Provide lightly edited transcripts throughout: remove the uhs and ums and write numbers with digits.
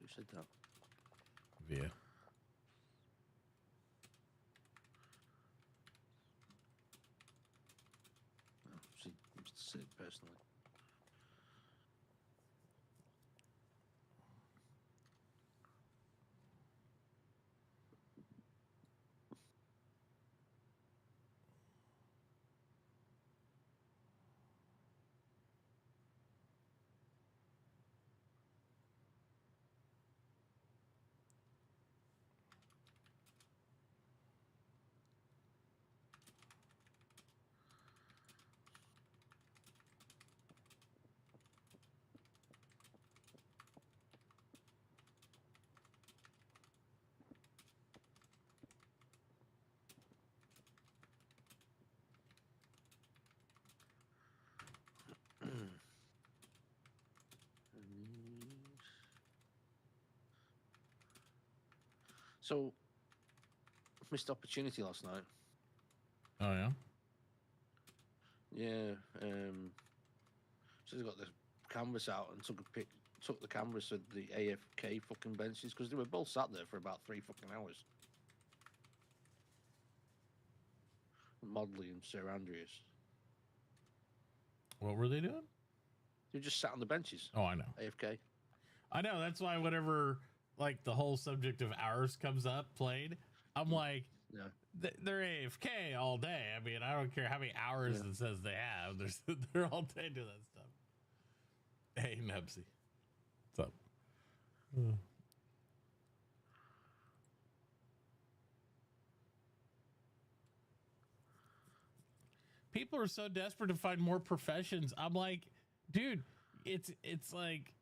Who said that? Via. Oh, she said it personally. So, missed opportunity last night. Oh yeah. Yeah. So they got the canvas out and took the canvas of the AFK fucking benches because they were both sat there for about 3 fucking hours. Modley and Sir Andreas. What were they doing? They just sat on the benches. Oh, I know. AFK. I know. That's why whenever like the whole subject of hours comes up, played, I'm like, Yeah. they're AFK all day. I mean, I don't care how many hours it says they have. They're all day doing that stuff. Hey, Nebsy. What's up? People are so desperate to find more professions. I'm like, dude, it's like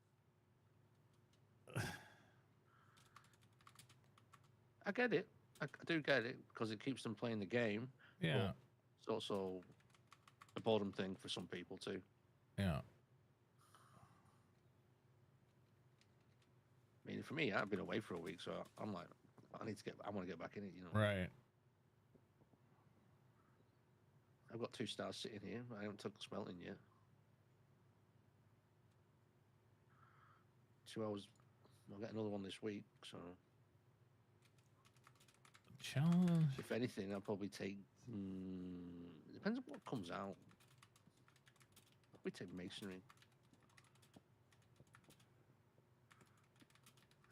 I get it. I do get it because it keeps them playing the game. yeah. But it's also a boredom thing for some people too. Yeah. I mean, for me, I've been away for a week, so I'm like, I want to get back in it, you know. Right. I've got 2 stars sitting here. I haven't took smelting yet. 2 hours. I'll get another one this week. So, Challenge. if anything, I'll probably take. Depends on what comes out. I'll probably take masonry.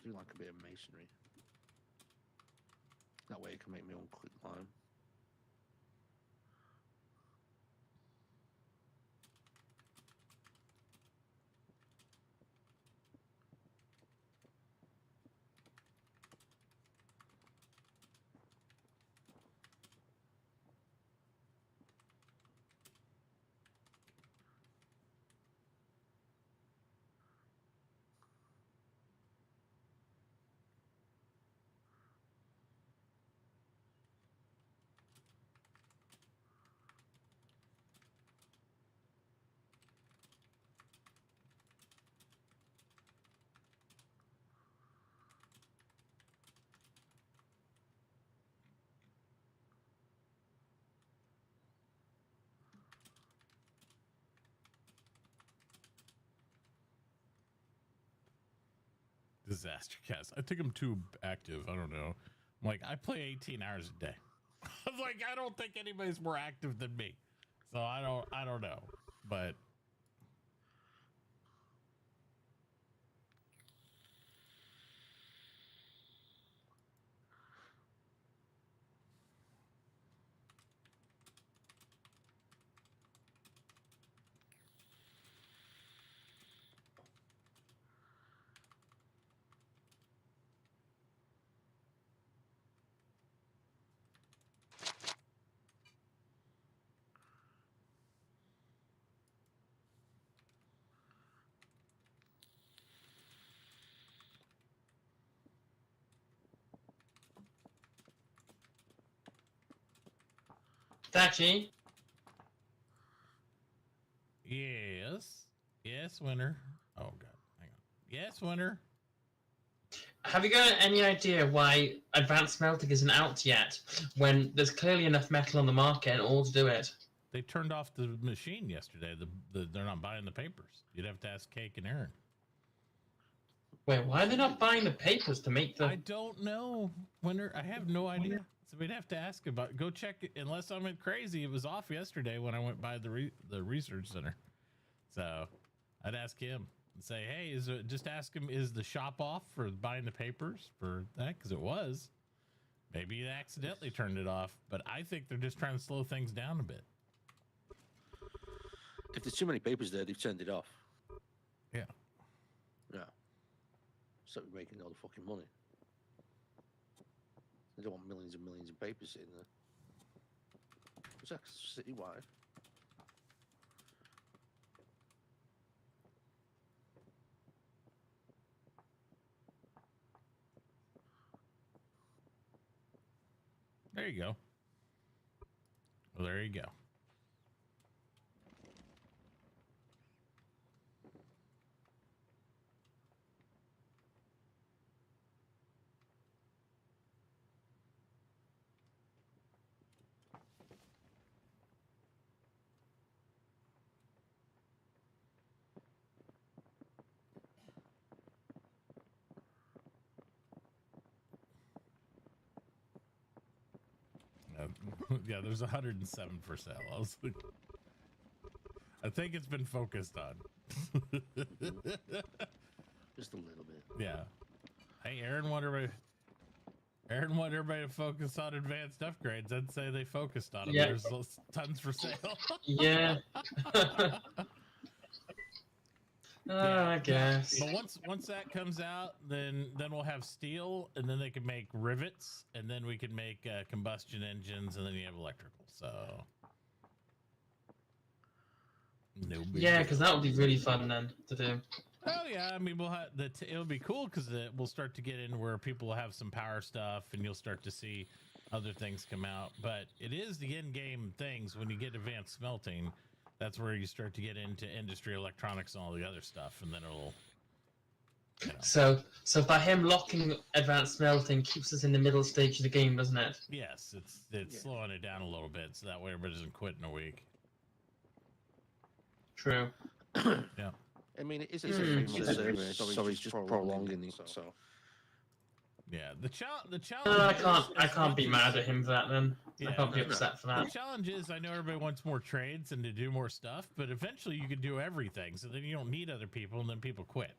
I do like a bit of masonry. That way, I can make my own quick lime. Disaster cast. I think I'm too active. I don't know. I'm like, I play 18 hours a day. I'm like, I don't think anybody's more active than me. So I don't know. But Thatchy, yes. Yes, winner. Oh god. Hang on. Yes, winner. have you got any idea why advanced smelting isn't out yet when there's clearly enough metal on the market and all to do it? They turned off the machine yesterday. They're not buying the papers. You'd have to ask Cake and Aaron. Wait, why are they not buying the papers to make the? I don't know. I have no idea. So we'd have to ask about. Go check it. Unless I went crazy, it was off yesterday when I went by the research center. So I'd ask him and say, "Hey, just ask him, is the shop off for buying the papers for that? Because it was. Maybe he accidentally turned it off, but I think they're just trying to slow things down a bit. If there's too many papers there, they've turned it off. Yeah. Yeah. So we're making all the fucking money. They don't want millions and millions of papers sitting there. Is that citywide? There you go. Well, there you go. Yeah, there's 107 for sale. I think it's been focused on. Just a little bit. Yeah. Hey, Aaron wanted everybody to focus on advanced upgrades. I'd say they focused on them. Yeah. There's tons for sale. Yeah. I guess. But once that comes out, then we'll have steel, and then they can make rivets, and then we can make combustion engines, and then you have electrical. So, no big Yeah, deal. because that would be really fun then to do. Oh yeah, I mean we'll have it'll be cool because we'll start to get in where people will have some power stuff, and you'll start to see other things come out. But it is the end game things when you get advanced smelting. That's where you start to get into industry electronics and all the other stuff, and then it'll. You know. So by him locking advanced smelting keeps us in the middle stage of the game, doesn't it? Yes, it's slowing it down a little bit, so that way everybody doesn't quit in a week. True. Yeah. I mean, it's a 3-month service, so he's just prolonging it. So. Yeah, the challenge. I can't be mad at him for that then. Yeah, I can't be upset for The that. challenge is, I know everybody wants more trades and to do more stuff, but eventually you can do everything, so then you don't need other people, and then people quit.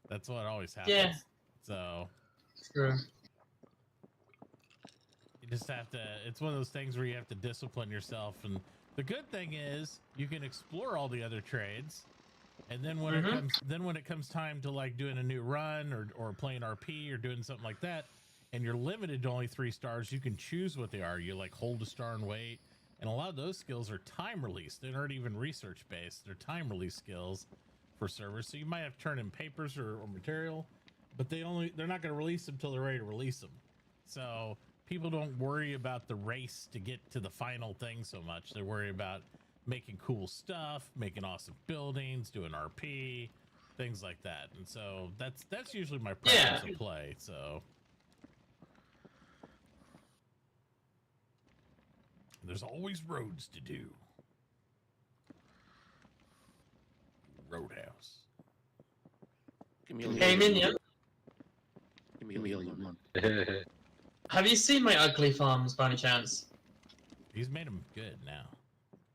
That's what always happens. Yeah. So True. you just have to. It's one of those things where you have to discipline yourself, and the good thing is you can explore all the other trades. And then when it comes time to like doing a new run or playing RP or doing something like that, and you're limited to only 3 stars, you can choose what they are. You like hold a star and wait, and a lot of those skills are time released. They aren't even research based. They're time release skills for servers. So you might have to turn in papers or material, but they're not going to release them until they're ready to release them. So people don't worry about the race to get to the final thing so much. They worry about making cool stuff, making awesome buildings, doing RP, things like that. And so that's usually my preference to play. So there's always roads to do. Roadhouse. Hey Minion, Give me a million. have you seen my ugly farms by any chance? He's made them good now.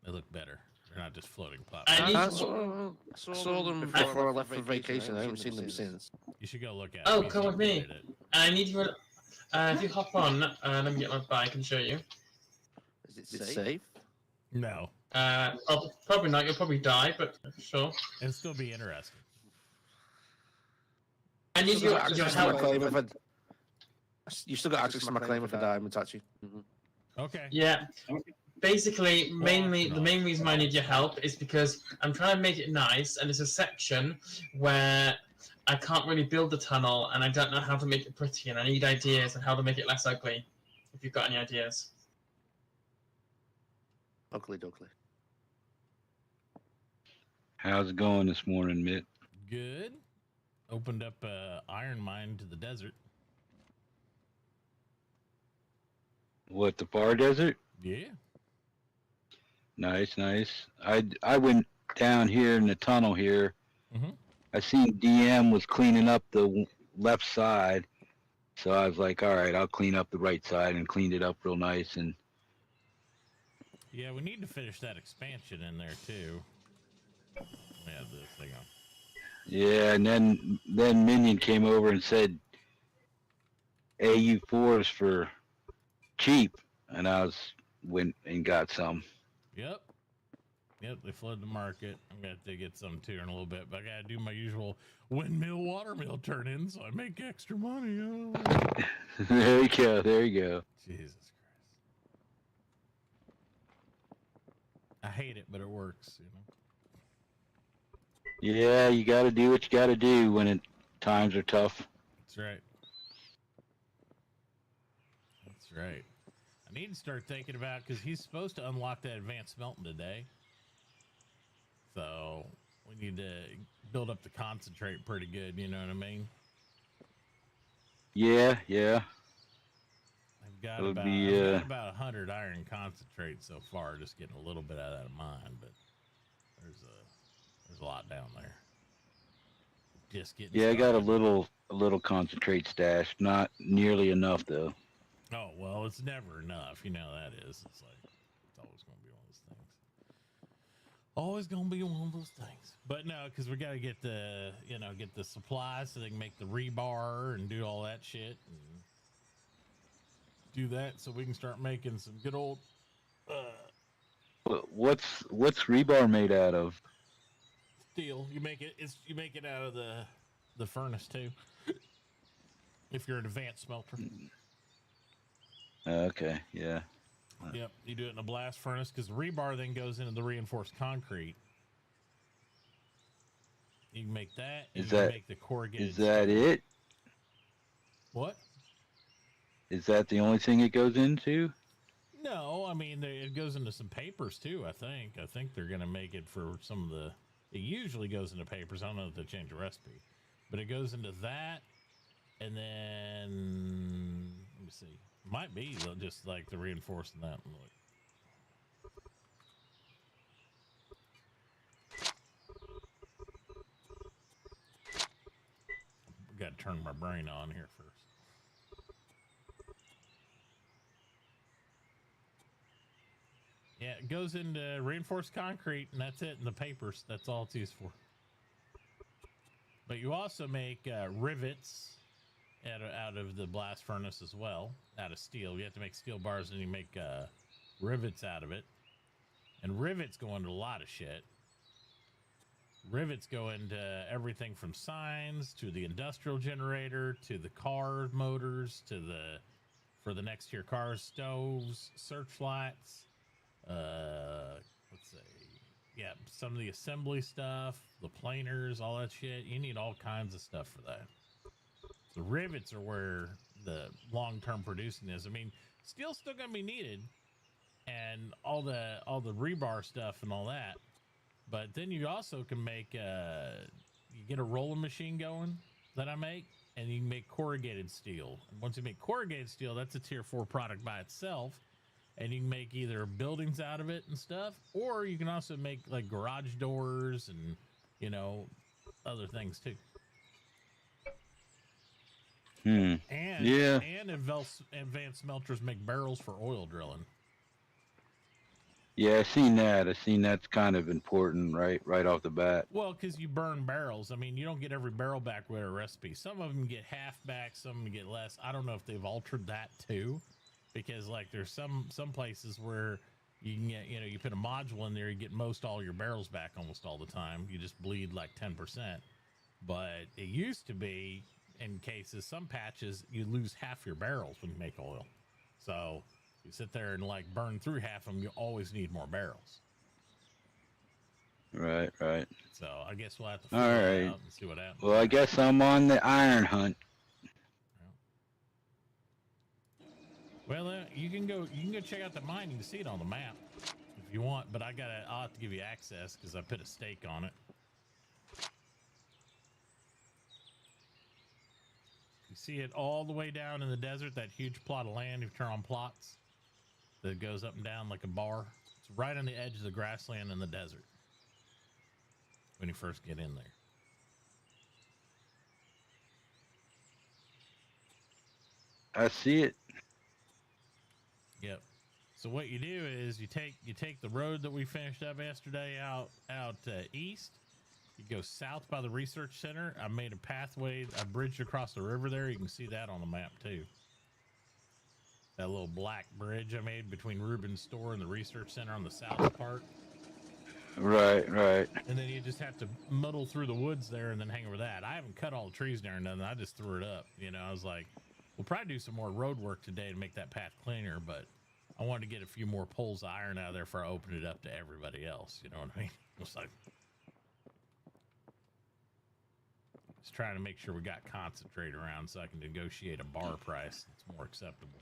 They look better. They're not just floating I platforms. need- I saw them before I left for vacation. I haven't seen them since. You should go look at Oh, it. He's come with me. upgraded it. I need you. If you hop on, let me get my bike and show you. Is it safe? No. Probably not. You'll probably die, but sure. It'll still be interesting. I need Still your, got your access to my help. claim if you still got access to my claim if I die, Mitachi. Okay. Yeah. Basically, mainly no. the main reason why I need your help is because I'm trying to make it nice, and there's a section where I can't really build the tunnel, and I don't know how to make it pretty, and I need ideas on how to make it less ugly. If you've got any ideas. Ugly duckly. How's it going this morning, Mitt? Good. Opened up a iron mine to the desert. What, the far desert? Yeah. Nice, nice. I went down here in the tunnel here, Mhm. I seen DM was cleaning up the left side, so I was like, all right, I'll clean up the right side, and cleaned it up real nice. And Yeah, we need to finish that expansion in there too. We have this thing on. yeah, and then Minion came over and said AU4s for cheap, and I went and got some. Yep. Yep, they flood the market. I'm gonna have to get some too in a little bit, but I gotta do my usual windmill watermill turn in so I make extra money. Oh. There you go. There you go. Jesus Christ. I hate it, but it works, you know. Yeah, you got to do what you got to do when times are tough. That's right. That's right. I need to start thinking about, because he's supposed to unlock that advanced smelting today. So we need to build up the concentrate pretty good, you know what I mean? Yeah, yeah. I've got It'll about, be, I've got about 100 iron concentrate so far, just getting a little bit out of that mine, but there's a lot down there. Just getting Yeah, started. I got a little concentrate stash. Not nearly enough though. Oh, well, it's never enough. You know how that is. It's like, it's always going to be one of those things. Always going to be one of those things. But no, because we got to get the, get the supplies so they can make the rebar and do all that shit. And do that so we can start making some good old... What's rebar made out of? steel. You make it out of the furnace too. If you're an advanced smelter. Okay, yeah. Yep, you do it in a blast furnace because the rebar then goes into the reinforced concrete. You can make that, and you can make the corrugated. Is that it? What? Is that the only thing it goes into? No, I mean it goes into some papers too. I think they're gonna make it for some of the. It usually goes into papers. I don't know if they change the recipe, but it goes into that, and then let me see. Might be just like the reinforcing that. Got to turn my brain on here first. Yeah, it goes into reinforced concrete, and that's it. And the papers, that's all it's used for. But you also make rivets out of the blast furnace as well, out of steel. You have to make steel bars, and you make rivets out of it. And rivets go into a lot of shit. Rivets go into everything from signs to the industrial generator to the car motors to for the next tier cars, stoves, searchlights. Let's see. Yeah, some of the assembly stuff, the planers, all that shit. You need all kinds of stuff for that. The rivets are where the long-term producing is. I mean, steel's still gonna be needed, and all the rebar stuff and all that. But then you also can make you get a rolling machine going that I make, and you can make corrugated steel. And once you make corrugated steel, that's a tier 4 product by itself. And you can make either buildings out of it and stuff, or you can also make like garage doors and, other things too. And yeah. And advanced smelters make barrels for oil drilling. Yeah, I seen that. I seen that's kind of important right off the bat. Well, because you burn barrels. I mean, you don't get every barrel back with a recipe. Some of them get half back, some of them get less. I don't know if they've altered that too. Because like there's some places where you can get, you put a module in there, you get all your barrels back almost all the time. You just bleed like 10%. But it used to be in cases, some patches, you lose half your barrels when you make oil. So you sit there and like burn through half of them, you always need more barrels. Right. So I guess we'll have to figure it out and see what happens. Well, I guess I'm on the iron hunt. Well, you can go check out the mine. You can see it on the map if you want, but I'll have to give you access because I put a stake on it. You see it all the way down in the desert, that huge plot of land. If you turn on plots, that goes up and down like a bar. It's right on the edge of the grassland in the desert when you first get in there. I see it. Yep. So what you do is you take the road that we finished up yesterday out east. You go south by the research center. I made a pathway. I bridged across the river there. You can see that on the map too. That little black bridge I made between Ruben's store and the research center on the south part. Right. And then you just have to muddle through the woods there and then hang over that. I haven't cut all the trees down or nothing. I just threw it up. You know, I was like, we'll probably do some more road work today to make that path cleaner, but I wanted to get a few more poles of iron out of there before I open it up to everybody else. You know what I mean? It's like, just trying to make sure we got concentrate around so I can negotiate a bar price that's more acceptable.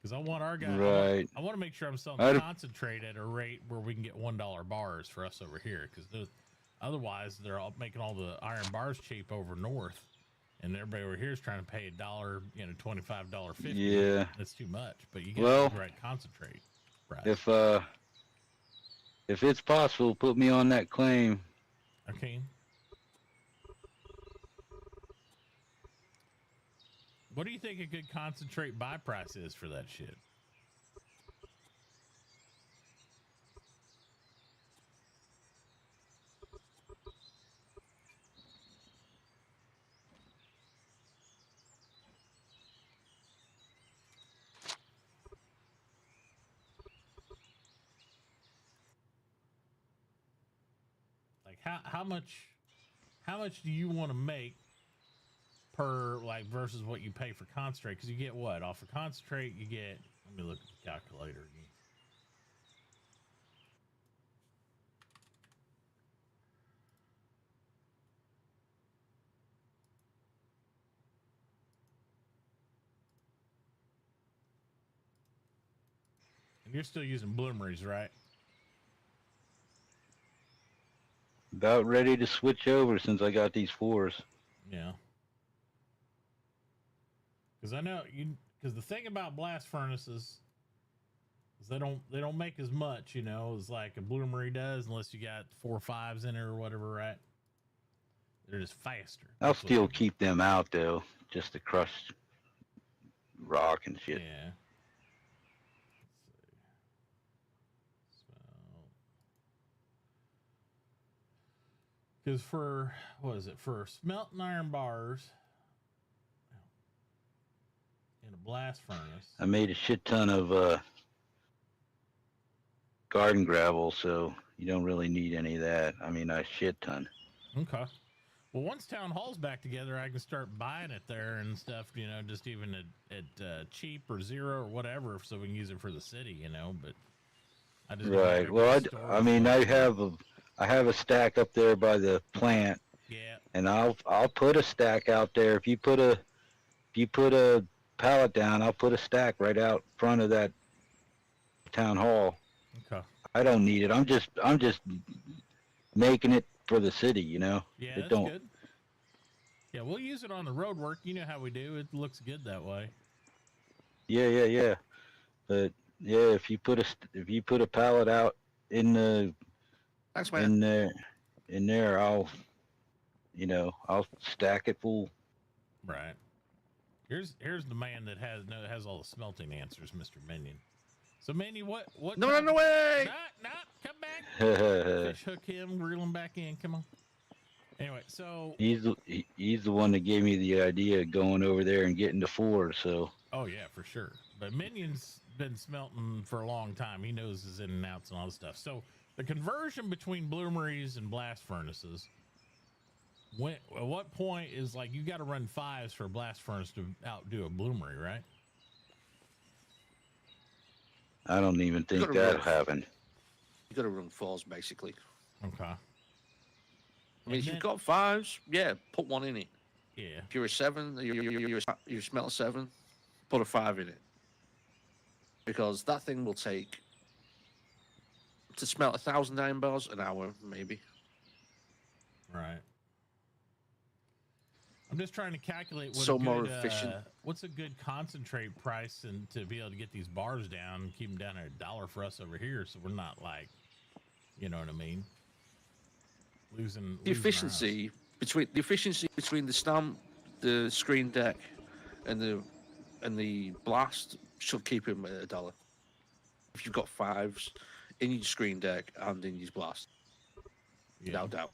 Because I want our guys, Right. I want to make sure I'm selling concentrate at a rate where we can get $1 bars for us over here. Because otherwise, they're all making all the iron bars cheap over north, and everybody over here is trying to pay $1, you know, $25.50. Yeah. That's too much. But you get the right concentrate price. If it's possible, put me on that claim. Okay. What do you think a good concentrate buy price is for that shit? Like how much do you want to make per, like, versus what you pay for concentrate? Because you get what off of concentrate? You get, let me look at the calculator again. And you're still using bloomeries, right? About ready to switch over since I got these 4s. Yeah. Because I know because the thing about blast furnaces is they don't make as much, you know, as like a bloomery does, unless you got 4 5s in it or whatever, right? They're just faster. I'll still keep them out though, just to crush rock and shit. Yeah. Because for, what is it, for smelting iron bars in a blast furnace. I made a shit ton of garden gravel, so you don't really need any of that. I mean, a shit ton. Okay. Well, once town hall's back together, I can start buying it there and stuff, you know, just even at cheap or zero or whatever, so we can use it for the city, you know. But I just right. Well, I mean, I have a stack up there by the plant. Yeah. And I'll put a stack out there. If you put a pallet down, I'll put a stack right out front of that town hall. Okay. I don't need it. I'm just making it for the city, you know. Yeah, that's good. Yeah, we'll use it on the road work. You know how we do. It looks good that way. Yeah. But yeah, if you put a pallet out in the Thanks, man. in there, I'll stack it full. Right. Here's the man that has all the smelting answers, Mr. Minion. So Minion, what? No, run away! No, come back. Fish hook him, reel him back in. Come on. Anyway, so he's the one that gave me the idea of going over there and getting the 4. So. Oh yeah, for sure. But Minion's been smelting for a long time. He knows his in and outs and all this stuff. So the conversion between bloomeries and blast furnaces. At what point is like you got to run 5s for a blast furnace to outdo a bloomery, right? I don't even think that'll happen. You got to run 4s basically. Okay. I mean, if you've got 5s, yeah, put 1 in it. Yeah. If you're a 7, you smelt a 7, put a 5 in it. Because that thing will take, to smelt 1,000 iron bars, an hour, maybe. Right. I'm just trying to calculate more efficient. What's a good concentrate price and to be able to get these bars down and keep them down at $1 for us over here, so we're not like, you know what I mean, losing the efficiency between the stamp, the screen deck, and the and the blast should keep him at $1. If you've got 5s in your screen deck and in your blast, without doubt.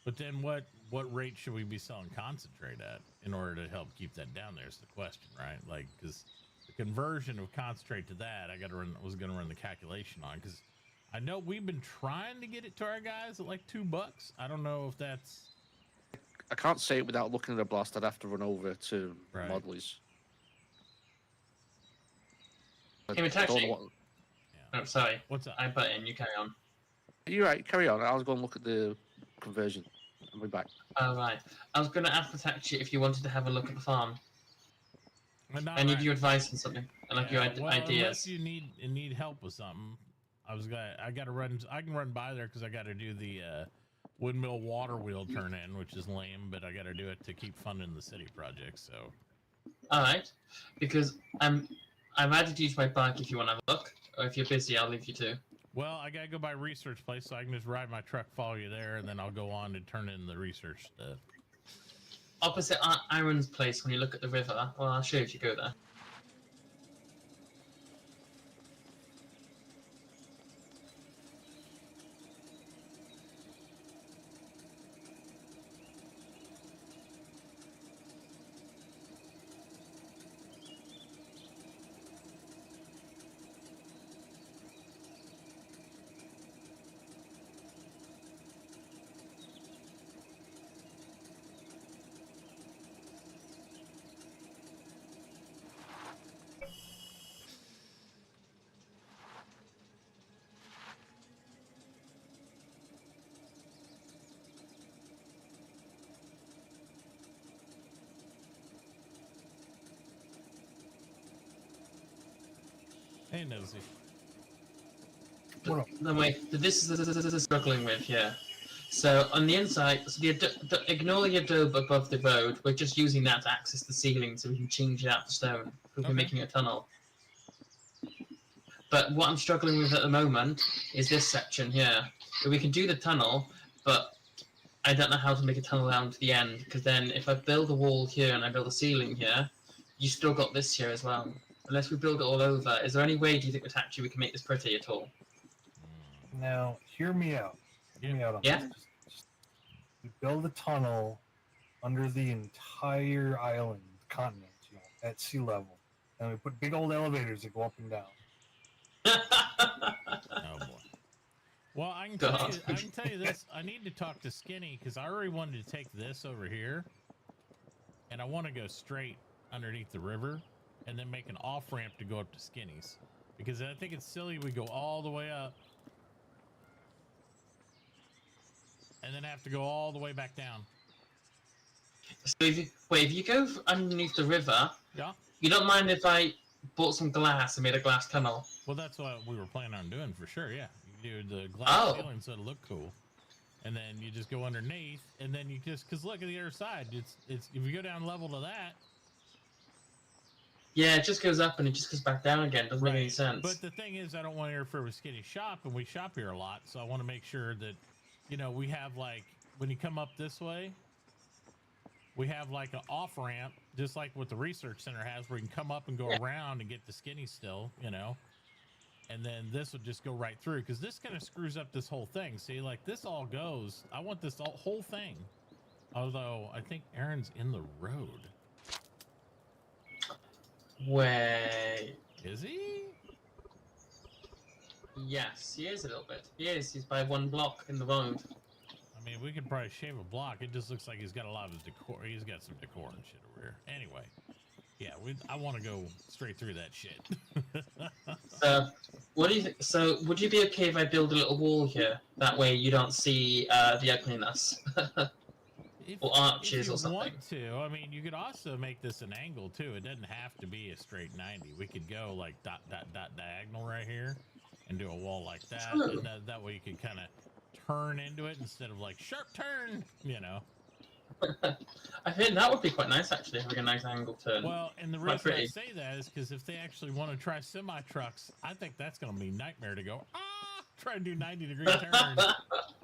But then what rate should we be selling concentrate at in order to help keep that down there is the question, right? Like, because the conversion of concentrate to that, was going to run the calculation on, because I know we've been trying to get it to our guys at like $2. I don't know if that's... I can't say it without looking at a blast. I'd have to run over to Right. Modley's. Hey, Mitachi. Yeah. Oh, sorry. What's up? I butt in. You carry on. You're right. Carry on. I'll go and look at the conversion. I'll be back. Oh, right. I was going to ask Mitachi if you wanted to have a look at the farm. But not I need right- your advice on something. I like your well, ideas. Unless you need help with something, I got to run. I can run by there because I got to do the windmill water wheel turn in, which is lame, but I got to do it to keep funding the city project. So, All right, because I've added you to my bike if you want to have a look, or if you're busy, I'll leave you to. well, I gotta go by research place, so I can just ride my truck, follow you there, and then I'll go on and turn in the research stuff. Opposite Iron's place when you look at the river. Well, I'll show you if you go there. Hey, Nosy. No, wait. This is struggling with here. So on the inside, so ignore the adobe above the road. We're just using that to access the ceiling, so we can change it out to stone. We'll be Okay. making a tunnel. But what I'm struggling with at the moment is this section here. We can do the tunnel, but I don't know how to make a tunnel down to the end. Because then, if I build a wall here and I build a ceiling here, you still got this here as well. Unless we build it all over, is there any way, do you think, that we can make this pretty at all? Now, hear me out. Hear me out on Yeah? this. Just build a tunnel under the entire island, continent, at sea level. And we put big old elevators that go up and down. Oh boy. Well, I can God. tell you this. I need to talk to Skinny because I already wanted to take this over here, and I want to go straight underneath the river, and then make an off ramp to go up to Skinny's, because I think it's silly we go all the way up, and then have to go all the way back down. So if you go underneath the river, Yeah. you don't mind if I bought some glass and made a glass tunnel? Well, that's what we were planning on doing for sure. Yeah, you do the glass Oh. ceiling so it'll look cool, and then you just go underneath, and then you just because look at the other side. It's if you go down level to that. Yeah, it just goes up and it just goes back down again. Doesn't make any sense. But the thing is, I don't want to interfere with Skinny's shop, and we shop here a lot, so I want to make sure that, we have like when you come up this way, we have like an off ramp, just like what the research center has, where you can come up and go around and get the Skinny still, and then this would just go right through because this kind of screws up this whole thing. See, like this all goes. I want this whole thing. Although I think Aaron's in the road. Wait. Is he? Yes, he is a little bit. He is. He's by one block in the road. I mean, we could probably shave a block. It just looks like he's got a lot of his decor. He's got some decor and shit over here. Anyway, yeah, I want to go straight through that shit. So, what do you think? So, would you be okay if I build a little wall here? That way, you don't see the ugliness. Or arches or something. If you want to, I mean, you could also make this an angle too. It doesn't have to be a straight 90. We could go like dot diagonal right here, and do a wall like that. True. And that way you can kind of turn into it instead of like sharp turn. I think that would be quite nice, actually, having a nice angle turn. Well, and the Quite reason I pretty. say that is because if they actually want to try semi trucks, I think that's going to be a nightmare to go. Try and do 90-degree turns.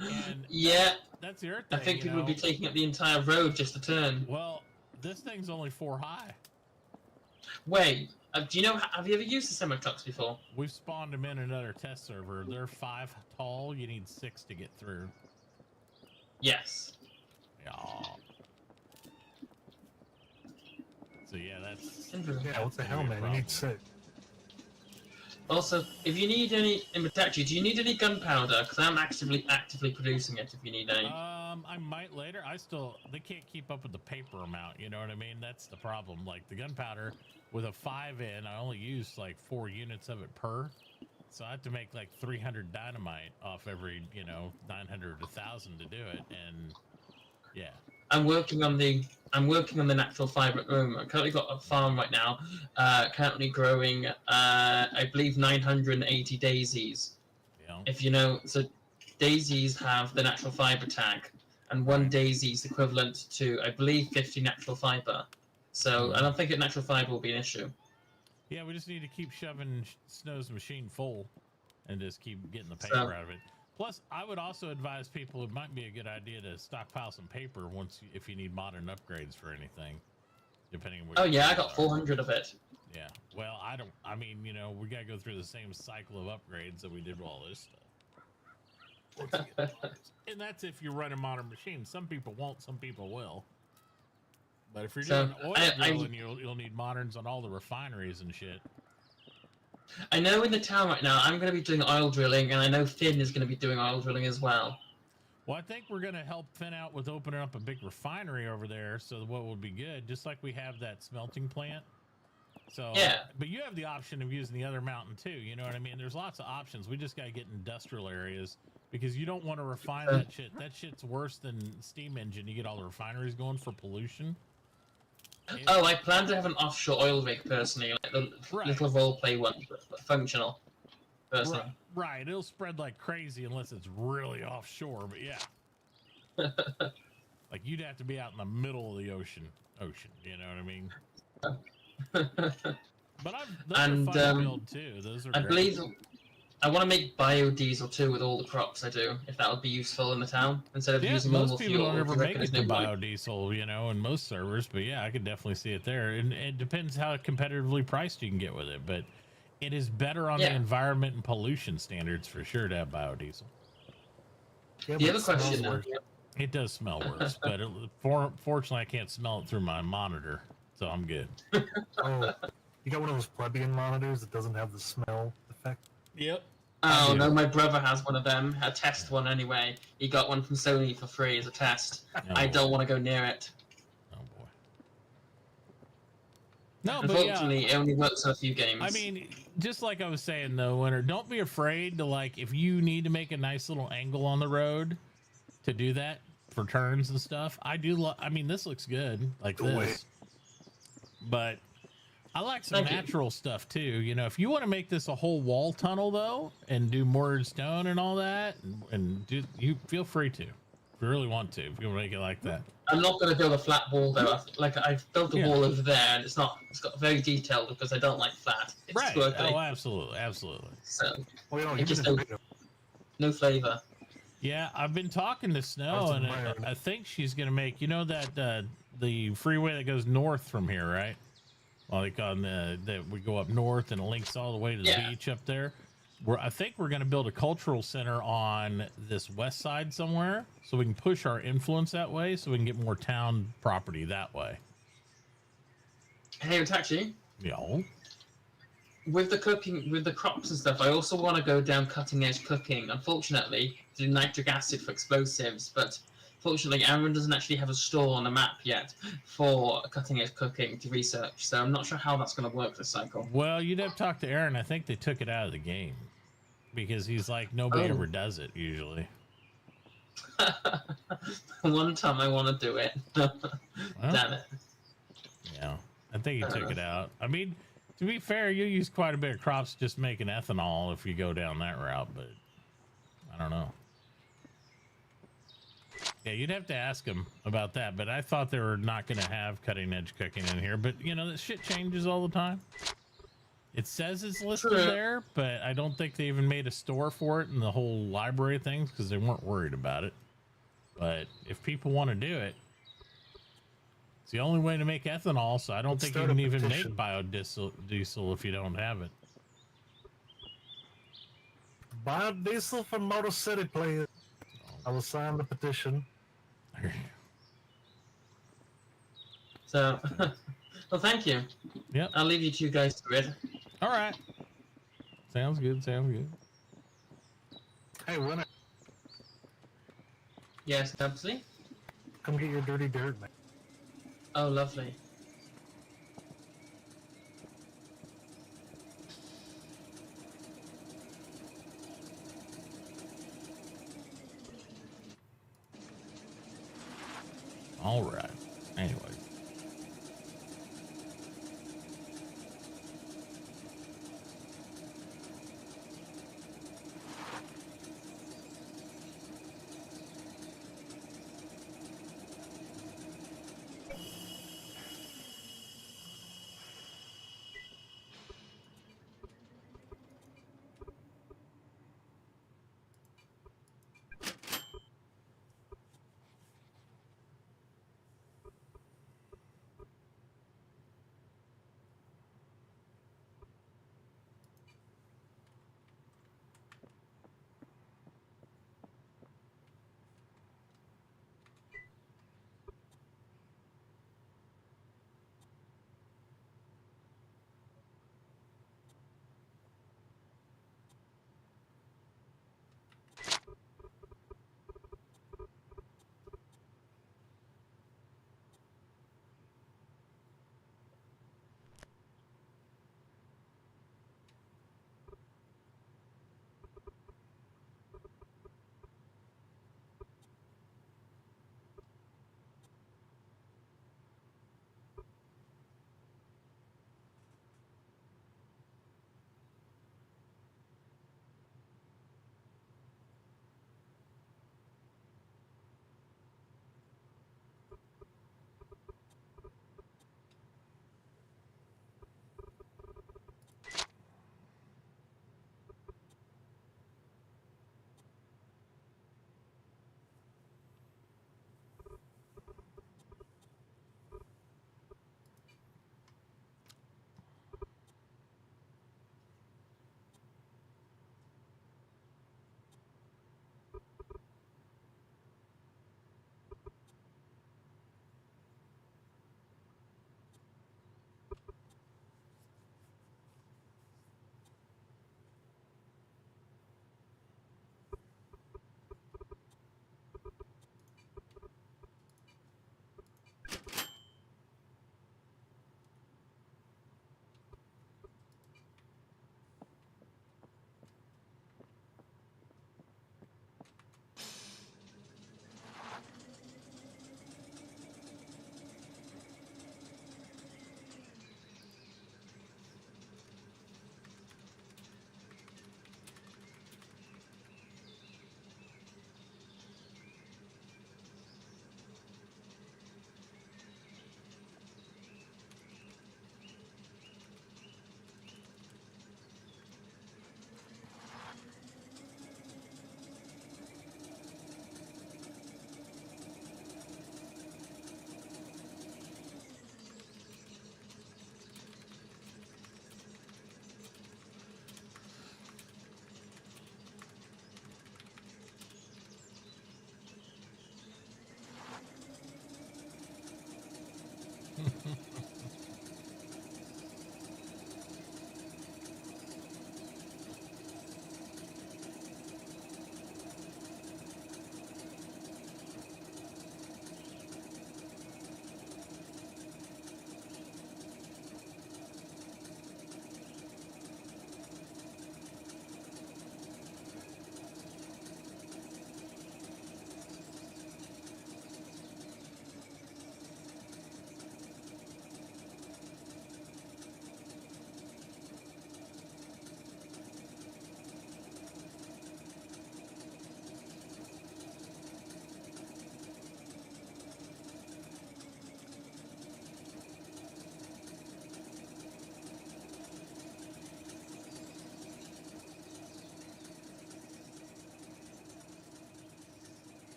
And yeah, that's the other thing. I think people would be taking up the entire road just to turn. Well, this thing's only 4 high. Wait, do you know? Have you ever used the semi-trucks before? We've spawned them in another test server. They're 5 tall. You need 6 to get through. Yes. Yeah. So yeah, that's Yeah, what the hell, gonna be a man? You need problem. 6. Also, if you need any, actually, do you need any gunpowder? Because I'm actively producing it. If you need any. I might later. They can't keep up with the paper amount. You know what I mean? That's the problem. Like the gunpowder with a 5 in, I only use like 4 units of it per. So I have to make like 300 dynamite off every, 900 to 1,000 to do it. And yeah. I'm working on the natural fiber at the moment. I've currently got a farm right now, currently growing, I believe 980 daisies. Yeah. If you know, so daisies have the natural fiber tag, and one daisy is equivalent to, I believe, 50 natural fiber. So I don't think that natural fiber will be an issue. Yeah, we just need to keep shoving Snow's machine full and just keep getting the paper out of it. Plus, I would also advise people it might be a good idea to stockpile some paper if you need modern upgrades for anything, depending on what. Oh yeah, I got 400 of it. Yeah, well, I mean, we gotta go through the same cycle of upgrades that we did with all this stuff. And that's if you're running modern machines. Some people won't, some people will. But if you're doing oil drilling, you'll need moderns on all the refineries and shit. I know in the town right now, I'm going to be doing oil drilling, and I know Finn is going to be doing oil drilling as well. Well, I think we're going to help Finn out with opening up a big refinery over there. So what would be good, just like we have that smelting plant. So yeah. But you have the option of using the other mountain too. You know what I mean? There's lots of options. We just got to get industrial areas because you don't want to refine that shit. That shit's worse than steam engine. You get all the refineries going for pollution. Oh, I plan to have an offshore oil rig personally, like the little roleplay one, but functional. Personally. Right, it'll spread like crazy unless it's really offshore, but yeah. Like you'd have to be out in the middle of the ocean, you know what I mean? But those are fun to build too. Those are I great. believe I want to make biodiesel too with all the crops I do, if that would be useful in the town instead of using normal fuel. Most people don't ever make there's it to no point. biodiesel, in most servers. But yeah, I could definitely see it there. And it depends how competitively priced you can get with it. But it is better on the environment and pollution standards for sure to have biodiesel. Yeah, The other question now. It does smell worse, but fortunately I can't smell it through my monitor, so I'm good. Oh, you got one of those plebeian monitors that doesn't have the smell effect? Yep. Oh no, my brother has one of them. A test one anyway. He got one from Sony for free as a test. I don't want to go near it. Oh boy. No, Unfortunately, it only works on a few games. I mean, just like I was saying though, Winter, don't be afraid to if you need to make a nice little angle on the road to do that for turns and stuff. I do. I mean, this looks good like this, but I like some natural stuff too. If you want to make this a whole wall tunnel though, and do mortared stone and all that, and you feel free to, if you really want to, if you want to make it like that. I'm not going to build a flat wall though. I've built a wall over there, and it's got very detailed because I don't like flat. It's Right. squirty. Oh, absolutely. So Well, just no flavor. Yeah, I've been talking to Snow, and I think she's gonna make that the freeway that goes north from here, right? Like on that we go up north and it links all the way to the beach up there. I think we're gonna build a cultural center on this west side somewhere, so we can push our influence that way, so we can get more town property that way. Hey, Itachi. Yeah. With the cooking, with the crops and stuff, I also want to go down cutting edge cooking. Unfortunately, do nitric acid for explosives, but fortunately, Aaron doesn't actually have a store on the map yet for cutting edge cooking to research. So I'm not sure how that's going to work this cycle. Well, you'd have to talk to Aaron. I think they took it out of the game because he's like nobody ever does it usually. One time I want to do it. Damn it. Yeah, I think he took it out. I mean, to be fair, you use quite a bit of crops just making ethanol if you go down that route, but I don't know. Yeah, you'd have to ask him about that, but I thought they were not going to have cutting edge cooking in here, but this shit changes all the time. It says it's listed there, but I don't think they even made a store for it in the whole library things because they weren't worried about it. But if people want to do it, it's the only way to make ethanol, so I don't Let's think you start a can even make petition. biodiesel if you don't have it. Biodiesel for Motor City, please. I will sign the petition. So, well, thank you. Yep. I'll leave you two guys to it. All right. Sounds good. Sounds good. Hey, Winner, Yes, Dubsley? come get your dirty dirt, man. Oh, lovely. All right. Anyway.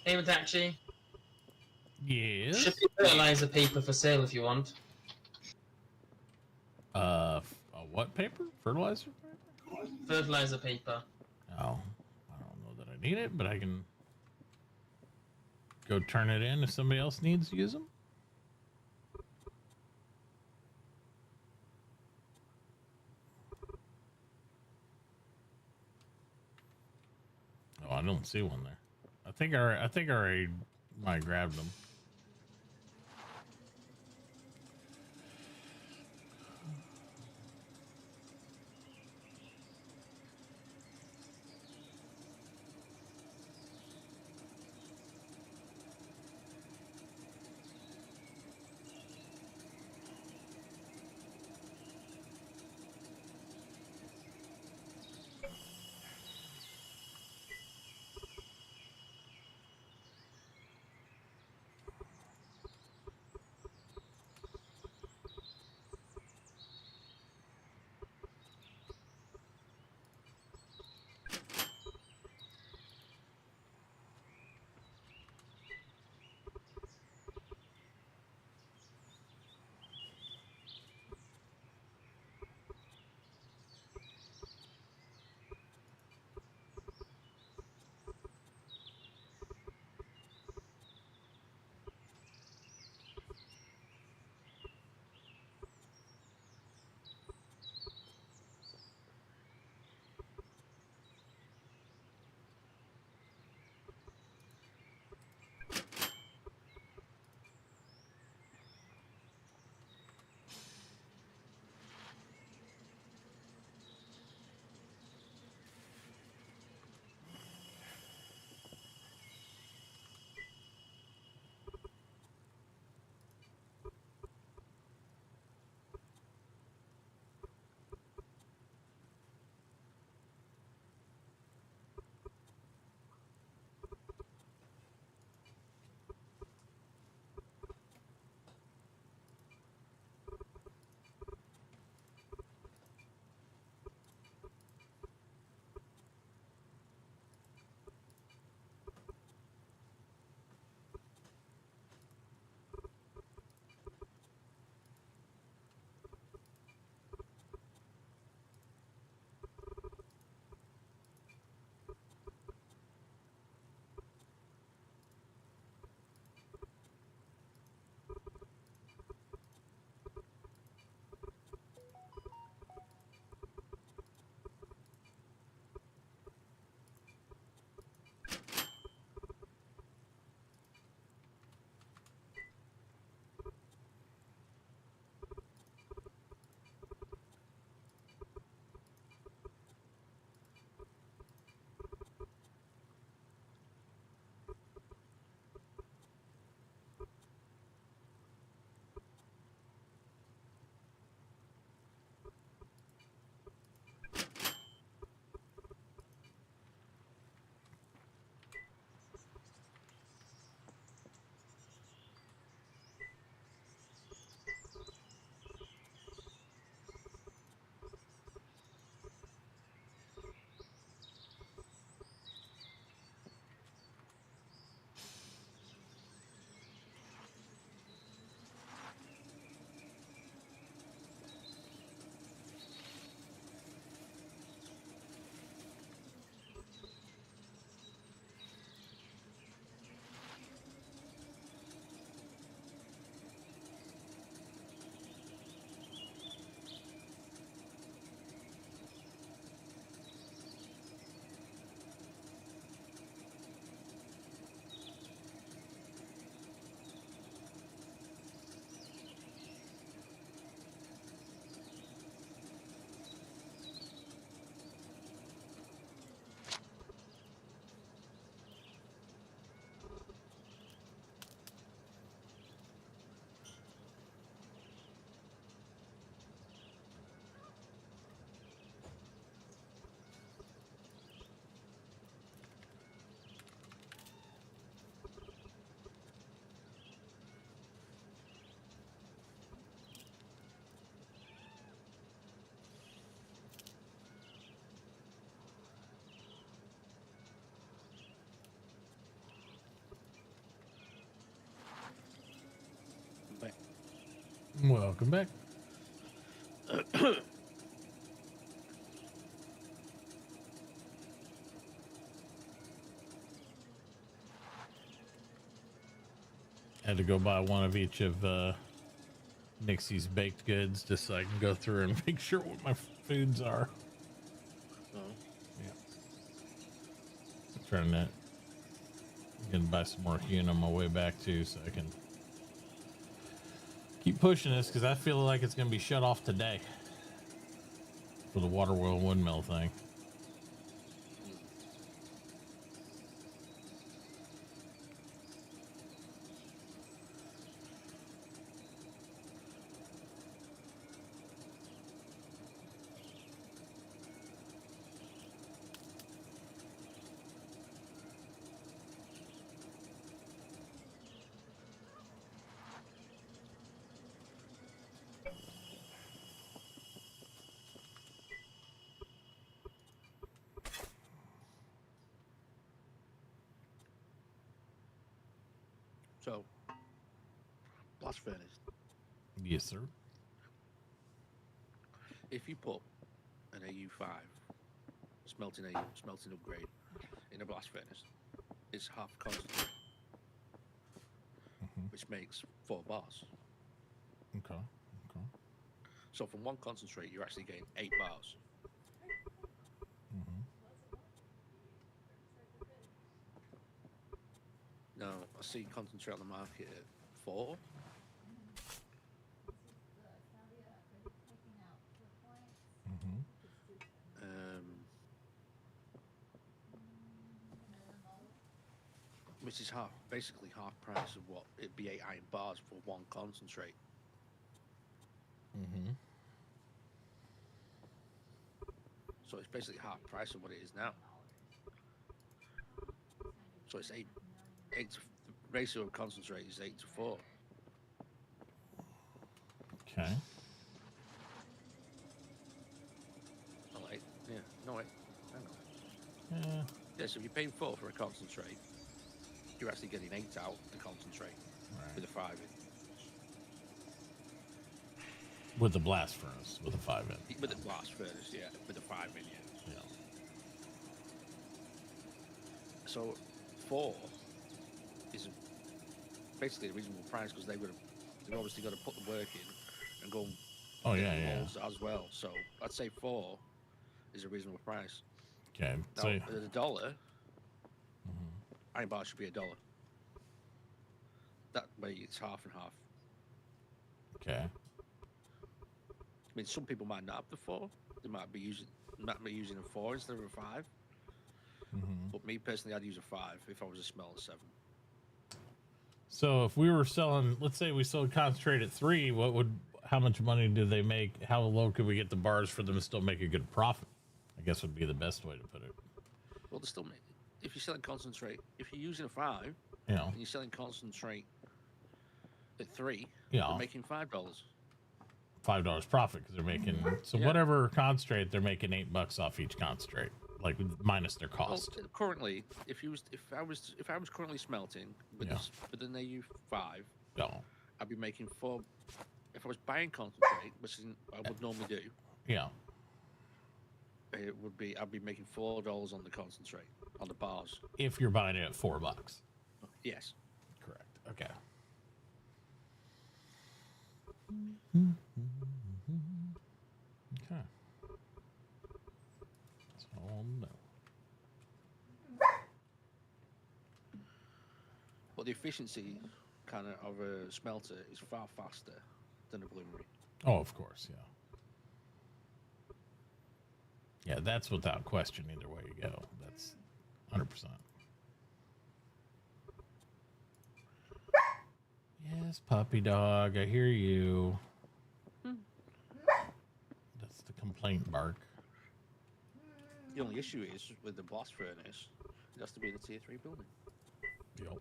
Hey, Matachi. Yes. Should be fertilizer paper for sale if you want. What paper? Fertilizer paper? Fertilizer paper. Oh, I don't know that I need it, but I can go turn it in if somebody else needs to use them. Oh, I don't see one there. I think I already might have grabbed them. Welcome back. Had to go buy one of each of Nixie's baked goods just so I can go through and make sure what my foods are. Oh. Yeah. I'm trying to gonna buy some more hewn on my way back too, so I can keep pushing this because I feel like it's gonna be shut off today for the water wheel windmill thing. So, blast furnace. Yes, sir. If you put an AU5 smelting upgrade in a blast furnace, it's half concentrate, which makes 4 bars. Okay. Okay. So from one concentrate, you're actually getting 8 bars. Now, I see concentrate on the market at 4. Which is basically half price of what it'd be 8 iron bars for one concentrate. So it's basically half price of what it is now. So it's 8 to, the ratio of concentrate is 8 to 4. Okay. Oh, 8. Yeah, no, 8. Hang on. Yeah. Yeah, so if you're paying 4 for a concentrate, you're actually getting 8 out the concentrate with a 5 in. With the blast furnace, with a 5 in. With the blast furnace, yeah, with a 5 in, yeah. Yeah. So 4 is basically a reasonable price because they've obviously got to put the work in and go. Oh yeah, yeah. As well. So I'd say 4 is a reasonable price. Okay. Now, So at $1, iron bar should be $1. That way it's half and half. okay. I mean, some people might not have the 4. They might be using a 4 instead of a 5. But me personally, I'd use a 5 if I was a smelter 7. So if we were selling, let's say we sold concentrate at 3, how much money do they make? How low could we get the bars for them to still make a good profit? I guess would be the best way to put it. Well, they still make. If you're selling concentrate, if you're using a 5, You know. and you're selling concentrate at 3, Yeah. you're making $5. $5 profit because they're making whatever concentrate they're making $8 off each concentrate, like minus their cost. Well, currently, if I was currently smelting with an AU5, No. I'd be making 4. If I was buying concentrate, which I would normally do, Yeah. I'd be making $4 on the concentrate on the bars. If you're buying it at $4. Yes. Correct. Okay. Okay. So no. But the efficiency kind of a smelter is far faster than a bloomery. Oh, of course, yeah. Yeah, that's without question either way you go. That's 100%. Yes, puppy dog, I hear you. That's the complaint bark. The only issue is with the blast furnace, it has to be in a tier 3 building. Yep.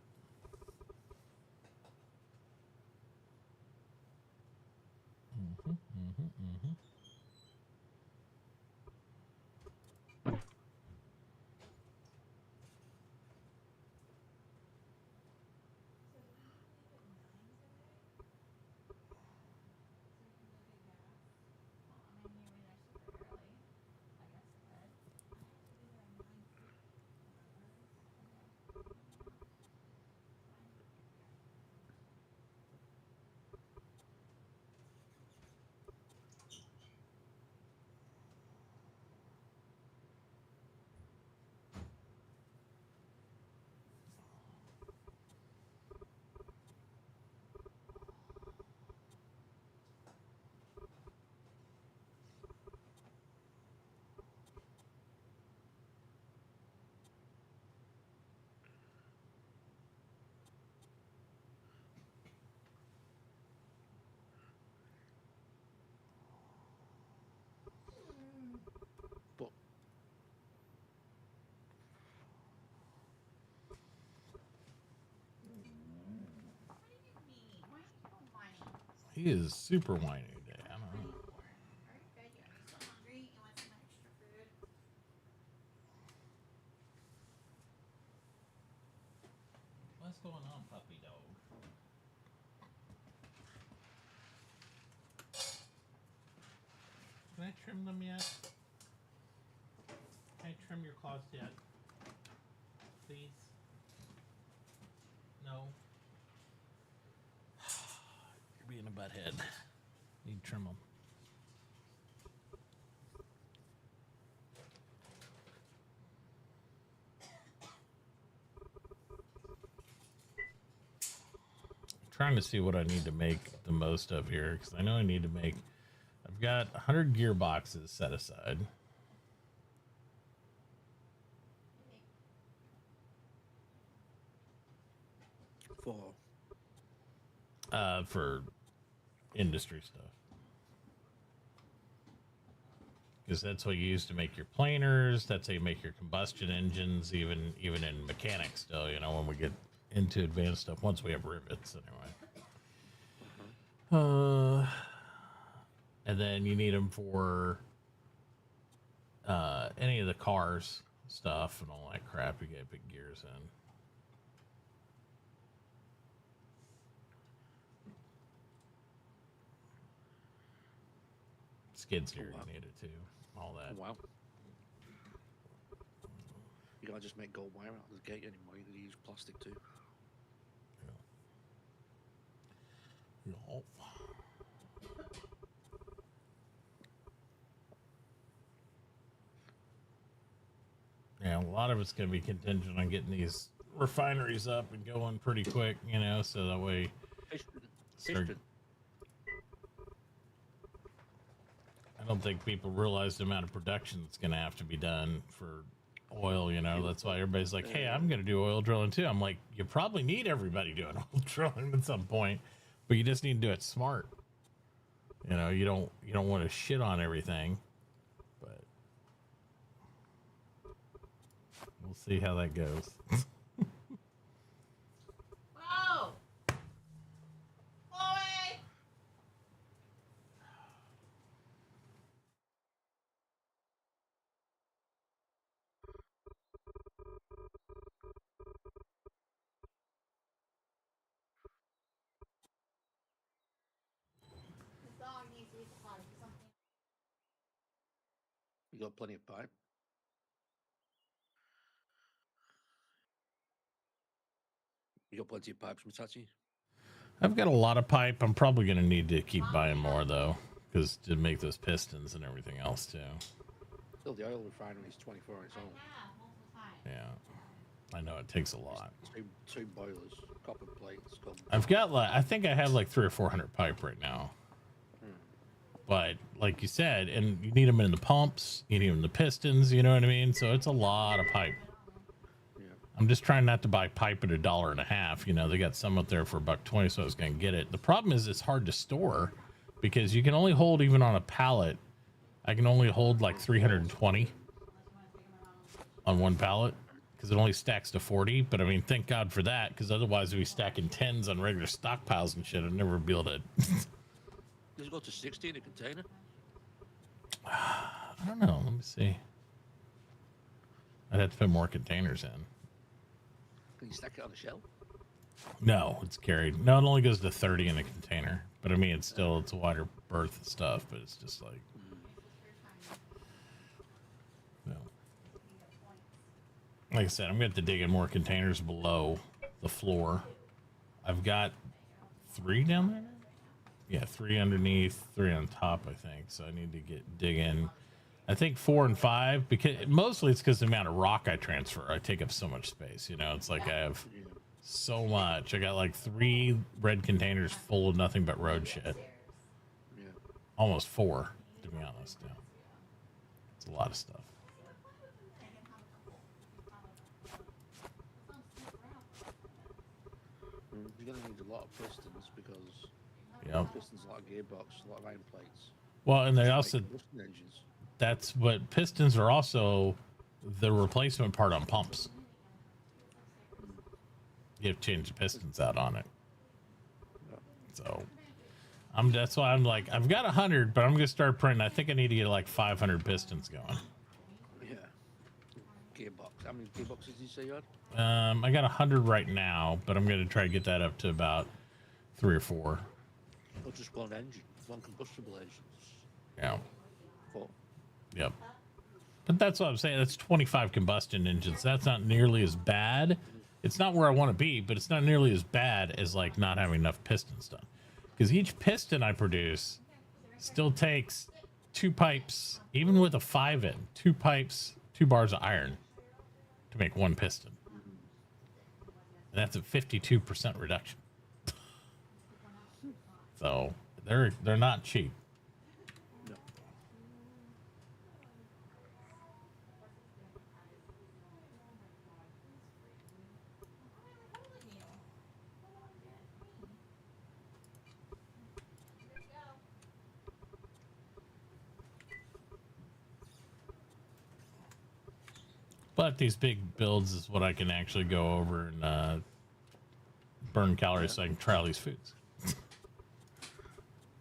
He is super whiny today. I don't know. What's going on, puppy dog? Can I trim them yet? Can I trim your claws yet? Please? No? You're being a butthead. Need to trim them. Trying to see what I need to make the most of here, because I know I need to make. I've got 100 gearboxes set aside. For industry stuff, because that's what you use to make your planers. That's how you make your combustion engines, even in mechanics still, you know, when we get into advanced stuff, once we have rivets anyway. And then you need them for any of the cars stuff and all that crap. You get big gears in. Skid steer, you need it too. All that. Wow. You can't just make gold wire out of the gate anymore. You use plastic too. Yeah. Yeah, a lot of it's going to be contingent on getting these refineries up and going pretty quick, you know, so that way. I don't think people realize the amount of production that's going to have to be done for oil, you know. That's why everybody's like, hey, I'm going to do oil drilling too. I'm like, you probably need everybody doing oil drilling at some point, but you just need to do it smart. You know, you don't want to shit on everything, but we'll see how that goes. Whoa! Chloe! This dog needs to eat the potty. Something. You got plenty of pipe. You got plenty of pipes, Mitachi? I've got a lot of pipe. I'm probably going to need to keep buying more though, because to make those pistons and everything else too. Still, the oil refinery is 24 on its own. Yeah, I know it takes a lot. Two boilers, copper plates. I've got like, I think I have like 300 or 400 pipe right now. But like you said, and you need them in the pumps, you need them in the pistons, you know what I mean? So it's a lot of pipe. Yeah. I'm just trying not to buy pipe at $1.50. You know, they got some up there for $1.20, so I was going to get it. The problem is it's hard to store because you can only hold, even on a pallet, I can only hold like 320 on one pallet because it only stacks to 40. But I mean, thank God for that, because otherwise we'd be stacking 10s on regular stockpiles and shit. I'd never be able to. Does it go to 60 in a container? I don't know. Let me see. I'd have to put more containers in. Can you stack it on the shelf? No, it's carried. No, it only goes to 30 in a container. But I mean, it's a wider berth and stuff, but it's just like, no. Like I said, I'm going to have to dig in more containers below the floor. I've got 3 down there. Yeah, 3 underneath, 3 on top, I think. So I need to dig in. I think 4 and 5, because mostly it's because the amount of rock I transfer. I take up so much space, you know. It's like I have so much. I got like 3 red containers full of nothing but road shit. Yeah. Almost 4, to be honest. Yeah. It's a lot of stuff. You're gonna need a lot of pistons because pistons, a lot of gearbox, a lot of iron plates. Well, and they also, engines. that's what pistons are also the replacement part on pumps. You have to change the pistons out on it. So That's why I'm like, I've got 100, but I'm gonna start printing. I think I need to get like 500 pistons going. Yeah. Gearbox. How many gearboxes did you say you had? I got 100 right now, but I'm gonna try to get that up to about 3 or 4. Or just one engine, one combustible engine. Yeah. 4. Yep. But that's what I'm saying. That's 25 combustion engines. That's not nearly as bad. It's not where I want to be, but it's not nearly as bad as like not having enough pistons done. Because each piston I produce still takes 2 pipes, even with a 5 in, 2 pipes, 2 bars of iron to make 1 piston. And that's a 52% reduction. So they're not cheap. No. But these big builds is what I can actually go over and burn calories so I can try all these foods.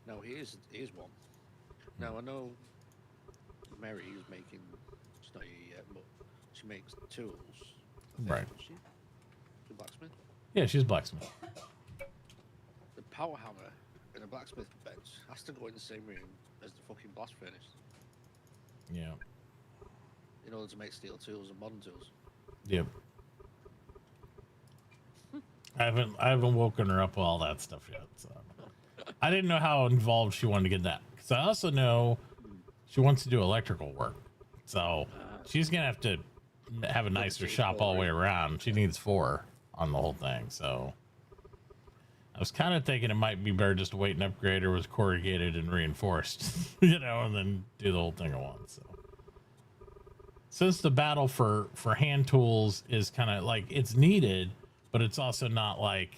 Now here's one. Now I know Mary is making, it's not here yet, but she makes tools. I think, Right. does she? The blacksmith. Yeah, she's a blacksmith. The power hammer in a blacksmith bench has to go in the same room as the fucking blast furnace Yeah. in order to make steel tools and modern tools. Yep. I haven't woken her up with all that stuff yet. So I didn't know how involved she wanted to get that. Because I also know she wants to do electrical work. So she's gonna have to have a nicer shop all the way around. She needs 4 on the whole thing. So I was kind of thinking it might be better just to wait and upgrade her with corrugated and reinforced, you know, and then do the whole thing at once. So since the battle for hand tools is kind of like it's needed, but it's also not like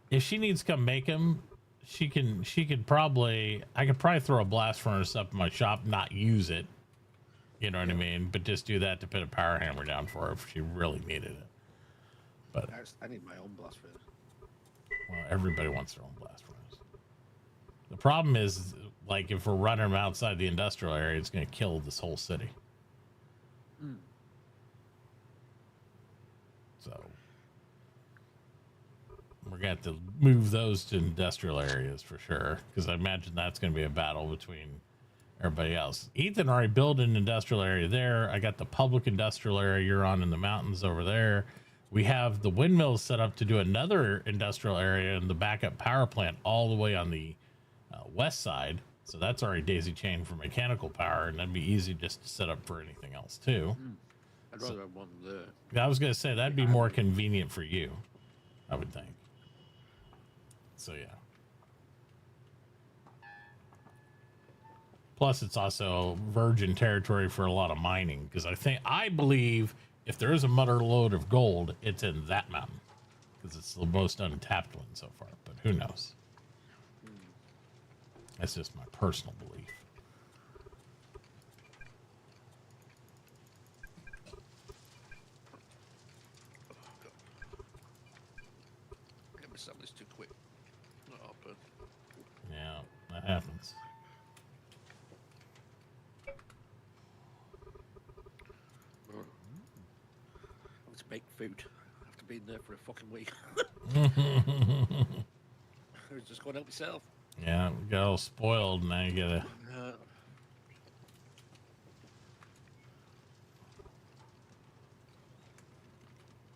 if she needs to come make them, I could probably throw a blast furnace up in my shop, not use it, you know what I mean, but just do that to put a power hammer down for her if she really needed it. But I need my own blast furnace. well, everybody wants their own blast furnace. The problem is, like, if we're running them outside the industrial area, it's going to kill this whole city. So we're going to have to move those to industrial areas for sure, because I imagine that's going to be a battle between everybody else. Ethan already built an industrial area there. I got the public industrial area you're on in the mountains over there. We have the windmills set up to do another industrial area and the backup power plant all the way on the west side. So that's already daisy chained for mechanical power, and that'd be easy just to set up for anything else too. I'd rather have one there. I was going to say that'd be more convenient for you, I would think. So yeah. Plus, it's also virgin territory for a lot of mining, because I believe if there is a mother lode of gold, it's in that mountain, because it's the most untapped one so far. But who knows? That's just my personal belief. Get my assemblies too quick. Not open. Yeah, that happens. I have to make food. I have to be in there for a fucking week. Just go and help yourself. Yeah, we got all spoiled, and now you gotta.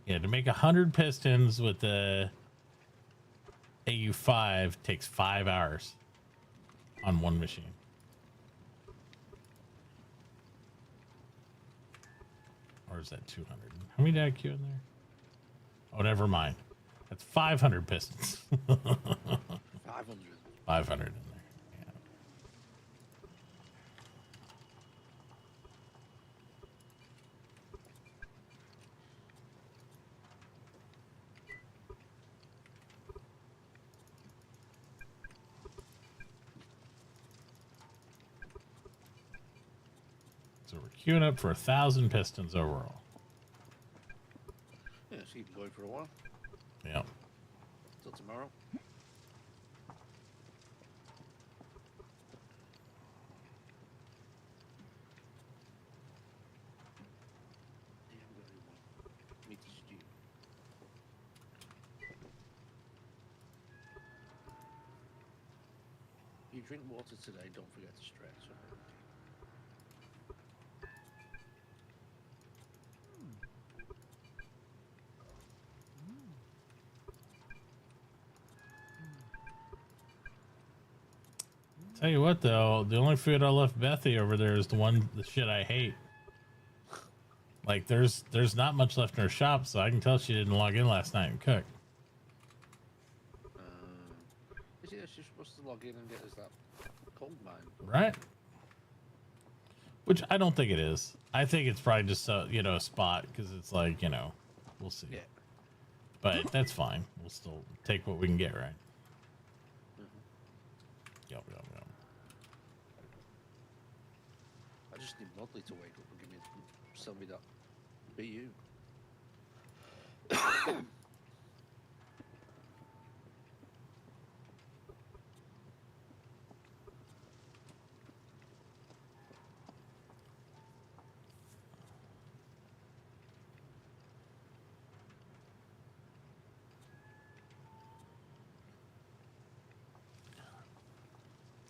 Yeah, to make 100 pistons with the AU5 takes 5 hours on one machine. Or is that 200? How many did I queue in there? Oh, never mind. That's 500 pistons. 500. 500 in there. Yeah. So we're queuing up for 1,000 pistons overall. Yeah, so you can go in for a while. Yeah. Till tomorrow. you drink water today, don't forget to stretch. Tell you what, though, the only food I left Bethy over there is the shit I hate. Like, there's not much left in her shop, so I can tell she didn't log in last night and cook. Is it she's supposed to log in and get us that coal mine? Right? Which I don't think it is. I think it's probably just a spot, because it's like, we'll see. Yeah. But that's fine. We'll still take what we can get, right? Yep. I just need Modley to wake up and sell me that BU.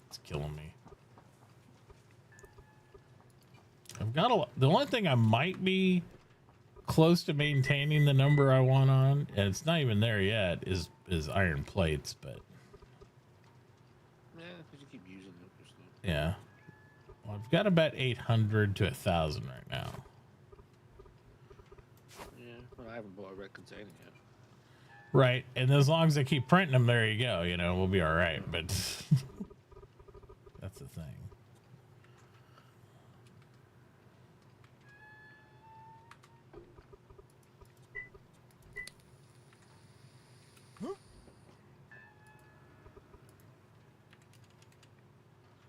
It's killing me. I've got the only thing I might be close to maintaining the number I want on, and it's not even there yet, is iron plates, but Yeah, because you keep using it. yeah. Well, I've got about 800 to 1,000 right now. Yeah, well, I haven't bought a red container yet. Right, and as long as I keep printing them, there you go. We'll be all right. But that's the thing.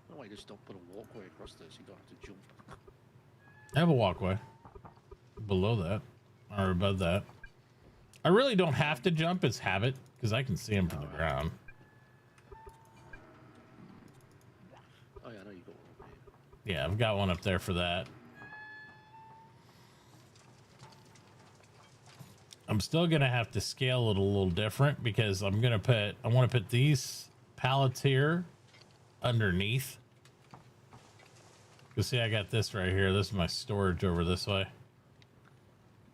No, I just don't put a walkway across this. You don't have to jump. I have a walkway below that or above that. I really don't have to jump. It's habit because I can see them from the ground. Oh yeah, I know you got one up here. Yeah, I've got one up there for that. I'm still gonna have to scale it a little different because I want to put these pallets here underneath. You see, I got this right here. This is my storage over this way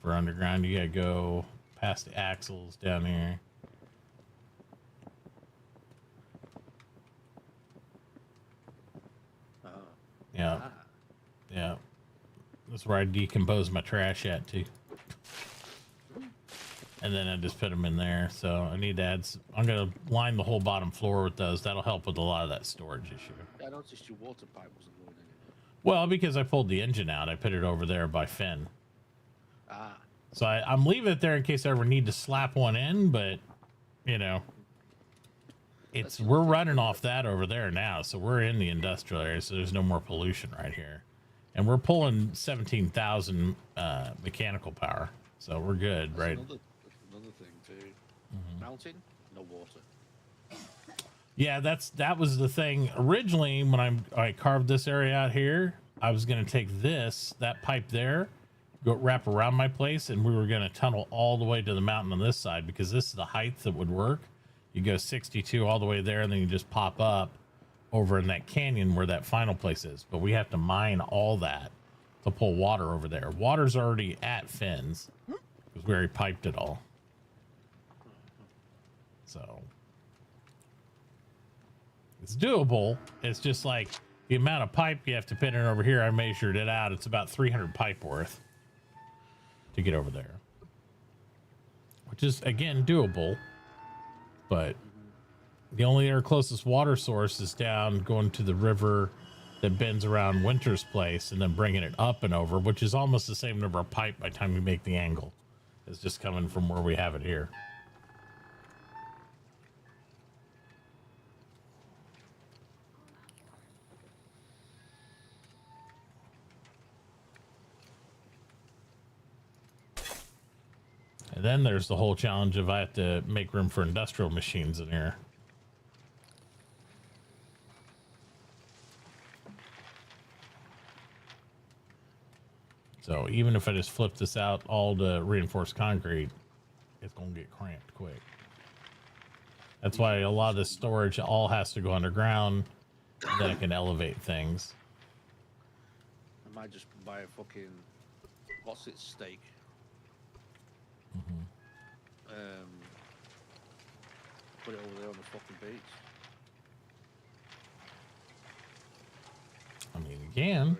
for underground. You gotta go past the axles down here. Yeah. Yeah. That's where I decompose my trash at too. And then I just put them in there. So I need to add I'm going to line the whole bottom floor with those. That'll help with a lot of that storage issue. I noticed your water pipe wasn't going anywhere. Well, because I pulled the engine out, I put it over there by Finn. Ah. So I'm leaving it there in case I ever need to slap one in, but we're running off that over there now. So we're in the industrial area, so there's no more pollution right here. And we're pulling 17,000 mechanical power. So we're good, That's right? Another thing too. Mountain, no water. Yeah, that was the thing. Originally, when I carved this area out here, I was going to take that pipe there, go wrap around my place, and we were going to tunnel all the way to the mountain on this side because this is the height that would work. You go 62 all the way there, and then you just pop up over in that canyon where that final place is. But we have to mine all that to pull water over there. Water's already at Finn's because we already piped it all. So it's doable. It's just like the amount of pipe you have to put in over here. I measured it out. It's about 300 pipe worth to get over there, which is again doable. But the only our closest water source is down going to the river that bends around Winter's place and then bringing it up and over, which is almost the same number of pipe by the time we make the angle. It's just coming from where we have it here. And then there's the whole challenge of I have to make room for industrial machines in here. So even if I just flip this out all to reinforced concrete, it's going to get cramped quick. That's why a lot of this storage all has to go underground. then I can elevate things. I might just buy a fucking what's its steak. Mm-hmm. Put it over there on the fucking beach. I mean, you can.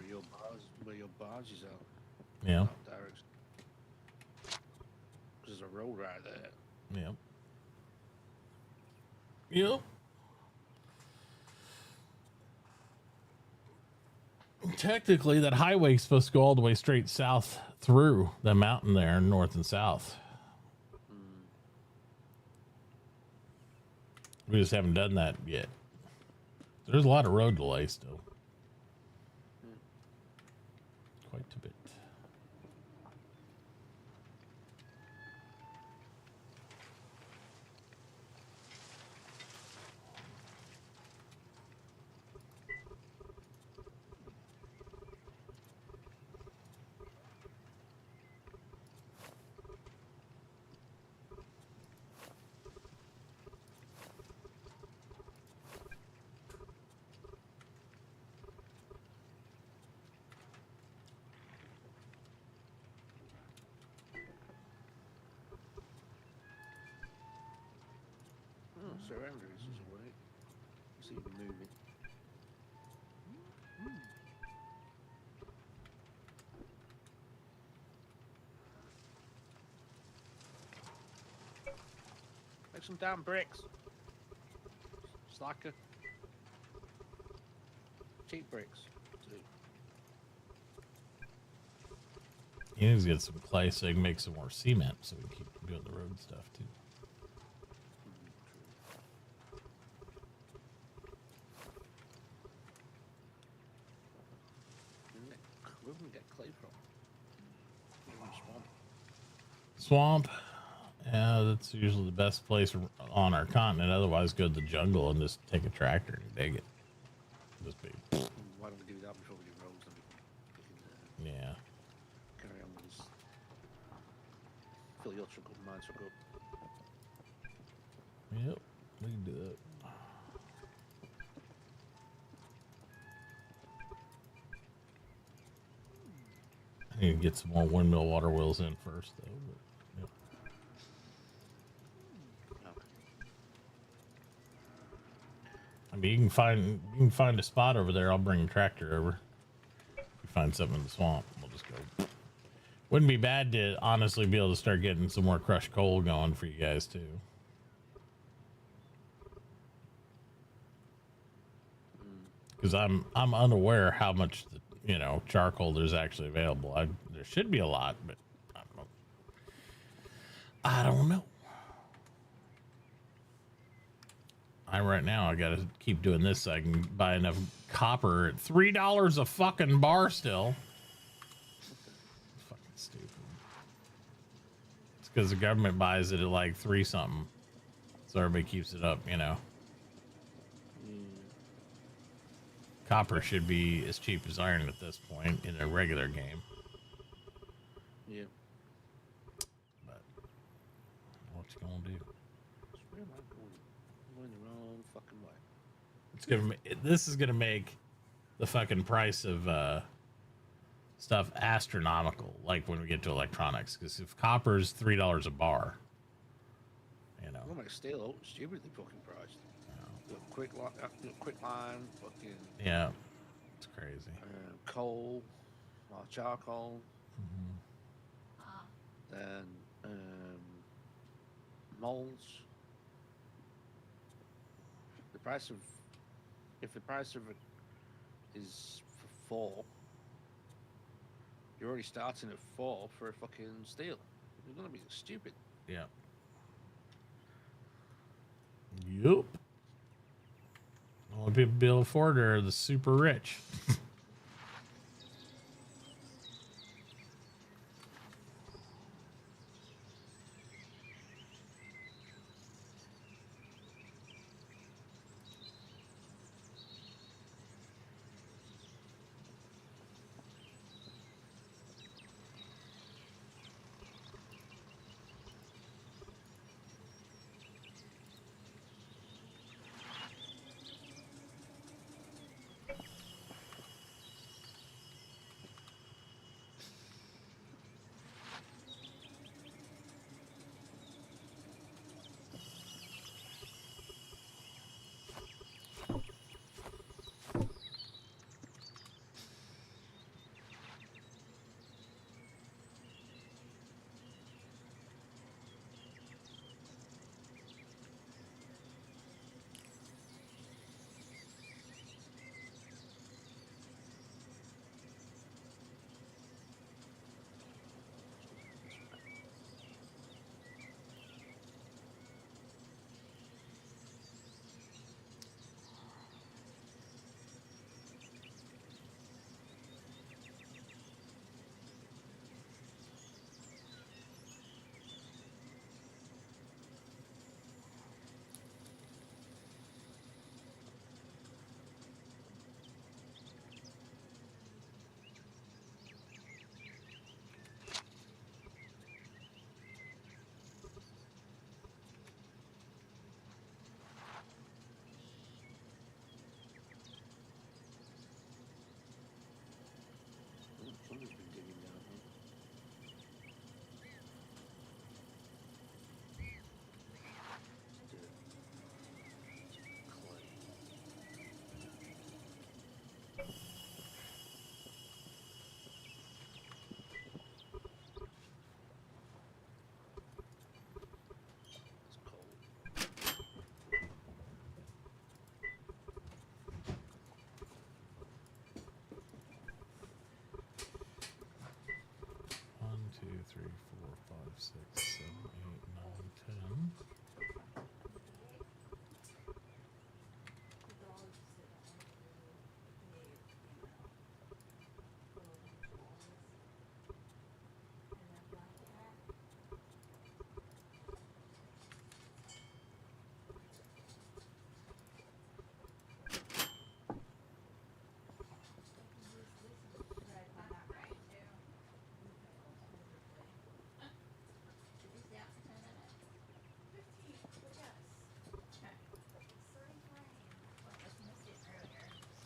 Where your barge is out. Yeah. Out direction. There's a road right there. Yep. Yep. Technically, that highway's supposed to go all the way straight south through the mountain there, north and south. We just haven't done that yet. There's a lot of road delay still. Quite a bit. Surrender is away. See the movement. Make some damn bricks. Slacker. Cheap bricks. Too. You need to get some clay so you can make some more cement so we can keep doing the road stuff too. Where can we get clay from? Swamp. Swamp. Yeah, that's usually the best place on our continent. Otherwise, go to the jungle and just take a tractor and dig it. Just be. Why don't we do that before we do roads? Then we can Yeah. carry on with this. Fill your truck up, mine truck up. Yep. We can do that. I need to get some more windmill water wheels in first, though. But, yep. I mean, you can find a spot over there. I'll bring a tractor over. If you find something in the swamp, we'll just go. Wouldn't be bad to honestly be able to start getting some more crushed coal going for you guys too. Because I'm unaware how much charcoal there's actually available. There should be a lot, but I don't know. Right now I gotta keep doing this so I can buy enough copper at $3 a fucking bar still. It's fucking stupid. It's because the government buys it at like 3 something, so everybody keeps it up. Copper should be as cheap as iron at this point in a regular game. Yeah. But what you gonna do? Where am I going? I'm going the wrong fucking way. It's gonna. This is gonna make the fucking price of stuff astronomical. Like when we get to electronics, because if copper's $3 a bar, Well, my steel stupidly fucking priced. Quick line, fucking. Yeah, it's crazy. Coal, charcoal, Mm-hmm. then molds. If the price of it is for 4, you're already starting at 4 for a fucking steel. You're gonna be stupid. Yeah. Yup. Only people be able to afford are the super rich.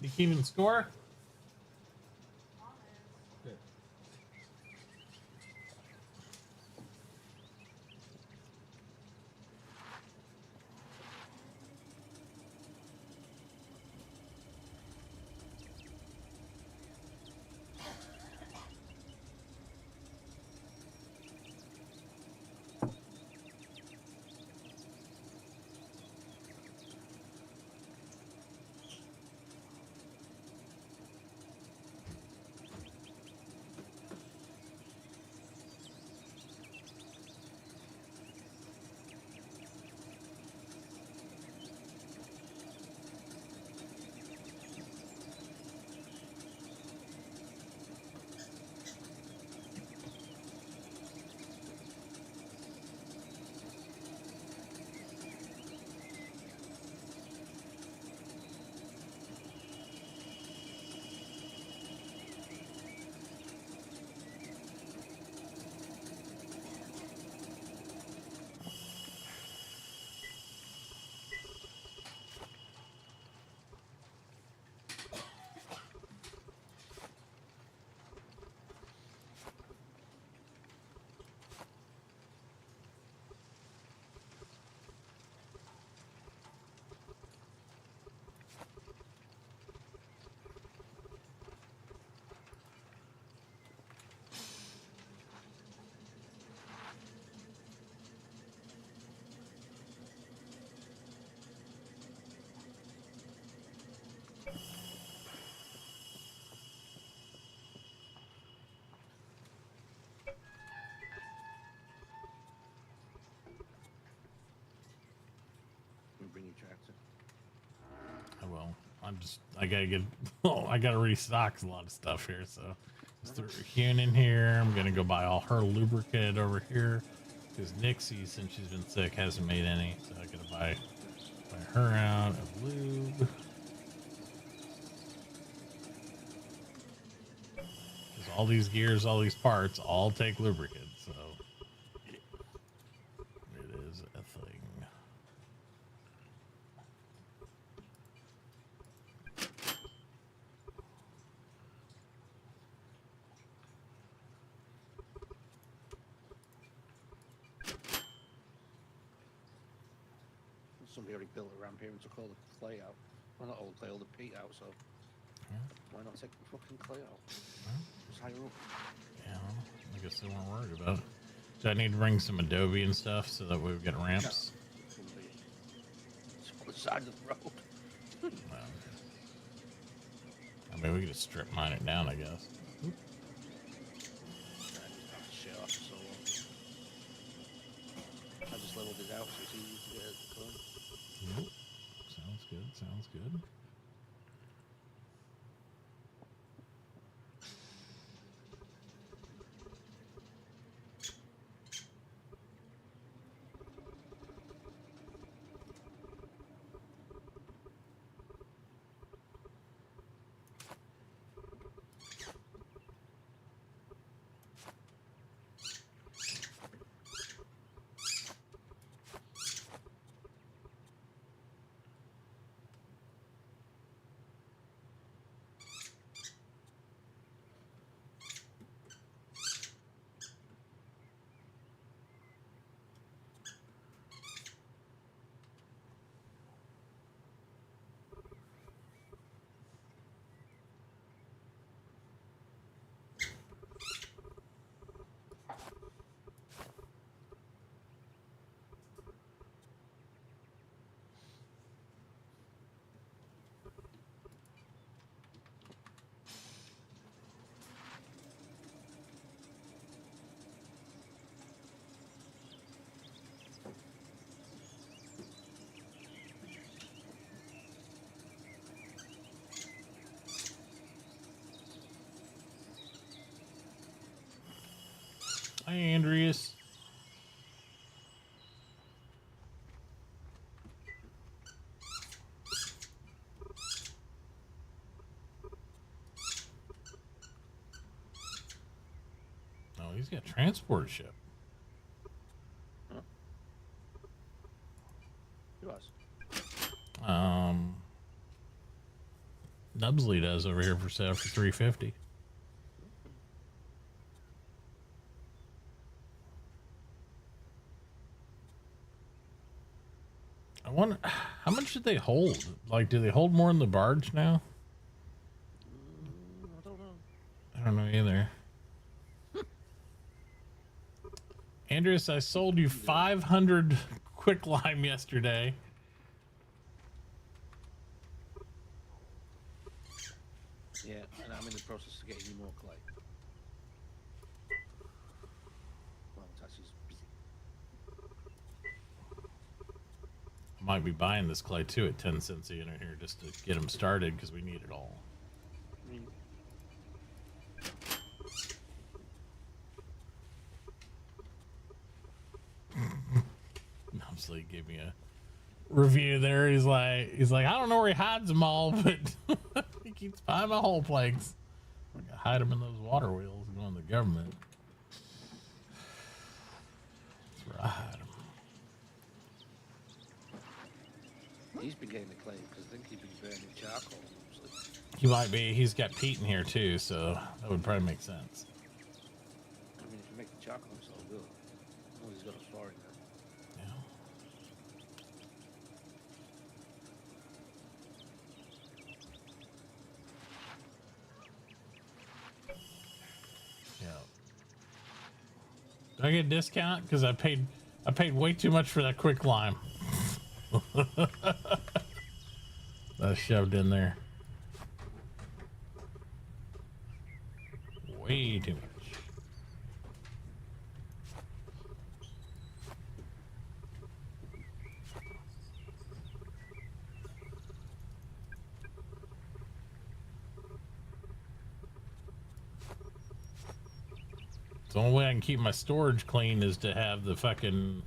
You keeping score? Honest. We'll bring you tractor. Well, I gotta get, oh, I gotta restock a lot of stuff here. So let's throw Hune in here. I'm gonna go buy all her lubricant over here because Nixie, since she's been sick, hasn't made any. So I gotta buy her out of lube. Because all these gears, all these parts, all take lubricant. So it is a thing. Somebody already built a ramp here and took all the clay out. Well, not all the clay, all the peat out, so Yeah. why not take the fucking clay out? Well, It's higher up. yeah, I guess they weren't worried about it. Do I need to bring some Adobe and stuff so that we get ramps? It's gonna be- it's on the side of the road. Well, I mean, we could just strip mine it down, I guess. Shit off so I just leveled it out so it's easy to get it going. Yep. Sounds good. Sounds good. Hi, Andreas. Oh, he's got a transport ship. Who else? Nubsley does over here for sale for $350. I wonder how much did they hold? Like, do they hold more in the barge now? I don't know. I don't know either. Andreas, I sold you 500 quicklime yesterday. Yeah, and I'm in the process of getting you more clay. Well, Tassie's busy. I might be buying this clay too at 10 cents a unit here just to get them started because we need it all. Nubsley gave me a review there. He's like, I don't know where he hides them all, but he keeps buying my whole planks. I gotta hide them in those water wheels going to the government. That's where I hide them. He's been getting the clay because I think he's been burning charcoal. Mostly. He might be. He's got peat in here too, so that would probably make sense. I mean, if you make the charcoal, it's all good. Oh, he's got a floor in there. Yeah. Do I get a discount? Because I paid way too much for that quick lime. That's shoved in there. Way too much. The only way I can keep my storage clean is to have the fucking. I'm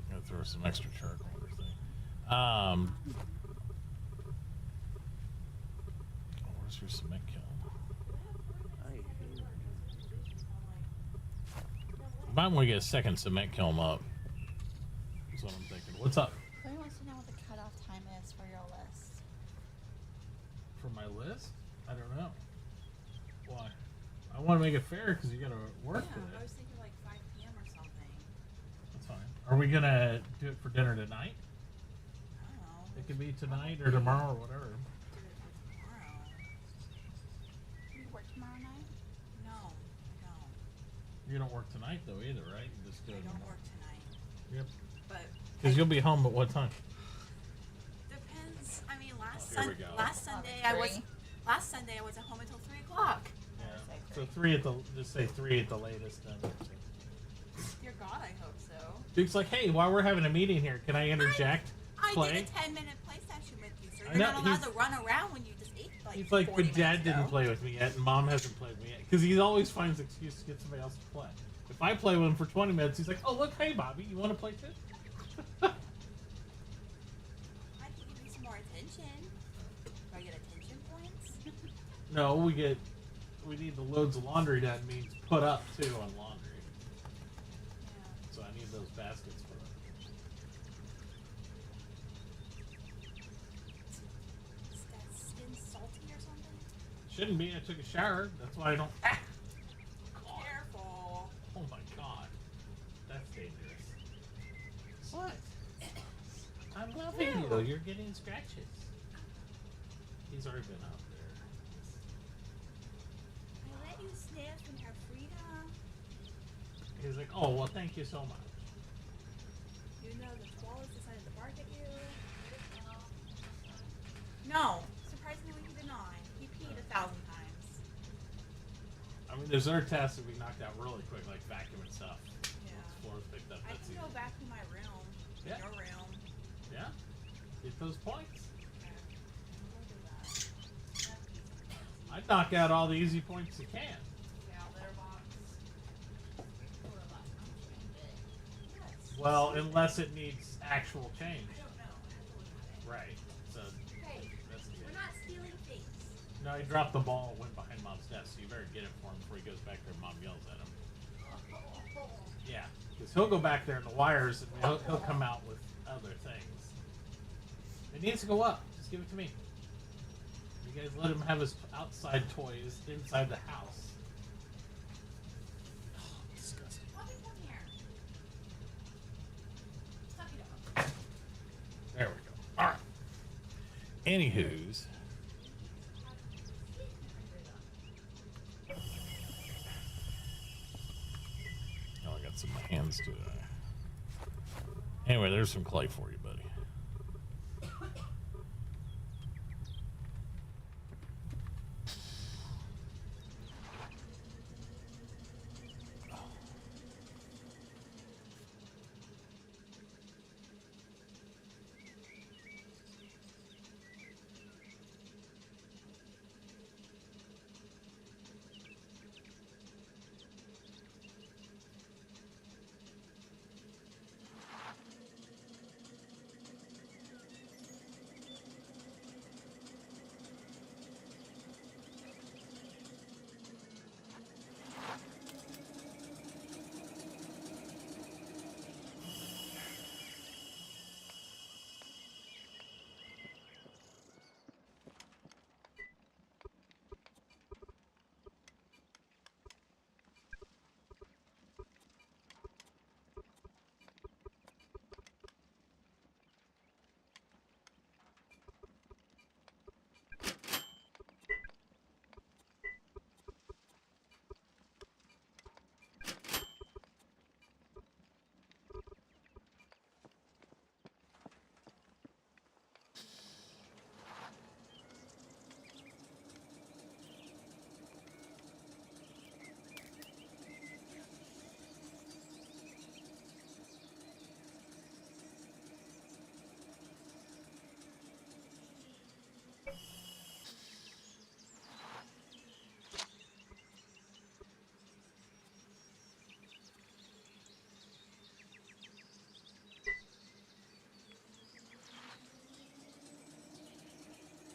gonna throw some extra charcoal in this thing. Where's your cement kiln? You might want to get a second cement kiln up. That's what I'm thinking. What's up? Chloe wants to know what the cutoff time is for your list. For my list? I don't know. Why? I want to make it fair because you gotta work Yeah, today. I was thinking like 5 p.m. or something. That's fine. Are we gonna do it for dinner tonight? I don't know. It could be tonight or tomorrow or whatever. Do it for tomorrow. You work tomorrow night? No, I don't. You don't work tonight though either, right? You just do I it don't tomorrow. work tonight. Yep. But Because you'll be home at what time? depends. I mean, last Oh, here we go. Sunday I was at home until 3 o'clock. Yeah. So 3 at the just say 3 at the latest then. Dear God, I hope so. Duke's like, hey, while we're having a meeting here, can I interject? I Play? did a 10-minute play session with you, sir. I You're know, not allowed he's- to run around when you just ate like He's like, 40 but Dad minutes didn't ago. play with me yet, and Mom hasn't played with me yet. Because he always finds excuse to get somebody else to play. If I play with him for 20 minutes, he's like, oh, look, hey, Bobby, you want to play too? I can give you some more attention. Do I get attention points? No, we need the loads of laundry done means put up too on laundry. Yeah. So I need those baskets for it. Is that skin salty or something? Shouldn't be. I took a shower. That's why I don't. Ah! God. Careful. Oh my God. That's dangerous. What? I'm loving you. You're getting scratches. He's already been out there. I let you sniff and have freedom. He's like, oh, well, thank you so much. You know the koalas decided to bark at you. No. Surprisingly, he did not. He peed 1,000 times. I mean, there's other tasks that we knocked out really quick, like vacuuming stuff. Yeah. Once floors picked up, I that's can easy. go back to my room. Yeah. Your room. Yeah? Get those points. Okay. We'll do that. I'd knock out all the easy points you can. Yeah, litter box. Yes. Well, unless it needs actual change. I don't know. I have to look at it. Right. So Hey, that's good. we're not stealing things. No, he dropped the ball, went behind Mom's desk, so you better get it for him before he goes back there and Mom yells at him. Yeah, because he'll go back there in the wires and he'll come out with other things. It needs to go up. Just give it to me. You guys let him have his outside toys inside the house. Oh, disgusting. Puppy, come here. Puppy dog. There we go. All right. Anywho's. Oh, I got some hands to it. Anyway, there's some clay for you, buddy.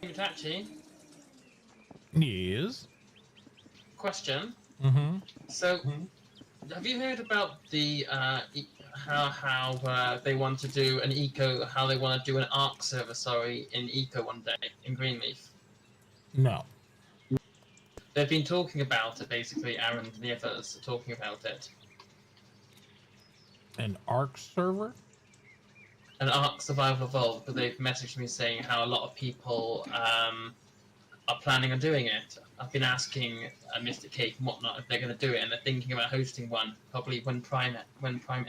Itachi, Yes. question. Mm-hmm. So, have you heard about the how they want to do an eco? How they want to do an Ark server? Sorry, in eco one day in Greenleaf. No. They've been talking about it. Basically, Aaron and the others are talking about it. An Ark server? An Ark Survival Evolved, but they've messaged me saying how a lot of people are planning on doing it. I've been asking Mr. Cake and whatnot if they're going to do it, and they're thinking about hosting one. Probably when Prime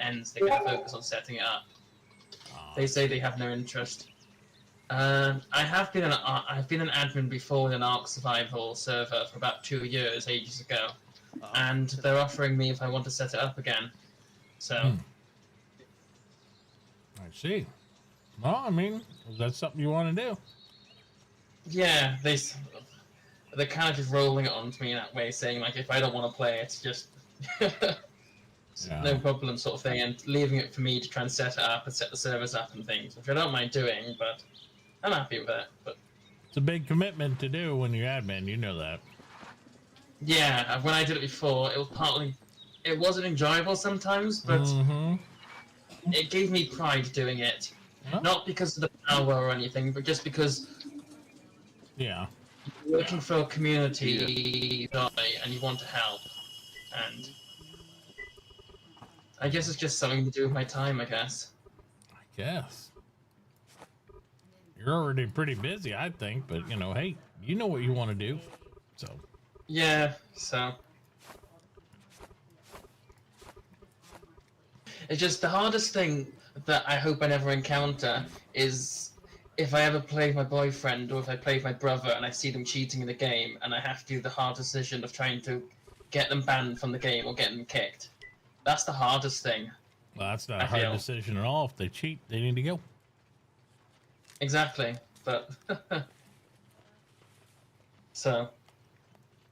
ends, they're going to focus on setting it up. They say they have no interest. I've been an admin before in an Ark Survival server for about 2 years, ages ago, and they're offering me if I want to set it up again. So. I see. Well, I mean, if that's something you want to do. Yeah, they're kind of just rolling it onto me in that way, saying like if I don't want to play it, just no problem sort of thing, and leaving it for me to try and set it up and set the servers up and things, which I don't mind doing, but I'm happy with it. But it's a big commitment to do when you're admin, you know that. Yeah, when I did it before, it wasn't enjoyable sometimes, but it gave me pride doing it. Huh? Not because of the power or anything, but just because Yeah. you're working for a community and you want to help. And I guess it's just something to do with my time, I guess. I guess. You're already pretty busy, I think, but you know, hey, you know what you want to do. So. Yeah, so. It's just the hardest thing that I hope I never encounter is if I ever play with my boyfriend or if I play with my brother and I see them cheating in the game and I have to do the hard decision of trying to get them banned from the game or get them kicked. That's the hardest thing. Well, that's not a hard decision at all. If they cheat, they need to go. Exactly, but so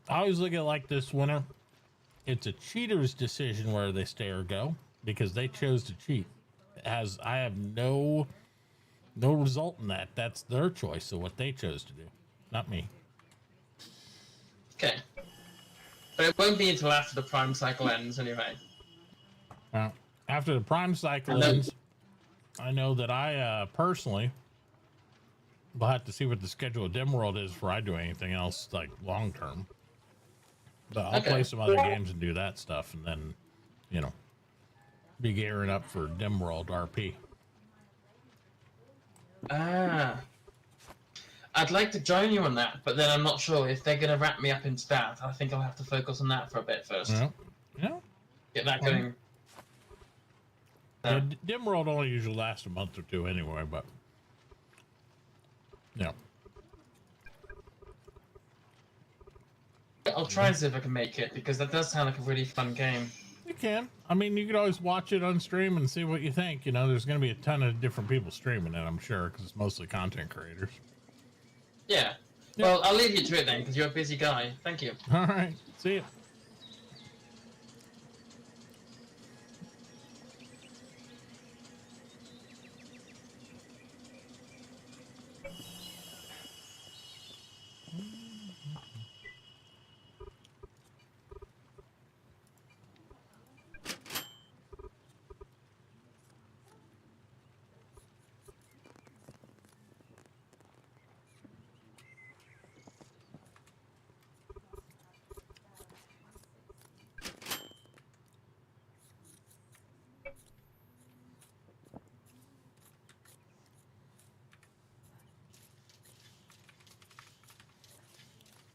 I always look at it like this, Winter. It's a cheater's decision whether they stay or go because they chose to cheat. I have no result in that. That's their choice of what they chose to do, not me. Okay, but it won't be until after the prime cycle ends, anyway. After the prime cycle ends, I know that I personally we'll have to see what the schedule of Dimworld is before I do anything else like long term. But I'll play some other games and do that stuff, and then, you know, be gearing up for Dimworld RP. Ah. I'd like to join you on that, but then I'm not sure if they're going to wrap me up into that. I think I'll have to focus on that for a bit first. Yeah. Get that going. Yeah, Dimworld only usually lasts a month or two anyway, but yeah. I'll try and see if I can make it, because that does sound like a really fun game. You can. I mean, you could always watch it on stream and see what you think. You know, there's going to be a ton of different people streaming it, I'm sure, because it's mostly content creators. Yeah. Well, I'll leave you to it then, because you're a busy guy. Thank you. All right. See you.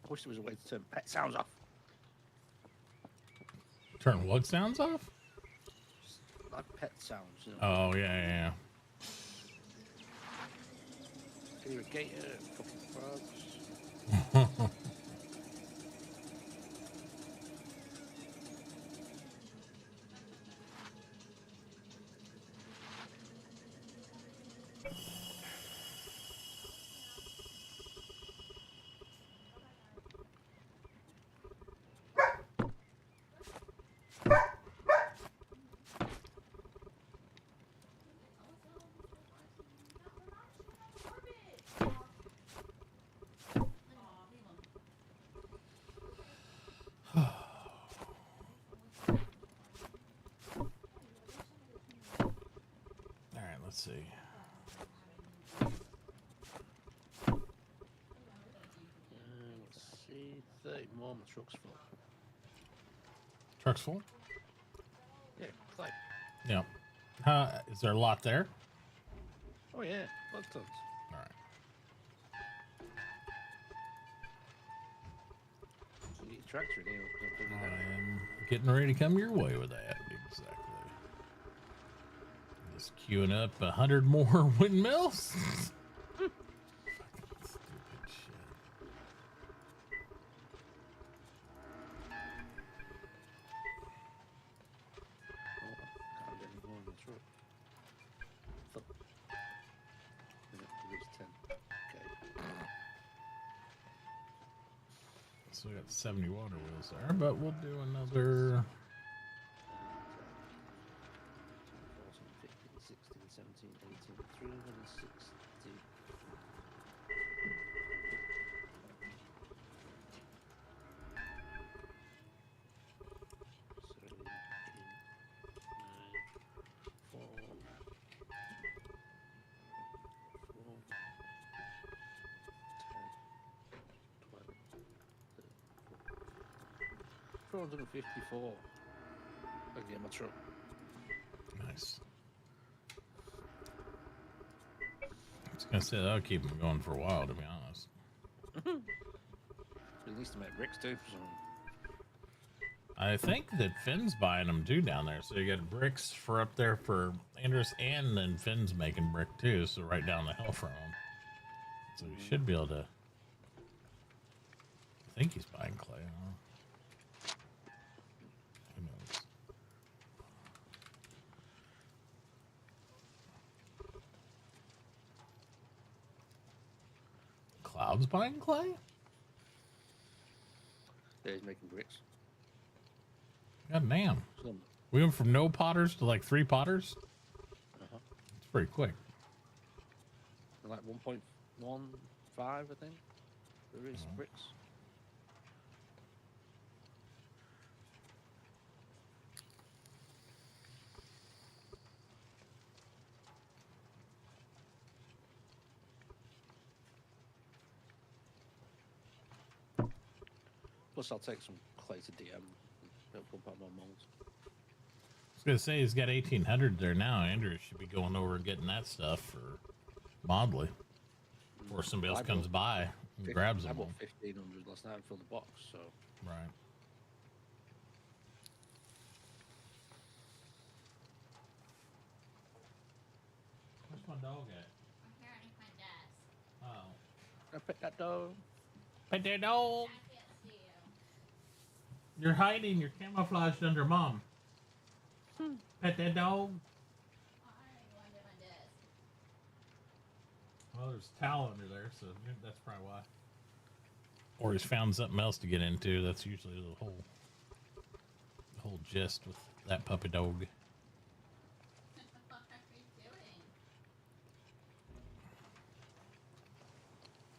I wish there was a way to turn pet sounds off. Turn what sounds off? Like pet sounds, you know. Oh, yeah. Can you a gator, fucking frogs? Let's see. Let's see. 30 more. My truck's full. Truck's full? Yeah, Clay. Yeah. Is there a lot there? Oh, yeah. Lots of tons. All right. So you get a tractor in here. We'll put it I down. am getting ready to come your way with that. Exactly. Just queuing up 100 more windmills. Fucking stupid shit. Oh, can't get any more in the truck. Fuck. It was 10. Okay. So we got 70 water wheels there, but we'll do another. 14, 15, 16, 17, 18, 360. Four, 454. I can get my truck. Nice. I was gonna say that'll keep them going for a while, to be honest. At least to make bricks too. So. I think that Finn's buying them too down there. So you got bricks for up there for Andrus, and then Finn's making brick too. So right down the hill from him. So you should be able to. I think he's buying clay. I don't know. Who knows? Cloud's buying clay? Yeah, he's making bricks. God damn. So, We went from no potters to like 3 potters. It's pretty quick. like 1.15, I think. There is bricks. Plus, I'll take some clay to DM. It'll pump out more molds. I was gonna say he's got 1,800 there now. Andrew should be going over and getting that stuff for Modley, or somebody else comes by and grabs I them. bought all. 1,500 last night and filled the box. So Right. Where's my dog at? I'm here underneath my desk. Oh. I picked that dog. Pet that dog. I can't see you. You're hiding. You're camouflaged under mom. Pet that dog. I don't even want to do my desk. Well, there's a towel under there, so that's probably why. Or he's found something else to get into. That's usually the whole gist with that puppy dog. What are you doing?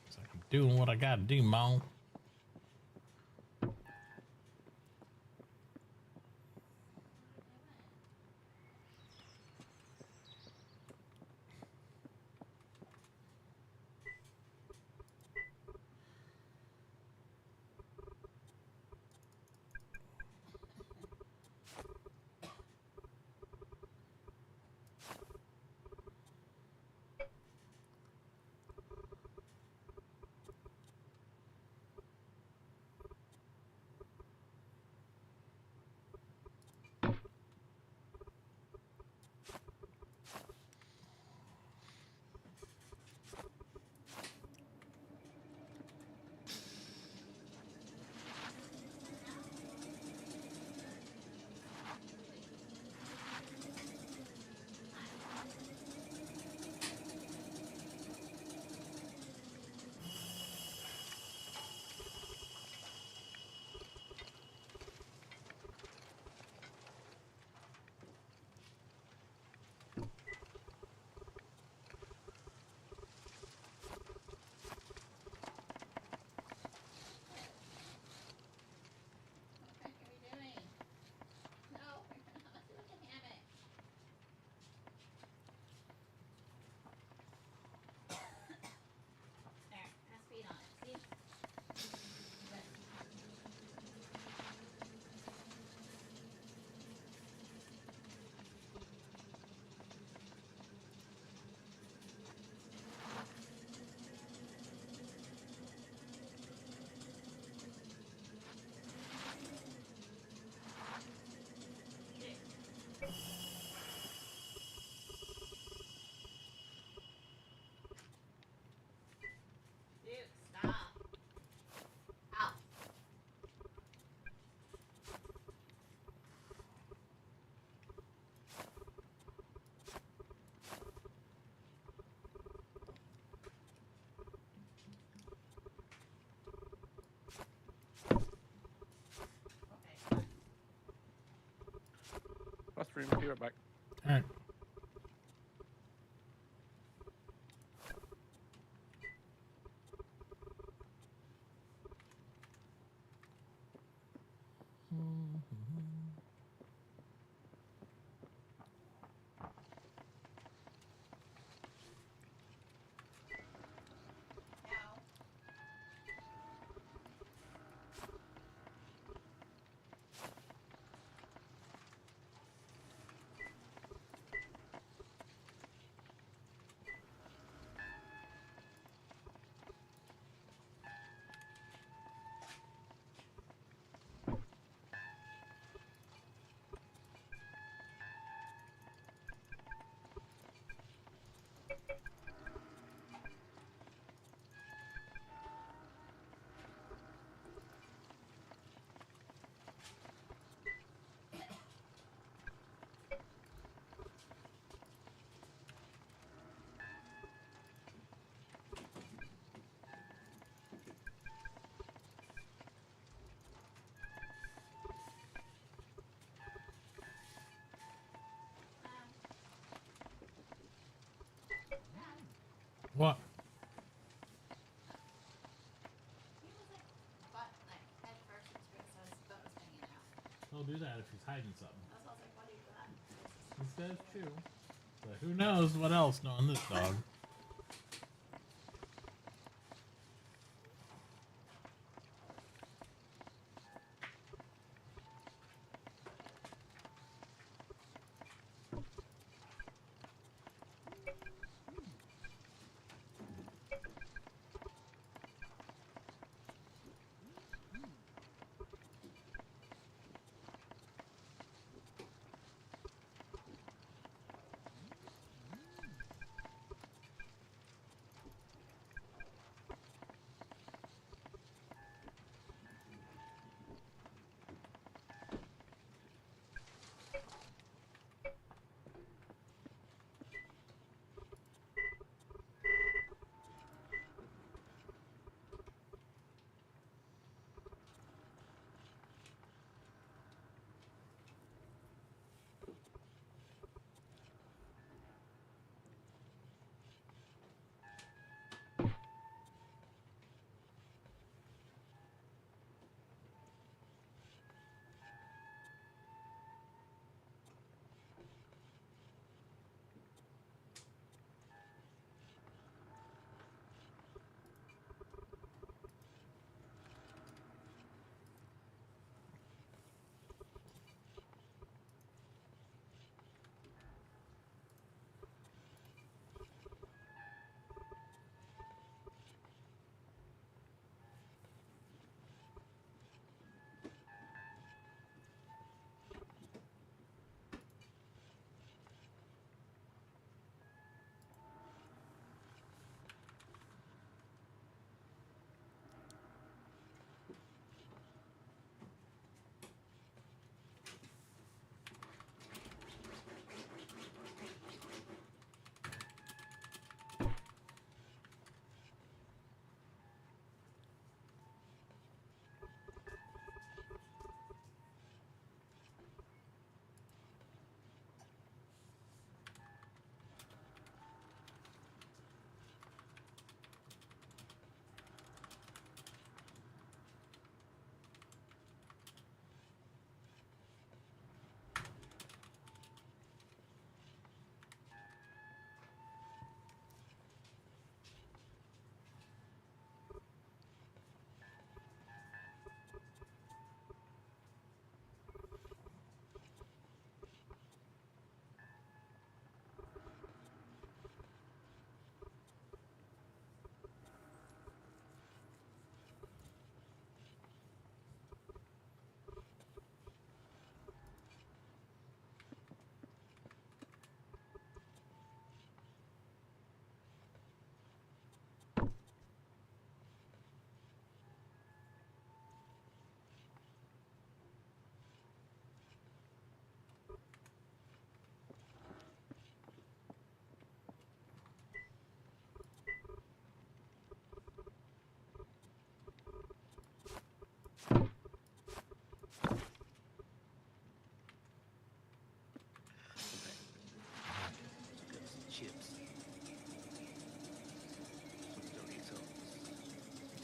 It's like I'm doing what I gotta do, mom. What are you doing? No, you're not. Look at hammock. There, has feet on it. See? Good. Dude, stop. Ow. Okay, fine. Bathroom, be right back. All right. No. What? He was like head first into it, so his butt was hanging out. He'll do that if he's hiding something. That's why I was like, what do you do that? This does too. But who knows what else knowing this dog?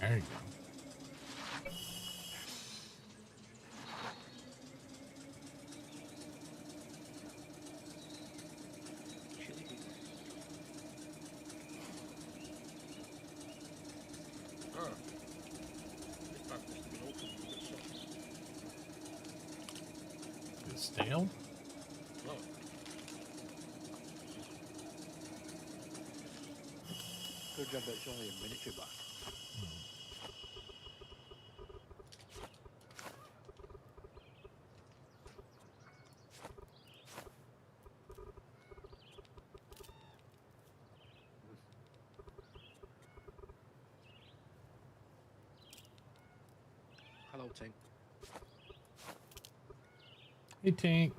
There you go. Oh. This bag must have been opened and got soft. Is it stale? No. Good job that it's only a miniature bag. Hello, Tink. Hey, Tink.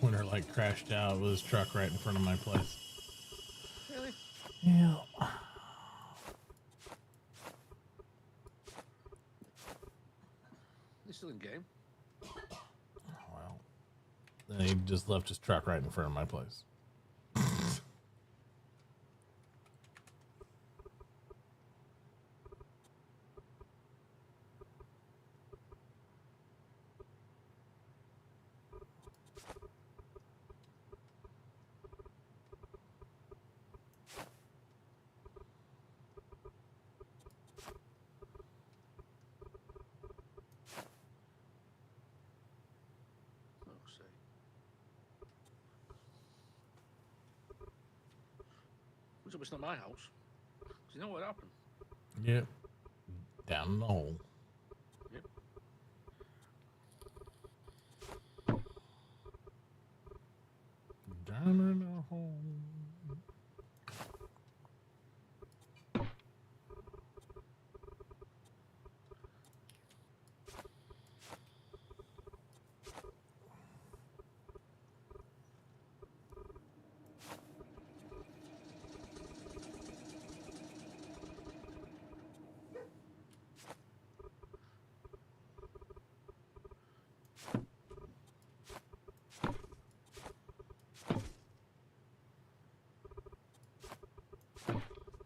Winter like crashed out with his truck right in front of my place. Really? Yeah. They're still in game. Well, then he just left his truck right in front of my place. Fuck's sake. Which it's not my house. 'Cause you know what happened? Yep. Down in the hole. Yep. Down in the hole.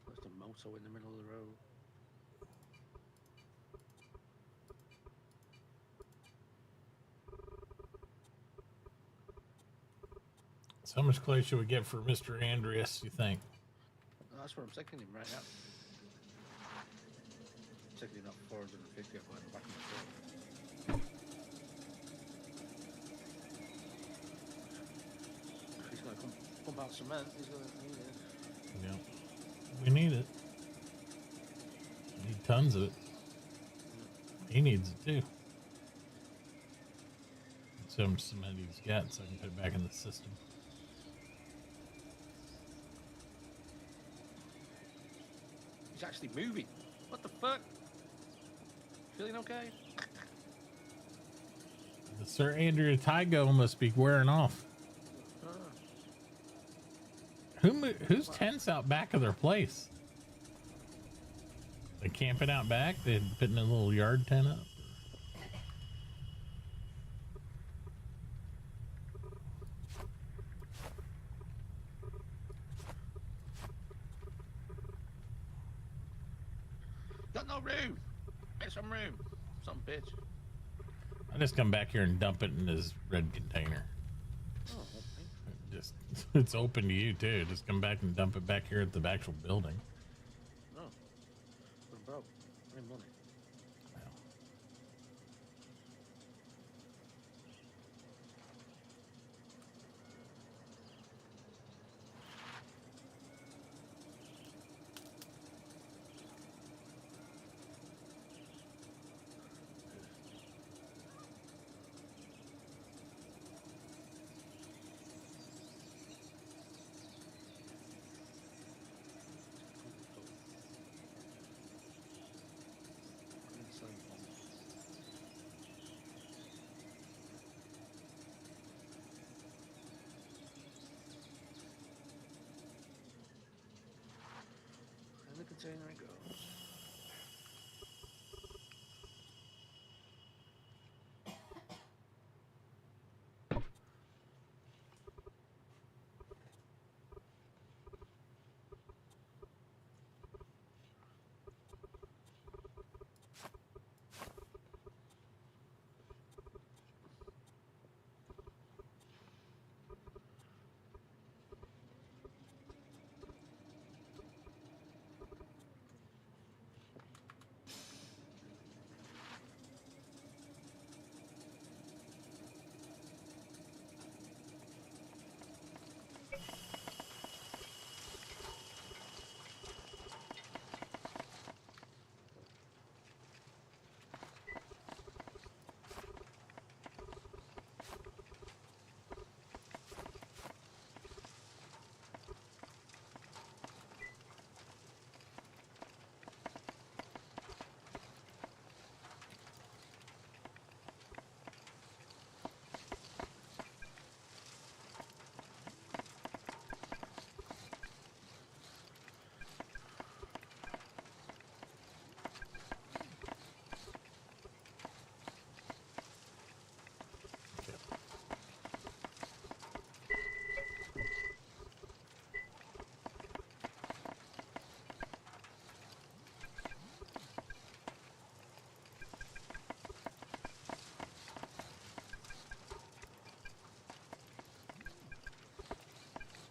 There's the moto in the middle of the road. So how much clay should we get for Mr. Andreas, you think? That's what I'm taking him right now. I'm taking him up 450 up the back of my truck. He's going to pump out cement. He's going to need it. Yeah. We need it. We need tons of it. He needs it too. Let's see how much cement he's got so I can put it back in the system. He's actually moving. What the fuck? Feeling okay? The Sir Andrew Tygo must be wearing off. Whose tent's out back of their place? They camping out back? They putting a little yard tent up? Got no room. Get some room. Some bitch. I just come back here and dump it in this red container. Oh, okay. Just it's open to you too. Just come back and dump it back here at the actual building. No. We're broke. I need money. container it goes.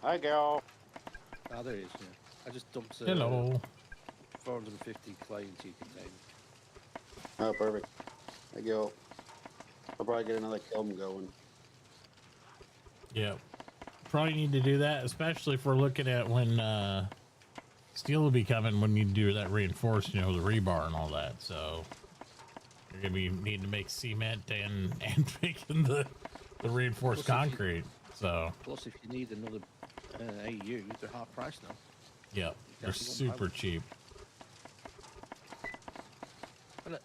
Hi, girl. Ah, there he is, yeah. I just dumped Hello. 450 clay into your container. Oh, perfect. Hi, girl. I'll probably get another kiln going. Yep. Probably need to do that, especially if we're looking at when steel will be coming when you do that reinforced, you know, the rebar and all that. So you're gonna be needing to make cement and making the reinforced Plus, if you- concrete. So Plus, if you need another AU, they're half price now. yeah, they're Actually, won't buy super one. cheap. But,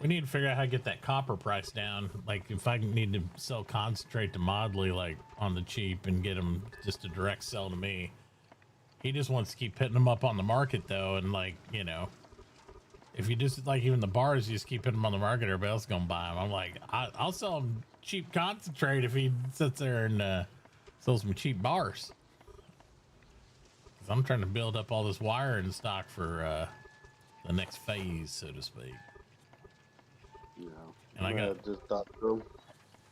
We need to figure out how to get that copper price down. Like if I need to sell concentrate to Modley like on the cheap and get him just a direct sell to me. He just wants to keep hitting them up on the market though, and like, you know, if you just like even the bars, you just keep putting them on the market, everybody else is gonna buy them. I'm like, I'll sell him cheap concentrate if he sits there and sells me cheap bars. Cause I'm trying to build up all this wire in stock for the next phase, so to speak. Yeah. And I got just thought through.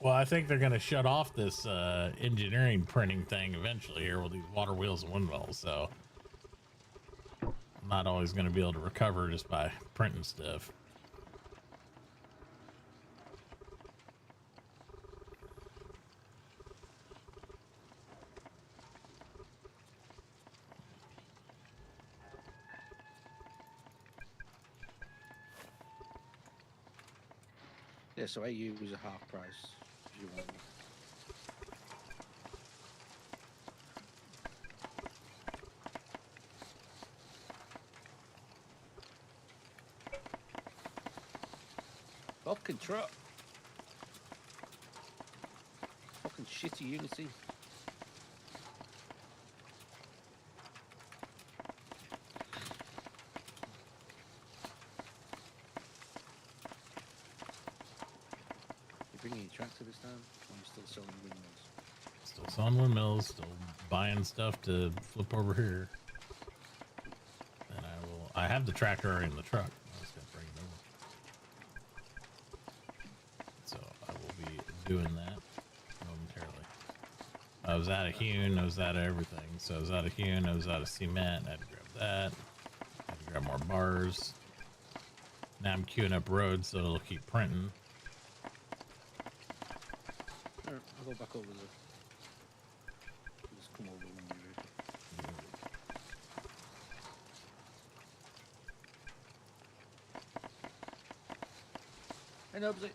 well, I think they're gonna shut off this engineering printing thing eventually here with these water wheels and windmills. So I'm not always gonna be able to recover just by printing stuff. yeah, so AU was a half price if you want. Fucking truck. Fucking shitty Unity. You bringing your tractor this time? Or are you still selling windmills? Still selling windmills, still buying stuff to flip over here. And I have the tractor already in the truck. I just gotta bring it over. So I will be doing that momentarily. I was out of hewn, I was out of everything. So I was out of hewn, I was out of cement. I had to grab that. I had to grab more bars. Now I'm queuing up roads so it'll keep printing. Alright, I'll go back over there. Just come over when you're ready. Hey, Nobsy.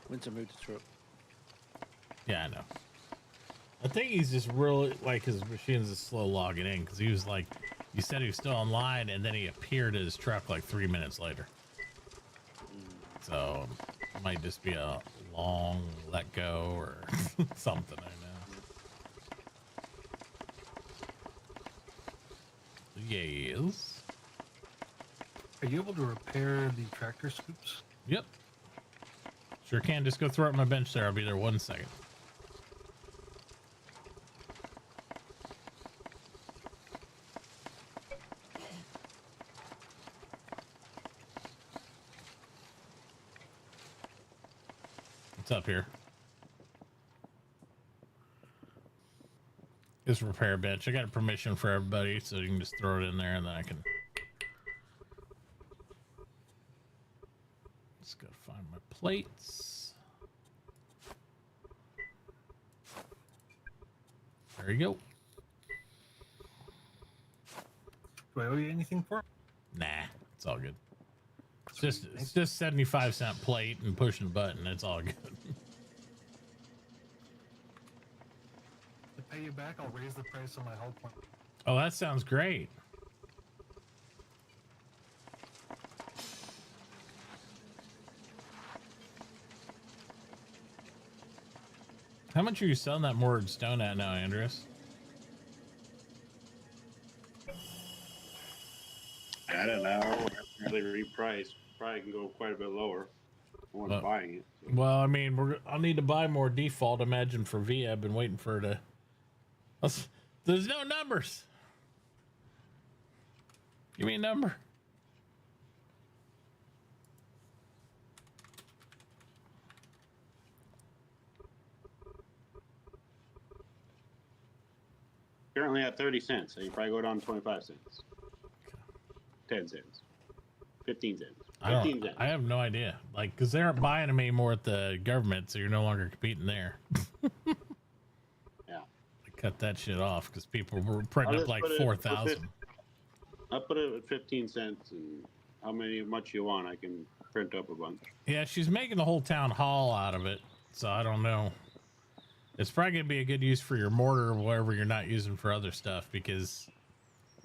Winter moved the truck. Yeah, I know. I think he's just really like his machine's just slow logging in because he was like, you said he was still online and then he appeared at his truck like 3 minutes later. So it might just be a long let go or something. I know. Yes. Are you able to repair the tractor scoops? Yep. Sure can. Just go throw it on my bench there. I'll be there 1 second. What's up here? This repair bench. I got permission for everybody, so you can just throw it in there and then I can. Let's go find my plates. There you go. Do I owe you anything for it? Nah, it's all good. It's just 75-cent plate and pushing a button. It's all good. To pay you back, I'll raise the price on my hull point. Oh, that sounds great. How much are you selling that mortared stone at now, Andreas? I don't know. I haven't really repriced. Probably can go quite a bit lower. No one's buying it. So. Well, I mean, I'll need to buy more default. Imagine for V. I've been waiting for her to. There's no numbers. Give me a number. Currently at 30 cents, so you probably go down 25 cents. 10 cents. 15 cents. 15 cents. I have no idea. Like, because they aren't buying them anymore at the government, so you're no longer competing there. Yeah. They cut that shit off because people were printing up like 4,000. I'll put it at 15 cents, and how much you want, I can print up a bunch. Yeah, she's making the whole town hall out of it, so I don't know. It's probably gonna be a good use for your mortar or whatever you're not using for other stuff, because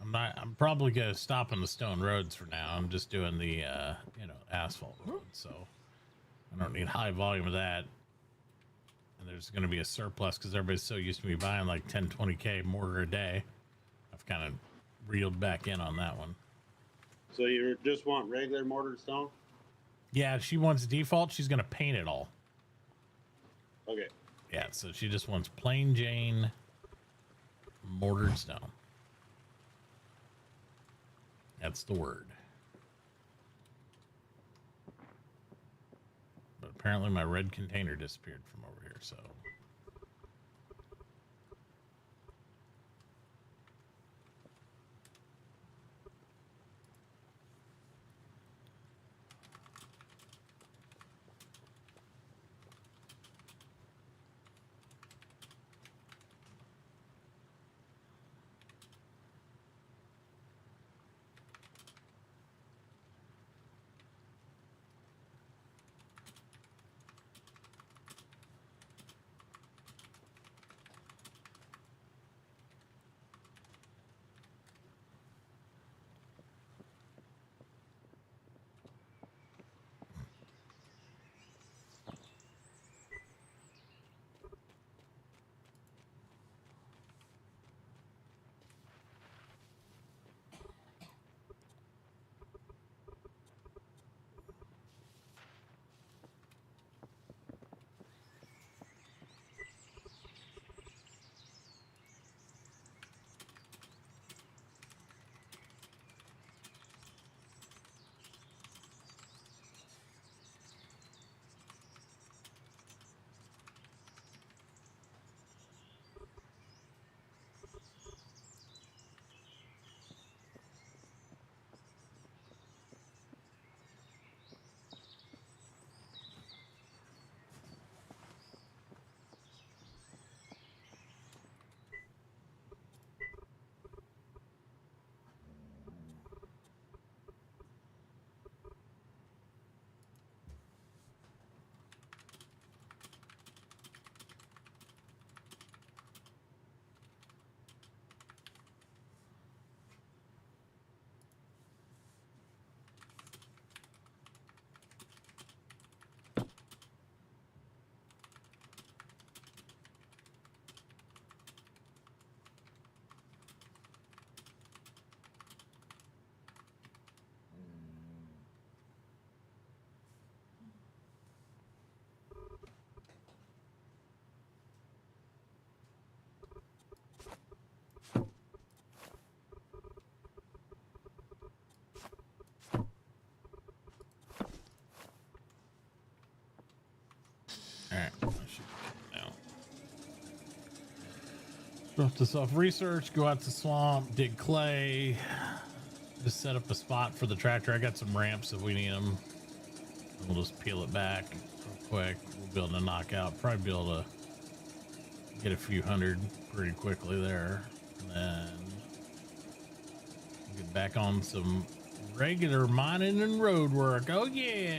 I'm probably gonna stop on the stone roads for now. I'm just doing the asphalt roads, so I don't need high volume of that. And there's gonna be a surplus because everybody's so used to me buying like 10-20K mortar a day. I've kind of reeled back in on that one. So you just want regular mortar stone? Yeah, she wants default. She's gonna paint it all. Okay. Yeah, so she just wants plain Jane mortared stone. That's the word. But apparently my red container disappeared from over here, so. Drop this off. Research. Go out to swamp. Dig clay. Just set up a spot for the tractor. I got some ramps if we need them. We'll just peel it back real quick. We'll be able to knock out. Probably be able to get a few hundred pretty quickly there. And then get back on some regular mining and road work. Oh yeah.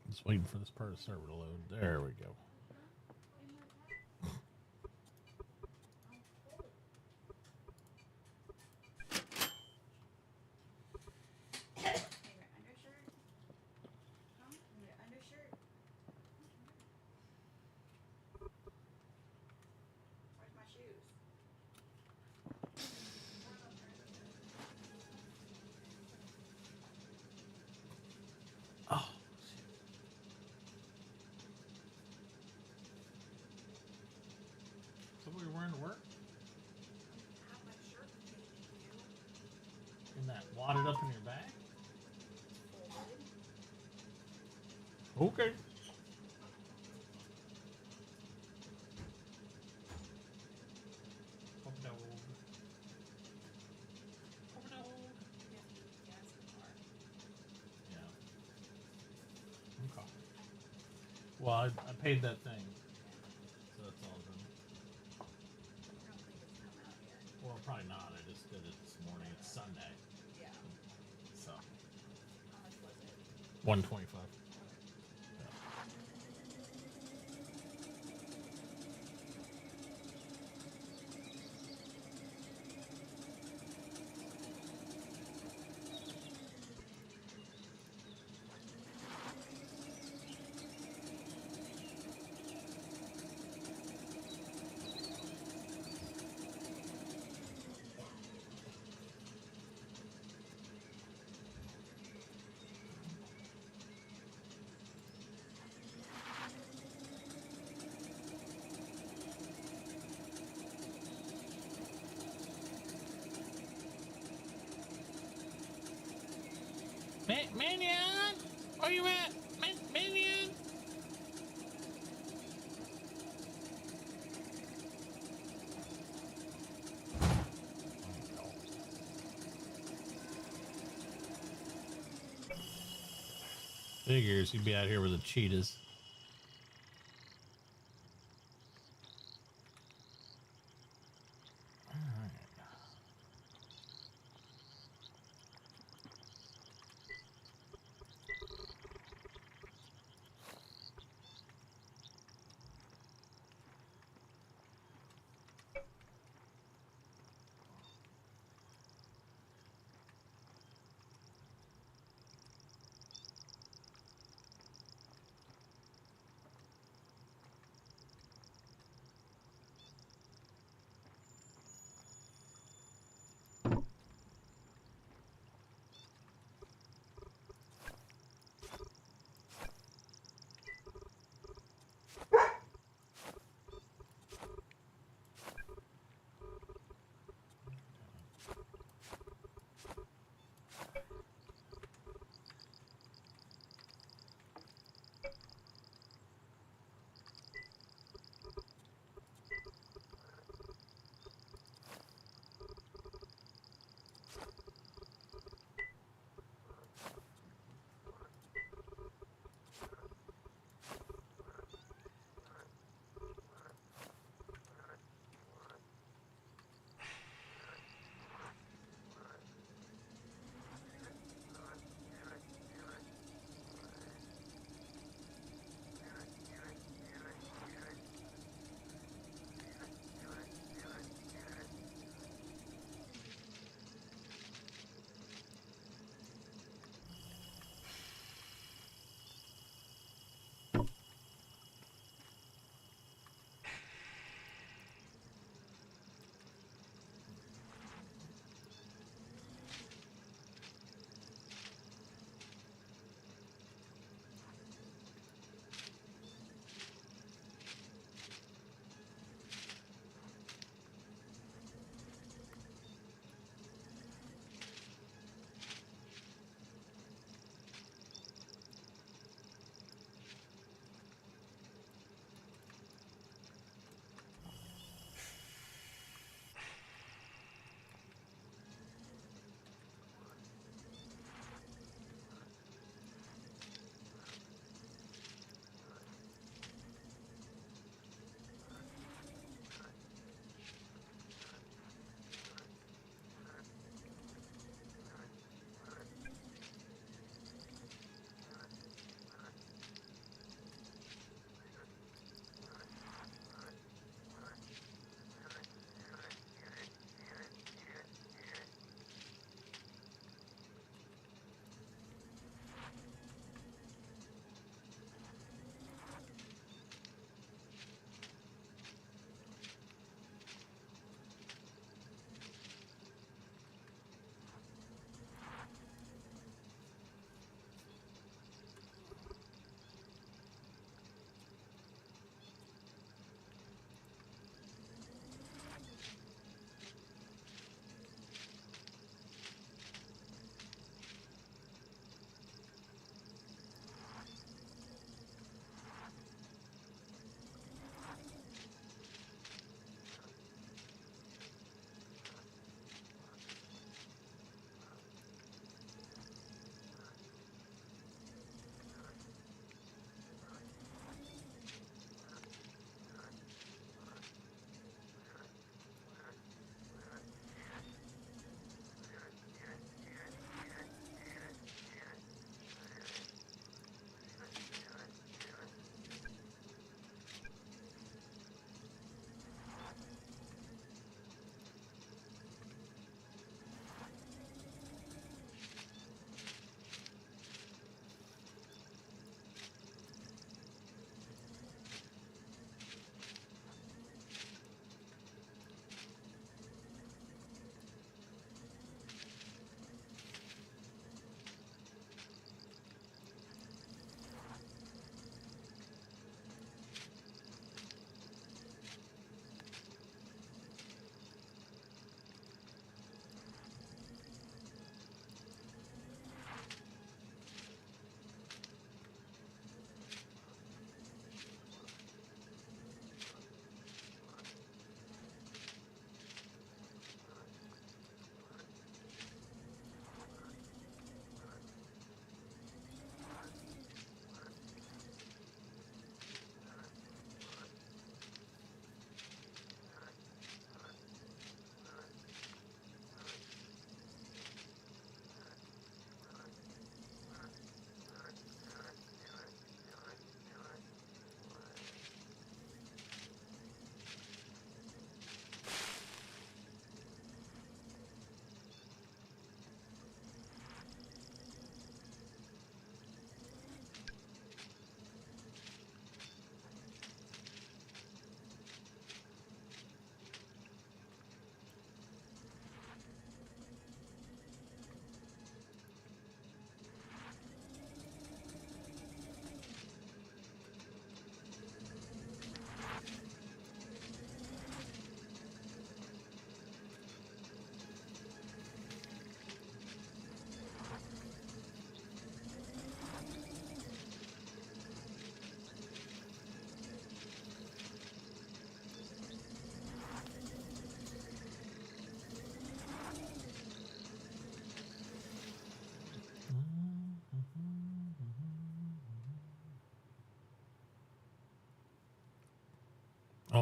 Just waiting for this part of the server to load. There we go. Oh, so what you're wearing to work? In that wadded up in your bag? Okay. Yeah. Okay. Well, I paid that thing. So that's all good. Well, probably not. I just did it this morning. It's Sunday. Yeah. So How much was it? 125. Minion! Where you at? Minion! Figures you'd be out here with the cheetahs.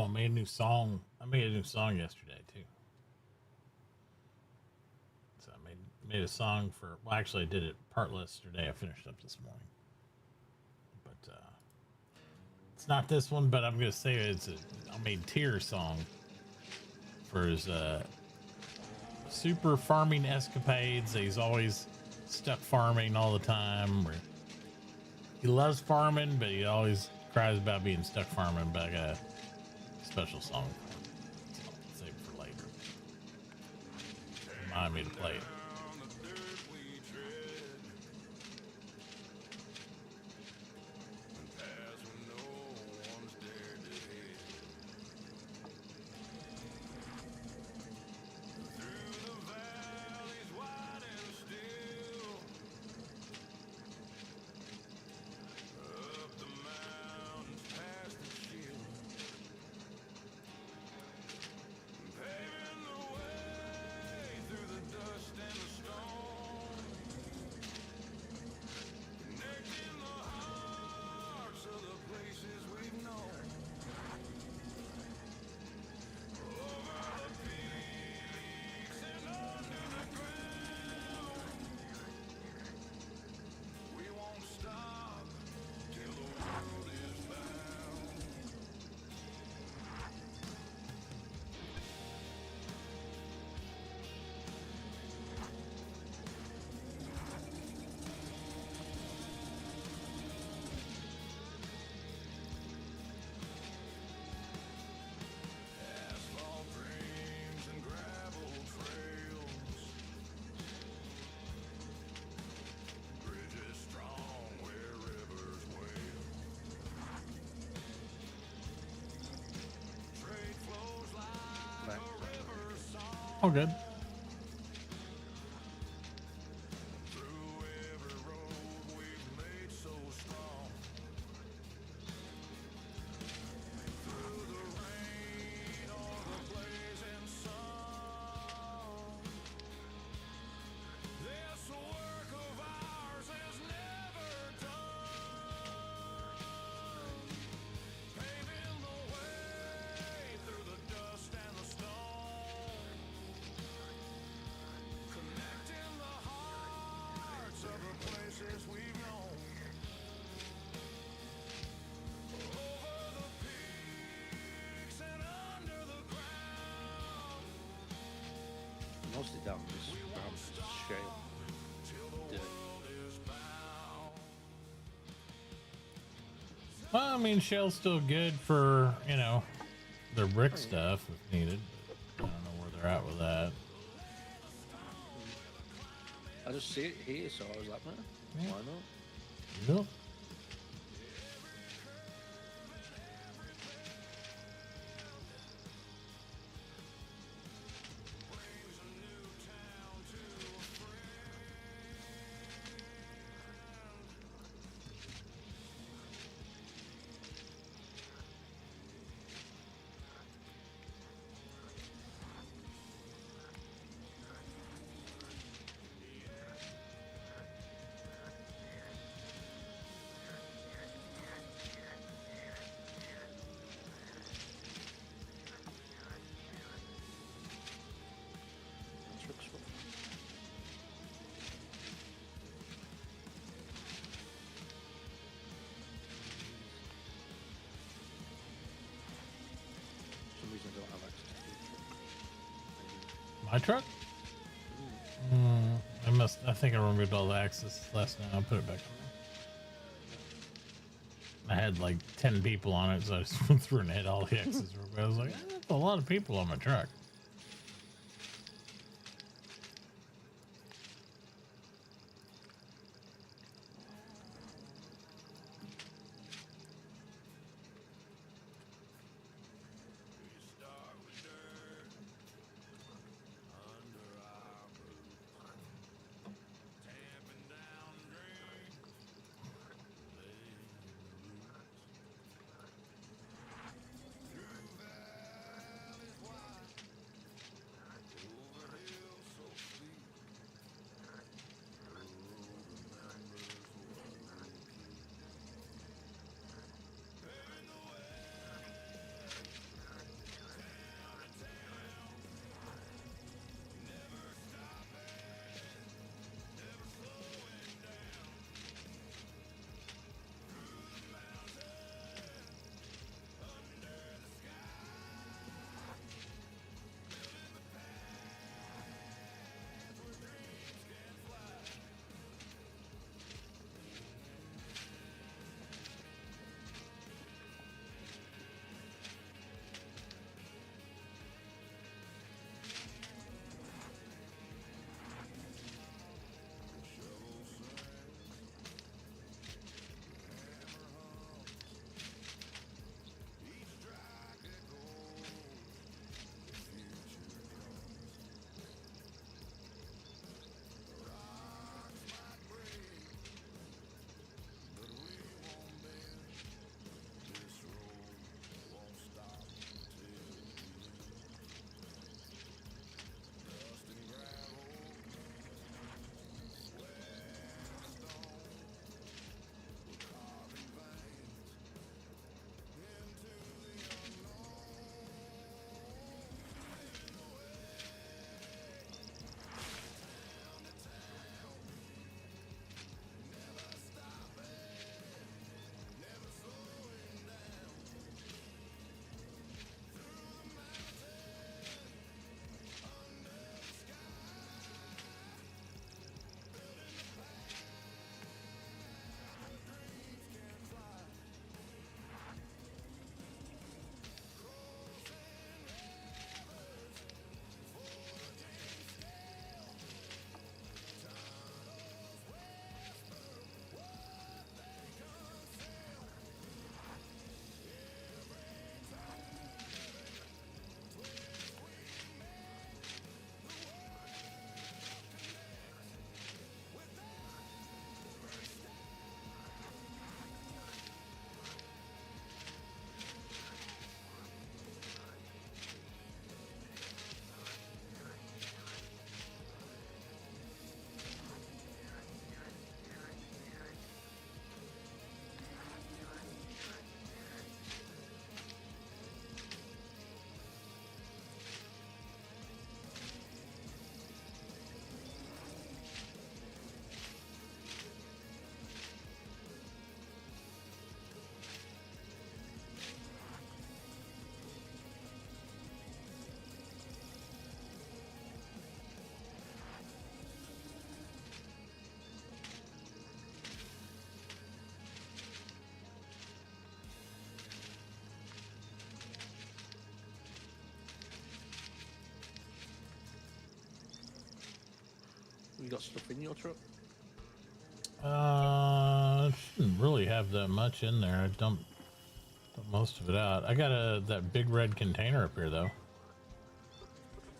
I made a new song. I made a new song yesterday too. So I made a song for. Well, actually, I did it partless yesterday. I finished up this morning. But it's not this one. But I'm gonna say I made Tear song for his super farming escapades. He's always stuck farming all the time. He loves farming, but he always cries about being stuck farming. But I got a special song for him. So I'll save it for later. Remind me to play it. All good. Mostly down this ground shale. Did it. Well, I mean, shell's still good for, their brick stuff if needed. But I don't know where they're at with that. I just see it here, so I was like, man, Yeah. why not? Yep. For some reason I don't have access to the truck. My truck? I think I removed all the access last night. I'll put it back on. I had like 10 people on it, so I just went through and hit all the access. I was like, that's a lot of people on my truck. You got stuff in your truck? Shouldn't really have that much in there. I dumped most of it out. I got that big red container up here though.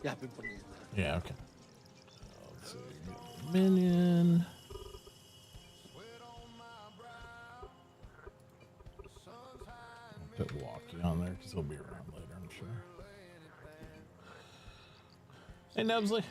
Yeah, I've been putting it in there. Yeah, okay. Let's see. Minion. I'll put Walkie on there because he'll be around later, I'm sure. Hey, Nebsley.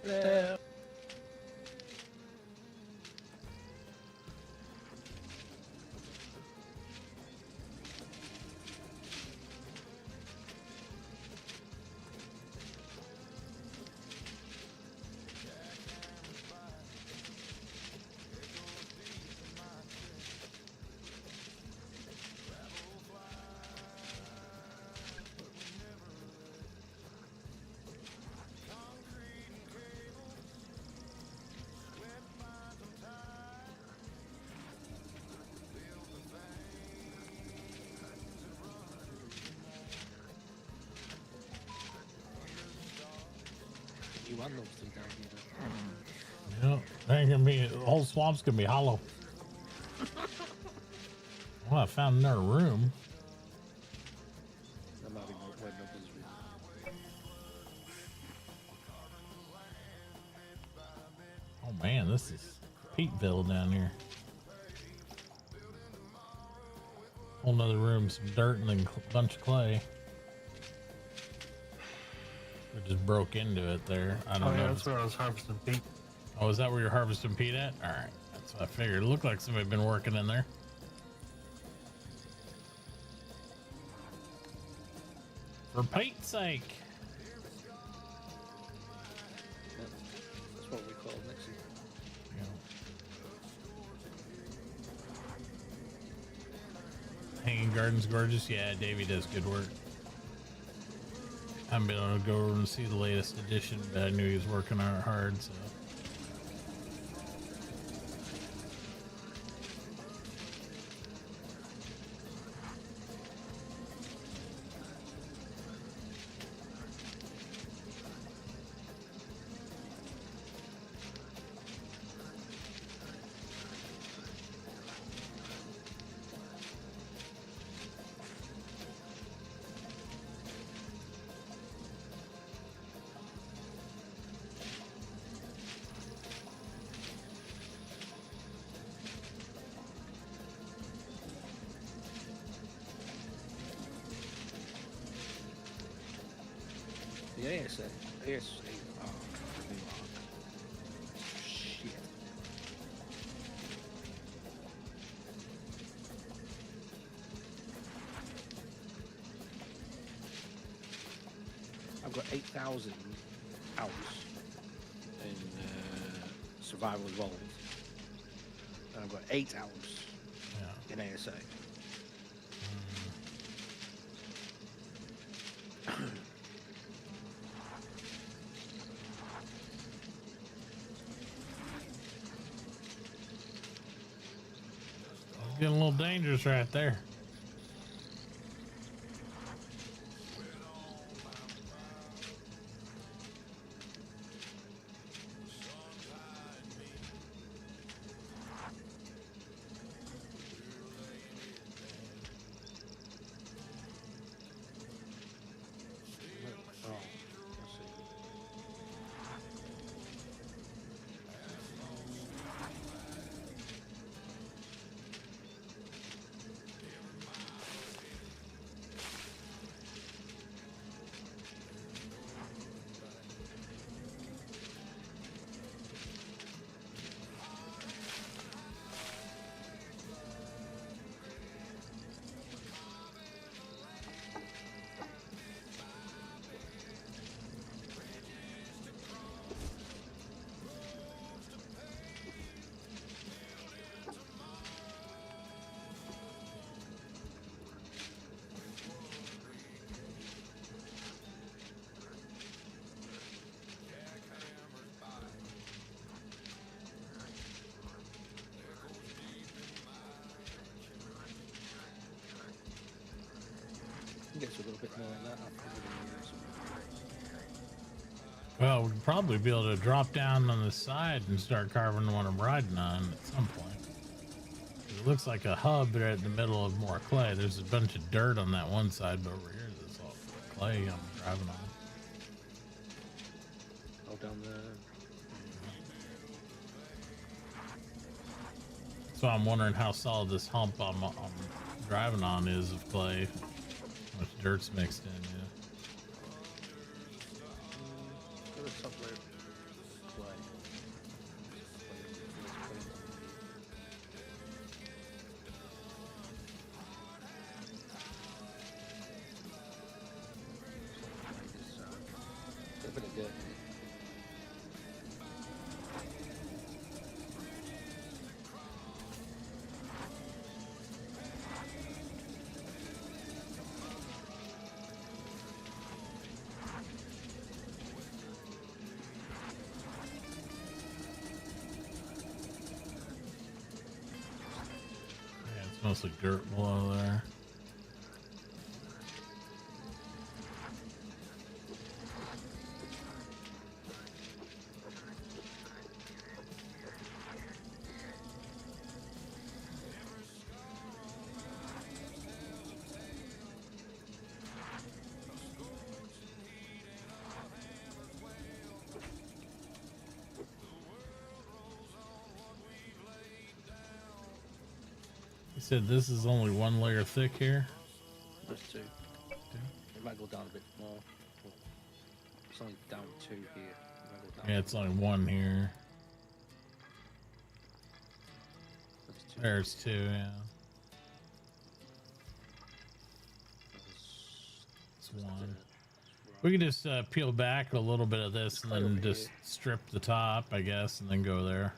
Yeah. You want those things down here. Yep. Ain't gonna be, the whole swamp's gonna be hollow. Well, I found another room. That might be where nobody's really. Oh man, this is Peteville down here. Whole nother room, some dirt and then a bunch of clay. We just broke into it there. I don't know. That's where I was harvesting peat. Oh, is that where you're harvesting peat at? All right, that's what I figured. It looked like somebody had been working in there. For Pete's sake. That's what we call it next year. Hanging Garden's gorgeous. Yeah, Davey does good work. I haven't been able to go over and see the latest edition, but I knew he was working on it hard, so. The ASA. ASA. Oh, new arc. Shit. I've got 8,000 hours in survival evolved. And I've got 8 hours Yeah. in ASA. Getting a little dangerous right there. Oh, let's see. can get to a little bit more than that. Well, we'd probably be able to drop down on the side and start carving the one I'm riding on at some point. It looks like a hub right in the middle of more clay. There's a bunch of dirt on that one side, but over here there's all clay I'm driving on. Oh, down there. So I'm wondering how solid this hump I'm driving on is of clay. How much dirt's mixed in, yeah. Go to the top layer. Clay. A bit of dirt. Yeah, it's mostly dirt below there. You said this is only one layer thick here? There's two. It might go down a bit more. It's only down 2 here. It might go down. Yeah, it's only one here. There's 2. There's two, yeah. It's one. We can just peel back a little bit of this and then just strip the top, I guess, and then go there.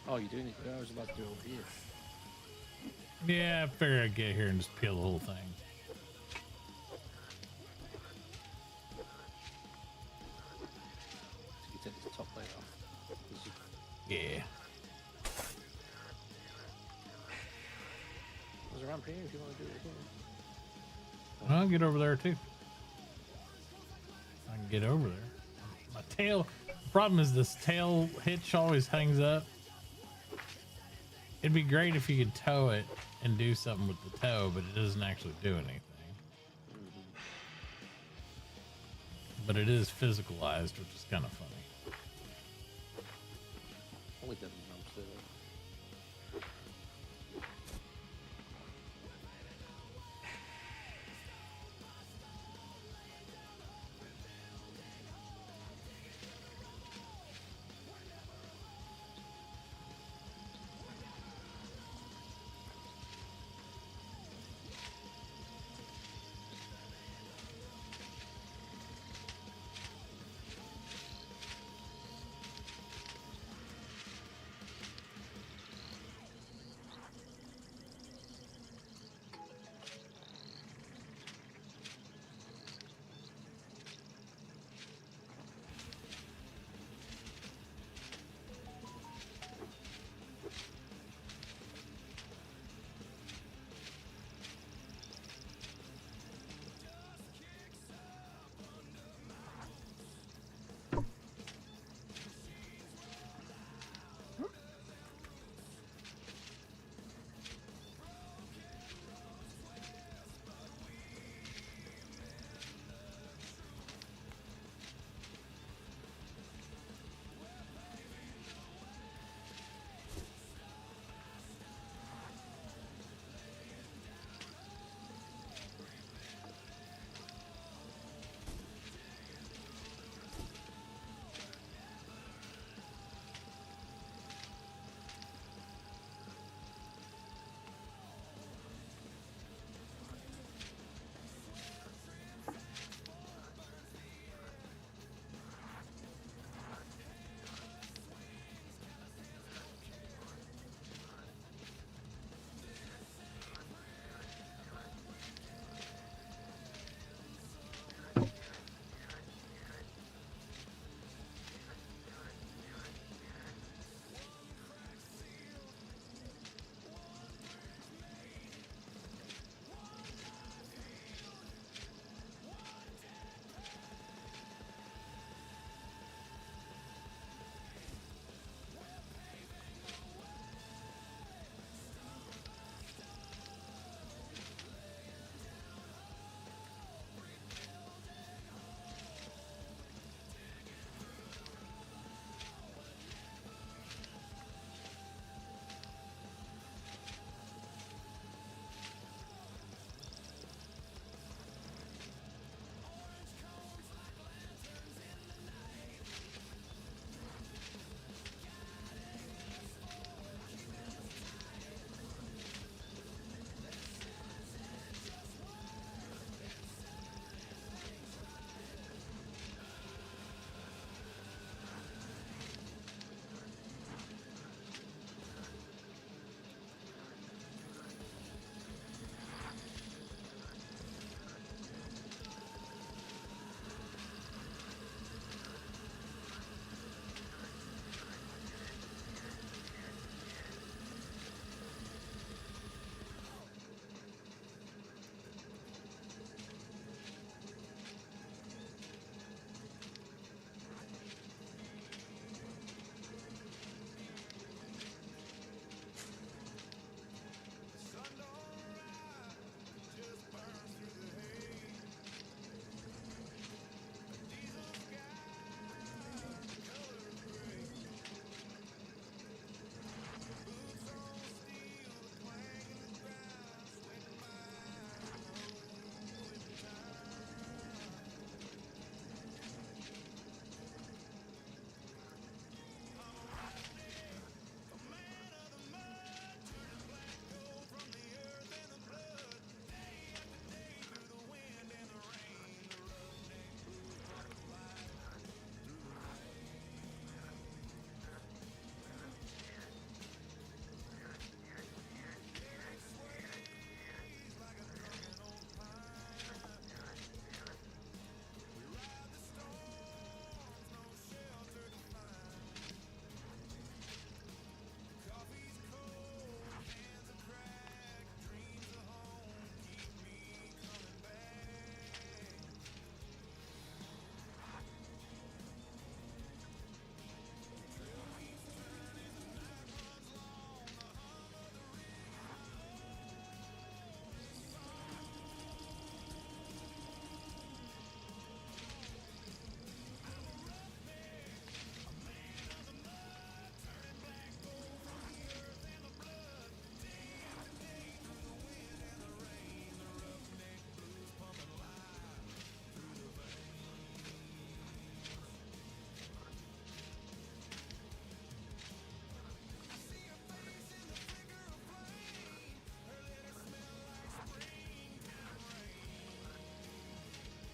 Oh, you're doing it? I was about to do it over here. Yeah, I figured I'd get here and just peel the whole thing. So you take this top layer off. Yeah. There's a ramp here if you want to do it again. I'll get over there too. I can get over there. My tail. The problem is this tail hitch always hangs up. It'd be great if you could tow it and do something with the tow, but it doesn't actually do anything. But it is physicalized, which is kind of funny. Only them ramps there.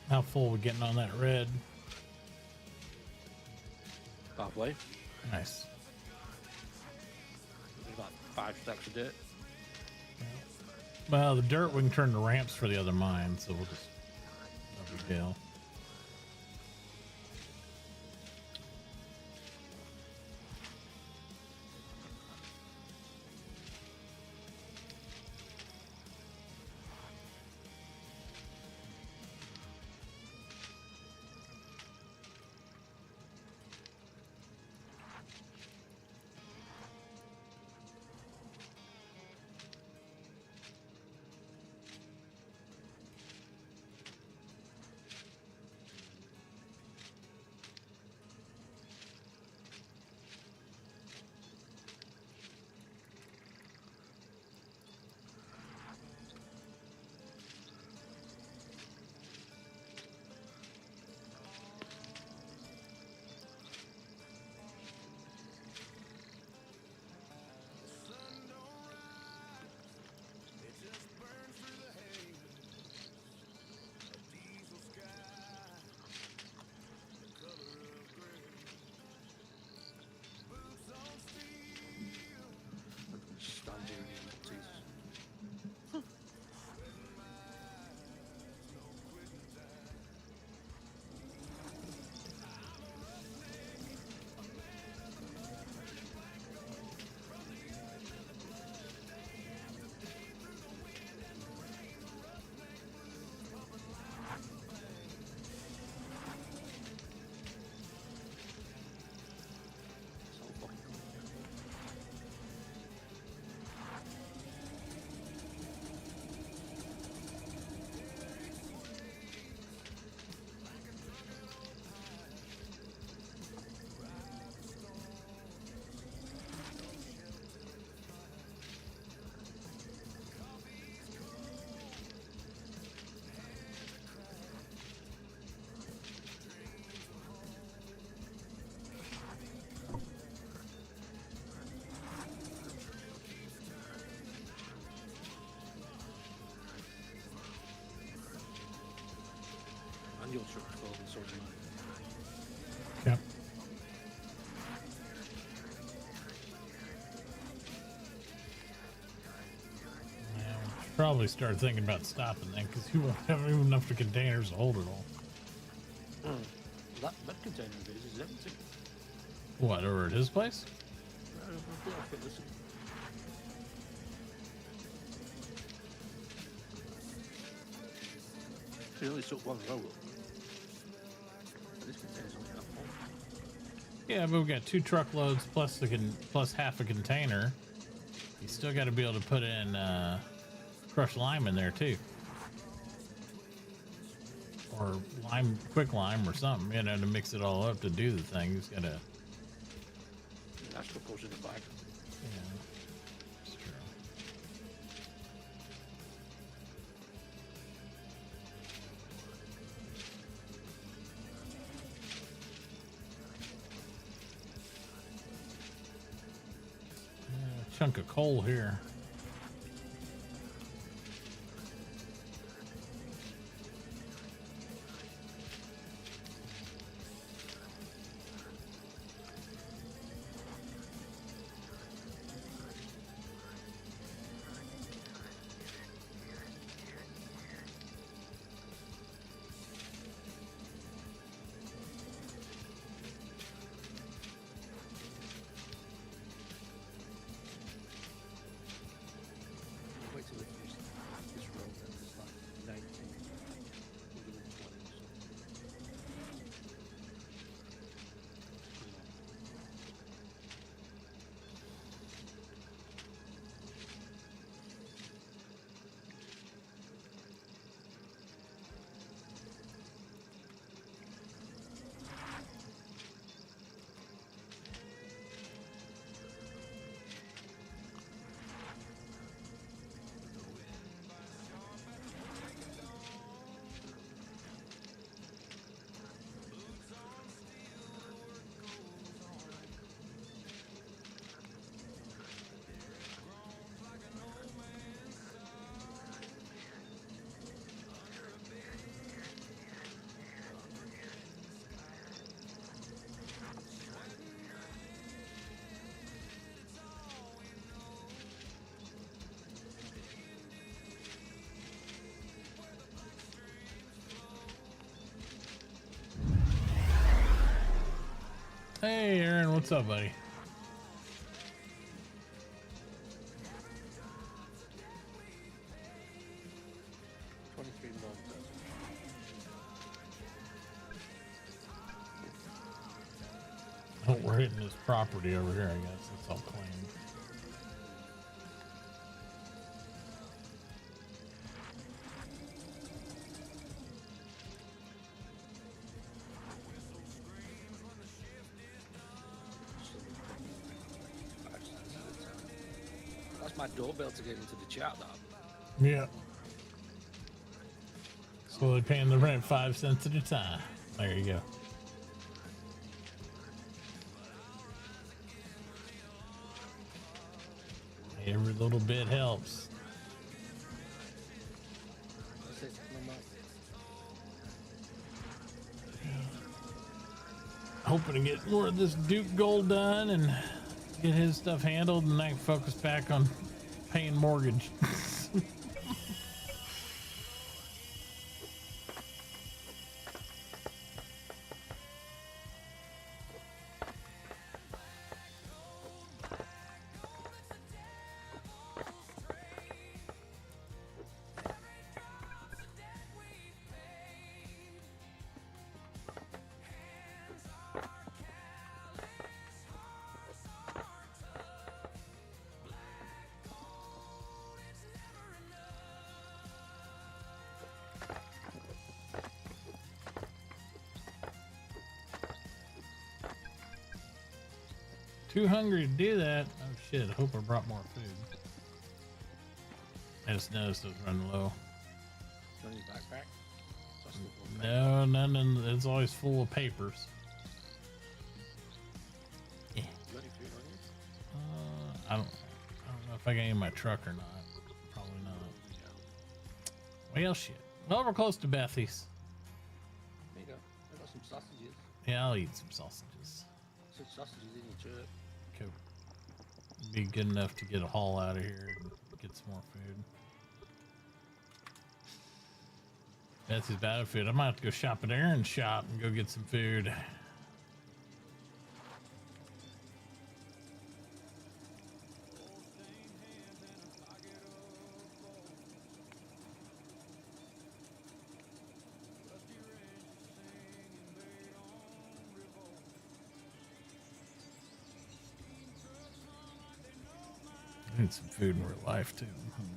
How full we getting on that red? Halfway. Nice. There's about 5 stacks of dirt. Well, the dirt we can turn to ramps for the other mine, so we'll just no big deal. Stand here and Jesus. So fucking cool. And your truck full, and so is mine. Yep. Yeah, we should probably start thinking about stopping then, because you won't have even enough containers to hold it all. That container of his is empty. What, over at his place? I think I'll fit this in. He only took one roll up. This container's only half full. Yeah, but we've got 2 truckloads plus plus half a container. You still got to be able to put in crushed lime in there too, or quick lime or something, you know, to mix it all up to do the thing. You just gotta. That's what goes in the bag. Yeah, it's true. Yeah, chunk of coal here. Hey, Aaron, what's up, buddy? Oh, we're hitting this property over here, I guess. It's all claimed. That's my doorbell to get into the chat, that. Yeah. So they're paying the rent 5 cents at a time. There you go. Every little bit helps. That's it. No more. Hoping to get more of this Duke gold done and get his stuff handled, and I can focus back on paying mortgage. Too hungry to do that. Oh shit, I hope I brought more food. I just noticed it was running low. Don't need backpack. That's the No, none. It's always full of papers. Yeah. Bloody food on you? I don't know if I got any in my truck or not. Probably not. Well, shit. Well, we're close to Bethy's. There you go. I got some sausages. Yeah, I'll eat some sausages. Some sausages in your shirt. Cool. Be good enough to get a haul out of here and get some more food. Betsy's Battlefield. I might have to go shop at Aaron's shop and go get some food. I need some food in real life too. I'm hungry.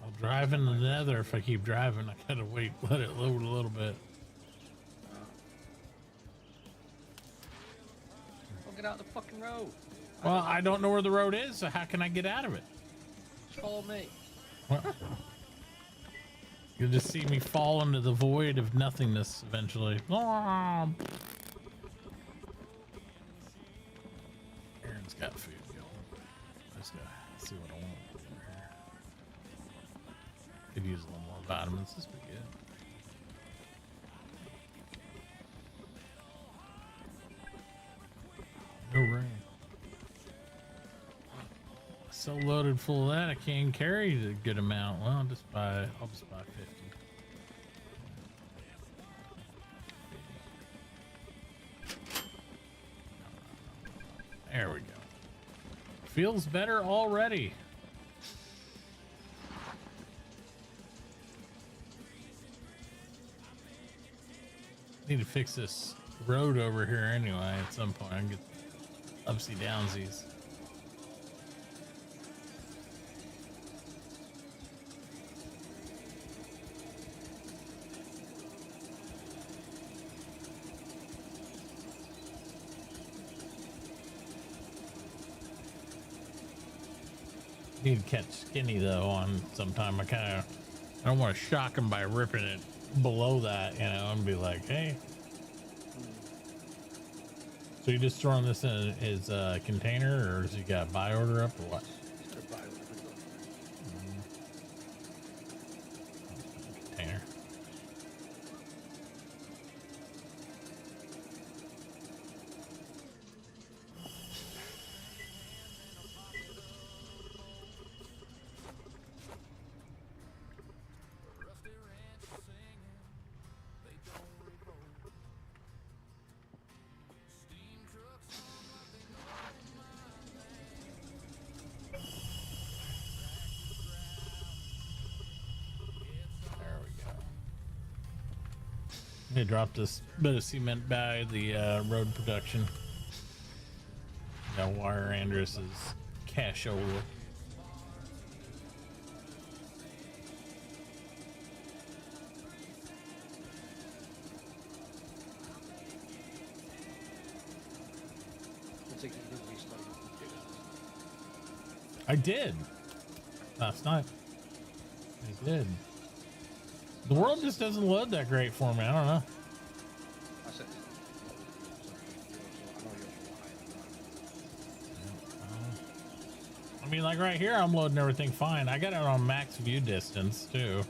I'll drive in the nether if I keep driving. I gotta wait, let it load a little bit. Don't get out the fucking road. Well, I don't know where the road is, so how can I get out of it? Follow me. Well, you'll just see me fall into the void of nothingness eventually. Aaron's got food going. I just gotta see what I want over here. Could use a little more vitamins. This would be good. No rain. So loaded full of that, I can't carry a good amount. Well, I'll just buy 50. There we go. Feels better already. Need to fix this road over here anyway at some point. I can get upsy downsies. Need to catch Skinny though on sometime. I don't want to shock him by ripping it below that, you know, and be like, hey. So you just throwing this in his container, or has he got a buy order up, or what? Container. They dropped this bit of cement by the road production. Got wire Andrus's cash over. I did last night. I did. The world just doesn't load that great for me. I don't know. I mean, like right here, I'm loading everything fine. I got it on max view distance too. Yeah, well,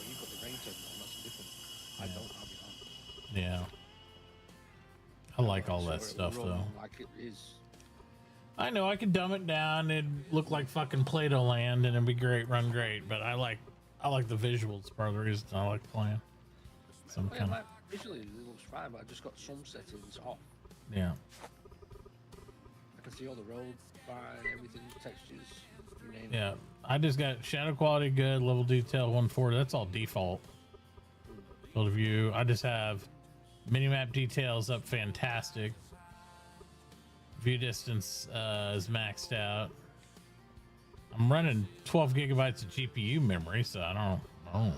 you've got the rain turned on. That's different. I don't. I'll be honest. Yeah. I like all that stuff though. Like it is. I know I could dumb it down. It'd look like fucking Play-Doh land, and it'd be great, run great. But I like the visuals. Part of the reason I like playing. Some Well, kind yeah, of like, visually it looks fine, but I just got some settings off. yeah. I can see all the roads fine, everything, textures, you name it. Yeah, I just got shadow quality good, level detail 140. That's all default. Field of view. I just have minimap details up fantastic. View distance is maxed out. I'm running 12 gigabytes of GPU memory, so I don't know. I wanted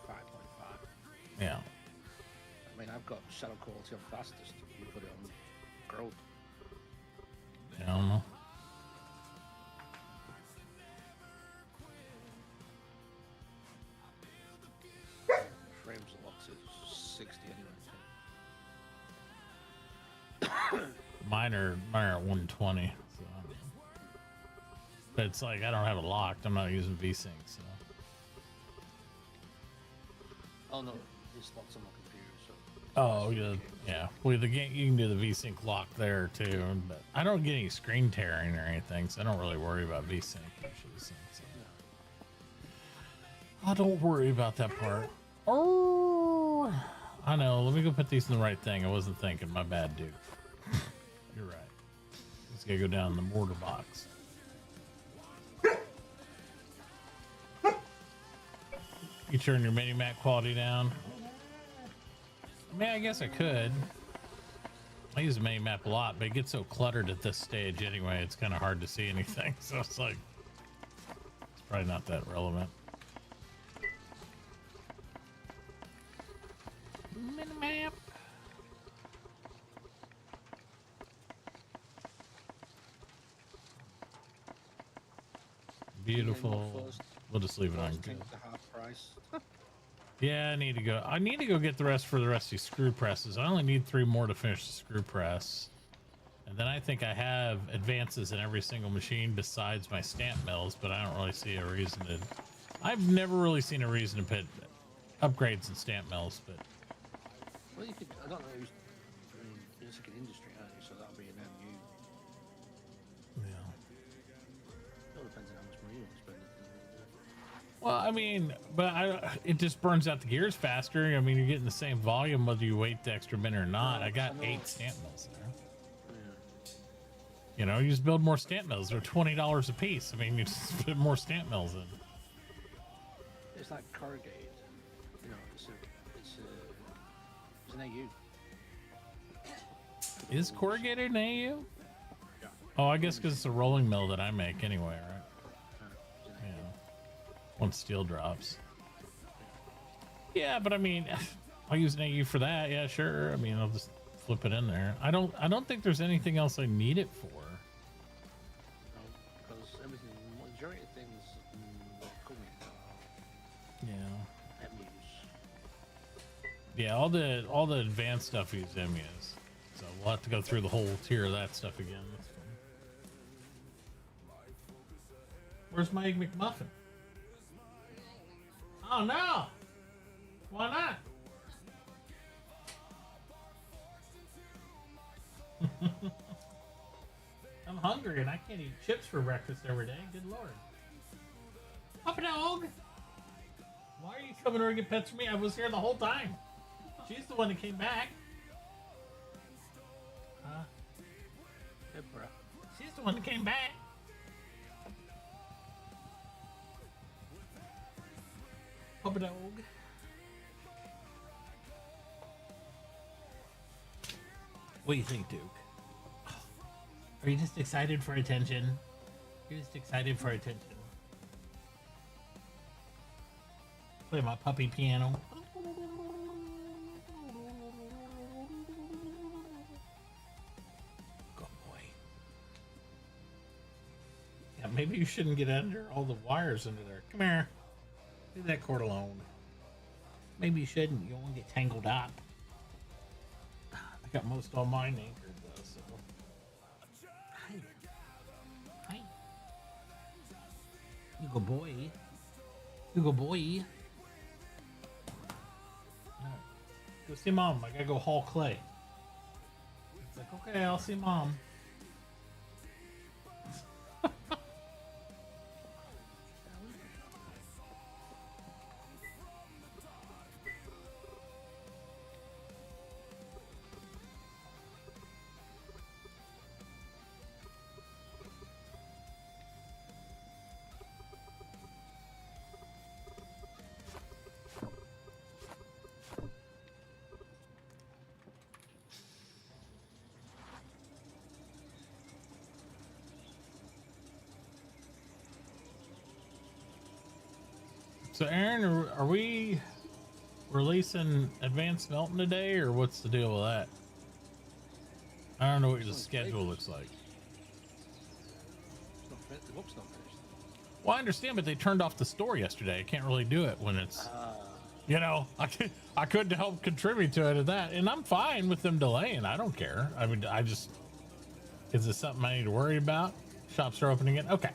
5.5. Yeah. I mean, I've got shadow quality on fastest. You put it on growth. I don't know. Frames locked at 60 anyway. Mine are at 120. So. But it's like I don't have it locked. I'm not using VSync, so. Oh no, it's locked on my computer. So. Oh yeah, yeah. Well, the game you can do the VSync lock there too, but I don't get any screen tearing or anything, so I don't really worry about VSync. So. I don't worry about that part. Oh, I know. Let me go put these in the right thing. I wasn't thinking. My bad, dude. You're right. Let's gotta go down in the mortar box. You turn your mini map quality down. I mean, I guess I could. I use the mini map a lot, but it gets so cluttered at this stage anyway, it's kind of hard to see anything. So it's like, it's probably not that relevant. Mini map. Beautiful. We'll just leave it on good. Half price. Yeah, I need to go. I need to go get the rest for the rest of these screw presses. I only need 3 more to finish the screw press. And then I think I have advances in every single machine besides my stamp mills, but I don't really see a reason to. I've never really seen a reason to put upgrades in stamp mills, but. Well, you could. I don't know. I mean, it's like an industry, aren't you? So that'll be an MU. Yeah. It all depends on how much money you want to spend. Well, I mean, but it just burns out the gears faster. I mean, you're getting the same volume whether you wait the extra minute or not. I got 8 stamp mills there. Yeah. You know, you just build more stamp mills. They're $20 a piece. I mean, you just put more stamp mills in. It's like corrugated. You know, it's an AU. Is corrugated an AU? Yeah. Oh, I guess because it's a rolling mill that I make anyway, right? Yeah. Once steel drops. Yeah, but I mean, I'll use an AU for that. Yeah, sure. I mean, I'll just flip it in there. I don't think there's anything else I need it for. Yeah, all the advanced stuff use MES. So we'll have to go through the whole tier of that stuff again. That's fun. Where's my Egg McMuffin? Oh no! Why not? I'm hungry and I can't eat chips for breakfast every day. Good lord. Papa Dog! Why are you coming over to get pets for me? I was here the whole time. She's the one that came back. Huh? Yeah, bro. She's the one that came back. Papa Dog. What do you think, Duke? Are you just excited for attention? You're just excited for attention. Play my puppy piano. Good boy. Yeah, maybe you shouldn't get under all the wires under there. Come here. Leave that cord alone. Maybe you shouldn't. You don't want to get tangled up. I got most all mine anchored though, so. Hi. Hi. You good boy. You good boy. Alright. Go see mom. I gotta go haul clay. It's like, okay, I'll see mom. So, Aaron, are we releasing advanced smelting today, or what's the deal with that? I don't know what the schedule looks like. The book's not finished. Well, I understand, but they turned off the store yesterday. I can't really do it when it's, you know, I couldn't help contribute to it at that, and I'm fine with them delaying. I don't care. I mean, is this something I need to worry about? Shops are opening again. Okay.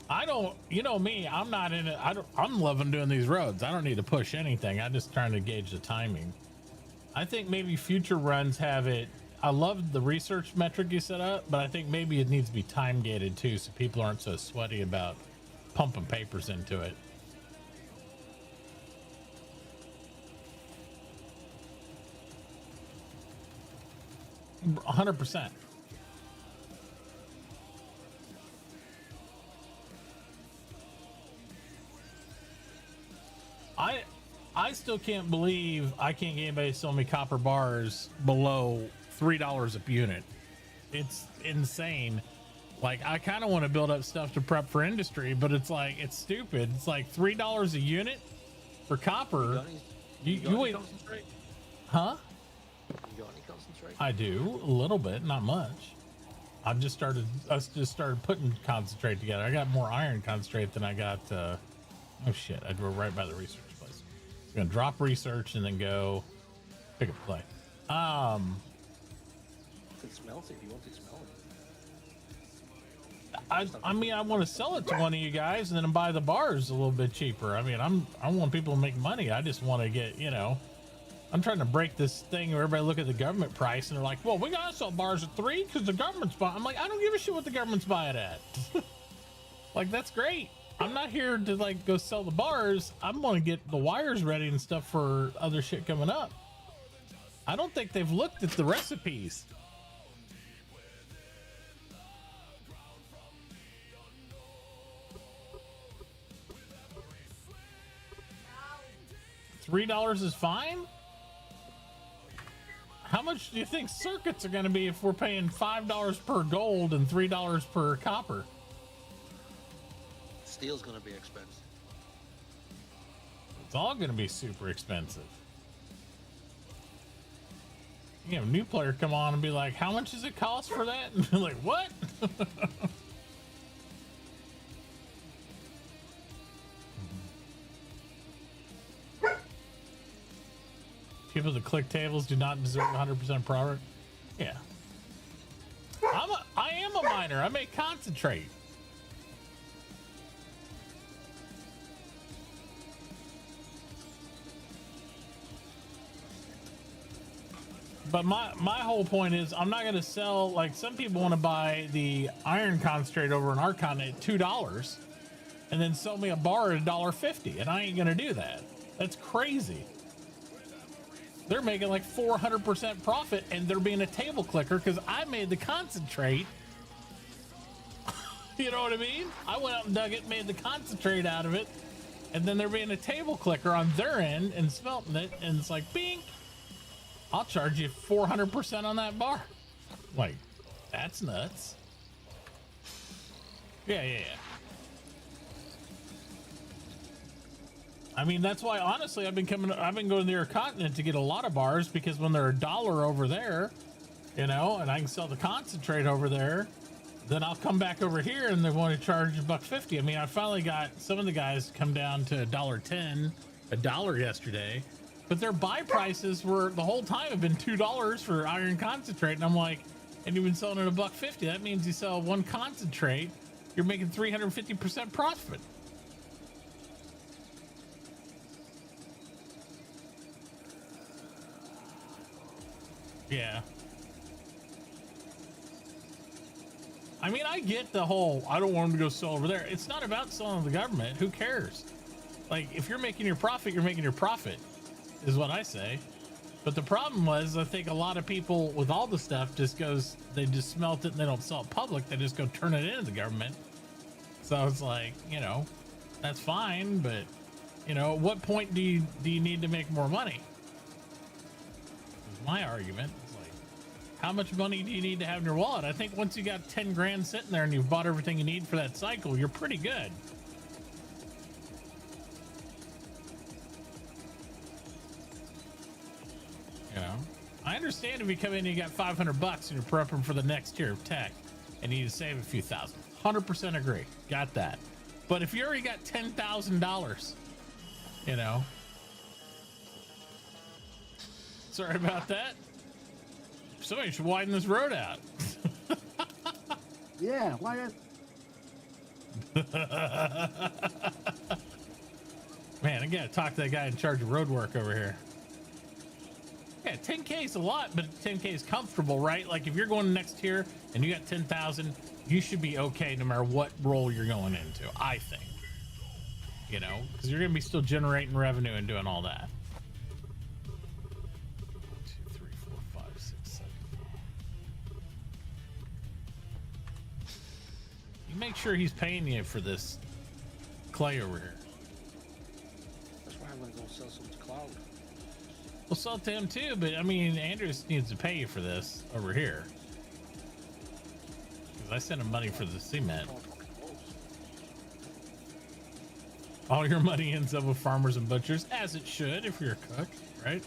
I don't, you know me, I'm not in it. I'm loving doing these roads. I don't need to push anything. I'm just trying to gauge the timing. I think maybe future runs have it. I love the research metric you set up, but I think maybe it needs to be time gated too, so people aren't so sweaty about pumping papers into it. – 100%. I still can't believe I can't get anybody to sell me copper bars below $3 a unit. It's insane. Like, I kind of want to build up stuff to prep for industry, but it's like, it's stupid. It's like $3 a unit for copper. You wait. Concentrate? Huh? You got any concentrate? I do a little bit, not much. I just started putting concentrate together. I got more iron concentrate than I got. Oh shit! I drove right by the research place. I'm gonna drop research and then go pick up clay. You can smelt it if you want to smell it. I mean, I want to sell it to one of you guys and then buy the bars a little bit cheaper. I mean, I want people to make money. I just want to get, you know, I'm trying to break this thing where everybody look at the government price and they're like, well, we gotta sell bars at $3 because the government's buying. I'm like, I don't give a shit what the government's buying at. Like, that's great. I'm not here to like go sell the bars. I'm gonna get the wires ready and stuff for other shit coming up. I don't think they've looked at the recipes. $3 is fine. How much do you think circuits are going to be if we're paying $5 per gold and $3 per copper? Steel's going to be expensive. It's all going to be super expensive. You have a new player come on and be like, how much does it cost for that? And be like, what? People that click tables do not deserve 100% profit. Yeah. I am a miner. I make concentrate. But my whole point is I'm not going to sell, like some people want to buy the iron concentrate over in our continent at $2 and then sell me a bar at $1.50, and I ain't going to do that. That's crazy. They're making like 400% profit, and they're being a table clicker because I made the concentrate. You know what I mean? I went out and dug it, made the concentrate out of it, and then they're being a table clicker on their end and smelting it, and it's like, bing, I'll charge you 400% on that bar. Like, that's nuts. Yeah. I mean, that's why, honestly, I've been going to the continent to get a lot of bars, because when they're $1 over there, you know, and I can sell the concentrate over there, then I'll come back over here and they want to charge $1.50. I mean, I finally got some of the guys come down to $1.10, $1 yesterday, but their buy prices were the whole time have been $2 for iron concentrate. And I'm like, and you've been selling it $1.50. That means you sell one concentrate, you're making 350% profit. Yeah. I mean, I get the whole, I don't want them to go sell over there. It's not about selling to the government. Who cares? Like, if you're making your profit, you're making your profit, is what I say. But the problem was, I think a lot of people with all the stuff just goes, they just smelt it and they don't sell it public. They just go turn it into the government. So it's like, you know, that's fine. But, you know, at what point do you need to make more money? Is my argument. How much money do you need to have in your wallet? I think once you got 10 grand sitting there and you've bought everything you need for that cycle, you're pretty good. You know, I understand if you come in and you got $500 and you're prepping for the next tier of tech and you need to save a few thousand. 100% agree. Got that. But if you already got $10,000, you know, sorry about that. Somebody should widen this road out. Yeah, why? Man, I gotta talk to that guy in charge of road work over here. Yeah, 10K is a lot, but 10K is comfortable, right? Like if you're going next tier and you got 10,000, you should be okay no matter what role you're going into, I think. You know, because you're gonna be still generating revenue and doing all that. Make sure he's paying you for this clay over here. That's why I'm gonna go sell some to Cloud. We'll sell it to him too, but I mean, Andrews needs to pay you for this over here. Because I sent him money for the cement. All your money ends up with farmers and butchers, as it should if you're a cook, right?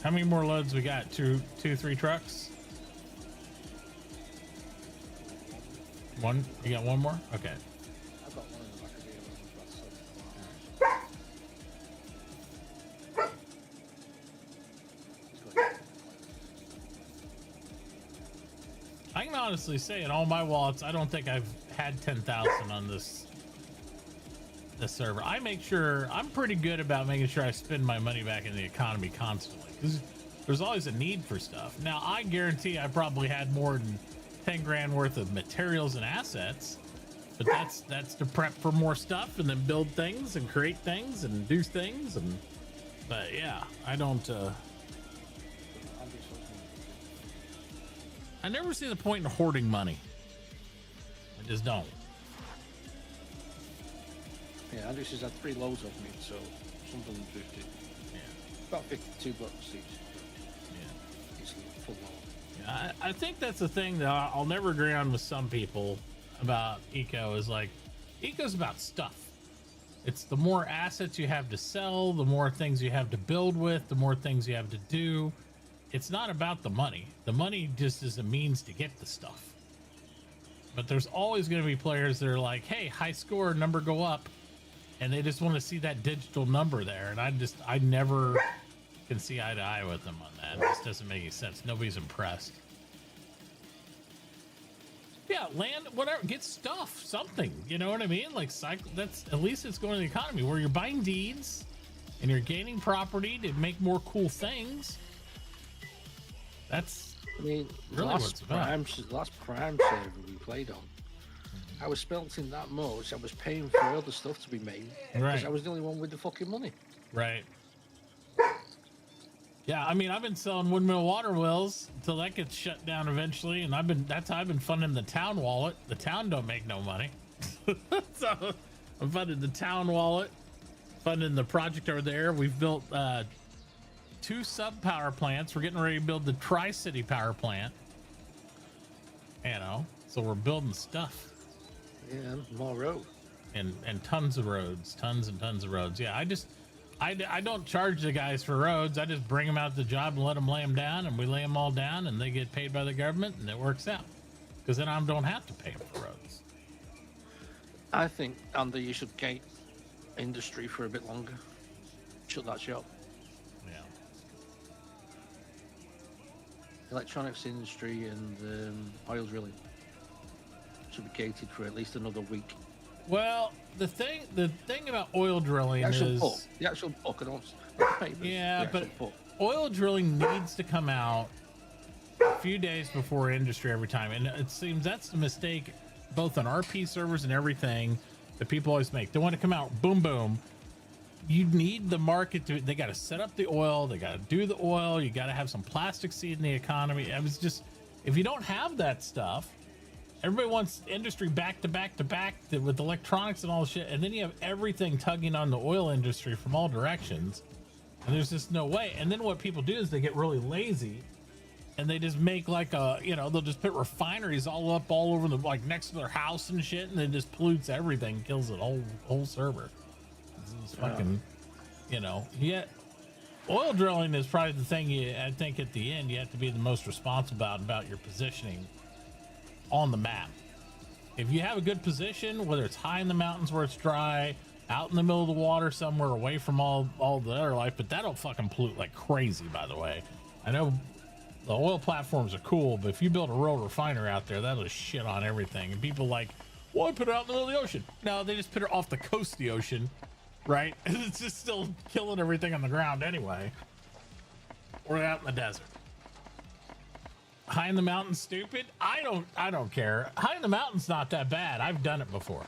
How many more loads we got? Two, 3 trucks? One? You got one more? Okay. I've got one in the back of the other. I can honestly say in all my wallets, I don't think I've had 10,000 on this server. I make sure, I'm pretty good about making sure I spend my money back in the economy constantly. There's always a need for stuff. Now, I guarantee I probably had more than 10 grand worth of materials and assets, but that's to prep for more stuff and then build things and create things and do things. And but yeah, I don't I never see the point in hoarding money. I just don't. Yeah, Andrews has had 3 loads of me, so something 50. Yeah. About $52 each. Yeah. It's full load. Yeah, I think that's the thing that I'll never agree on with some people about eco is like, eco's about stuff. It's the more assets you have to sell, the more things you have to build with, the more things you have to do. It's not about the money. The money just is a means to get the stuff. But there's always going to be players that are like, hey, high score, number go up. and they just want to see that digital number there. And I never can see eye to eye with them on that. It just doesn't make any sense. Nobody's impressed. Yeah, land, whatever, get stuff, something. You know what I mean? Like, that's at least it's going to the economy where you're buying deeds and you're gaining property to make more cool things. That's really what's about. Last prime server we played on, I was smelting that much. I was paying for other stuff to be made because I was the only one with the fucking money. Right. Yeah, I mean, I've been selling windmill water wheels until that gets shut down eventually, and that's how I've been funding the town wallet. The town don't make no money, so I'm funding the town wallet, funding the project over there. We've built 2 sub power plants. We're getting ready to build the Tri-City power plant. You know, so we're building stuff. Yeah, more road. And tons of roads, tons and tons of roads. Yeah, I don't charge the guys for roads. I just bring them out to the job and let them lay them down, and we lay them all down, and they get paid by the government, and it works out. Because then I don't have to pay them for roads. I think, Andy, you should gate industry for a bit longer. Shut that shop. Yeah. Electronics industry and oil drilling should be gated for at least another week. Well, the thing about oil drilling is the actual book, and not the papers. Yeah, the but book. Oil drilling needs to come out a few days before industry every time, and it seems that's the mistake both on RP servers and everything that people always make. They want to come out boom boom. You need the market to. They got to set up the oil. They got to do the oil. You got to have some plastic seed in the economy. I was just, if you don't have that stuff. Everybody wants industry back to back to back with electronics and all the shit, and then you have everything tugging on the oil industry from all directions, and there's just no way. And then what people do is they get really lazy, and they just make like they'll just put refineries all over the, like, next to their house and shit, and it just pollutes everything, kills the whole server. It's fucking, yet oil drilling is probably the thing I think at the end you have to be the most responsible about your positioning on the map. If you have a good position, whether it's high in the mountains where it's dry, out in the middle of the water somewhere away from all the other life, but that'll fucking pollute like crazy, by the way. I know the oil platforms are cool, but if you build a real refinery out there, that'll just shit on everything. And people like, why put it out in the middle of the ocean? No, they just put it off the coast of the ocean, right? And it's just still killing everything on the ground anyway. Or out in the desert. High in the mountains, stupid? I don't care. High in the mountains not that bad. I've done it before.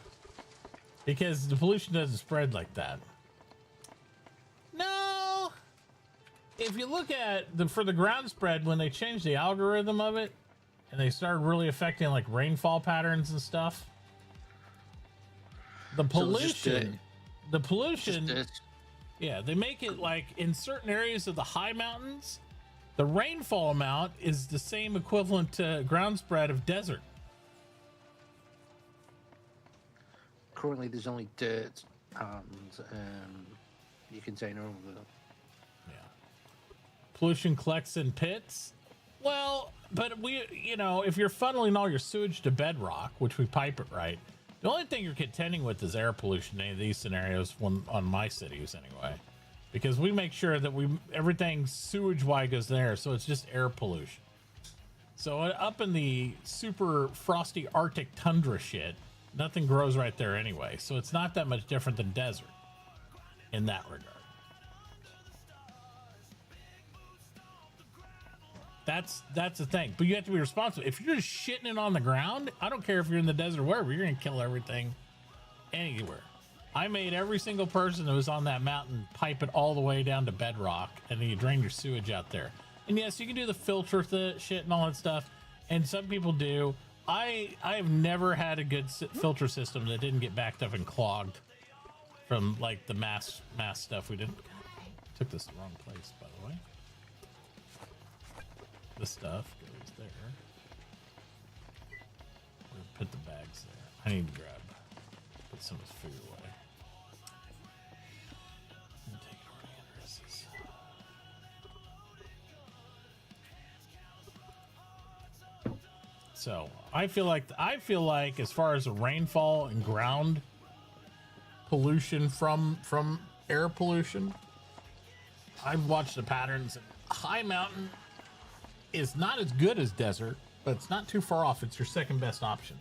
Because the pollution doesn't spread like that. No. If you look at for the ground spread, when they changed the algorithm of it, and they started really affecting like rainfall patterns and stuff, the pollution, yeah, they make it like in certain areas of the high mountains, the rainfall amount is the same equivalent to ground spread of desert. Currently, there's only dirt and your container over there. Yeah. Pollution collects in pits. Well, but if you're funneling all your sewage to bedrock, which we pipe it right, the only thing you're contending with is air pollution in any of these scenarios on my cities anyway. Because we make sure that everything sewage-wise goes there, so it's just air pollution. So up in the super frosty Arctic tundra shit, nothing grows right there anyway. So it's not that much different than desert in that regard. That's the thing. But you have to be responsible. If you're just shitting it on the ground, I don't care if you're in the desert or wherever, you're going to kill everything anywhere. I made every single person that was on that mountain pipe it all the way down to bedrock, and then you drain your sewage out there. And yes, you can do the filter shit and all that stuff, and some people do. I have never had a good filter system that didn't get backed up and clogged from like the mass stuff we did. Took this the wrong place, by the way. The stuff goes there. Put the bags there. I need to put some of this food away. And take it where the address is. So I feel like as far as the rainfall and ground pollution from air pollution. I've watched the patterns. High mountain is not as good as desert, but it's not too far off. It's your second best option,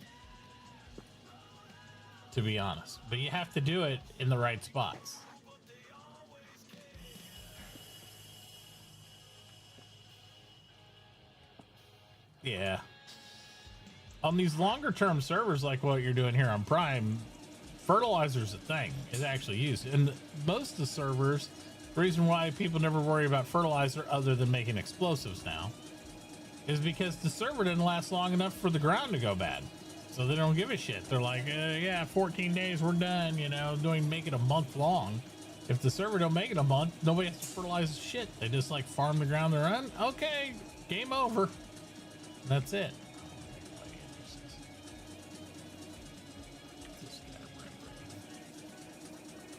to be honest. But you have to do it in the right spots. Yeah. On these longer term servers like what you're doing here on Prime, fertilizer's a thing. It's actually used. And most of the servers, the reason why people never worry about fertilizer other than making explosives now is because the server didn't last long enough for the ground to go bad. So they don't give a shit. They're like, yeah, 14 days, we're done, you know, make it a month long. If the server don't make it a month, nobody has to fertilize shit. They just like farm the ground they're on. Okay, game over. That's it.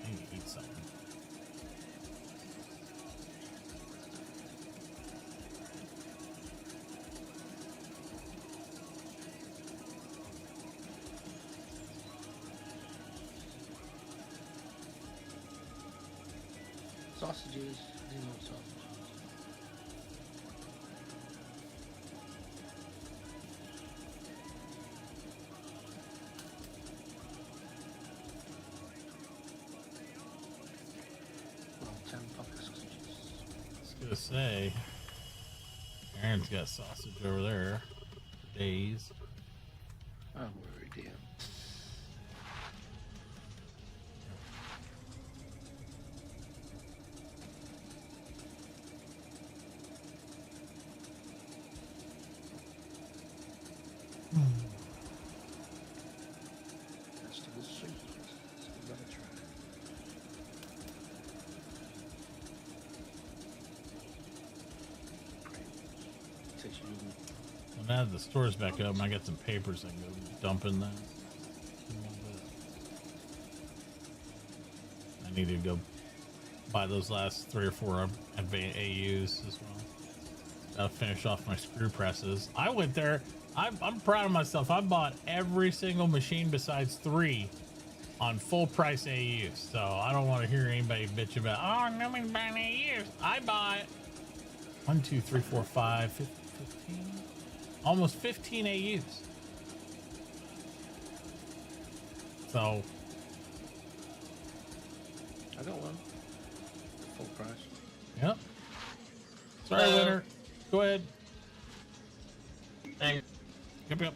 I need to eat something. Sausages. You know, sausages. Oh, 10 pocket sausages. I was gonna say, Aaron's got sausage over there for days. I'm worried, dear. Vegetable soup. So we gotta try. Great. Takes you. Well, now that the store's back up, and I got some papers I can go dump in that. I need to go buy those last 3 or 4 AUs as well. I'll finish off my screw presses. I went there. I'm proud of myself. I bought every single machine besides 3 on full price AUs. So I don't want to hear anybody bitch about, oh, nobody's buying AUs. I bought 1, 2, 3, 4, 5, 15, almost 15 AUs. So I got one. Full price. yep. Sorry, winner. Go ahead. Thanks. Yep.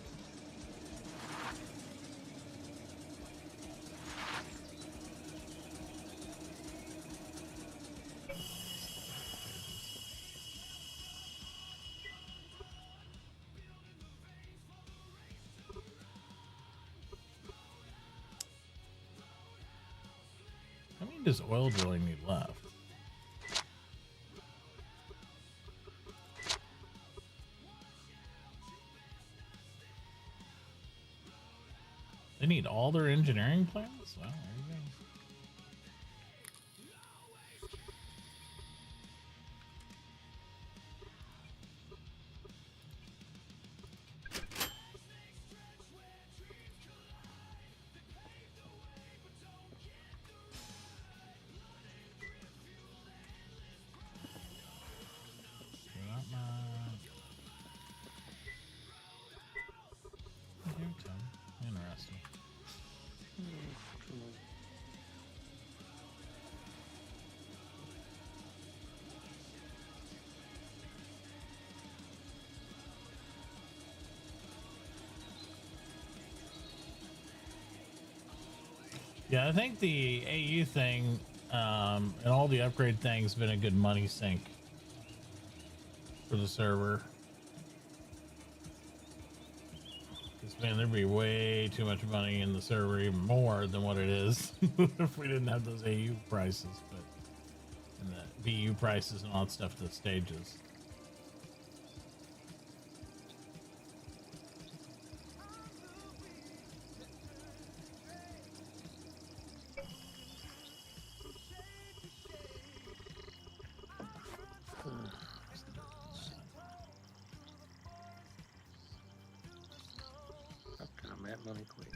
How many does oil drilling need left? They need all their engineering plans? Well, there you go. Not much. Okay, Tom. Interesting. Yeah, I think the AU thing and all the upgrade things been a good money sink for the server. Because, man, there'd be way too much money in the server, even more than what it is if we didn't have those AU prices, but and the BU prices and all that stuff to the stages. How can I make money quick?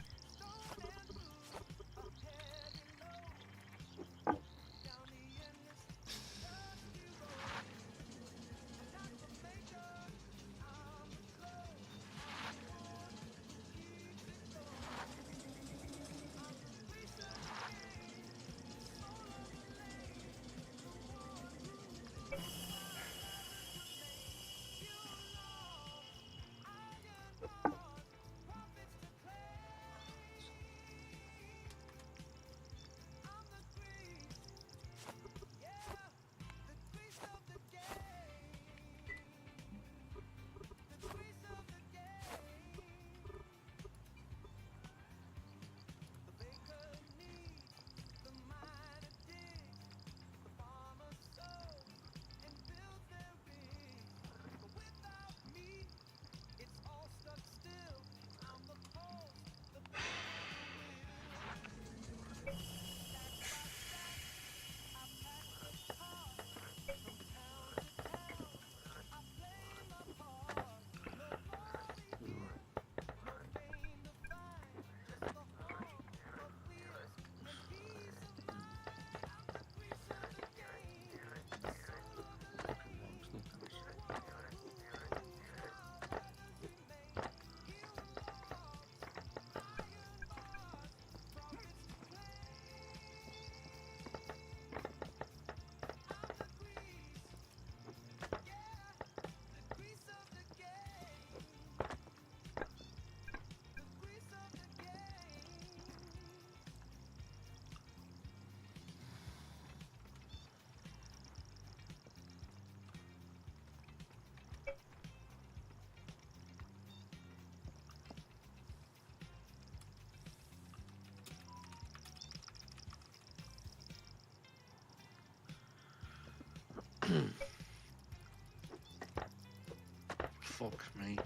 Fuck me.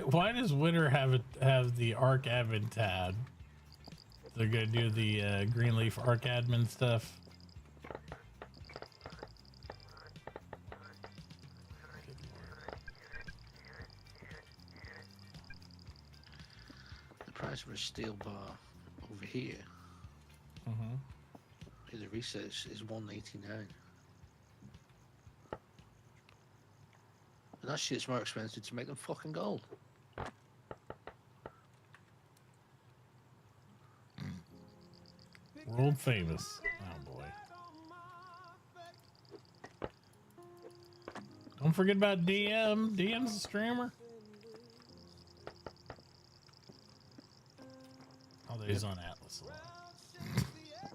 Why does Winter have the Arc admin tab? They're gonna do the Greenleaf Arc admin stuff. The price of a steel bar over here in the research is $189. And that shit's more expensive to make than fucking gold. World famous. Oh boy. Don't forget about DM. DM's a streamer. Although he's on Atlas a lot. But yeah.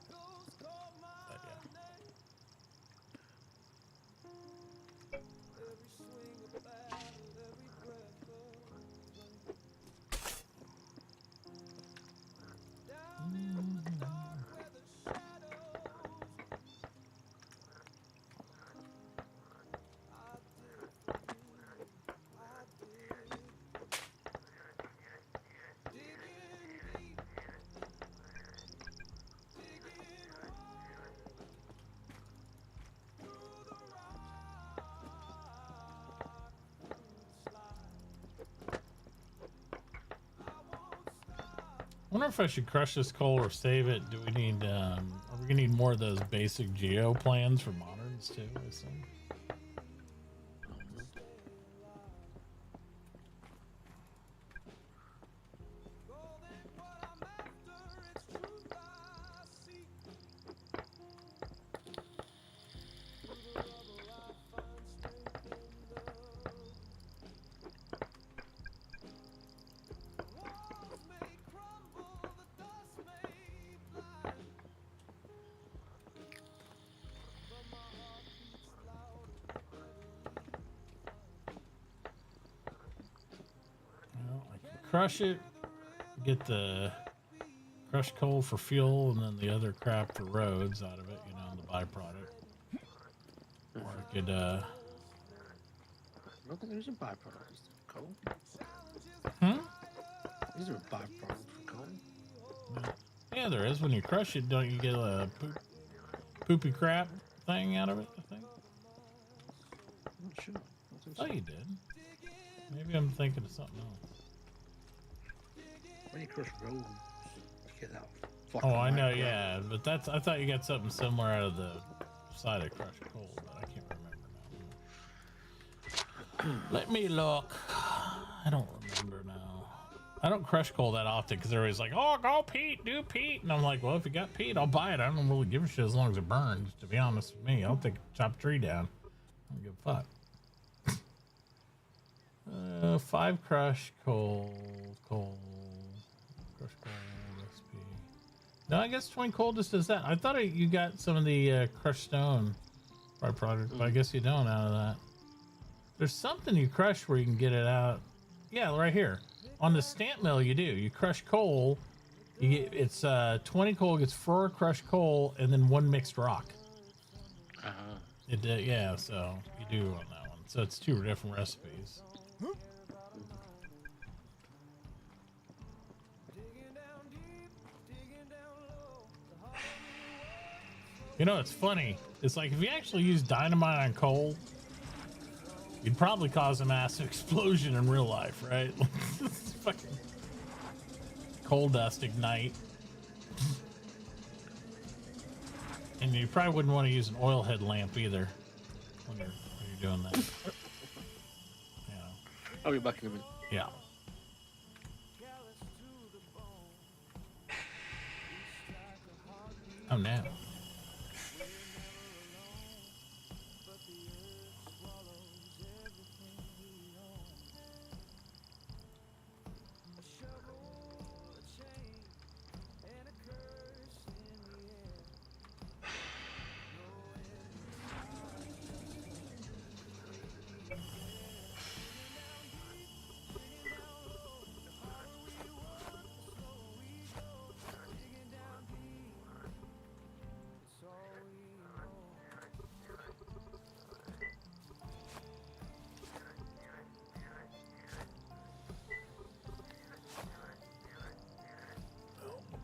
I wonder if I should crush this coal or save it. Do we need, are we gonna need more of those basic geo plans for moderns too, I assume? Crush it, get the crushed coal for fuel, and then the other crap for roads out of it, you know, the byproduct. Or I could, I don't think there's a byproduct. Is there coal? Is there a byproduct for coal? Yeah, there is. When you crush it, don't you get a poopy crap thing out of it, I think? I'm not sure. I think Oh, so. you did. Maybe I'm thinking of something else. When you crush roads, you get that fucking Oh, I know, white crap. yeah, but that's, I thought you got something similar out of the side of crushed coal, but I can't remember now. Let me look. I don't remember now. I don't crush coal that often because they're always like, oh, go peat, do peat. And I'm like, well, if you got peat, I'll buy it. I don't really give a shit as long as it burns, to be honest with me. I'll take a chopped tree down. I don't give a fuck. 5 crushed coal. Crushed coal recipe. No, I guess 20 coal just does that. I thought you got some of the crushed stone byproduct, but I guess you don't out of that. There's something you crush where you can get it out. Yeah, right here. On the stamp mill, you do. You crush coal. You get, it's 20 coal gets 4 crushed coal and then 1 mixed rock. Yeah, so you do on that one. So it's 2 different recipes. You know, it's funny. It's like if you actually use dynamite on coal, you'd probably cause a massive explosion in real life, right? Fucking coal dust ignite. And you probably wouldn't want to use an oil head lamp either when you're doing that. Yeah. I'll be back in a minute. Yeah. Oh, no.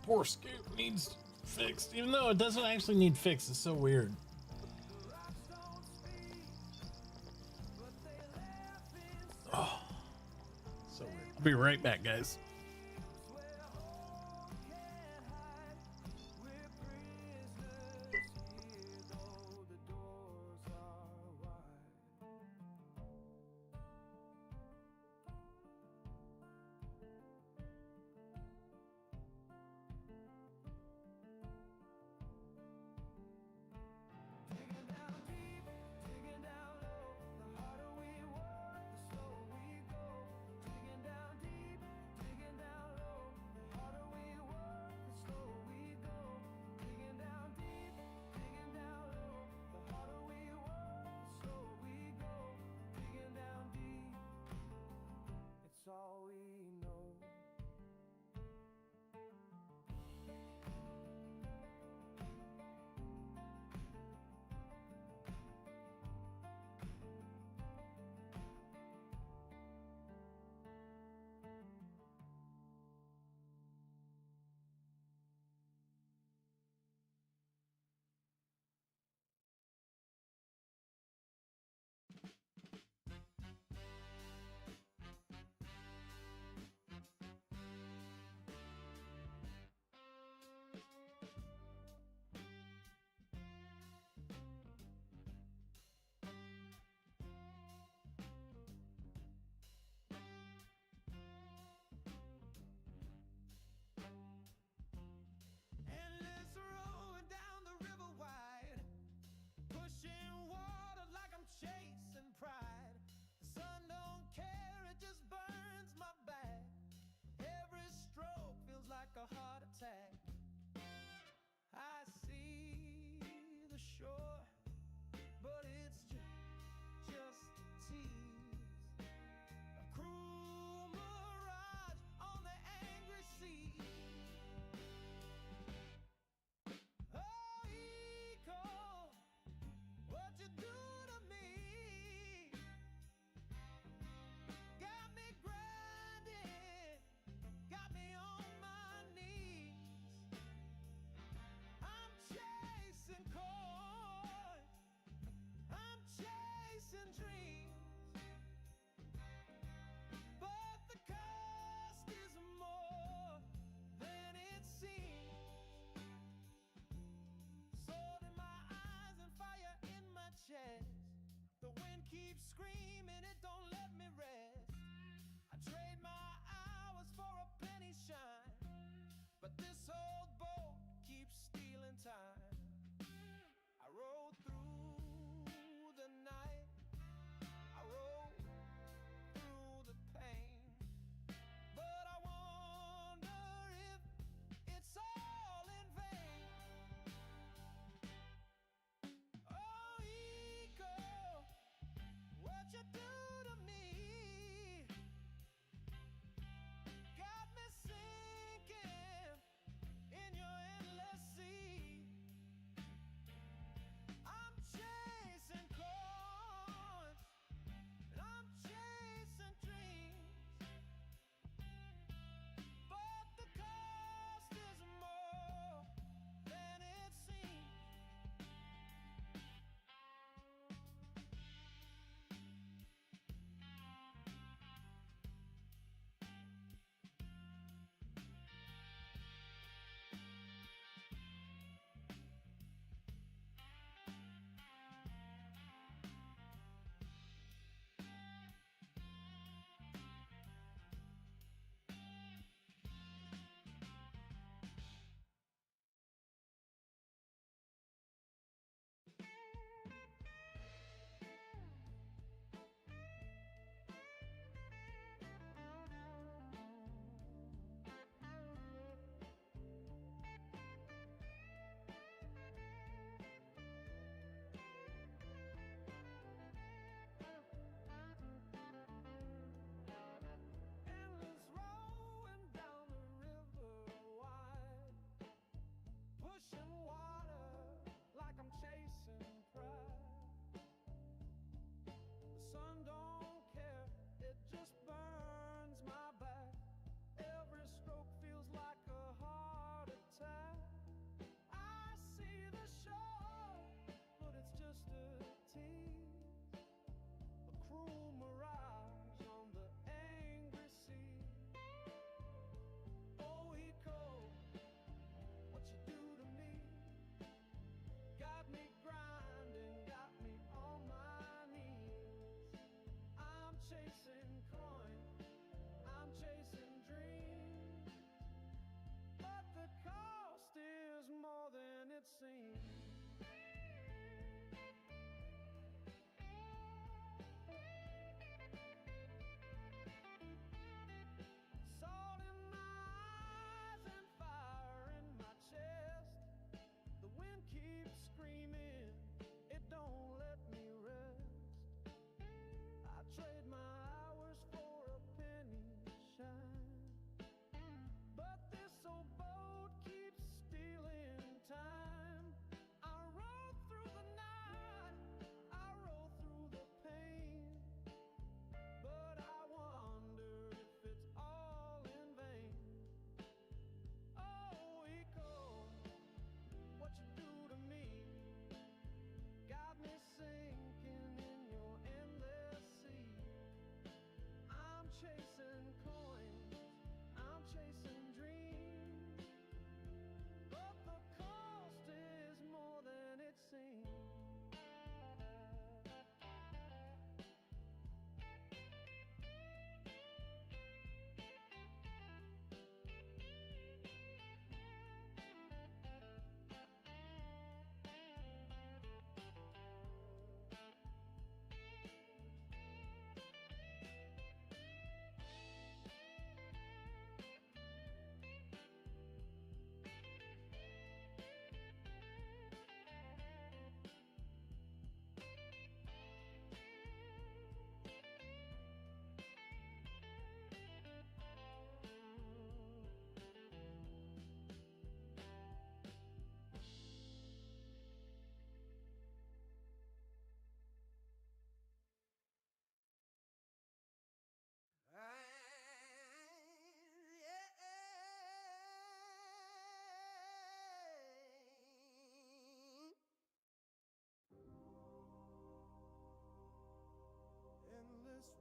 poor scoop needs fixed, even though it doesn't actually need fixed. It's so weird. Oh, so weird. I'll be right back, guys.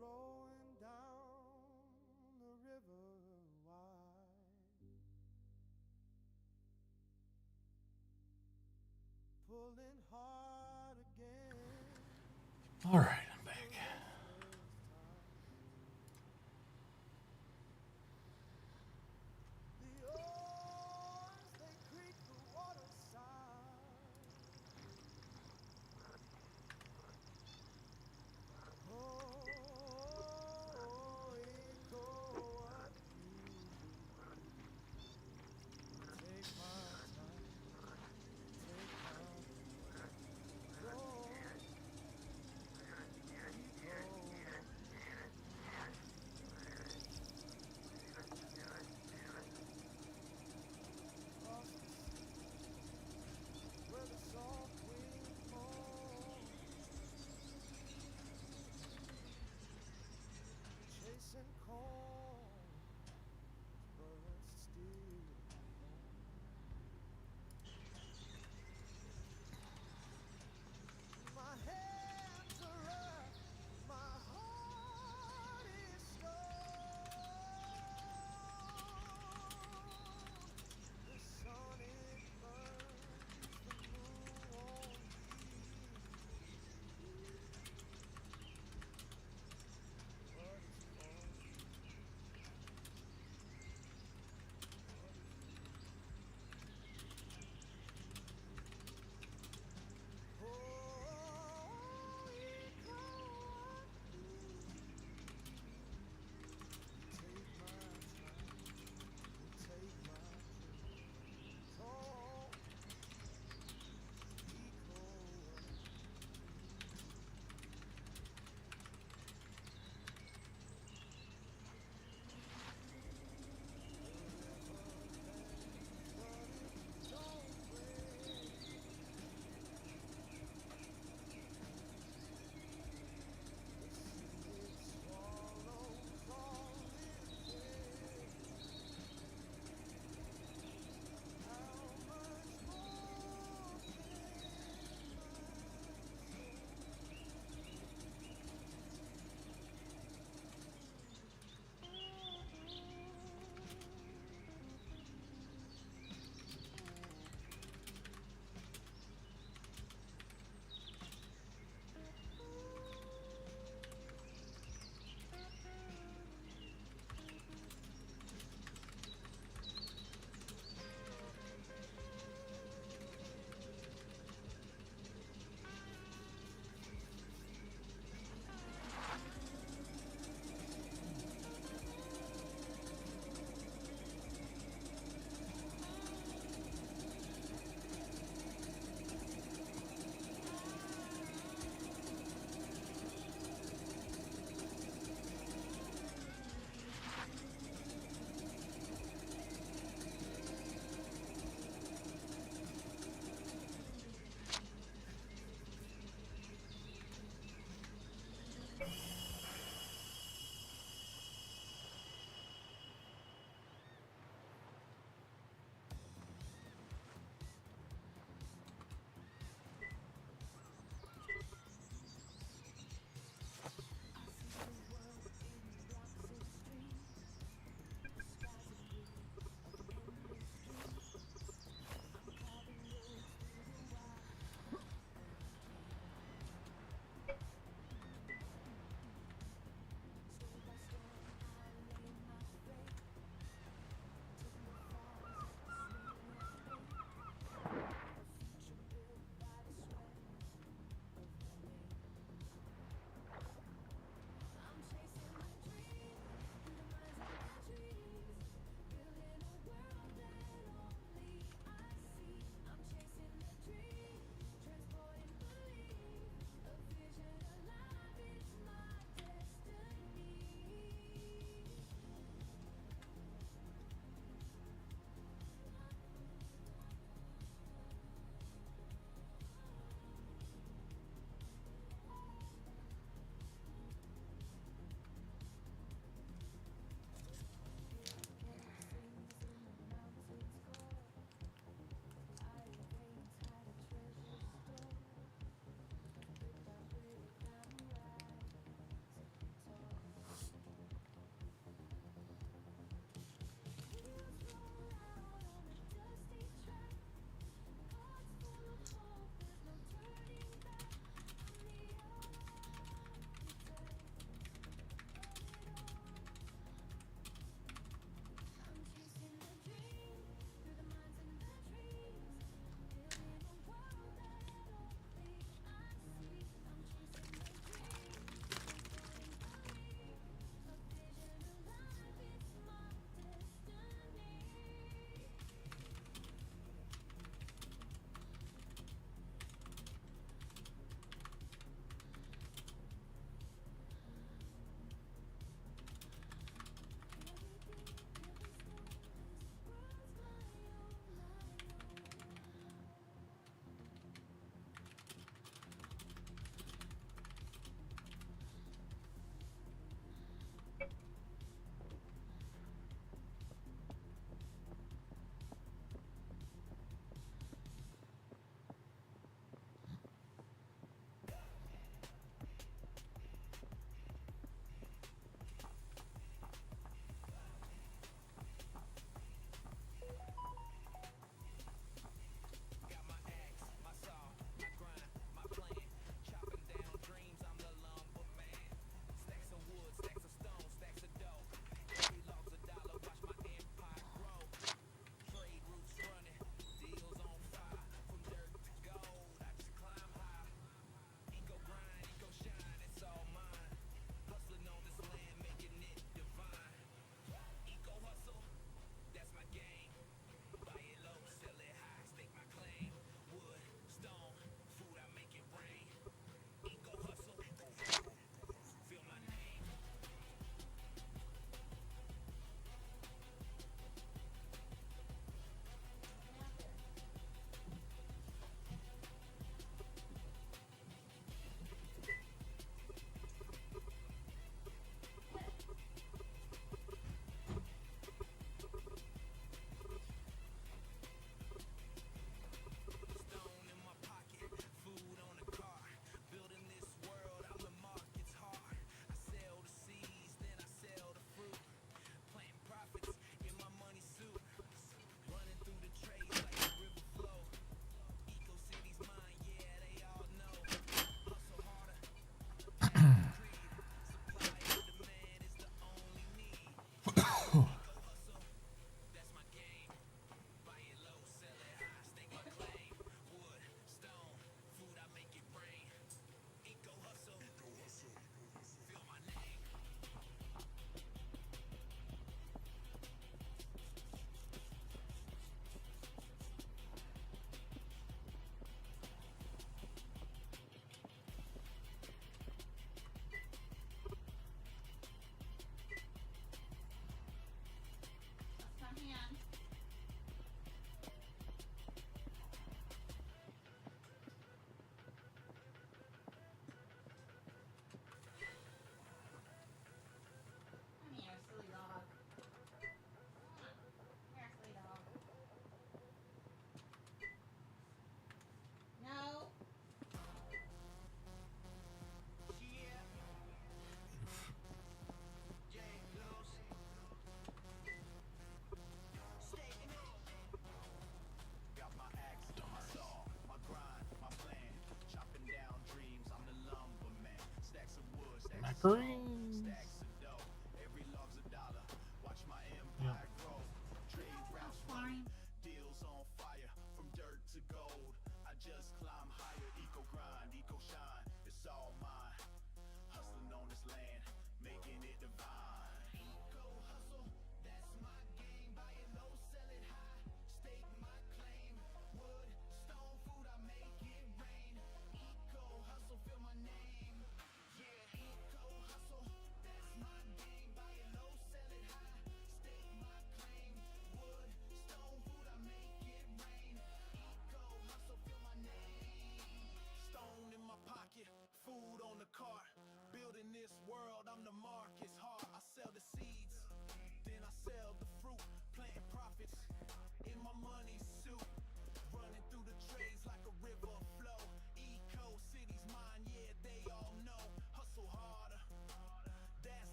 rolling down the river wide, pulling hard again. All right, I'm back. The oars, they creak the waterside. Oh, echo what you do. Take my time, take my breath. Green. Yeah. Fine.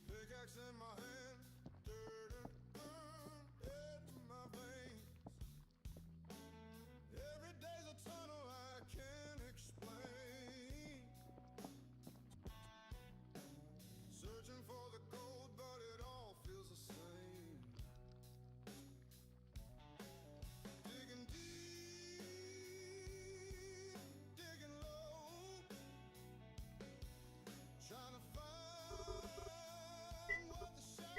Pickaxe in my hand, dirt and dead in my veins. Every day's a tunnel I can't explain. Searching for the gold, but it all feels the same. Digging deep, digging low, trying to find what the shadows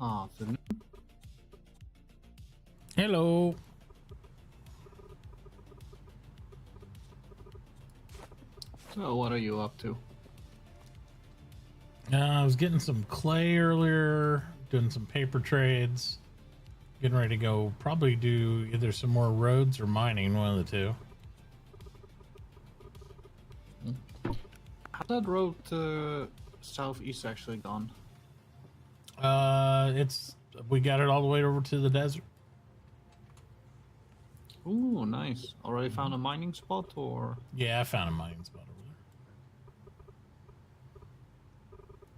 Afternoon. Hello. So, what are you up to? I was getting some clay earlier, doing some paper trades, getting ready to go probably do either some more roads or mining, one of the two. How's that road southeast actually gone? We got it all the way over to the desert. Ooh, nice. Already found a mining spot, or? Yeah, I found a mining spot over there.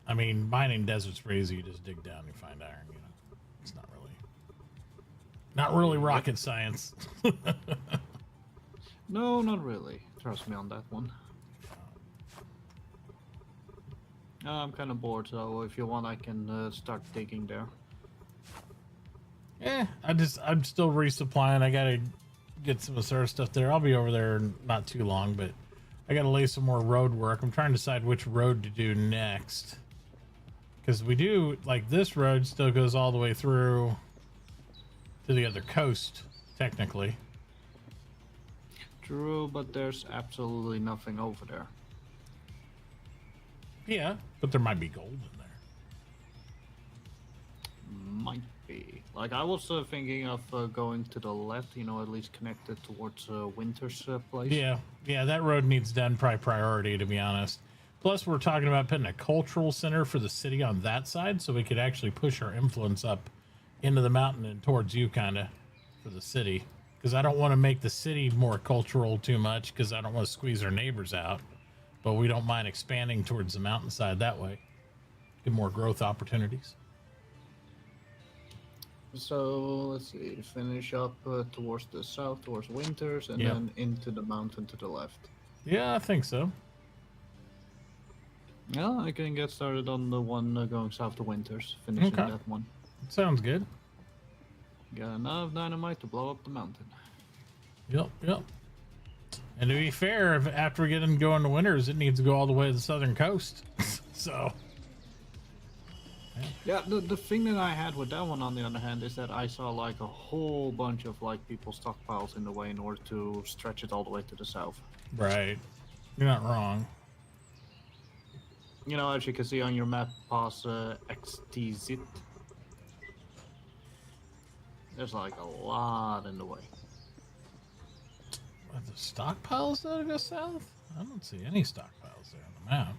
I mean, mining desert's pretty easy. You just dig down and find iron, you know. It's not really rocket science. No, not really. Trust me on that one. I'm kind of bored, so if you want, I can start digging there. Yeah, I'm still resupplying. I gotta get some Asura stuff there. I'll be over there in not too long, but I gotta lay some more road work. I'm trying to decide which road to do next. Because we do, like, this road still goes all the way through to the other coast, technically. True, but there's absolutely nothing over there. Yeah, but there might be gold in there. Might be. Like, I was thinking of going to the left, you know, at least connected towards Winter's place. Yeah, that road needs done probably priority, to be honest. Plus, we're talking about putting a cultural center for the city on that side, so we could actually push our influence up into the mountain and towards you, kind of, for the city. Because I don't want to make the city more cultural too much, because I don't want to squeeze our neighbors out. But we don't mind expanding towards the mountainside that way. Get more growth opportunities. So, let's see, finish up towards the south, towards Winters, and Yep. then into the mountain to the left. Yeah, I think so. Yeah, I can get started on the one going south to Winters, finishing Okay. that one. Sounds good. Got enough dynamite to blow up the mountain. Yep. And to be fair, if after we get them going to Winters, it needs to go all the way to the southern coast. So, Yeah, the thing that I had with that one, on the other hand, is that I saw like a whole bunch of like people's stockpiles in the way in order to stretch it all the way to the south. right. You're not wrong. You know, as you can see on your map, past XTZ, there's like a lot in the way. Are the stockpiles that go south? I don't see any stockpiles there on the map.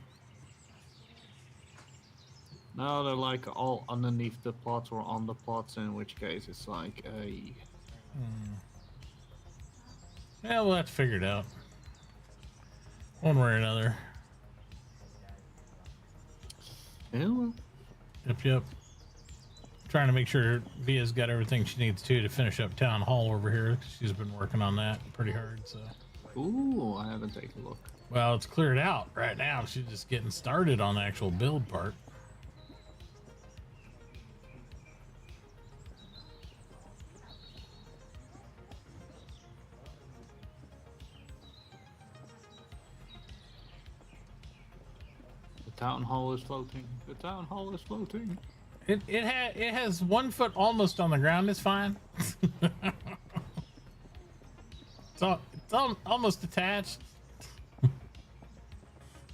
No, they're like all underneath the plots or on the plots, in which case it's like a... Yeah, we'll have to figure it out. One way or another. Yeah, well, Yep. Trying to make sure Via's got everything she needs to finish up town hall over here. She's been working on that pretty hard, so. ooh, I haven't taken a look. Well, it's cleared out right now. She's just getting started on the actual build part. The town hall is floating. The town hall is floating. It has 1 foot almost on the ground. It's fine. it's almost attached.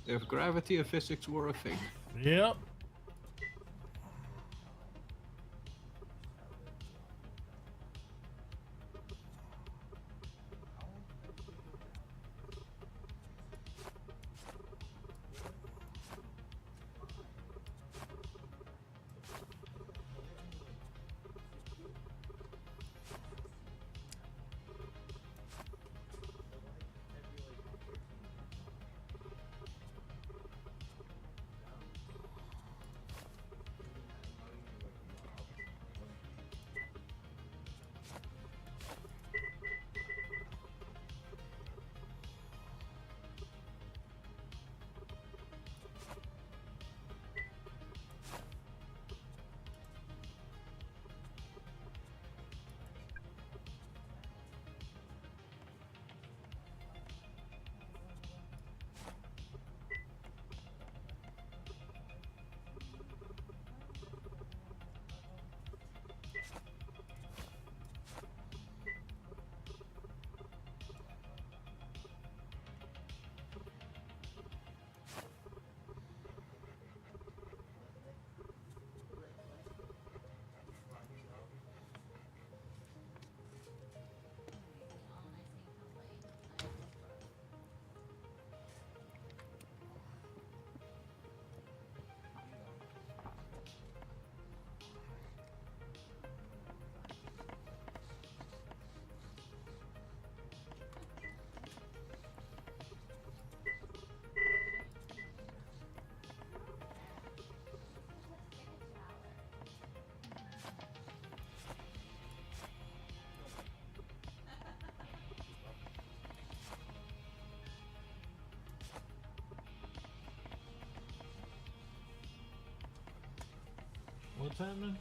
If gravity and physics were a thing. Yep. What's happening?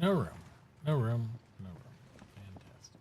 No room. No room. No room. Fantastic.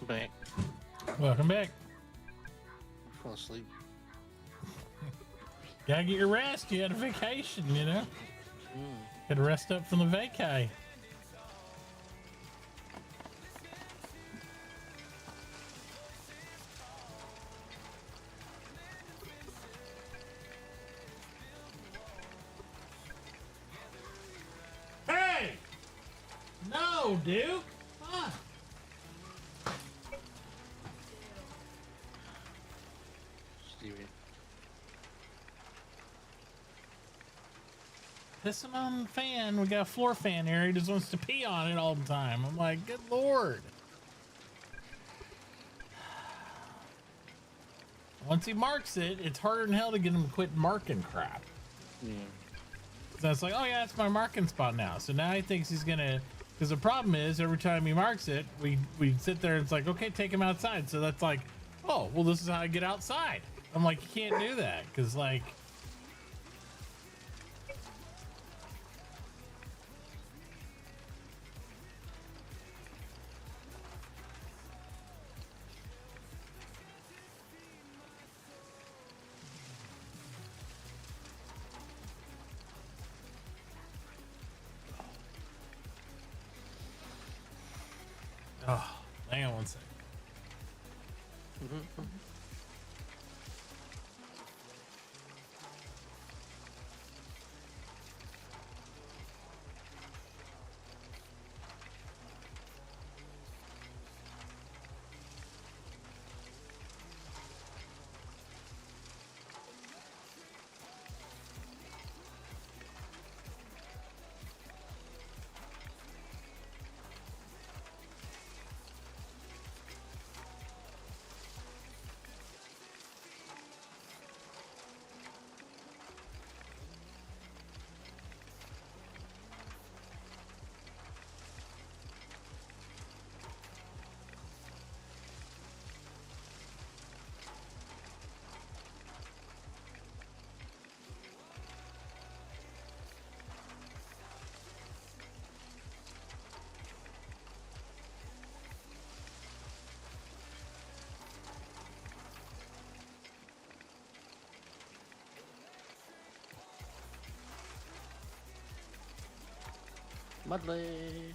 back. Welcome back. Fall asleep. Gotta get your rest. You had a vacation, you know? Gotta rest up from the vacay. Hey! No, Duke! Fuck! Stevie. Pissing on the fan. We got a floor fan here. He just wants to pee on it all the time. I'm like, good lord. Once he marks it, it's harder than hell to get him to quit marking crap. Yeah. So it's like, oh yeah, it's my marking spot now. So now he thinks he's gonna, because the problem is every time he marks it, we sit there and it's like, okay, take him outside. So that's like, oh, well, this is how I get outside. I'm like, you can't do that because like, oh, hang on one second. Mudley.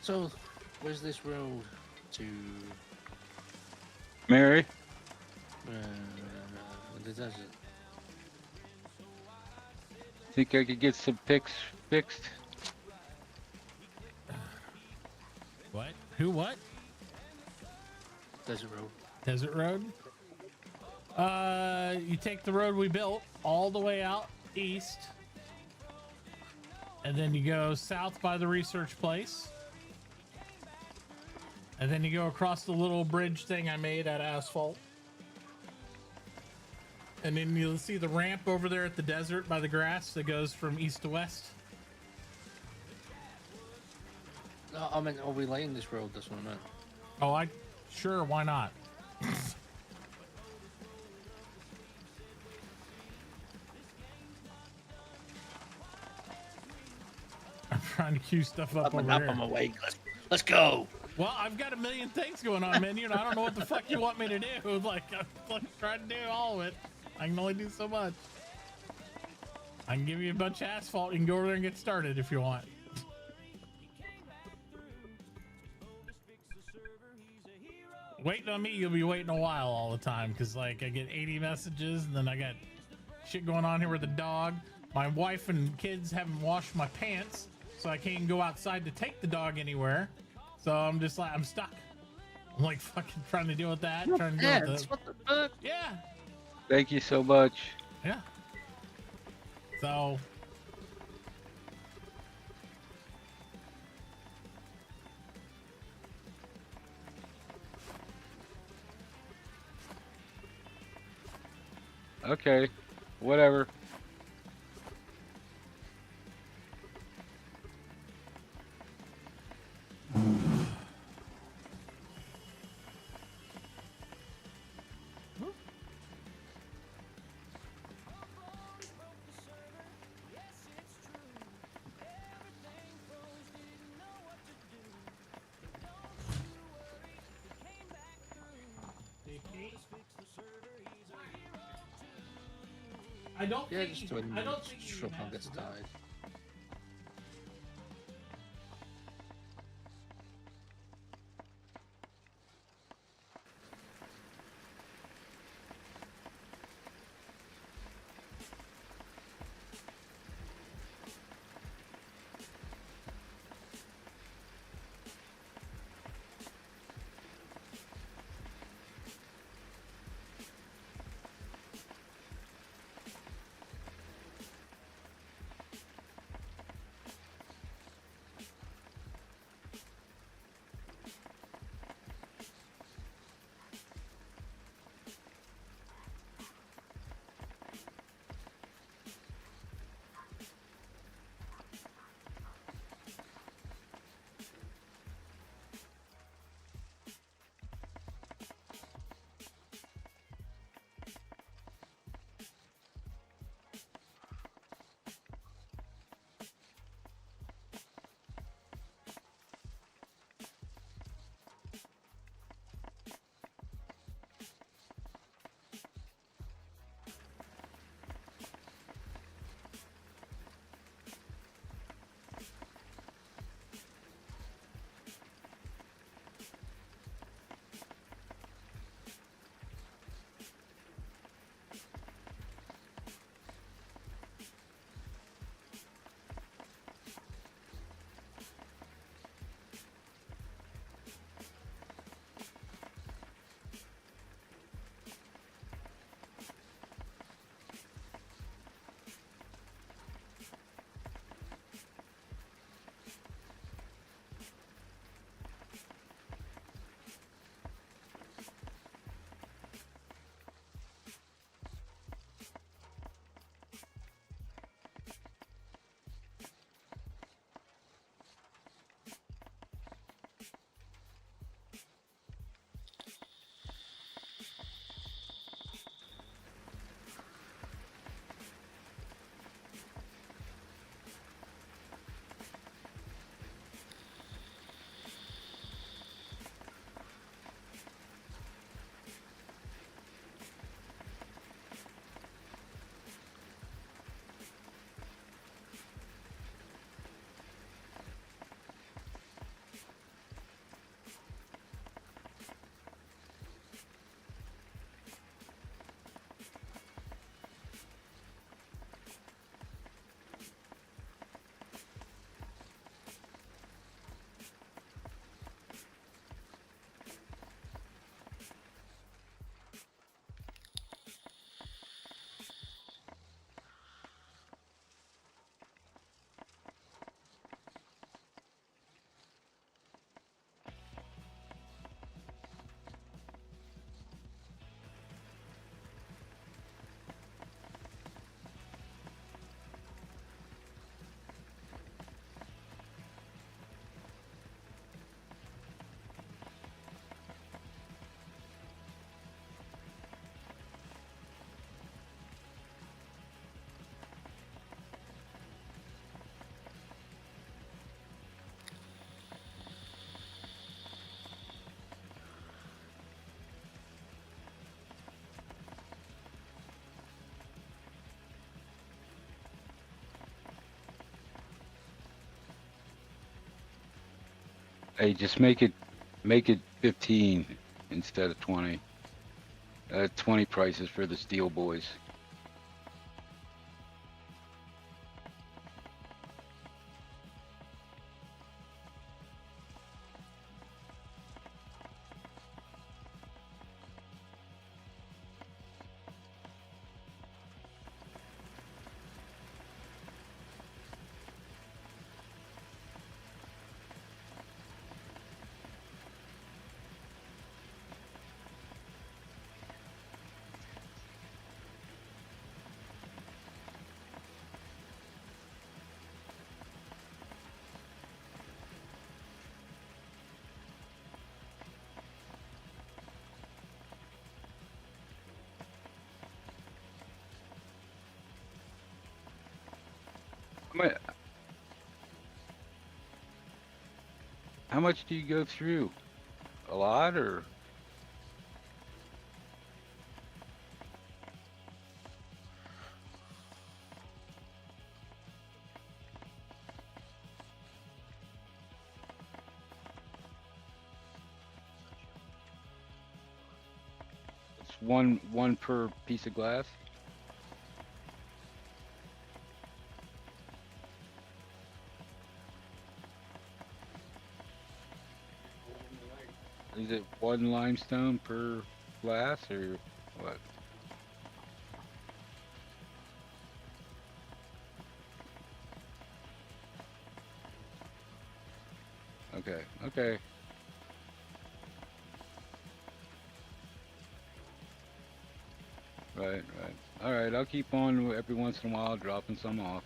So, where's this road to Mary, the desert? think I could get some pics fixed? What? Who? What? Desert road. Desert road? You take the road we built all the way out east, and then you go south by the research place, and then you go across the little bridge thing I made out of asphalt, and then you'll see the ramp over there at the desert by the grass that goes from east to west. No, I mean, are we laying this road? That's what I meant. Oh, sure, why not? I'm trying to queue stuff up over here. I'm awake. Let's go. Well, I've got a million things going on, man. You know, I don't know what the fuck you want me to do. Like, I'm trying to do all of it. I can only do so much. I can give you a bunch of asphalt. You can go over there and get started if you want. Waiting on me, you'll be waiting a while all the time, because, like, I get 80 messages, and then I got shit going on here with the dog. My wife and kids haven't washed my pants, so I can't go outside to take the dog anywhere. So I'm just like, I'm stuck. I'm like fucking trying to deal with that. Trying to deal with What the fuck? Yeah. Thank you so much. Yeah. So. Okay, whatever. I don't Yeah, think just when I don't think you Shrub even have gets to go. died. Hey, just make it 15 instead of 20. 20 prices for the steel boys. How much do you go through? A lot, or? It's one per piece of glass? Is it one limestone per glass, or what? Okay, okay. Right, right. All right, I'll keep on every once in a while dropping some off.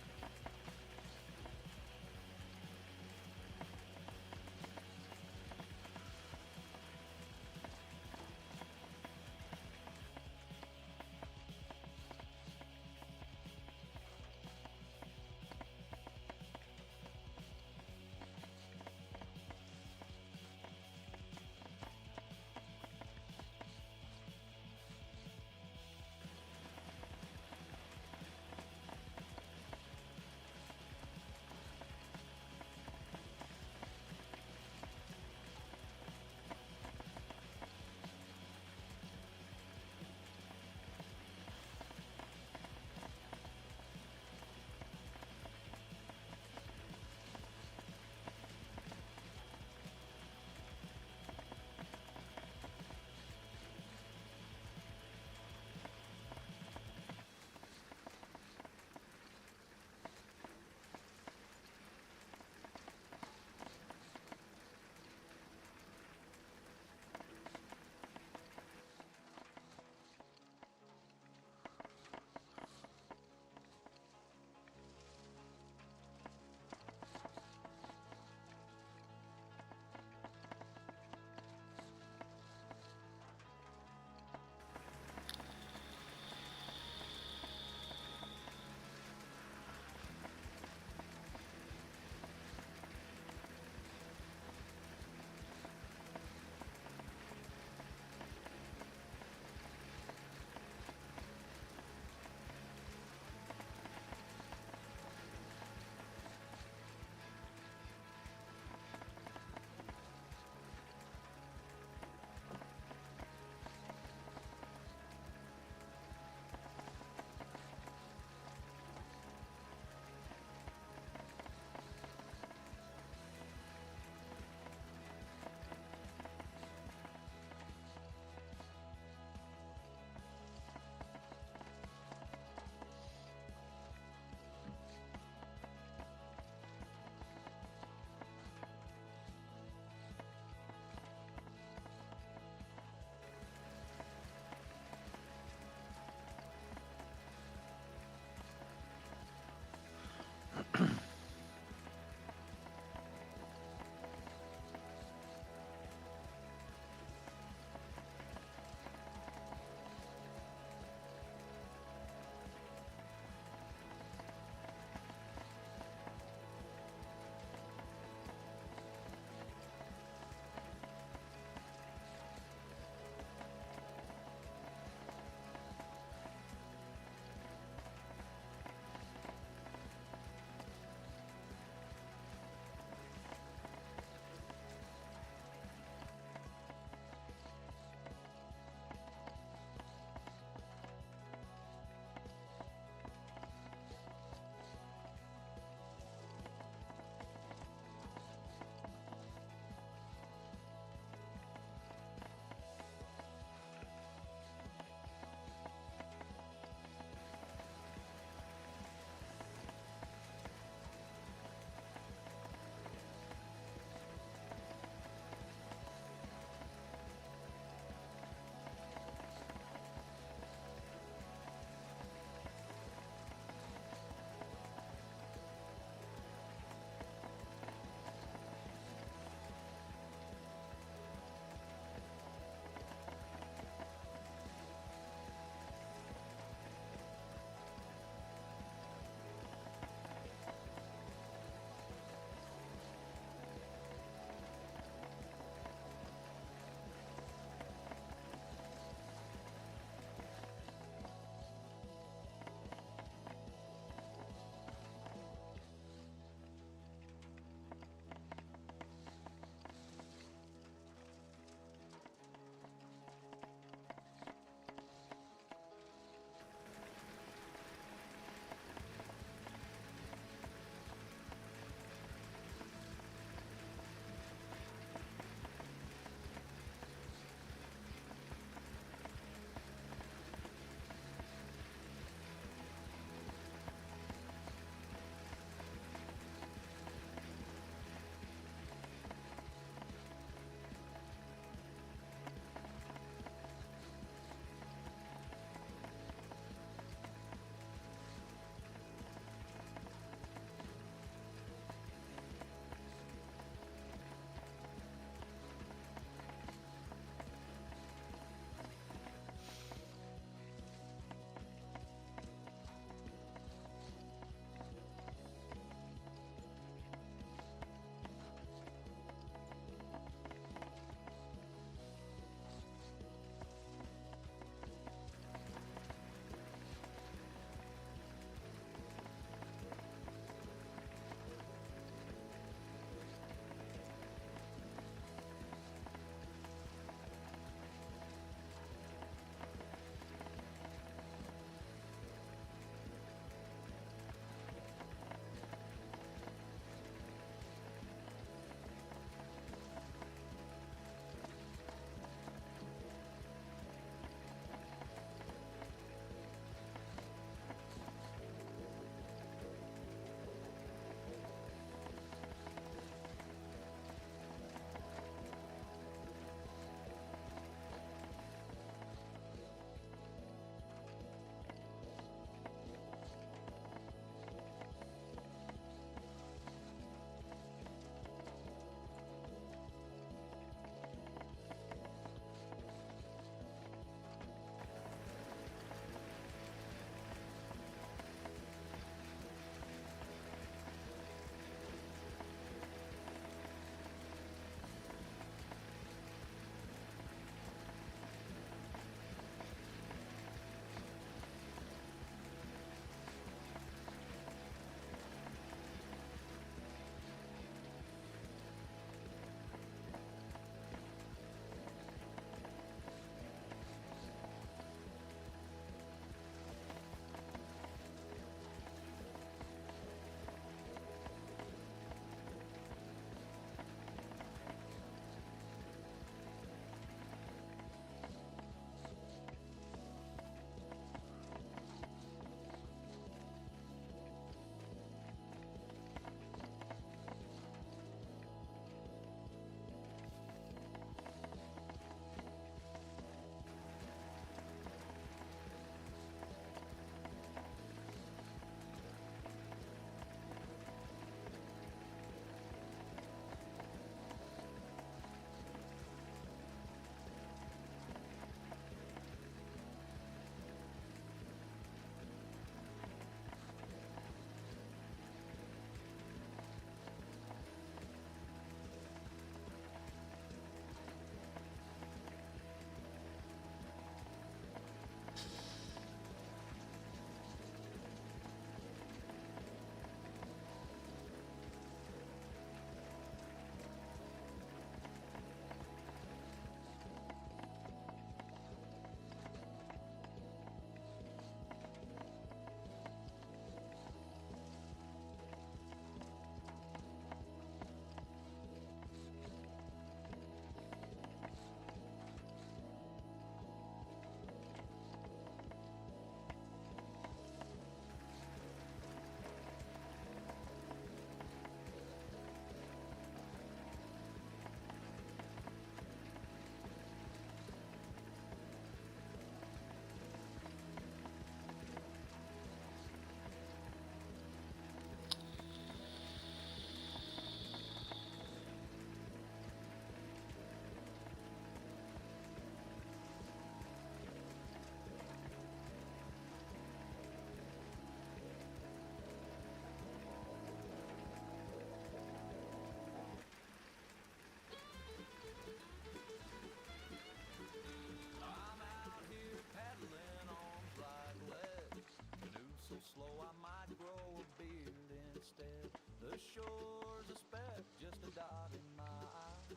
the shores of speck, just a dot in my eye.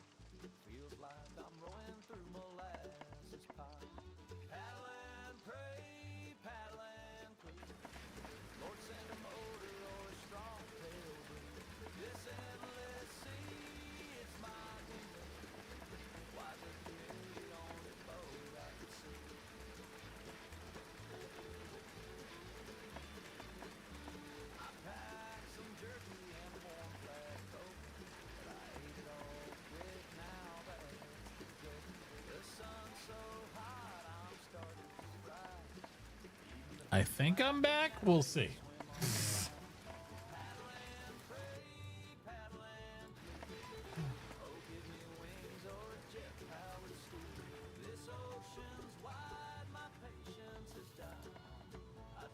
Feels like I'm rowing through molasses pie. Paddle and pray, paddle and pray. Lord, send a motor or a strong tail breeze. This endless sea, it's my kingdom. Why the created on a boat I could see. I packed some jerky and a warm flat coat, but I ate it all quick now that I have to go. The sun's so hot, I'm starting to fry. I think I'm back. We'll see.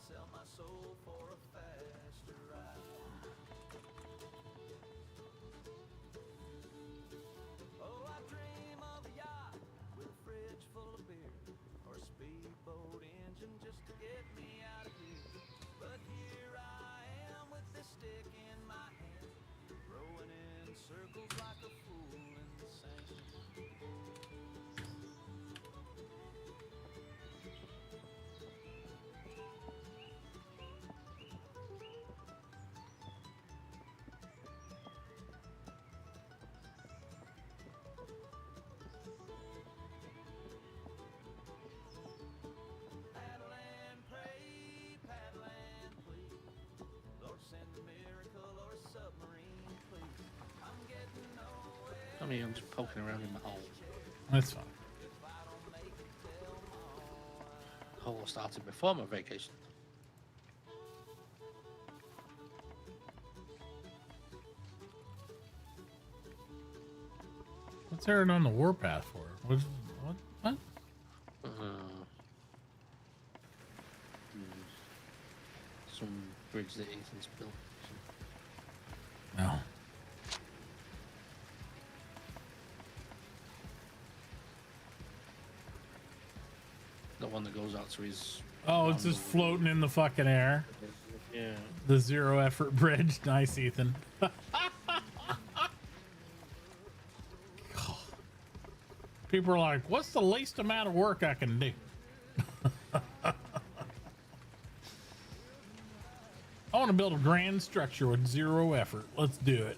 Sell my soul for a faster ride. Oh, I dream of a yacht with a fridge full of beer, or a speedboat engine just to get me out of here. But here I am with this stick in my hand, rowing in circles like a fool in the sand. Paddle and pray, paddle and please. Lord, send a miracle or a submarine, please. I'm getting nowhere. I mean, I'm just poking around in my hole. That's fine. If I don't make it, tell Mom. Hole started before my vacation. What's Aaron on the warpath for? What? Uh, some bridge that Ethan's built. No. The one that goes out to his. Oh, it's just floating in the fucking air. Yeah. The zero effort bridge. Nice, Ethan. People are like, what's the least amount of work I can do? I want to build a grand structure with zero effort. Let's do it.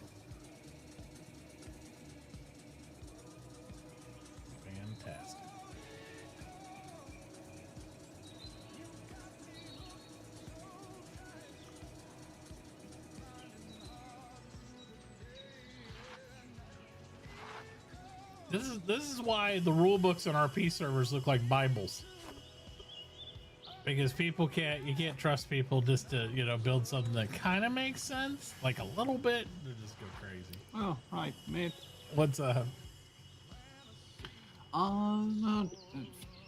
Fantastic. This is why the rule books on RP servers look like Bibles. Because you can't trust people just to, build something that kind of makes sense, like a little bit, they just go crazy. Oh, right, mate. What's up? No,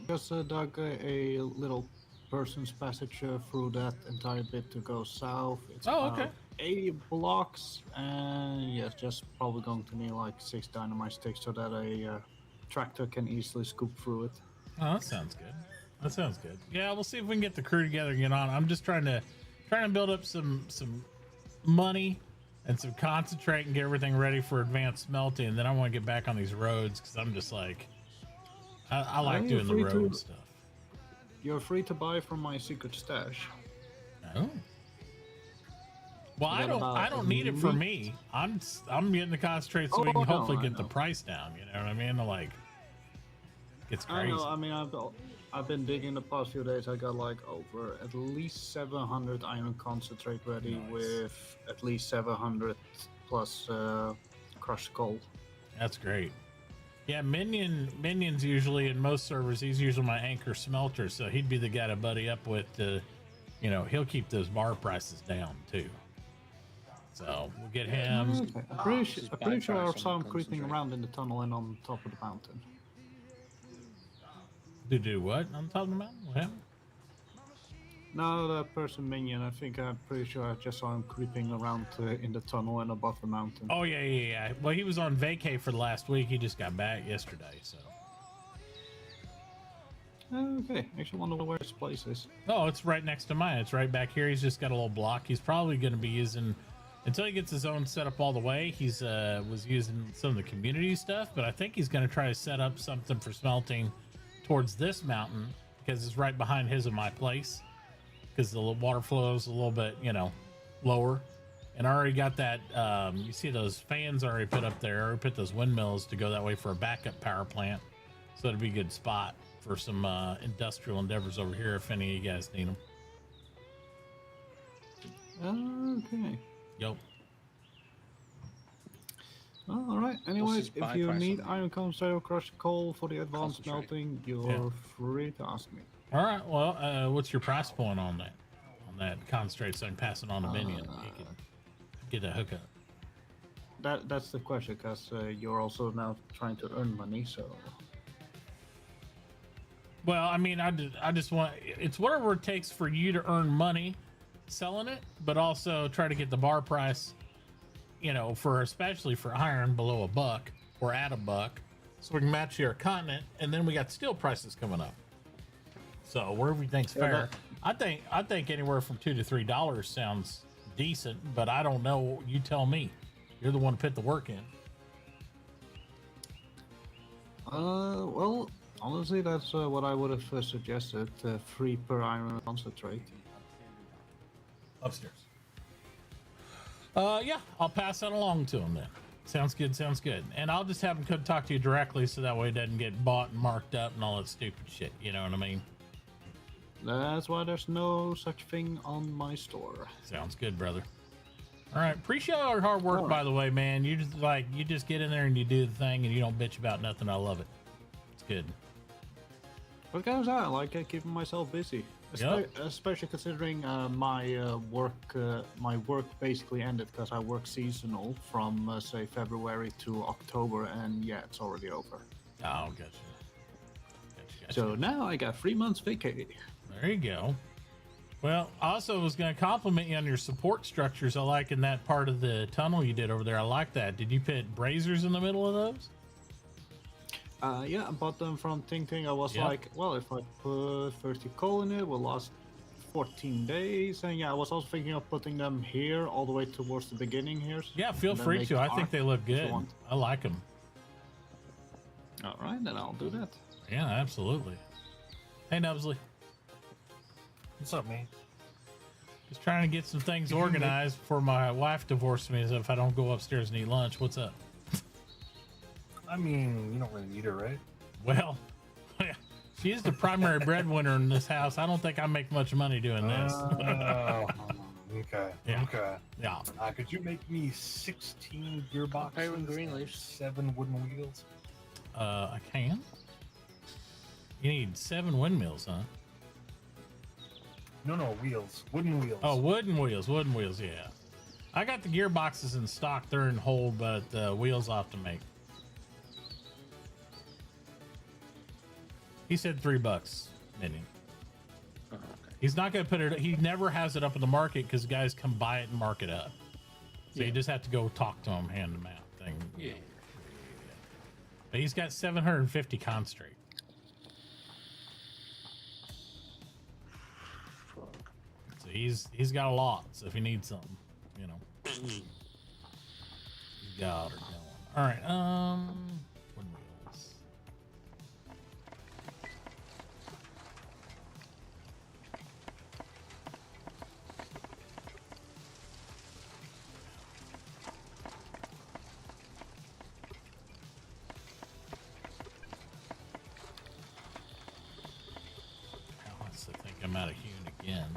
just dug a little person's passage through that entire bit to go south. It's okay. 80 blocks, and yes, just probably going to need like 6 dynamite sticks so that a tractor can easily scoop through it. Oh, that sounds good. That sounds good. Yeah, we'll see if we can get the crew together and get on. I'm just trying to build up some money and some concentrate and get everything ready for advanced smelting, and then I want to get back on these roads because I'm just like I like doing the road stuff. You're free to buy from my secret stash. Oh. Well, I don't need it for me. I'm getting the concentrate so we can hopefully get the price down. You know what I mean? Like, it's crazy. I know. I mean, I've been digging the past few days. I got like over at least 700 iron concentrate ready, Nice. with at least 700 plus crushed coal. That's great. Yeah, Minion's usually in most servers. He's usually my anchor smelter, so he'd be the guy to buddy up with. He'll keep those bar prices down too. So we'll get him. Okay. I'm pretty sure I saw him creeping around in the tunnel and on top of the mountain. To do what? I'm talking about? What happened? No, that person Minion. I'm pretty sure I just saw him creeping around in the tunnel and above the mountain. Oh yeah. Well, he was on vacay for the last week. He just got back yesterday. So. Okay, actually wonder where his place is. Oh, it's right next to mine. It's right back here. He's just got a little block. He's probably going to be using until he gets his own setup all the way. He's was using some of the community stuff, but I think he's going to try to set up something for smelting towards this mountain because it's right behind his and my place. Because the water flow is a little bit, you know, lower. And I already got that. You see those fans already put up there. I already put those windmills to go that way for a backup power plant. So it'd be a good spot for some industrial endeavors over here if any of you guys need them. Okay. Yep. All right. Anyways, his if buy you price need on iron concentrate crushed coal for the advanced Concentrate. melting, you're Yeah. free to ask me. All right. Well, what's your price point on that? On that concentrate, so I can pass it on to Minion. He can get a hookup. That's the question, because you're also now trying to earn money. So Well, I mean, I just want it's whatever it takes for you to earn money selling it, but also try to get the bar price, you know, for especially for iron below $1 or at $1, so we can match your continent, and then we got steel prices coming up. So wherever you think's fair, I think anywhere from $2 to $3 sounds decent, but I don't know. You tell me. You're the one who put the work in. well, honestly, that's what I would have suggested. 3 per iron concentrate. Upstairs. Yeah, I'll pass that along to him then. Sounds good, sounds good. And I'll just have him come talk to you directly so that way it doesn't get bought and marked up and all that stupid shit. You know what I mean? That's why there's no such thing on my store. Sounds good, brother. All right, appreciate all your hard work, by the way, man. You just get in there and you do the thing and you don't bitch about nothing. I love it. It's good. What goes on? I like keeping myself busy, especially considering my work basically ended because I work seasonal from say February to October, and yeah, it's already over. Oh, gotcha. So now I got 3 months vacation. There you go. Well, I also was going to compliment you on your support structures. I like in that part of the tunnel you did over there. I like that. Did you put braziers in the middle of those? Yeah, I bought them from Ting Ting. I was like, well, if I put 30 coal in it, will last 14 days. And yeah, I was also thinking of putting them here all the way towards the beginning here. Yeah, feel free to. I think they look good. I like them. All right, then I'll do that. Yeah, absolutely. Hey, Nubsley. What's up, man? Just trying to get some things organized before my wife divorced me as if I don't go upstairs and eat lunch. What's up? I mean, you don't really need her, right? Well, she is the primary breadwinner in this house. I don't think I make much money doing this. Okay. Yeah. Okay. Yeah. Could you make me 16 gearboxes? Hey, with Greenleaf. and 7 wooden wheels? I can. You need 7 windmills, huh? No, wheels. Wooden wheels. Oh, wooden wheels, yeah. I got the gearboxes in stock. They're in hold, but the wheels I'll have to make. He said $3, Minnie. Oh, okay. He's not going to put it. He never has it up in the market because guys come buy it and mark it up. So you just have to go talk to him, hand them out. Thing. Yeah. But he's got 750 concentrate. So he's got a lot. So if he needs something, you know, he's got her going. All right. What else? I think I'm out of hewn again.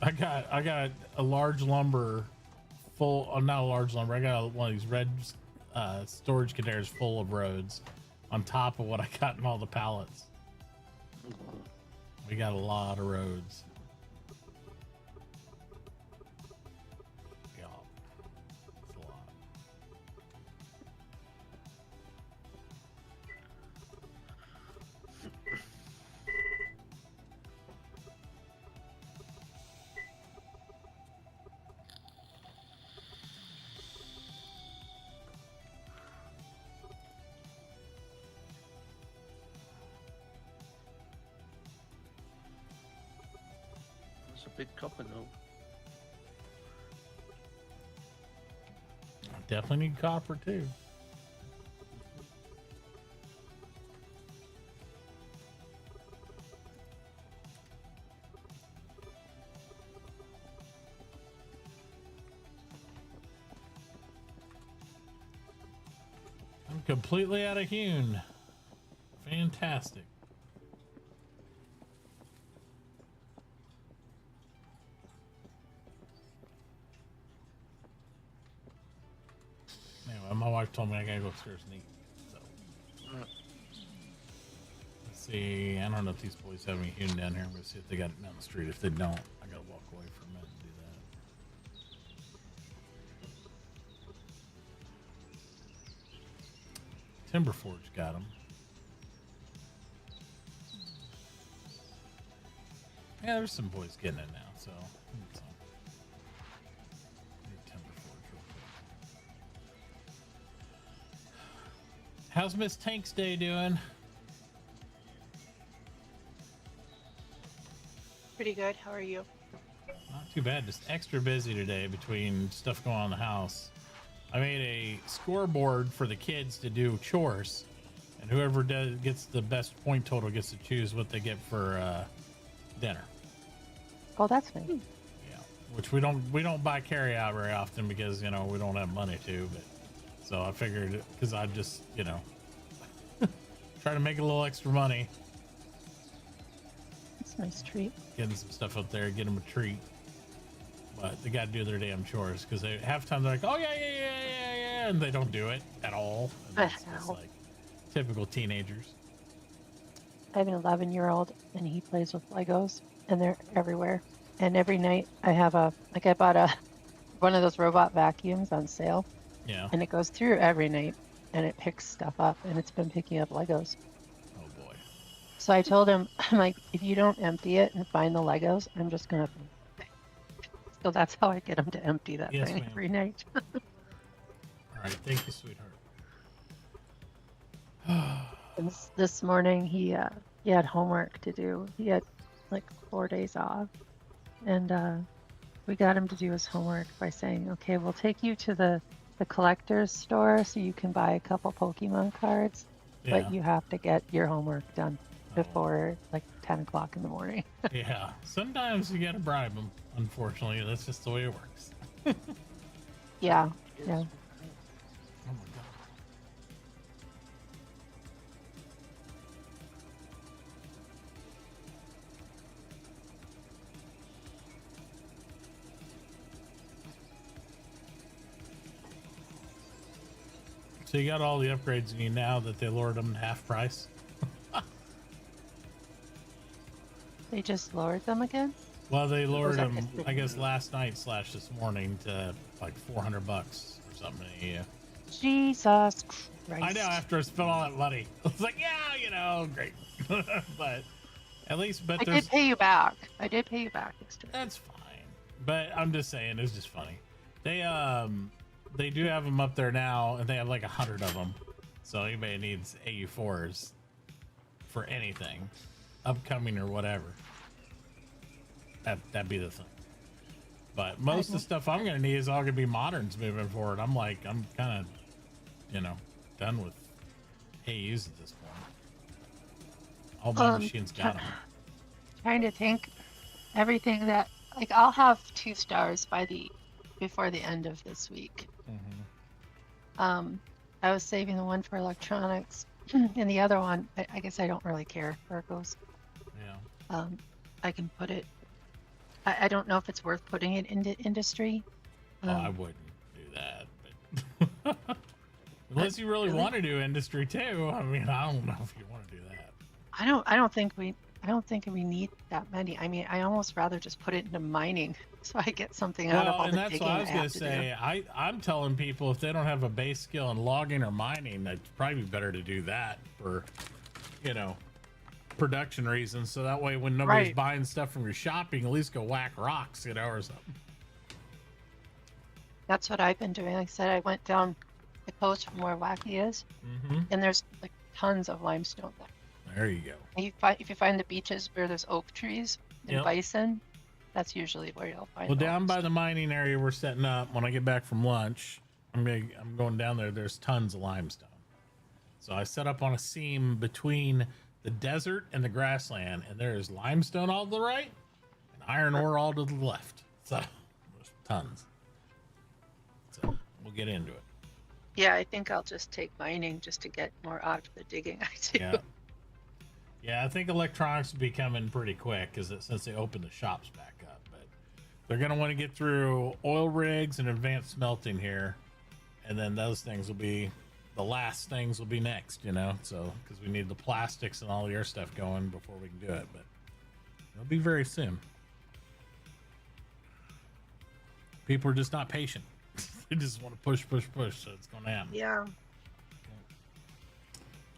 Alright. I got a large lumber full. Oh, not a large lumber. I got one of these red storage containers full of roads on top of what I got in all the pallets. We got a lot of roads. Yeah, it's a lot. big copper though. Definitely need copper too. I'm completely out of hewn. Fantastic. Anyway, my wife told me I gotta go upstairs and eat. So let's see. I don't know if these boys have any hewn down here. I'm gonna see if they got it down the street. If they don't, I gotta walk away for a minute and do that. Timberforge got them. Yeah, there's some boys getting it now, so. How's Miss Tank's day doing? Pretty good. How are you? Not too bad. Just extra busy today between stuff going on in the house. I made a scoreboard for the kids to do chores, and whoever gets the best point total gets to choose what they get for dinner. Oh, that's nice. Yeah, which we don't buy carry out very often because we don't have money to. But so I figured because I just try to make a little extra money. That's a nice treat. Getting some stuff up there, get them a treat. But they got to do their damn chores because half the time they're like, oh yeah, and they don't do it at all. And it's just like typical teenagers. I have an 11-year-old and he plays with Legos and they're everywhere. And every night I have I bought one of those robot vacuums on sale. Yeah. And it goes through every night and it picks stuff up and it's been picking up Legos. Oh boy. So I told him, I'm like, if you don't empty it and find the Legos, I'm just gonna. So that's how I get him to empty that Yes, thing ma'am. every night. All right, thank you, sweetheart. And this morning he had homework to do. He had like 4 days off, and we got him to do his homework by saying, "Okay, we'll take you to the collector's store so you can buy a couple Pokemon cards, Yeah. but you have to get your homework done before like 10 o'clock in the morning." Yeah, sometimes you gotta bribe them. Unfortunately, that's just the way it works. Yeah. Oh my god. So you got all the upgrades you need now that they lowered them to half price? They just lowered them again? Well, they lowered that them, just- I guess, last night / this morning to like $400 or something. Yeah. Jesus Christ. I know. After I spent all that money, I was like, yeah, great. But at least, I there's did pay you back. Yesterday. that's fine. But I'm just saying, it's just funny. They do have them up there now, and they have like 100 of them. So anybody needs AU4s for anything, upcoming or whatever, that'd be the thing. But most of the stuff I'm gonna need is all gonna be moderns moving forward. I'm kind of, done with AUs at this point. All my machines got them. Trying to think everything that I'll have 2 stars before the end of this week. Mm-hmm. I was saving the one for electronics, and the other one, I guess I don't really care where it goes. Yeah. I can put it. I don't know if it's worth putting it into industry. I wouldn't do that, but unless you really want to do industry too. I mean, I don't know if you want to do that. I don't think we need that many. I mean, I almost rather just put it into mining so I get something out of all and the that's digging what I was have gonna to say. I'm telling people if they don't have a base skill in logging or mining, it's probably better to do that for, production reasons. So that way, when nobody's Right. buying stuff from your shop, you can at least go whack rocks, or something. That's what I've been doing. Like I said, I went down the coast from where Wacky is, Mm-hmm. and there's like tons of limestone there. There you go. And if you find the beaches where there's oak trees and Yep. bison, That's usually where you'll find. Well, all down the by stuff. the mining area we're setting up, when I get back from lunch, I'm going down there. There's tons of limestone. So I set up on a seam between the desert and the grassland, and there is limestone all to the right and iron ore all to the left. So there's tons. So we'll get into it. Yeah, I think I'll just take mining just to get more out of the digging I do. Yeah. Yeah, I think electronics will be coming pretty quick since they open the shops back up. But they're going to want to get through oil rigs and advanced smelting here. And then those things will be the last things will be next, so because we need the plastics and all your stuff going before we can do it. But it'll be very soon. People are just not patient. They just want to push. So it's going to happen. Yeah.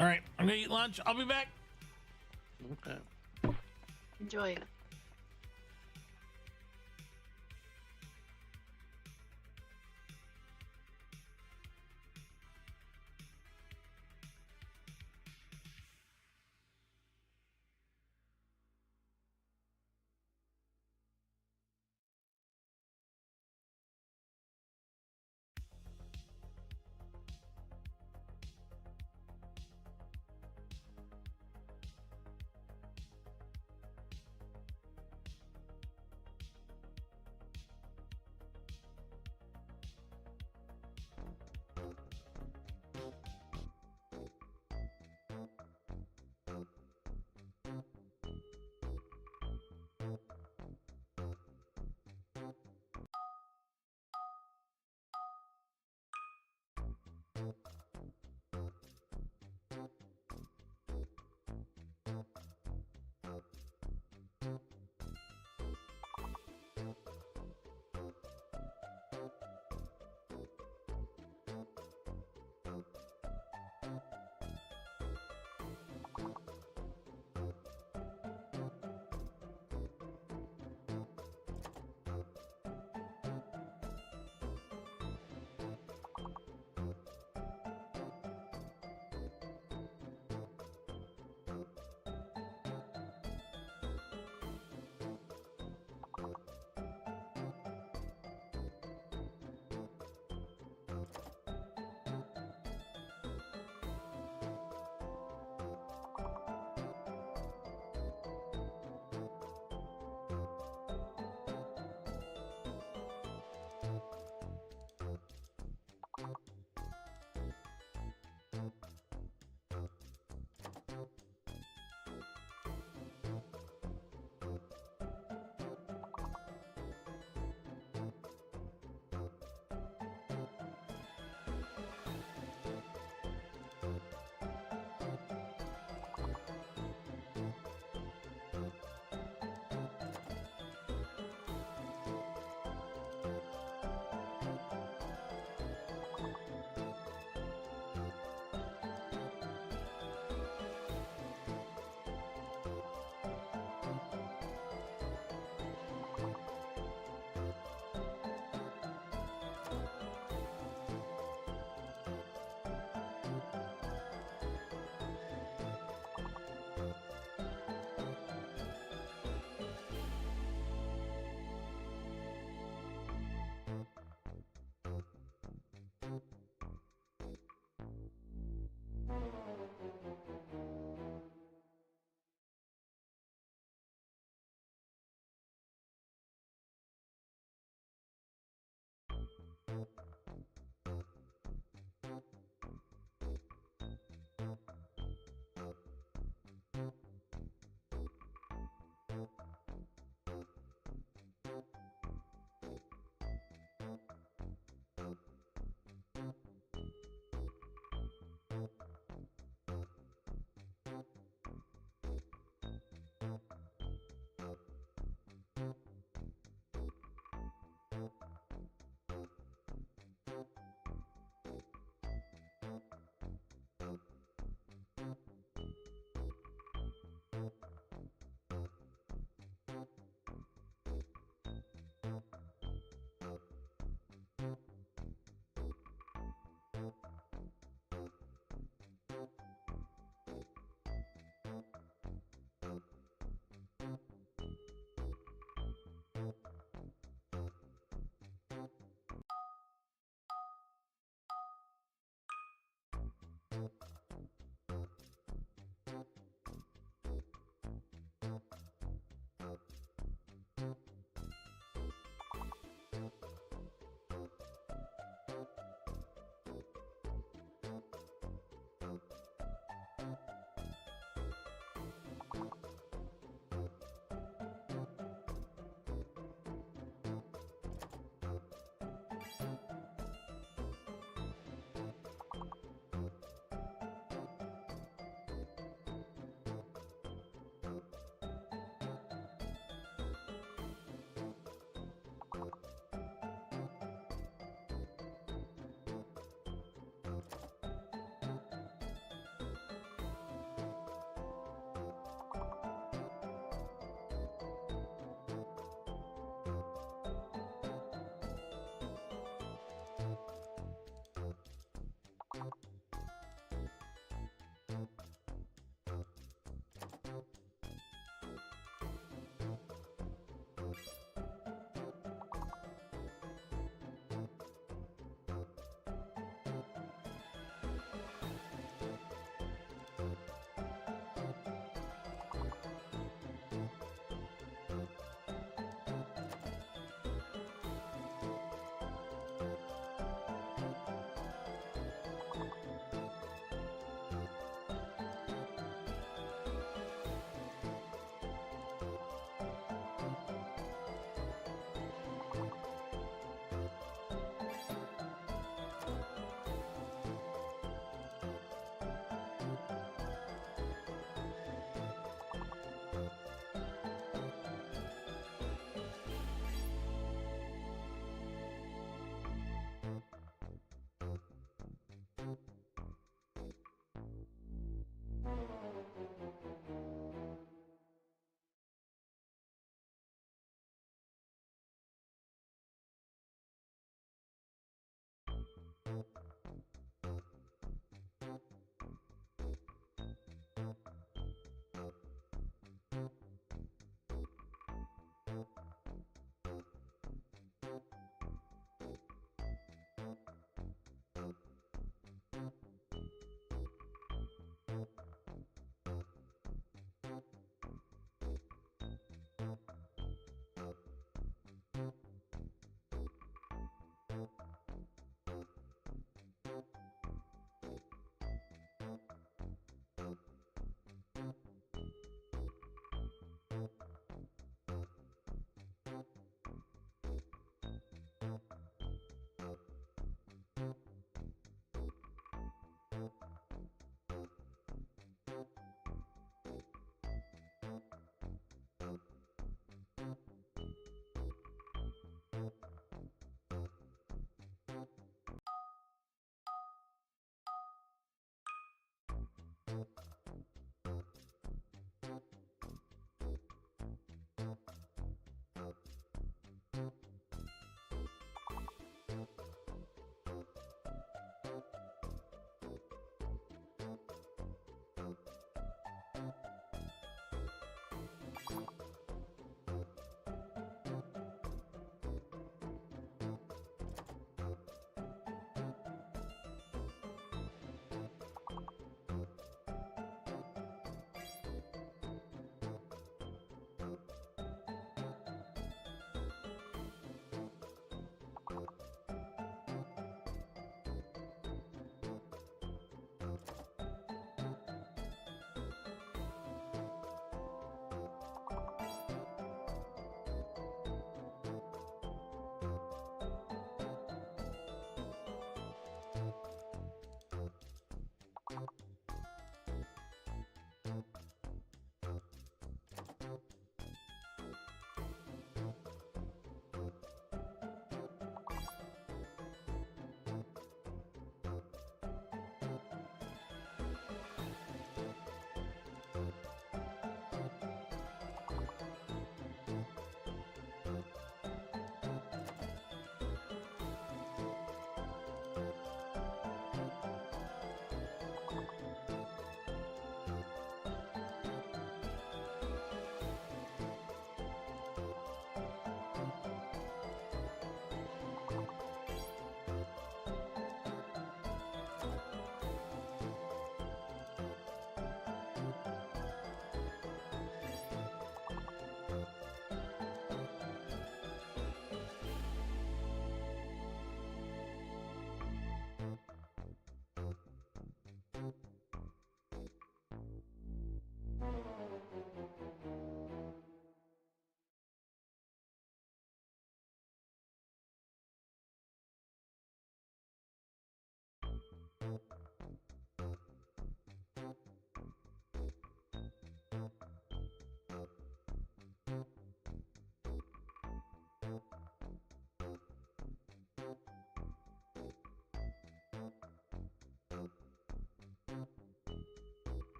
All right, I'm going to eat lunch. I'll be back. Okay. Enjoy it.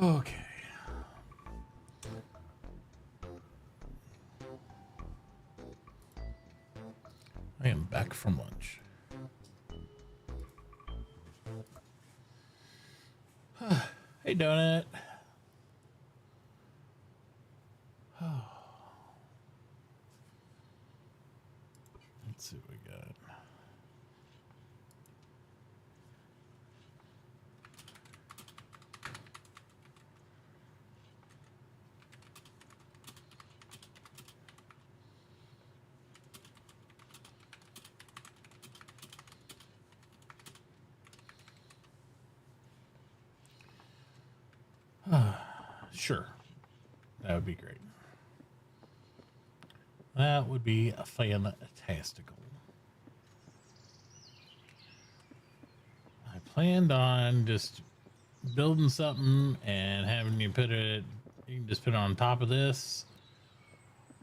Okay. I am back from lunch. Hey, Donut. Let's see what we got. Sure. That would be great. That would be a fantastical. I planned on just building something and having you put it, you can just put it on top of this.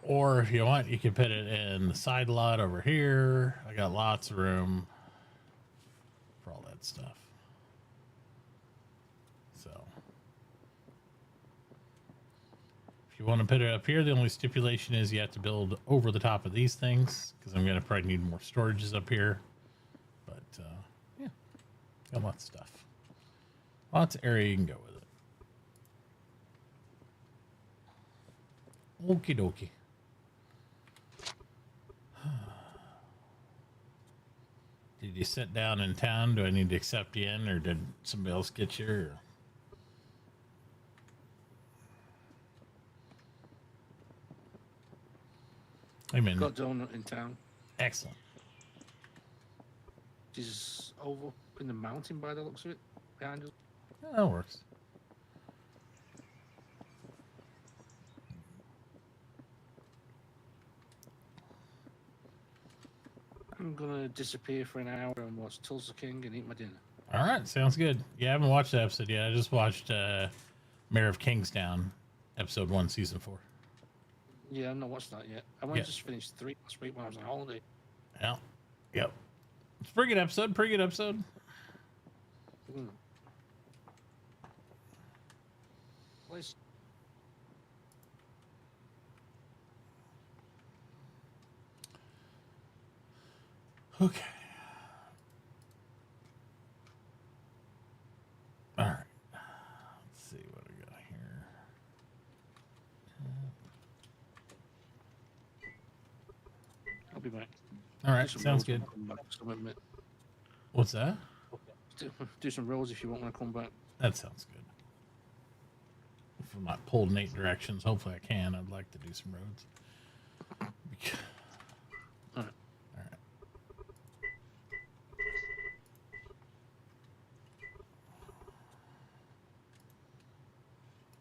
Or if you want, you can put it in the side lot over here. I got lots of room for all that stuff. So if you want to put it up here, the only stipulation is you have to build over the top of these things because I'm going to probably need more storages up here. But yeah, got lots of stuff. Lots of area you can go with it. Okie dokie. Did you sit down in town? Do I need to accept you in, or did somebody else get you? Or... I'm in. Got Donut in town. Excellent. She's over in the mountain by the looks of it. Behind us. Yeah, that works. I'm gonna disappear for an hour and watch Tulsa King and eat my dinner. All right, sounds good. Yeah, I haven't watched that episode yet. I just watched Mayor of Kingstown, episode 1, season 4. Yeah, I've not watched that yet. I only just finished 3 last week when I was on holiday. Yeah. Yep. It's a pretty good episode. Pretty good episode. Mm. Place. Okay. All right. Let's see what I got here. I'll be back. All right, Do some sounds rolls when good. I come back, so wait a minute. What's that? Do some rolls if you want when I come back. That sounds good. If I'm not pulled in 8 directions, hopefully I can. I'd like to do some roads. All right. All right.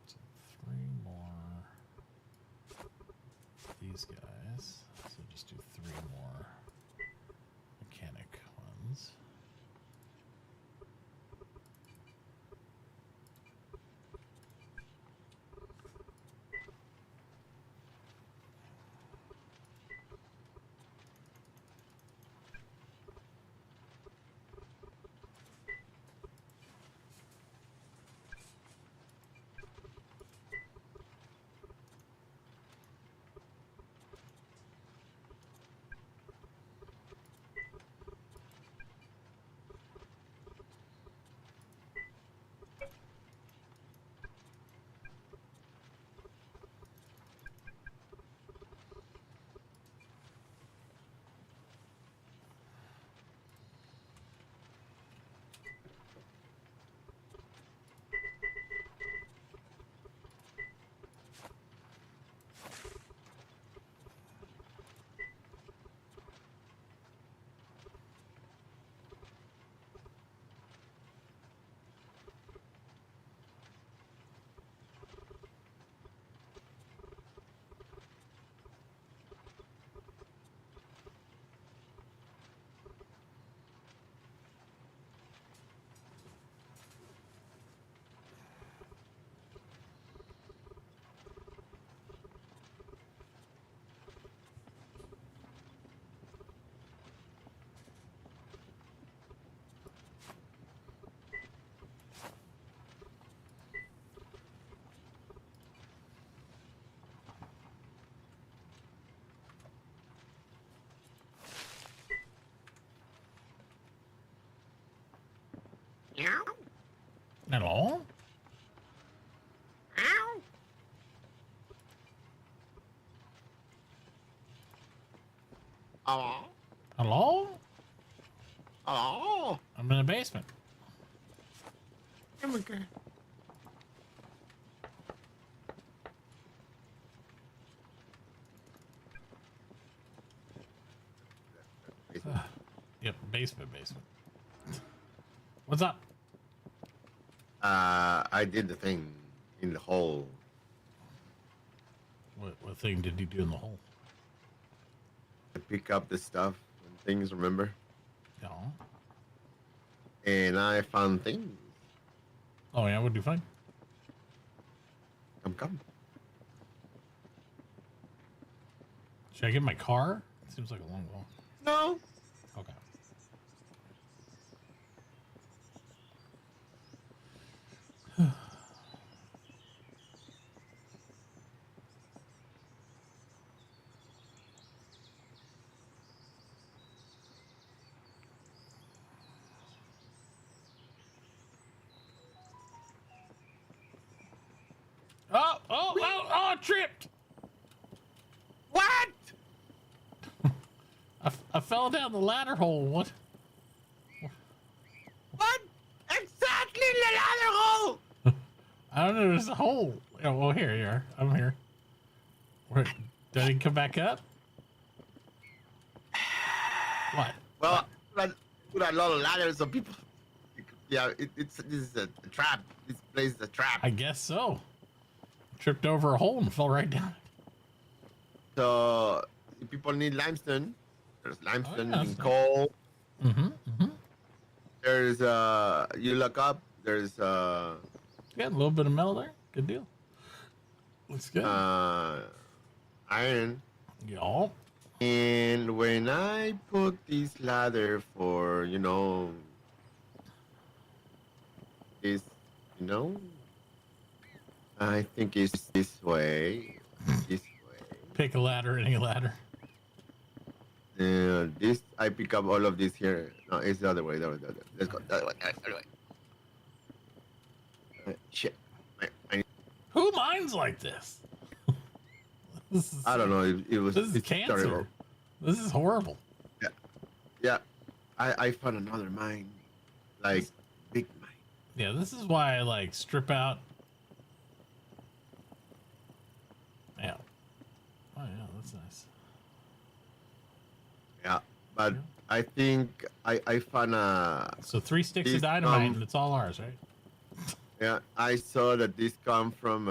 So 3 more. These guys. So just do 3 more mechanic ones. Hello? Hello? Hello? Hello? I'm in the basement. Okay. Yep, basement. What's up? I did the thing in the hole. What thing did you do in the hole? To pick up the stuff and things, remember? No. And I found things. Oh yeah, we'll do fine. Come. Should I get my car? It seems like a long walk. No. Okay. Oh, tripped. What? I fell down the ladder hole. What? What? Exactly the ladder hole. I don't know. There's a hole. Oh, well, here you are. I'm here. Where, did he come back up? What? Well, put a lot of ladders so people. Yeah, this is a trap. This place is a trap. I guess so. Tripped over a hole and fell right down. So if people need limestone. There's limestone yeah, and coal. Mm-hmm. There's you look up. There's Yeah, a little bit of metal there. Good deal. Looks good. Iron. Y'all. And when I put this ladder for, this, I think it's this way. This way. Pick a ladder, any ladder. This, I pick up all of this here. No, it's the other way. The other way. Let's go. The other way. Shit. Who mines like this? I don't know. This is cancer. Terrible. This is horrible. Yeah. I found another mine. Like, big mine. Yeah, this is why I strip out. Yeah. Oh yeah, that's nice. Yeah, but I think I found So 3 sticks of dynamite and it's all ours, right? Yeah, I saw that this come from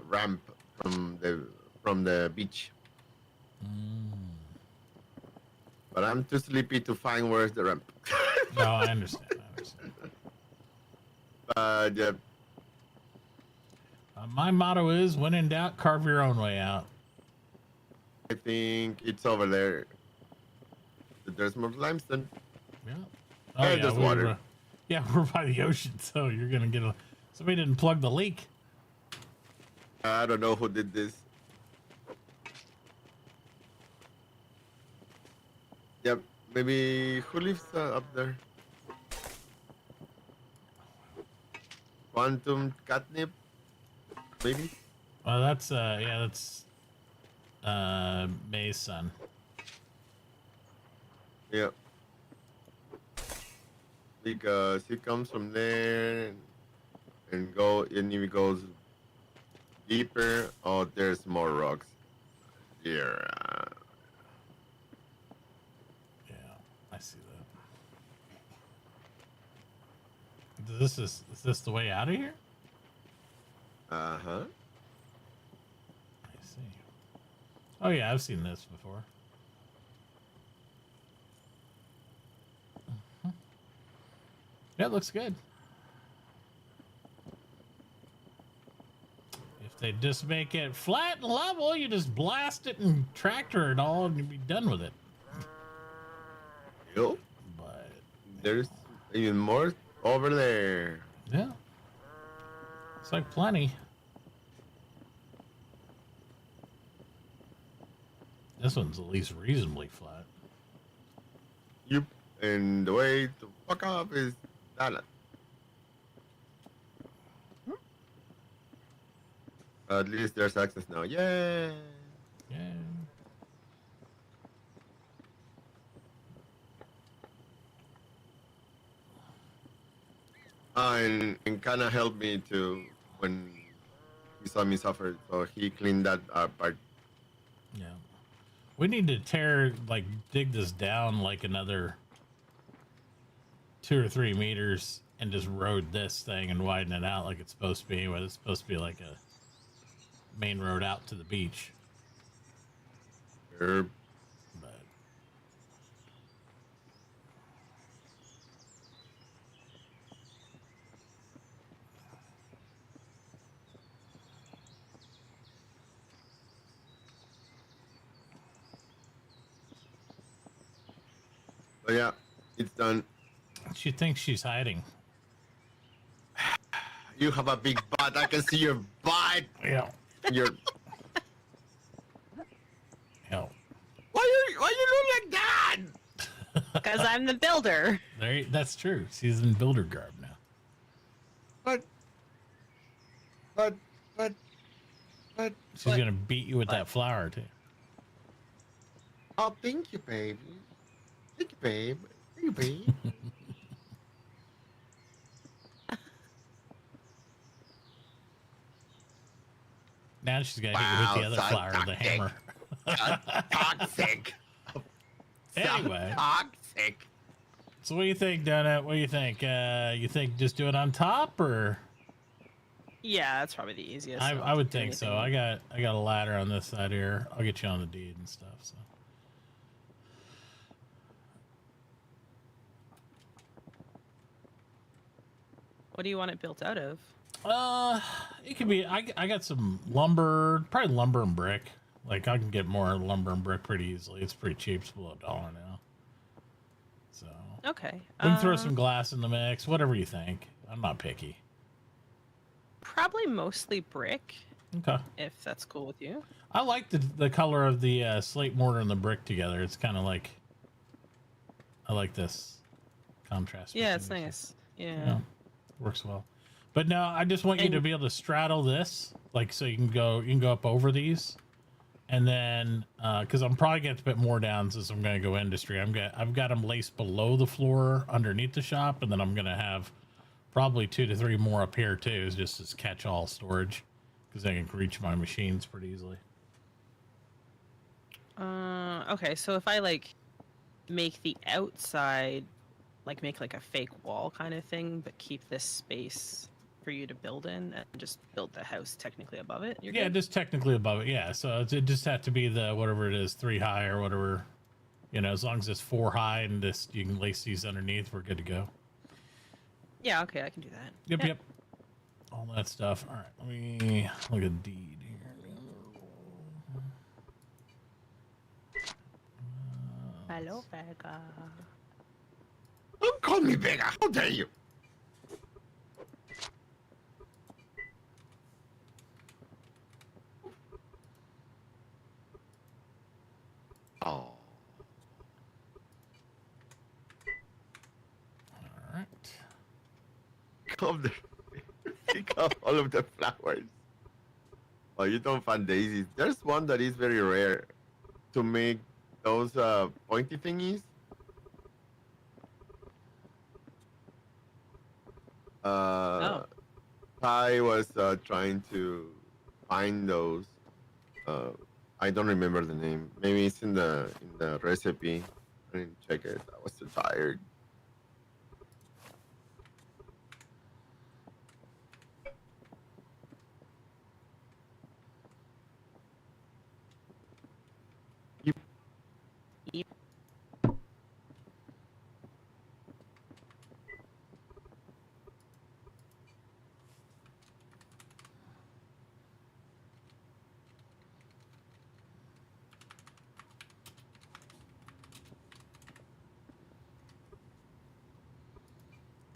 ramp from the beach. But I'm too sleepy to find where's the ramp. No, I understand. But yeah. My motto is, when in doubt, carve your own way out. I think it's over there. There's more limestone. Yeah. And there's water. We're by the ocean, so you're gonna get somebody didn't plug the leak. I don't know who did this. Yep, maybe who lives up there? Quantum catnip, maybe. Well, that's May's son. Yeah. Because he comes from there and he goes deeper. Oh, there's more rocks here. Yeah, I see that. Is this the way out of here? Uh-huh. I see. Oh yeah, I've seen this before. Yeah, it looks good. If they just make it flat and level, you just blast it and tractor it all and you'll be done with it. Yep. But there's even more over there. Yeah. It's like plenty. This one's at least reasonably flat. Yep. And the way to fuck off is that. At least there's access now. Yay! Yeah. And kind of helped me to when he saw me suffer, so he cleaned that part. Yeah. We need to dig this down like another 2 or 3 meters and just road this thing and widen it out like it's supposed to be. It's supposed to be like a main road out to the beach. Sure. But yeah, it's done. She thinks she's hiding. You have a big butt. I can see your butt. Yeah. Your. Hell. Why you look like that? Because I'm the builder. That's true. She's in builder garb now. But. She's gonna beat you with that flower too. Oh, thank you, baby. Thank you, babe. Thank you, babe. Now she's gonna hit you with the other flower, the hammer. Toxic. Anyway. Toxic. So what do you think, Donut? What do you think? You think just do it on top, or? Yeah, that's probably the easiest. I would think so. I got a ladder on this side here. I'll get you on the deed and stuff. So. What do you want it built out of? It could be. I got some lumber, probably lumber and brick. Like I can get more lumber and brick pretty easily. It's pretty cheap. It's below $1 now. So. Okay. We can throw some glass in the mix. Whatever you think. I'm not picky. Probably mostly brick. Okay. If that's cool with you. I like the color of the slate mortar and the brick together. It's kind of like. I like this contrast. Yeah, it's nice. Yeah. Works well. But no, I just want you to be able to straddle this, like so you can go up over these, and then because I'm probably gonna have to put more down since I'm gonna go industry. I've got them laced below the floor underneath the shop, and then I'm gonna have probably 2 to 3 more up here too, just as catch-all storage, because I can reach my machines pretty easily. Okay, so if I make the outside, make a fake wall kind of thing, but keep this space for you to build in and just build the house technically above it. You're good? Just technically above it. Yeah. So it just have to be the whatever it is, 3 high or whatever. As long as it's 4 high and this you can lace these underneath, we're good to go. Yeah. Okay, I can do that. Yep. All that stuff. All right. Let me look at deed here. Hello, Vega. Don't call me Vega. How dare you? Oh. All right. Pick up all of the flowers. Oh, you don't find daisies. There's one that is very rare to make those pointy thingies. I was trying to find those. I don't remember the name. Maybe it's in the recipe. I didn't check it. I was too tired.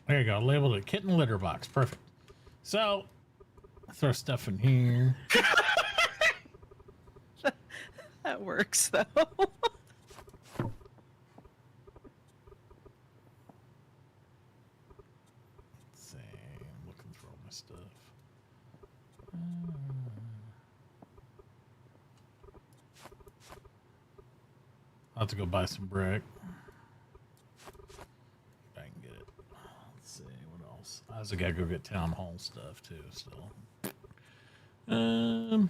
There you go. Labeled it kitten litter box. Perfect. So throw stuff in here. That works though. Let's see. I'm looking for all my stuff. I'll have to go buy some brick. If I can get it. Let's see what else. I also gotta go get town hall stuff too. Still. I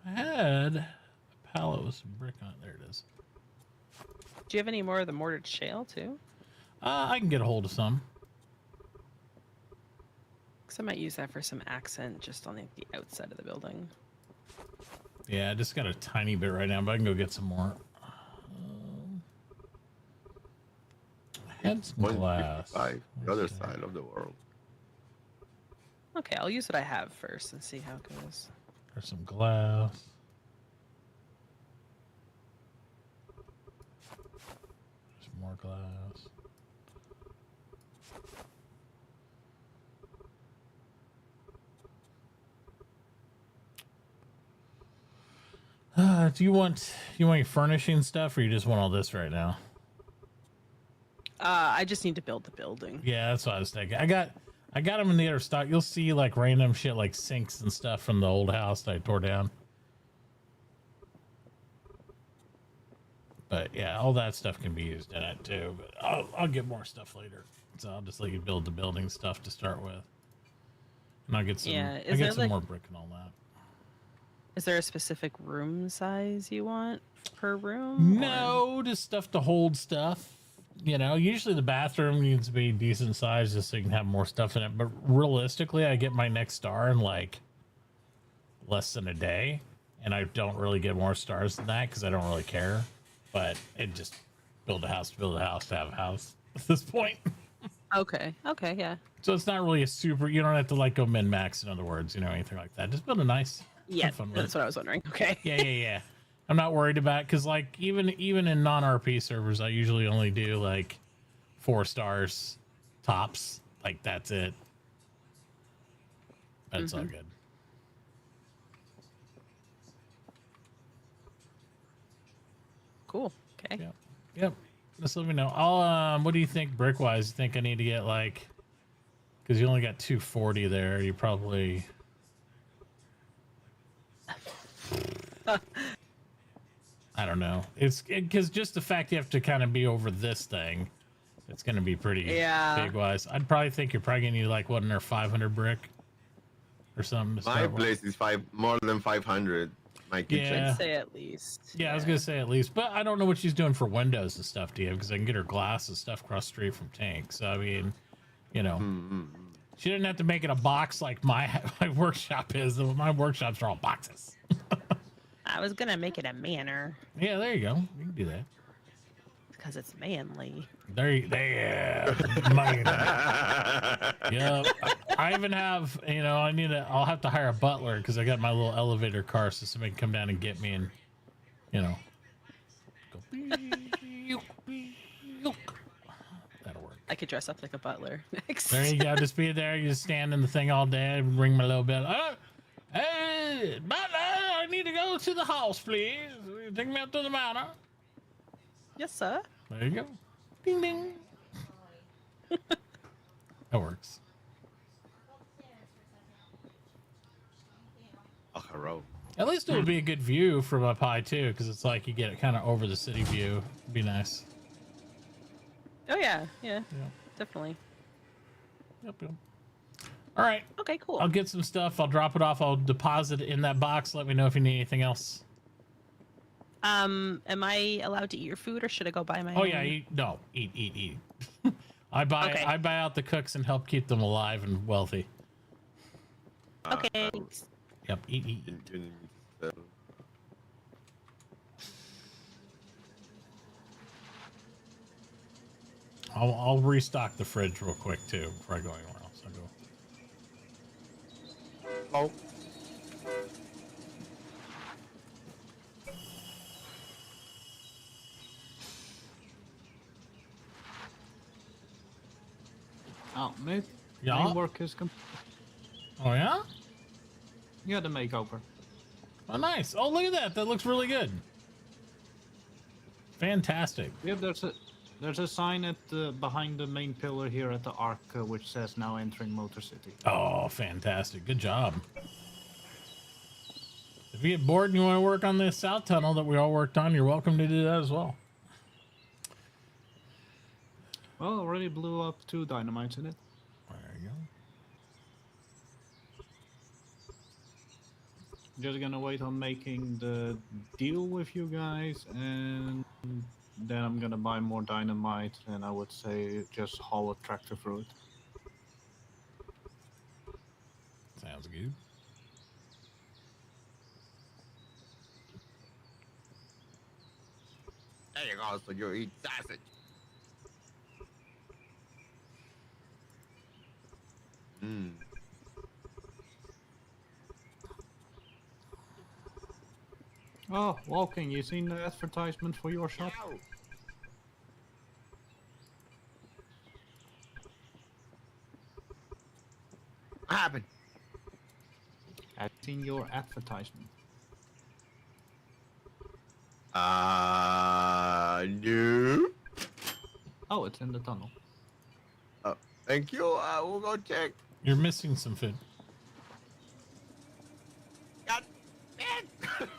had a pallet with some brick on it. There it is. Do you have any more of the mortared shale too? I can get a hold of some. Because I might use that for some accent just on the outside of the building. Yeah, I just got a tiny bit right now, but I can go get some more. I had some glass. The other side of the world. Okay, I'll use what I have first and see how it goes. There's some glass. Some more glass. Do you want your furnishing stuff, or you just want all this right now? I just need to build the building. Yeah, that's what I was thinking. I got them in the other stock. You'll see like random shit like sinks and stuff from the old house that I tore down. But yeah, all that stuff can be used in it too. But I'll get more stuff later. So I'll just let you build the building stuff to start with, and I'll get some. Yeah, I get some more brick and all that. Is there a specific room size you want per room? No, just stuff to hold stuff. You know, usually the bathroom needs to be decent size just so you can have more stuff in it. But realistically, I get my next star in like less than a day, and I don't really get more stars than that because I don't really care. But it just build a house to build a house to have a house at this point. Okay. Okay. Yeah. So it's not really a super. You don't have to like go min max. In other words, you know, anything like that. Just build a nice. Yeah, that's what I was wondering. Okay. Yeah. I'm not worried about because like even in non-RP servers, I usually only do like 4 stars tops. Like that's it. That's all good. Cool. Okay. Yep. Just let me know. I'll what do you think brick wise? You think I need to get like because you only got 240 there. You probably. I don't know. It's because just the fact you have to kind of be over this thing, it's going to be pretty big wise. I'd probably think you're probably going to need like what in there 500 brick or something. My place is more than 500. My kitchen. I'd say at least. Yeah, I was going to say at least, but I don't know what she's doing for windows and stuff, do you? Because I can get her glass and stuff across the street from Tank. So I mean, you know, she didn't have to make it a box like my workshop is. My workshops are all boxes. I was gonna make it a manor. Yeah, there you go. You can do that. Because it's manly. There. Yeah. I even have, you know, I'll have to hire a butler because I got my little elevator car so somebody can come down and get me and, you know, go. That'll work. I could dress up like a butler next. There you go. Just be there. You just stand in the thing all day and ring my little bell. Hey, butler, I need to go to the house, please. Take me out to the manor. Yes, sir. There you go. Ding, ding. That works. At least it would be a good view from up high, too, because it's like you get it kind of over the city view. It'd be nice. Oh, yeah. Definitely. Yep. All right. Okay, cool. I'll get some stuff. I'll drop it off. I'll deposit it in that box. Let me know if you need anything else. Am I allowed to eat your food, or should I go buy my own? Yeah, eat. I buy out the cooks and help keep them alive and wealthy. Okay. Yep. Eat. I'll restock the fridge real quick too before I go anywhere else. Oh. Oh, mate. Yeah? Main work is complete. Oh, yeah? Yeah, the makeover. Oh, nice. Oh, look at that. That looks really good. Fantastic. Yeah, there's a sign at behind the main pillar here at the Arc which says now entering Motor City. Oh, fantastic. Good job. If If you get bored and you want to work on this south tunnel that we all worked on, you're welcome to do that as well. Well, already blew up 2 dynamites in it. There you go. Just gonna wait on making the deal with you guys, and then I'm gonna buy more dynamite, and I would say just haul a tractor through it. Sounds good. There you go, so you eat sausage. Mmm. Oh, Walking, you seen the advertisement for your shop? Ow. What happened? I've seen your advertisement. No. Oh, it's in the tunnel. Oh, thank you. We'll go check. You're missing some food. God damn.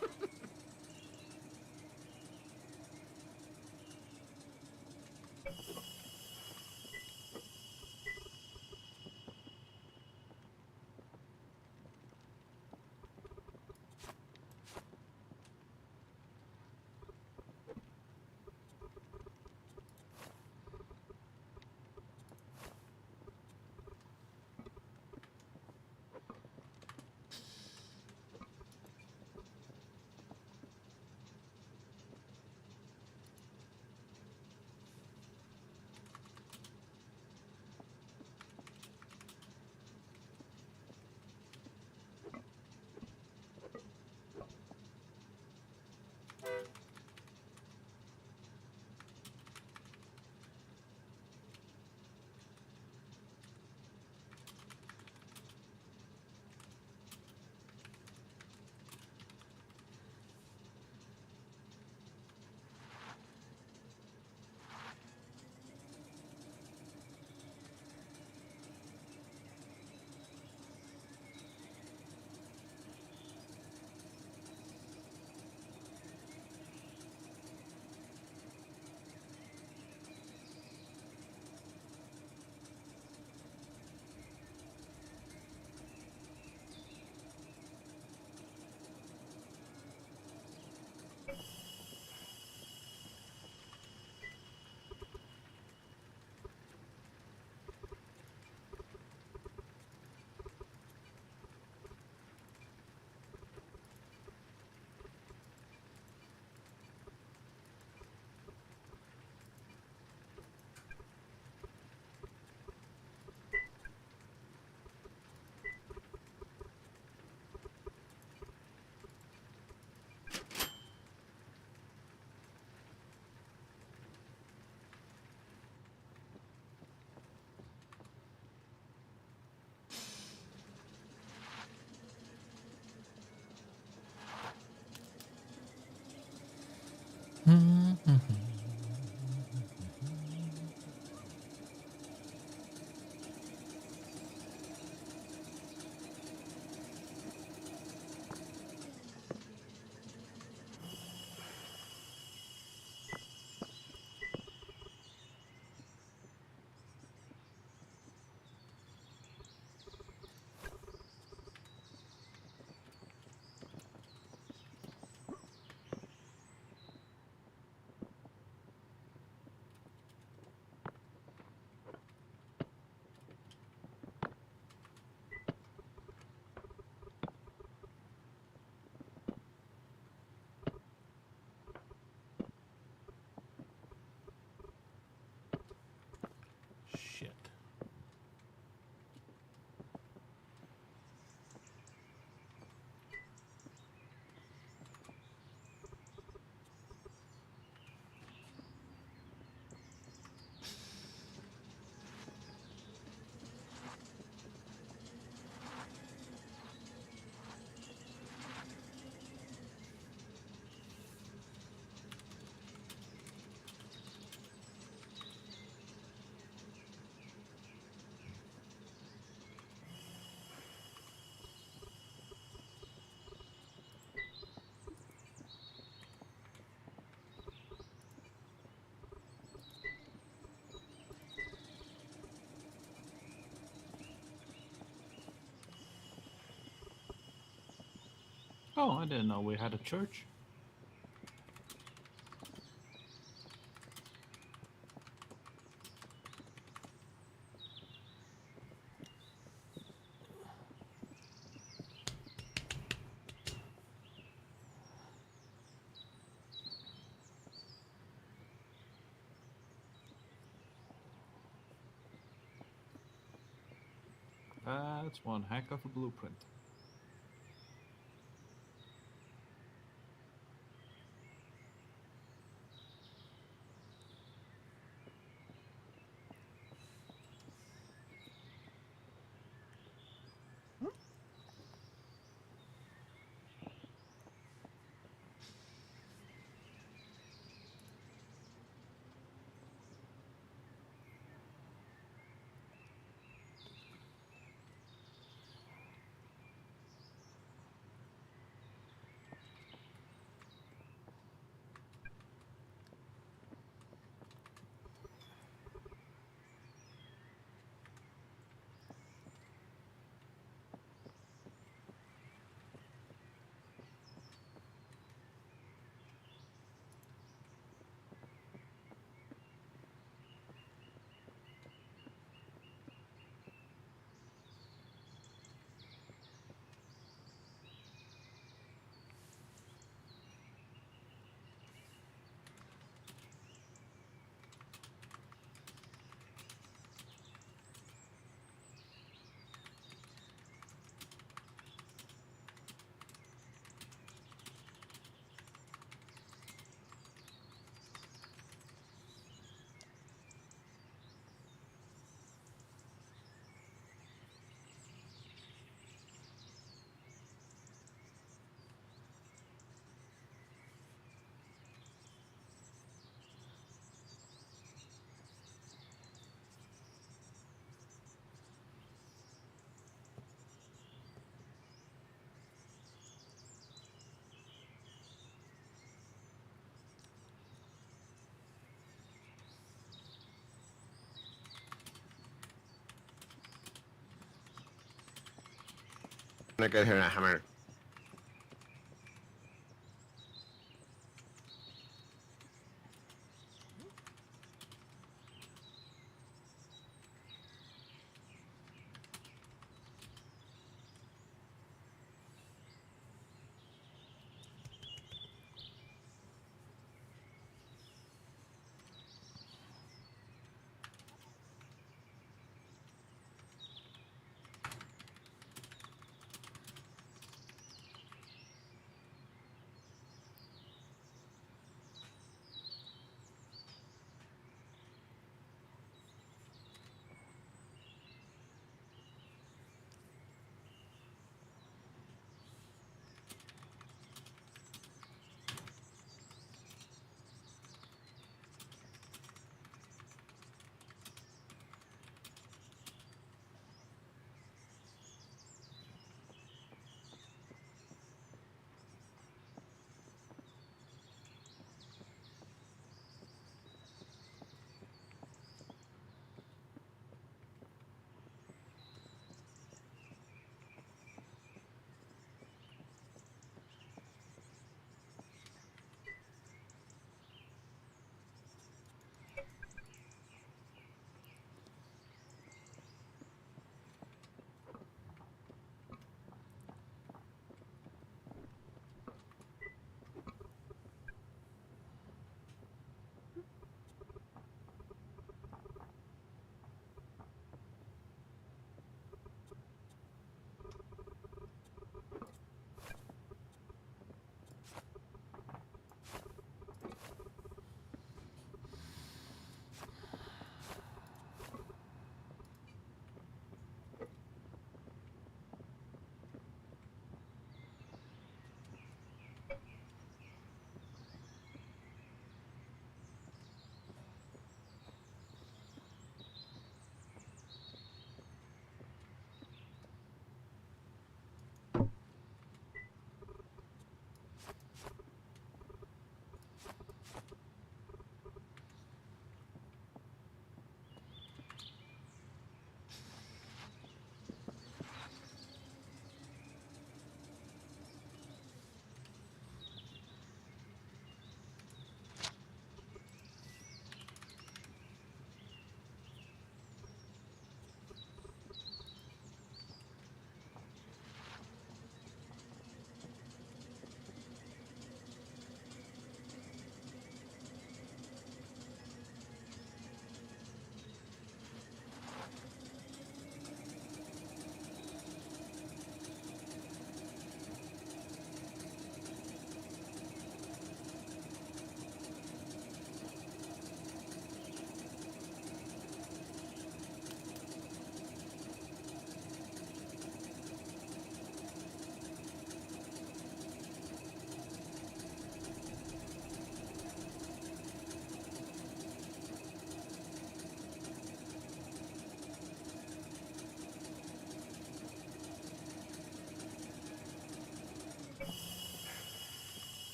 Oh, I didn't know we had a church. That's one heck of a blueprint. I get here a hammer.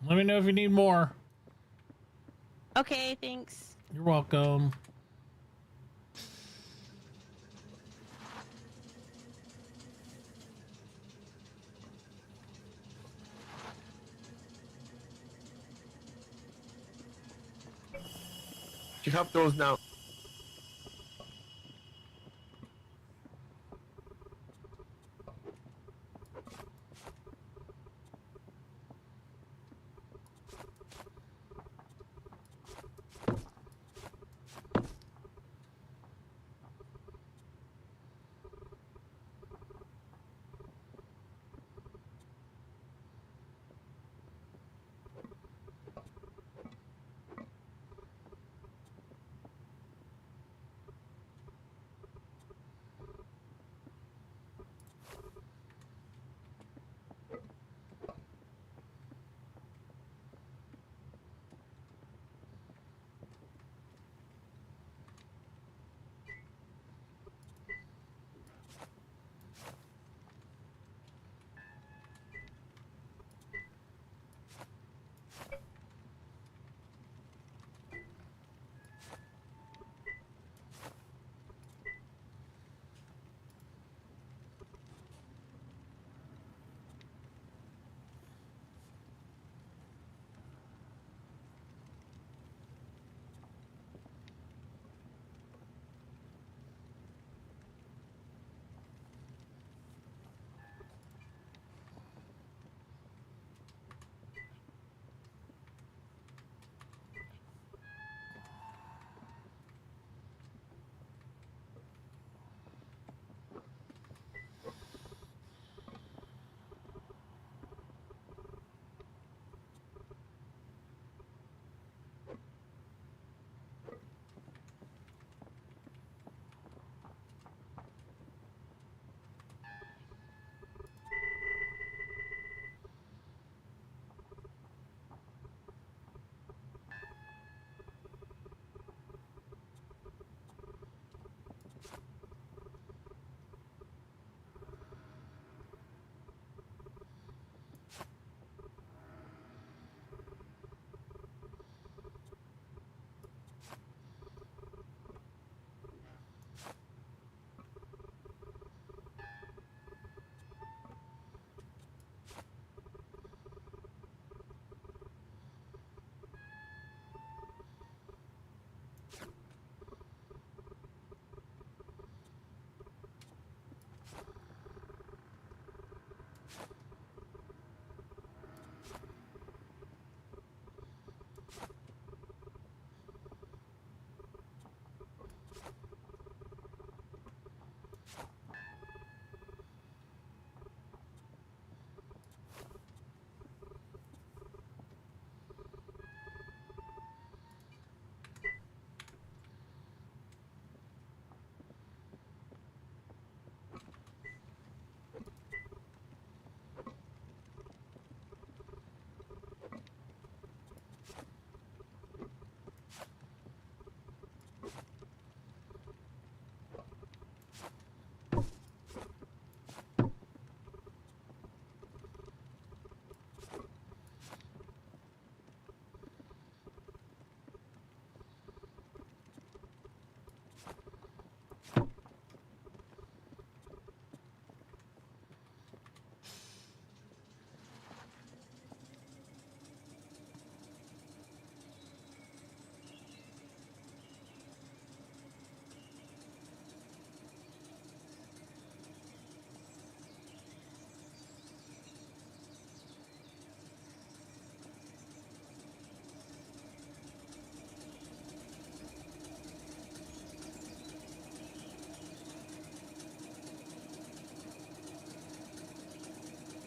Let me know if you need more. Okay, thanks. You're welcome. You have those now.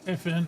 Hey, Finn.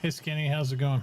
Hey, Skinny, how's it going?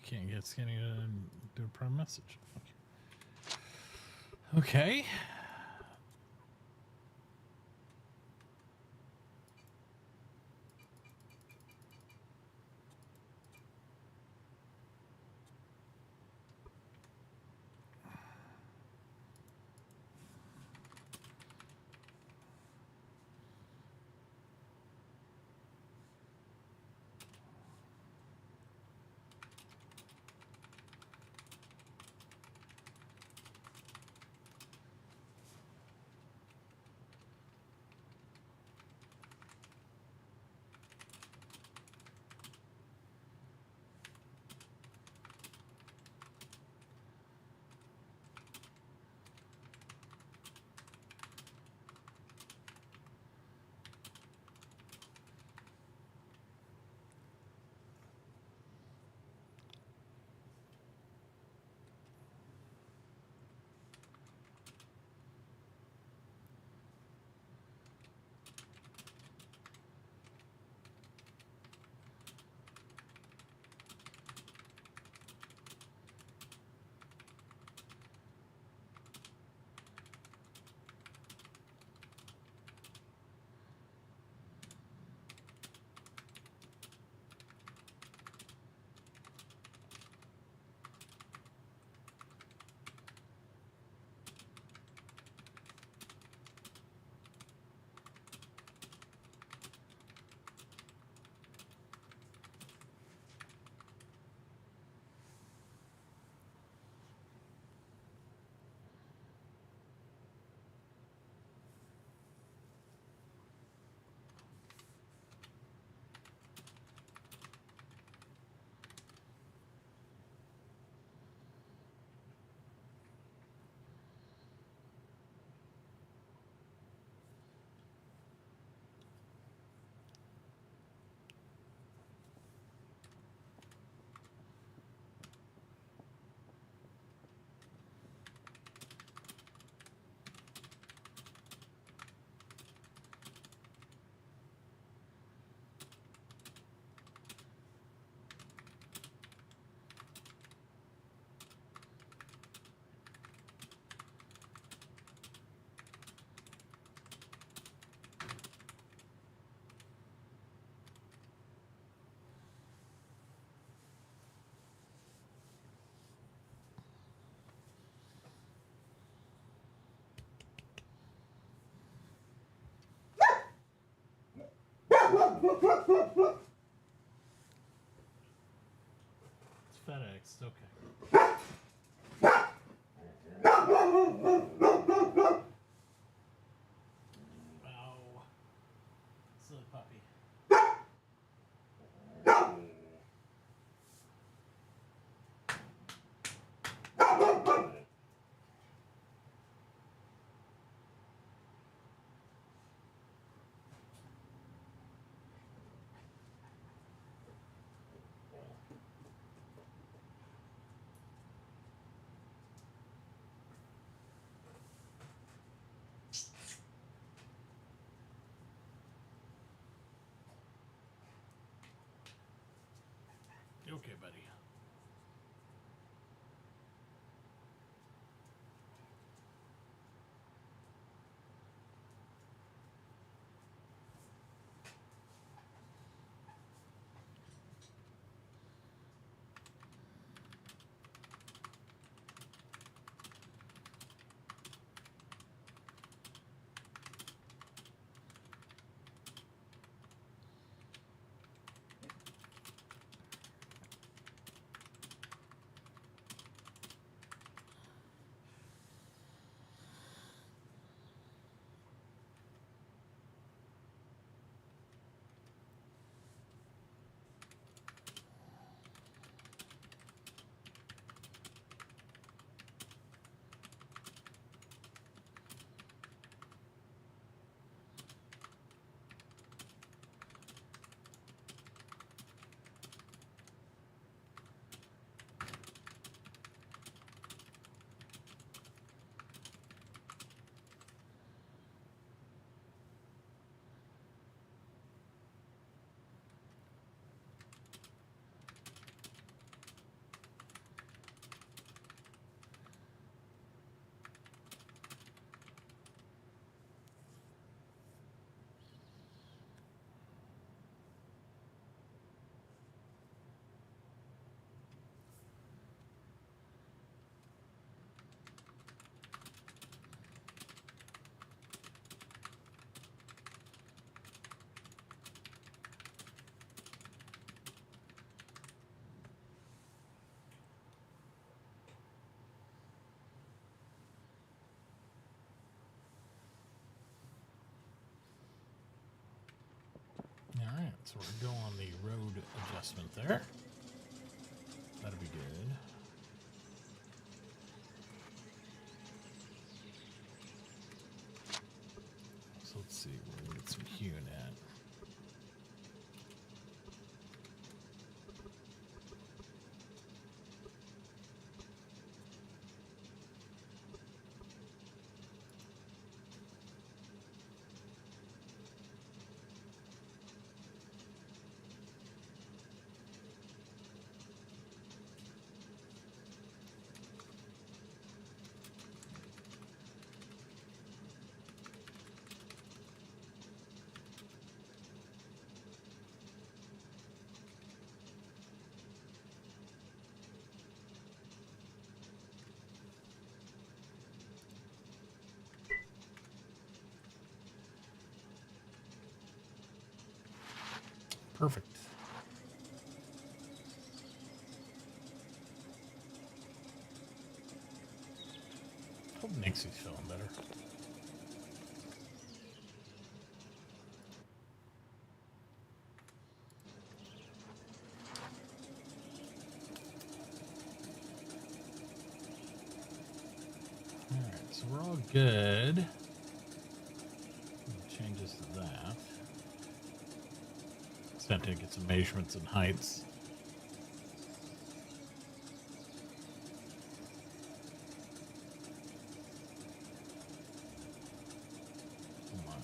Can't get Skinny to do a prime message. Okay. It's FedEx. Okay. Ow. Silly puppy. Okay, buddy. All right, so we're going on the road adjustment there. That'll be good. So let's see, we'll get some hewn at. Perfect. Hope Nixie's feeling better. Alright, so we're all good. Changes to that. Sent to get some measurements and heights. Come on.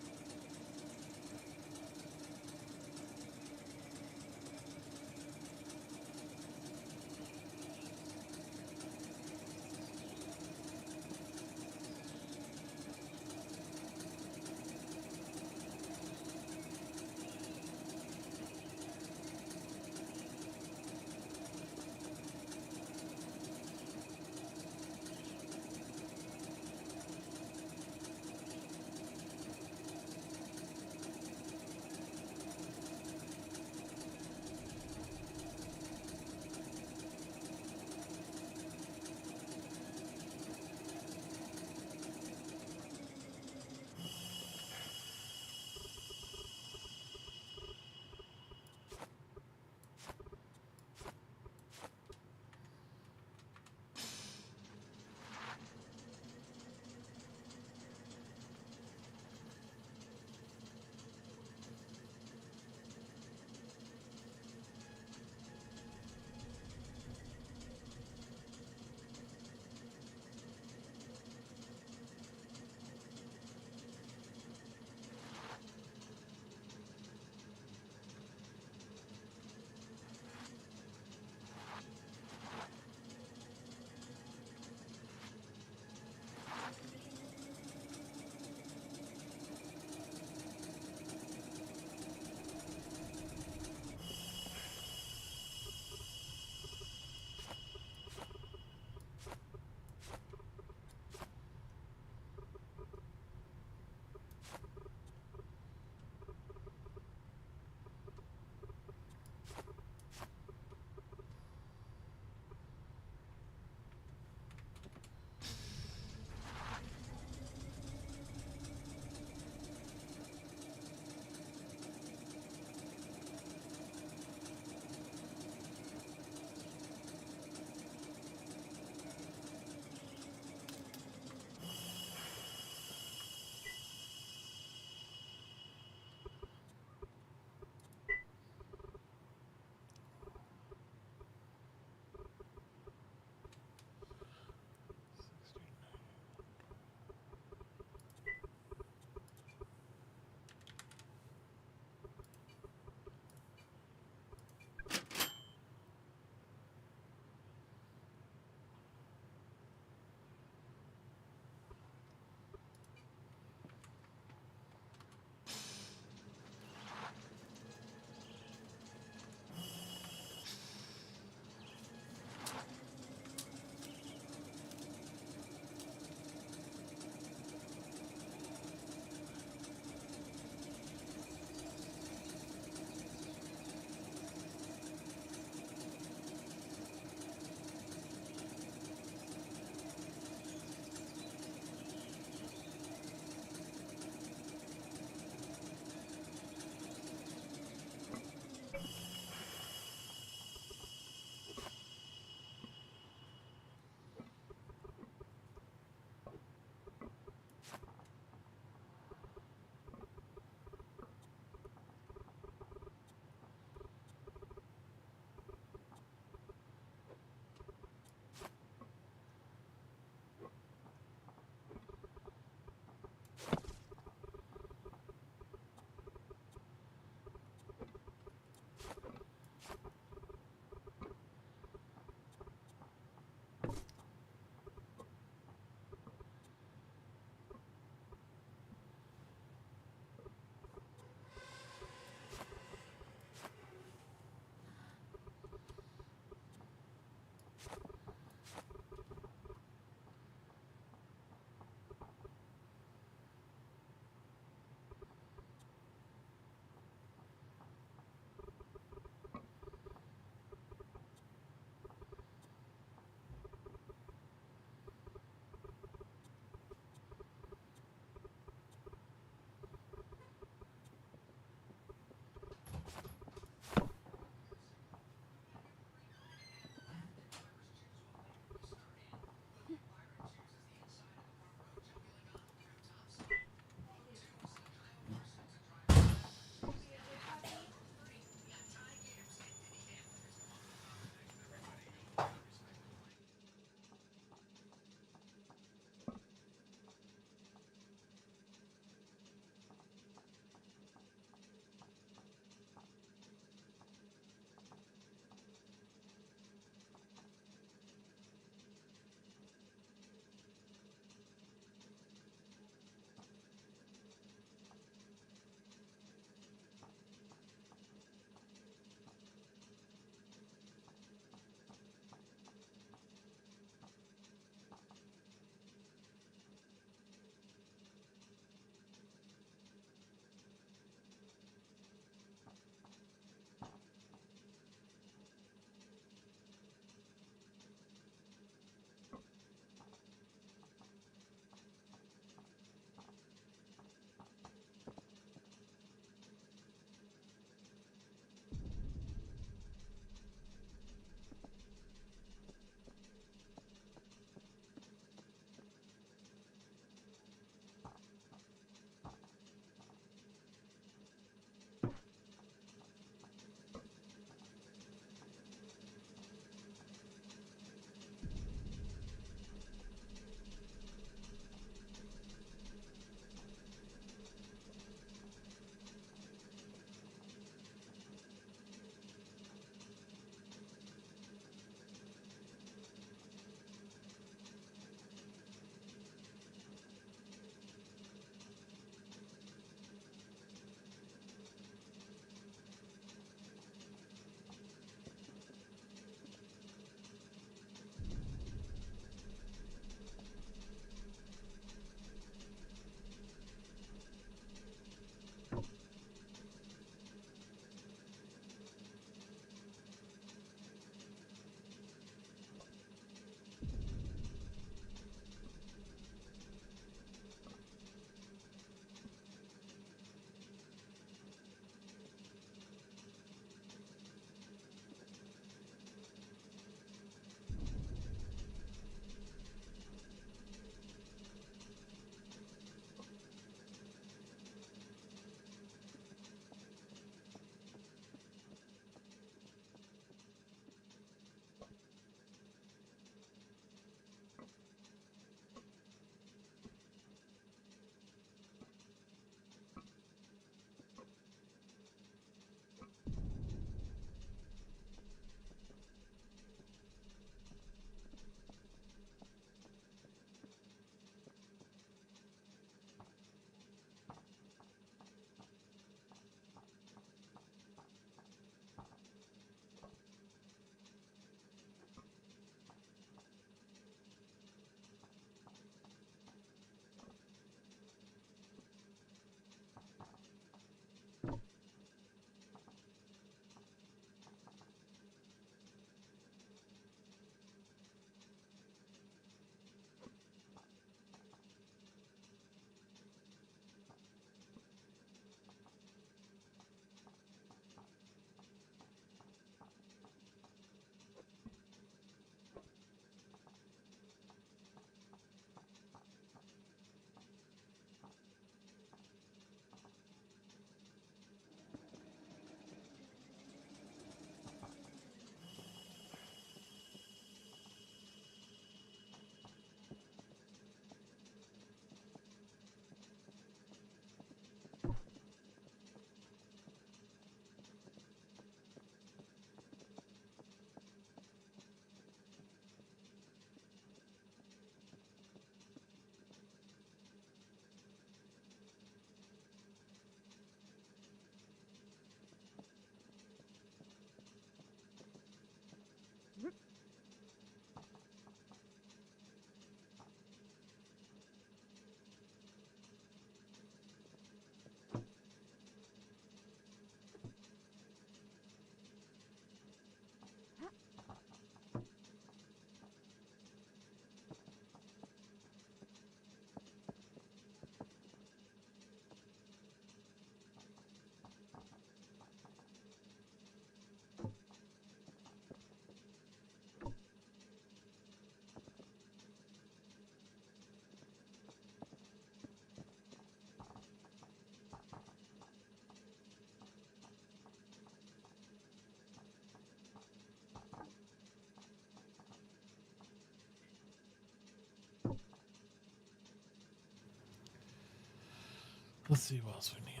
Let's see what else we need here.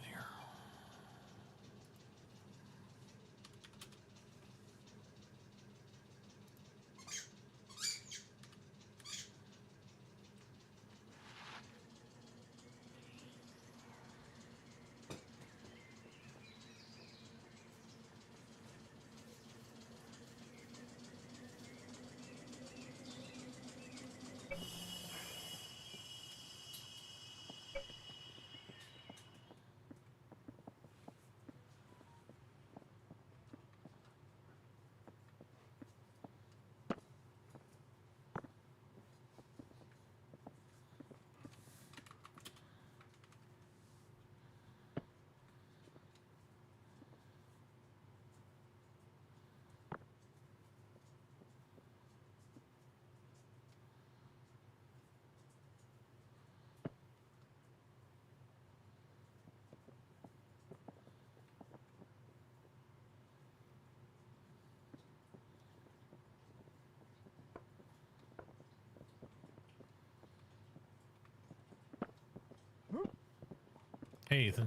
Hey, Ethan.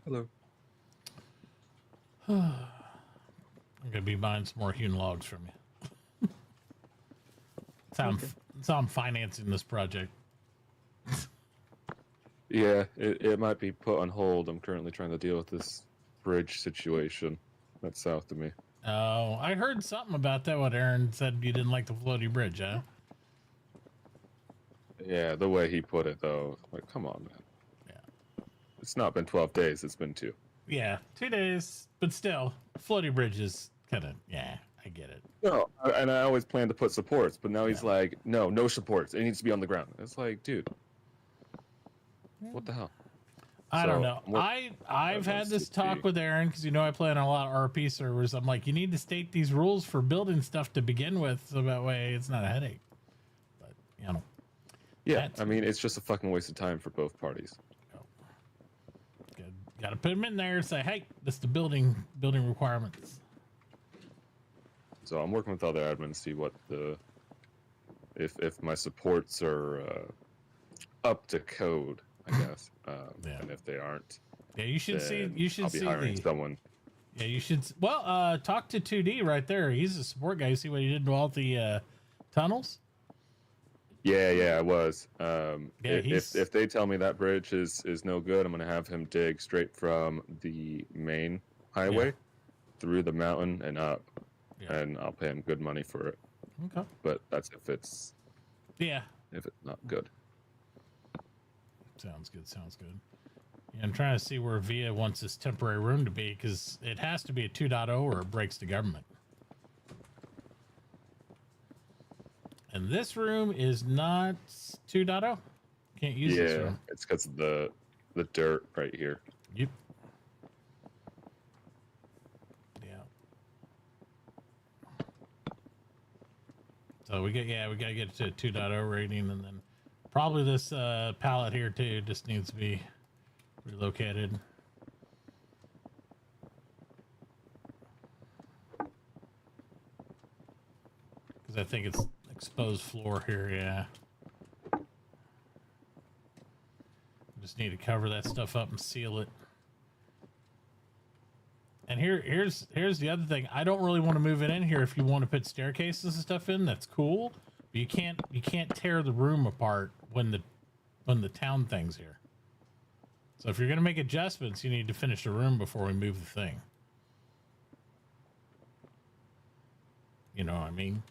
Hello. I'm gonna be buying some more hewn logs from you. That's how I'm financing this project. Yeah, it might be put on hold. I'm currently trying to deal with this bridge situation that's south of me. Oh, I heard something about that. What Aaron said, you didn't like the floaty bridge, huh? Yeah, the way he put it, though, like, come on, man. Yeah. It's not been 12 days. It's been 2. Yeah, 2 days, but still, floaty bridge is kind of, yeah, I get it. No, and I always plan to put supports, but now he's like, no supports. It needs to be on the ground. It's like, dude, what the hell? I don't know. I've had this talk with Aaron because I play on a lot of RP servers. I'm like, you need to state these rules for building stuff to begin with, so that way it's not a headache. But yeah, I mean, it's just a fucking waste of time for both parties. Got to put them in there and say, hey, this is the building requirements. So I'm working with other admins to see what if my supports are up to code, I guess. And if they aren't, yeah, you should see. You should I'll be see hiring someone. Yeah, you should. Well, talk to 2D right there. He's a support guy. You see what he did to all the tunnels? Yeah, I was. If they tell me that bridge is no good, I'm gonna have him dig straight from the main highway through the mountain and up, and I'll pay him good money for it. Okay. But that's if it's not good. Sounds good. Yeah, I'm trying to see where VIA wants this temporary room to be because it has to be a 2.0 or it breaks the government. And this room is not 2.0. Can't use this room. It's because of the dirt right here. Yep. Yeah. So we gotta get to a 2.0 rating, and then probably this pallet here too just needs to be relocated. Because I think it's exposed floor here, yeah. Just need to cover that stuff up and seal it. And here's the other thing. I don't really want to move it in here. If you want to put staircases and stuff in, that's cool. But you can't tear the room apart when the town thing's here. So if you're gonna make adjustments, you need to finish the room before we move the thing. You know what I mean?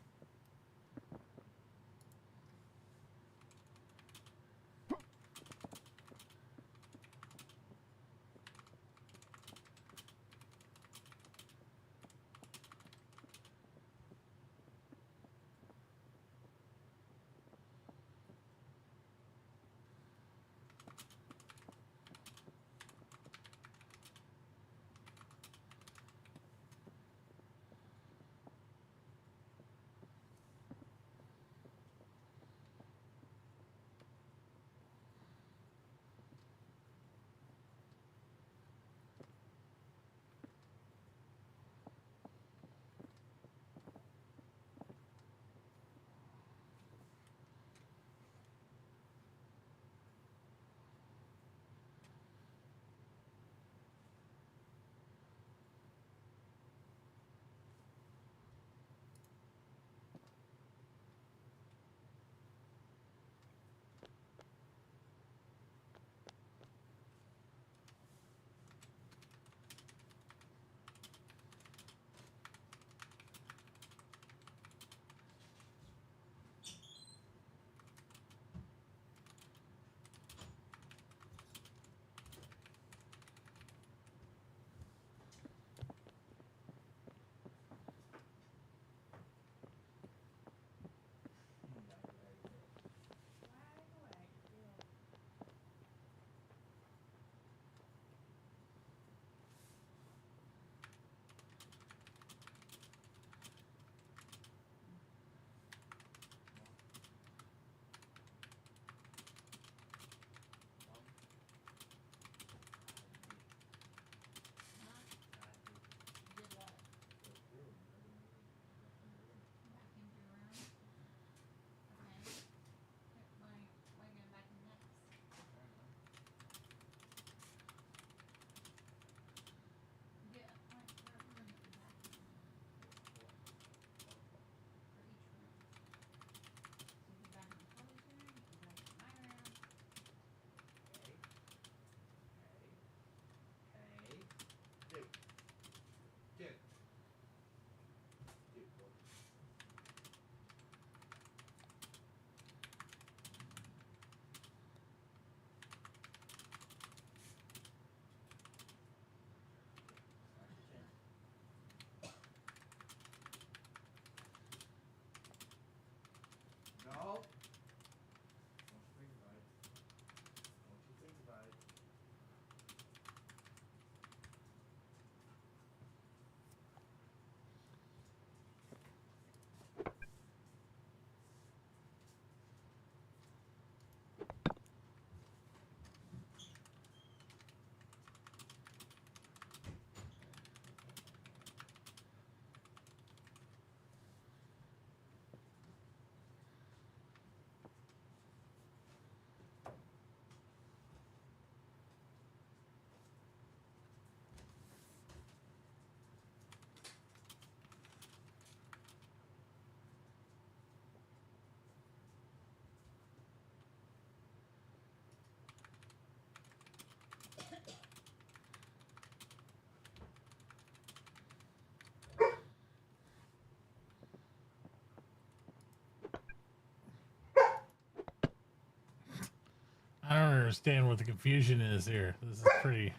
understand what the confusion is here. This is pretty.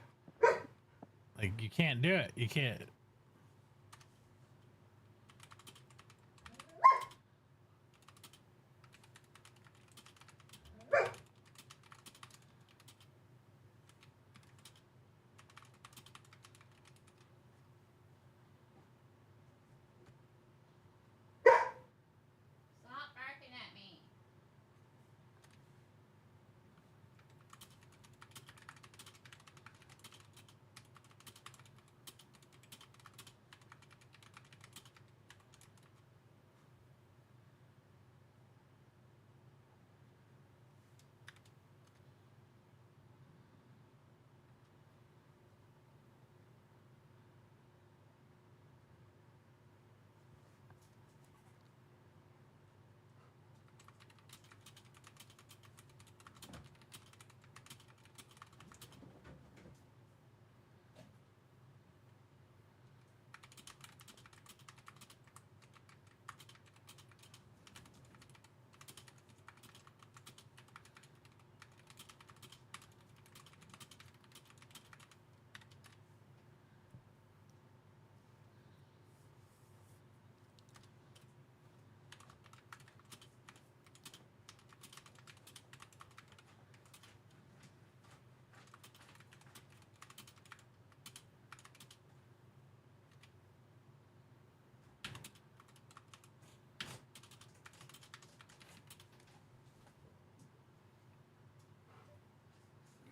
Like, you can't do it. You can't. Stop barking at me.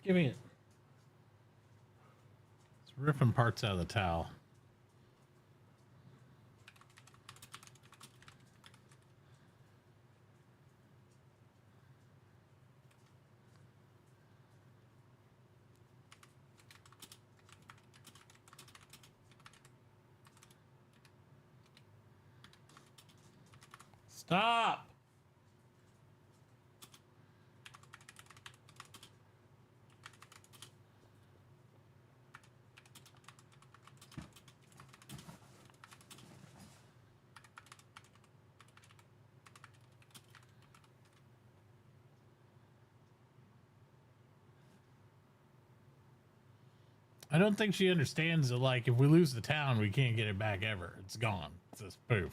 Give me it. It's ripping parts out of the towel. Stop! I don't think she understands that, like, if we lose the town, we can't get it back ever. It's gone. It's a spoof.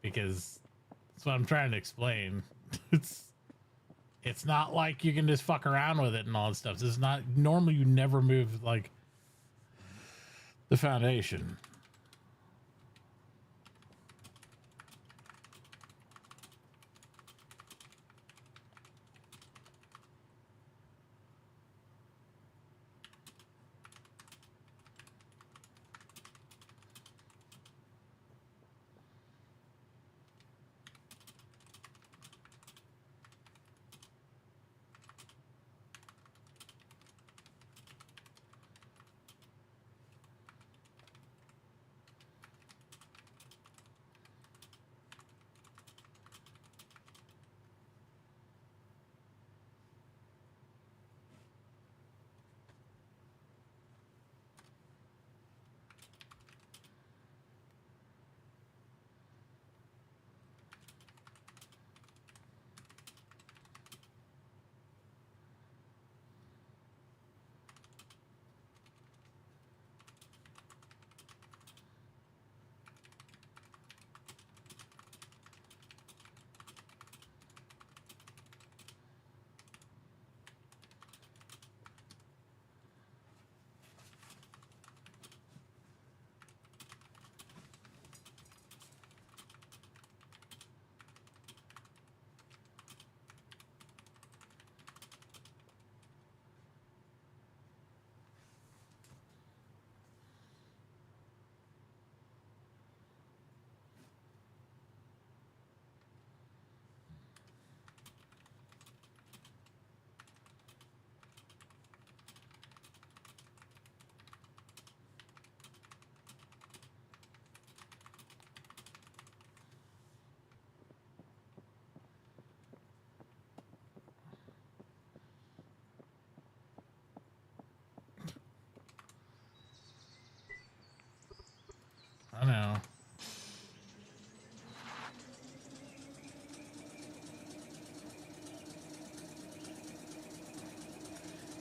Because that's what I'm trying to explain. It's not like you can just fuck around with it and all that stuff. This is not normally you never move like the foundation.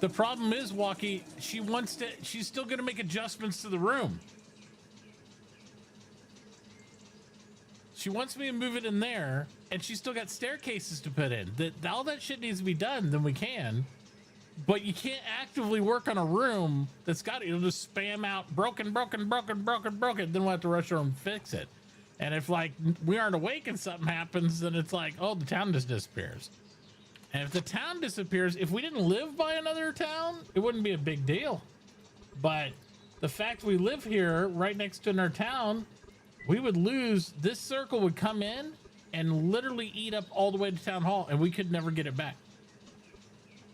The problem is, Walkie, she's still going to make adjustments to the room. She wants me to move it in there, and she's still got staircases to put in. All that shit needs to be done, then we can. But you can't actively work on a room that's got, it'll just spam out broken, then we'll have to rush over and fix it. And if like we aren't awake and something happens, then it's like, oh, the town just disappears. And if the town disappears, if we didn't live by another town, it wouldn't be a big deal. But the fact we live here right next to our town, we would lose, this circle would come in and literally eat up all the way to town hall, and we could never get it back.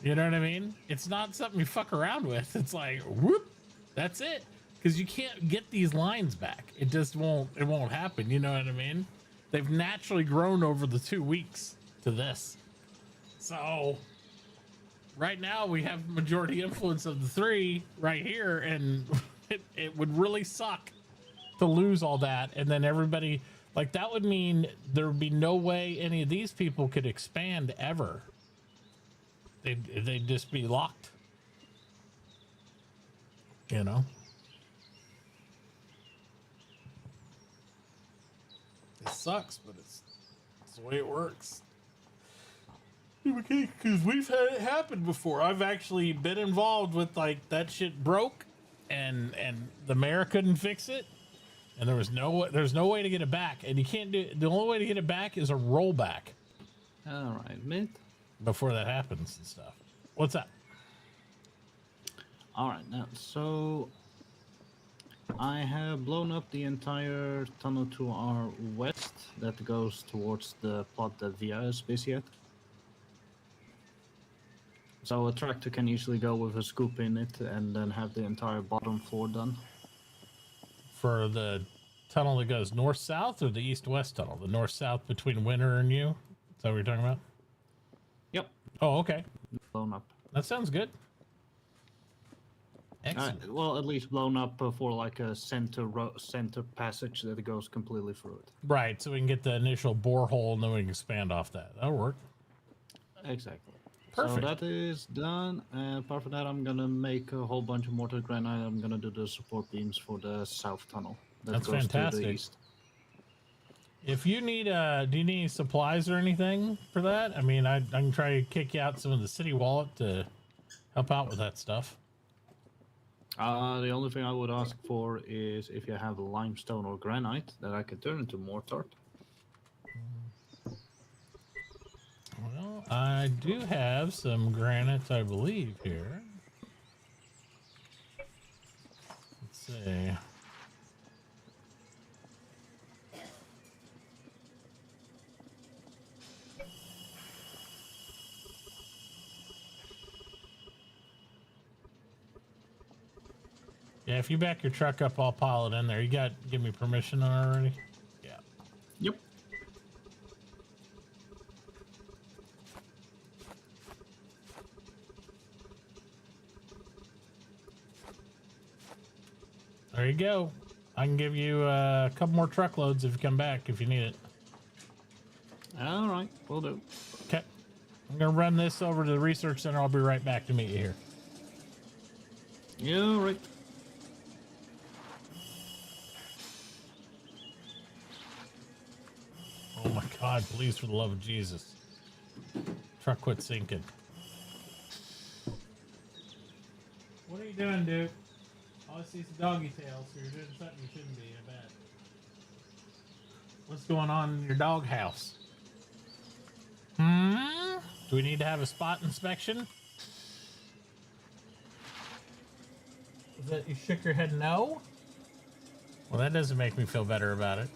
You know what I mean? It's not something you fuck around with. It's like, whoop, that's it. Because you can't get these lines back. It just won't happen. You know what I mean? They've naturally grown over the 2 weeks to this. So right now we have majority influence of the 3 right here, and it would really suck to lose all that. And then everybody, like, that would mean there would be no way any of these people could expand ever. They'd just be locked, you know? It sucks, but it's the way it works. Because we've had it happen before. I've actually been involved with, like, that shit broke and the mayor couldn't fix it, and there's no way to get it back, and you can't do it. The only way to get it back is a rollback. All right, mate. Before that happens and stuff. What's up? All right, now, so I have blown up the entire tunnel to our west that goes towards the plot that Via is busy at. So a tractor can usually go with a scoop in it and then have the entire bottom floor done. For the tunnel that goes north-south or the east-west tunnel? The north-south between Winter and you? Is that what you're talking about? Yep. Oh, okay. Blown up. That sounds good. Excellent. Well, at least blown up for like a center passage that goes completely through it. Right, so we can get the initial borehole and then we can expand off that. That'll work. Exactly. Perfect. So that is done. Apart from that, I'm gonna make a whole bunch of mortar granite. I'm gonna do the support beams for the south tunnel. That's goes fantastic. To the east. If you need, do you need any supplies or anything for that? I mean, I can try to kick you out some of the city wallet to help out with that stuff. The only thing I would ask for is if you have limestone or granite that I can turn into mortar. Well, I do have some granite, I believe, here. Let's see. Yeah, if you back your truck up, I'll pile it in there. You give me permission on it already? Yeah. Yep. There you go. I can give you a couple more truckloads if you come back if you need it. All right, will do. Okay. I'm going to run this over to the research center. I'll be right back to meet you here. Yeah, right. Oh my God, please, for the love of Jesus. Truck quit sinking. What are you doing, dude? All I see is doggy tails, so you're doing something you shouldn't be, I bet. What's going on in your dog house? Do we need to have a spot inspection? Is that you shook your head no? Well, that doesn't make me feel better about it.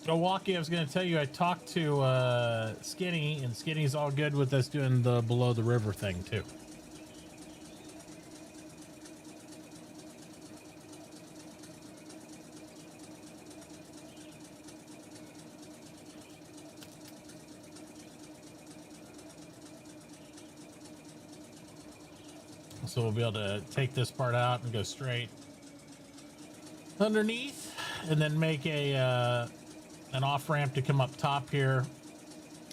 So, Walkie, I was going to tell you, I talked to Skinny, and Skinny's all good with us doing the below the river thing, too. So we'll be able to take this part out and go straight underneath, and then make a an off-ramp to come up top here,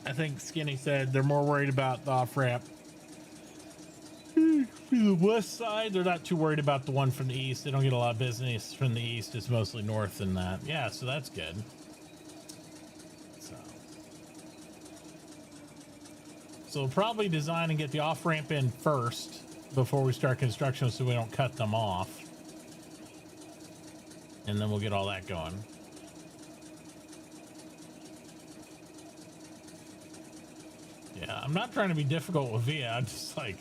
I think Skinny said they're more worried about the off ramp. The west side, they're not too worried about the one from the east. They don't get a lot of business from the east. It's mostly north and that. Yeah, so that's good. So we'll probably design and get the off ramp in first before we start construction so we don't cut them off. And then we'll get all that going. Yeah, I'm not trying to be difficult with Via. I'm just like,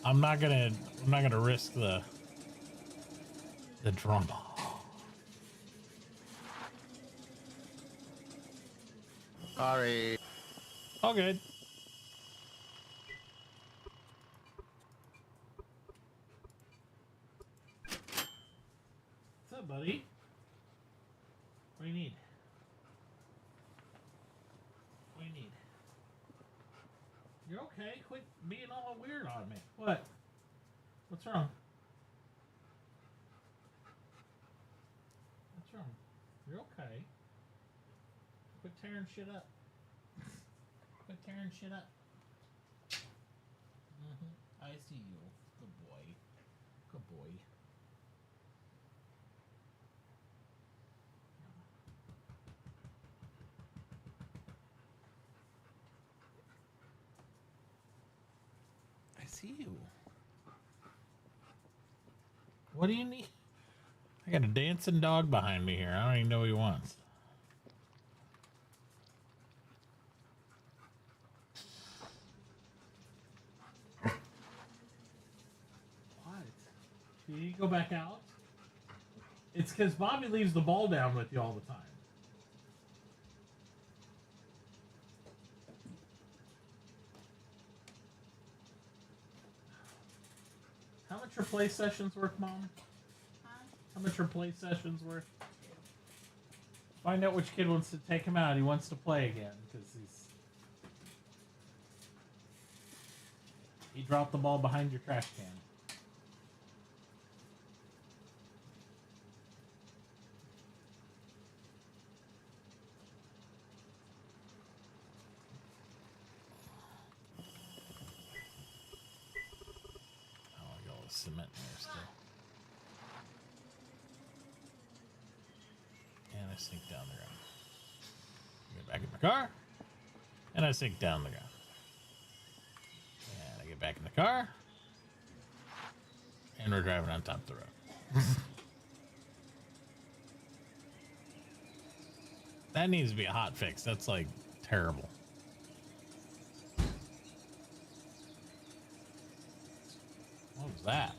I'm not gonna risk the drama. Sorry. All good. What's up, buddy? What do you need? What do you need? You're okay? Quit being all weird on me. What? What's wrong? What's wrong? You're okay. Quit tearing shit up. Quit tearing shit up. I see you. Good boy. Good boy. I see you. What do you need? I got a dancing dog behind me here. I don't even know what he wants. What? Can you go back out? It's because Bobby leaves the ball down with you all the time. How much are play sessions worth, Mom? How much are play sessions worth? Find out which kid wants to take him out. He wants to play again because he dropped the ball behind your trash can. Oh, I got all the cement in there still. And I sink down the ground. Get back in my car. And I sink down the ground. And I get back in the car. And we're driving on top of the road. That needs to be a hot fix. That's like terrible. What was that?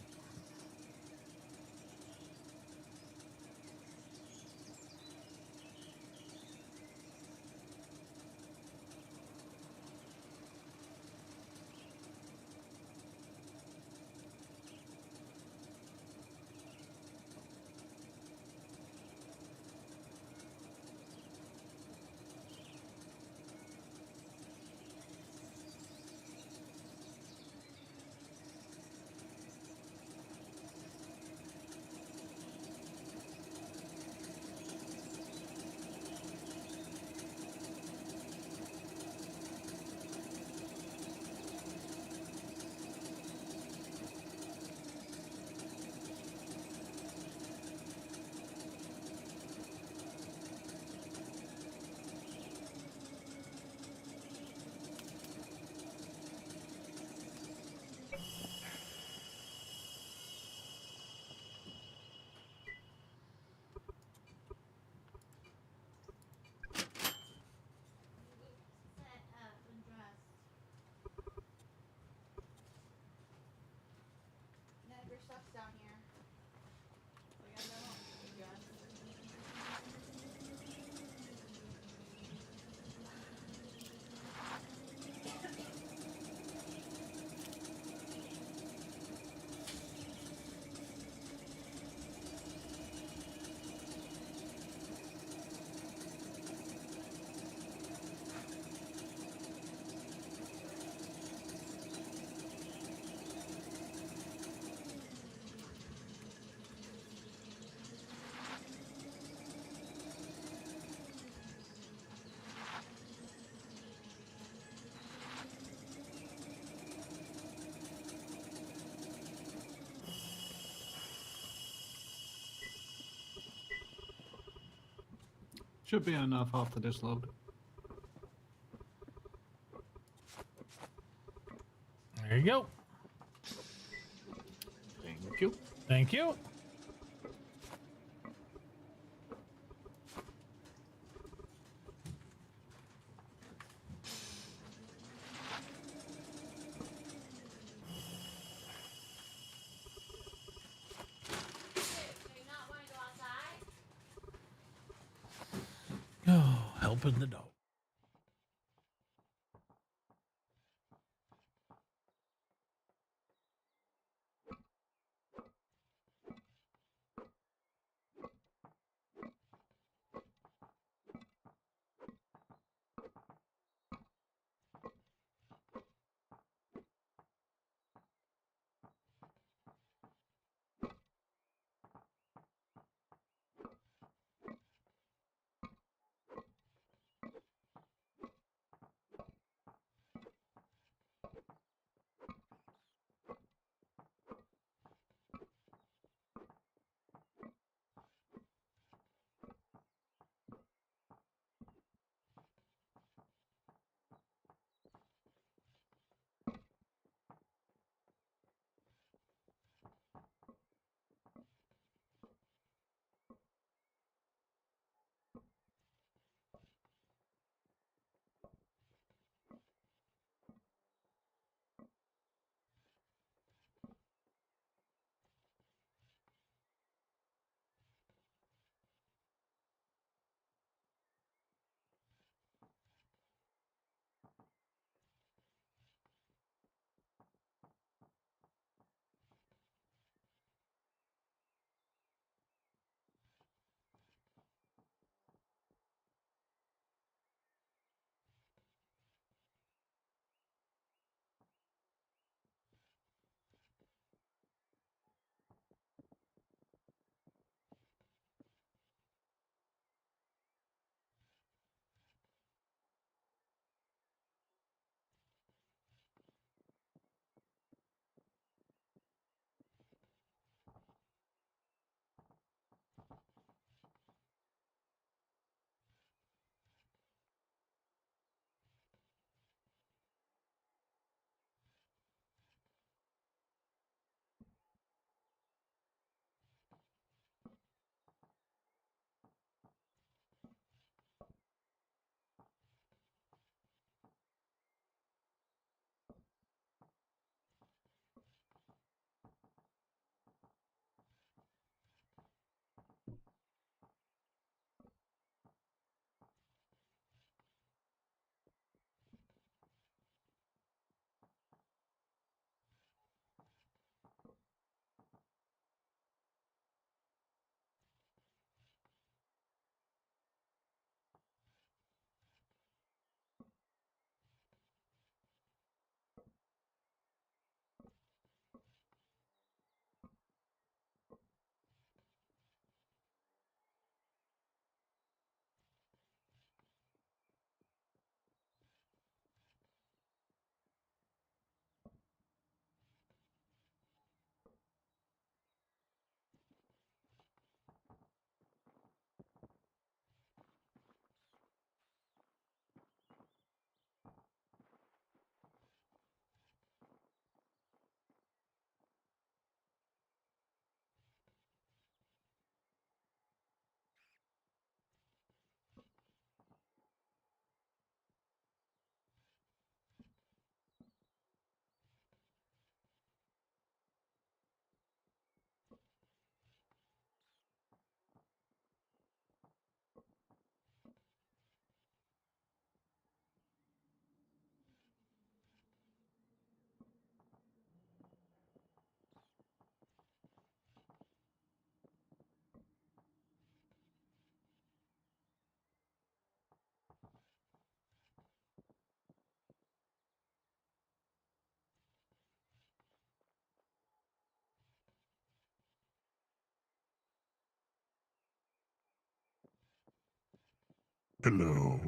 Should be enough after this load. There you go. Thank you. Thank you. Oh, helping the dog. Hello.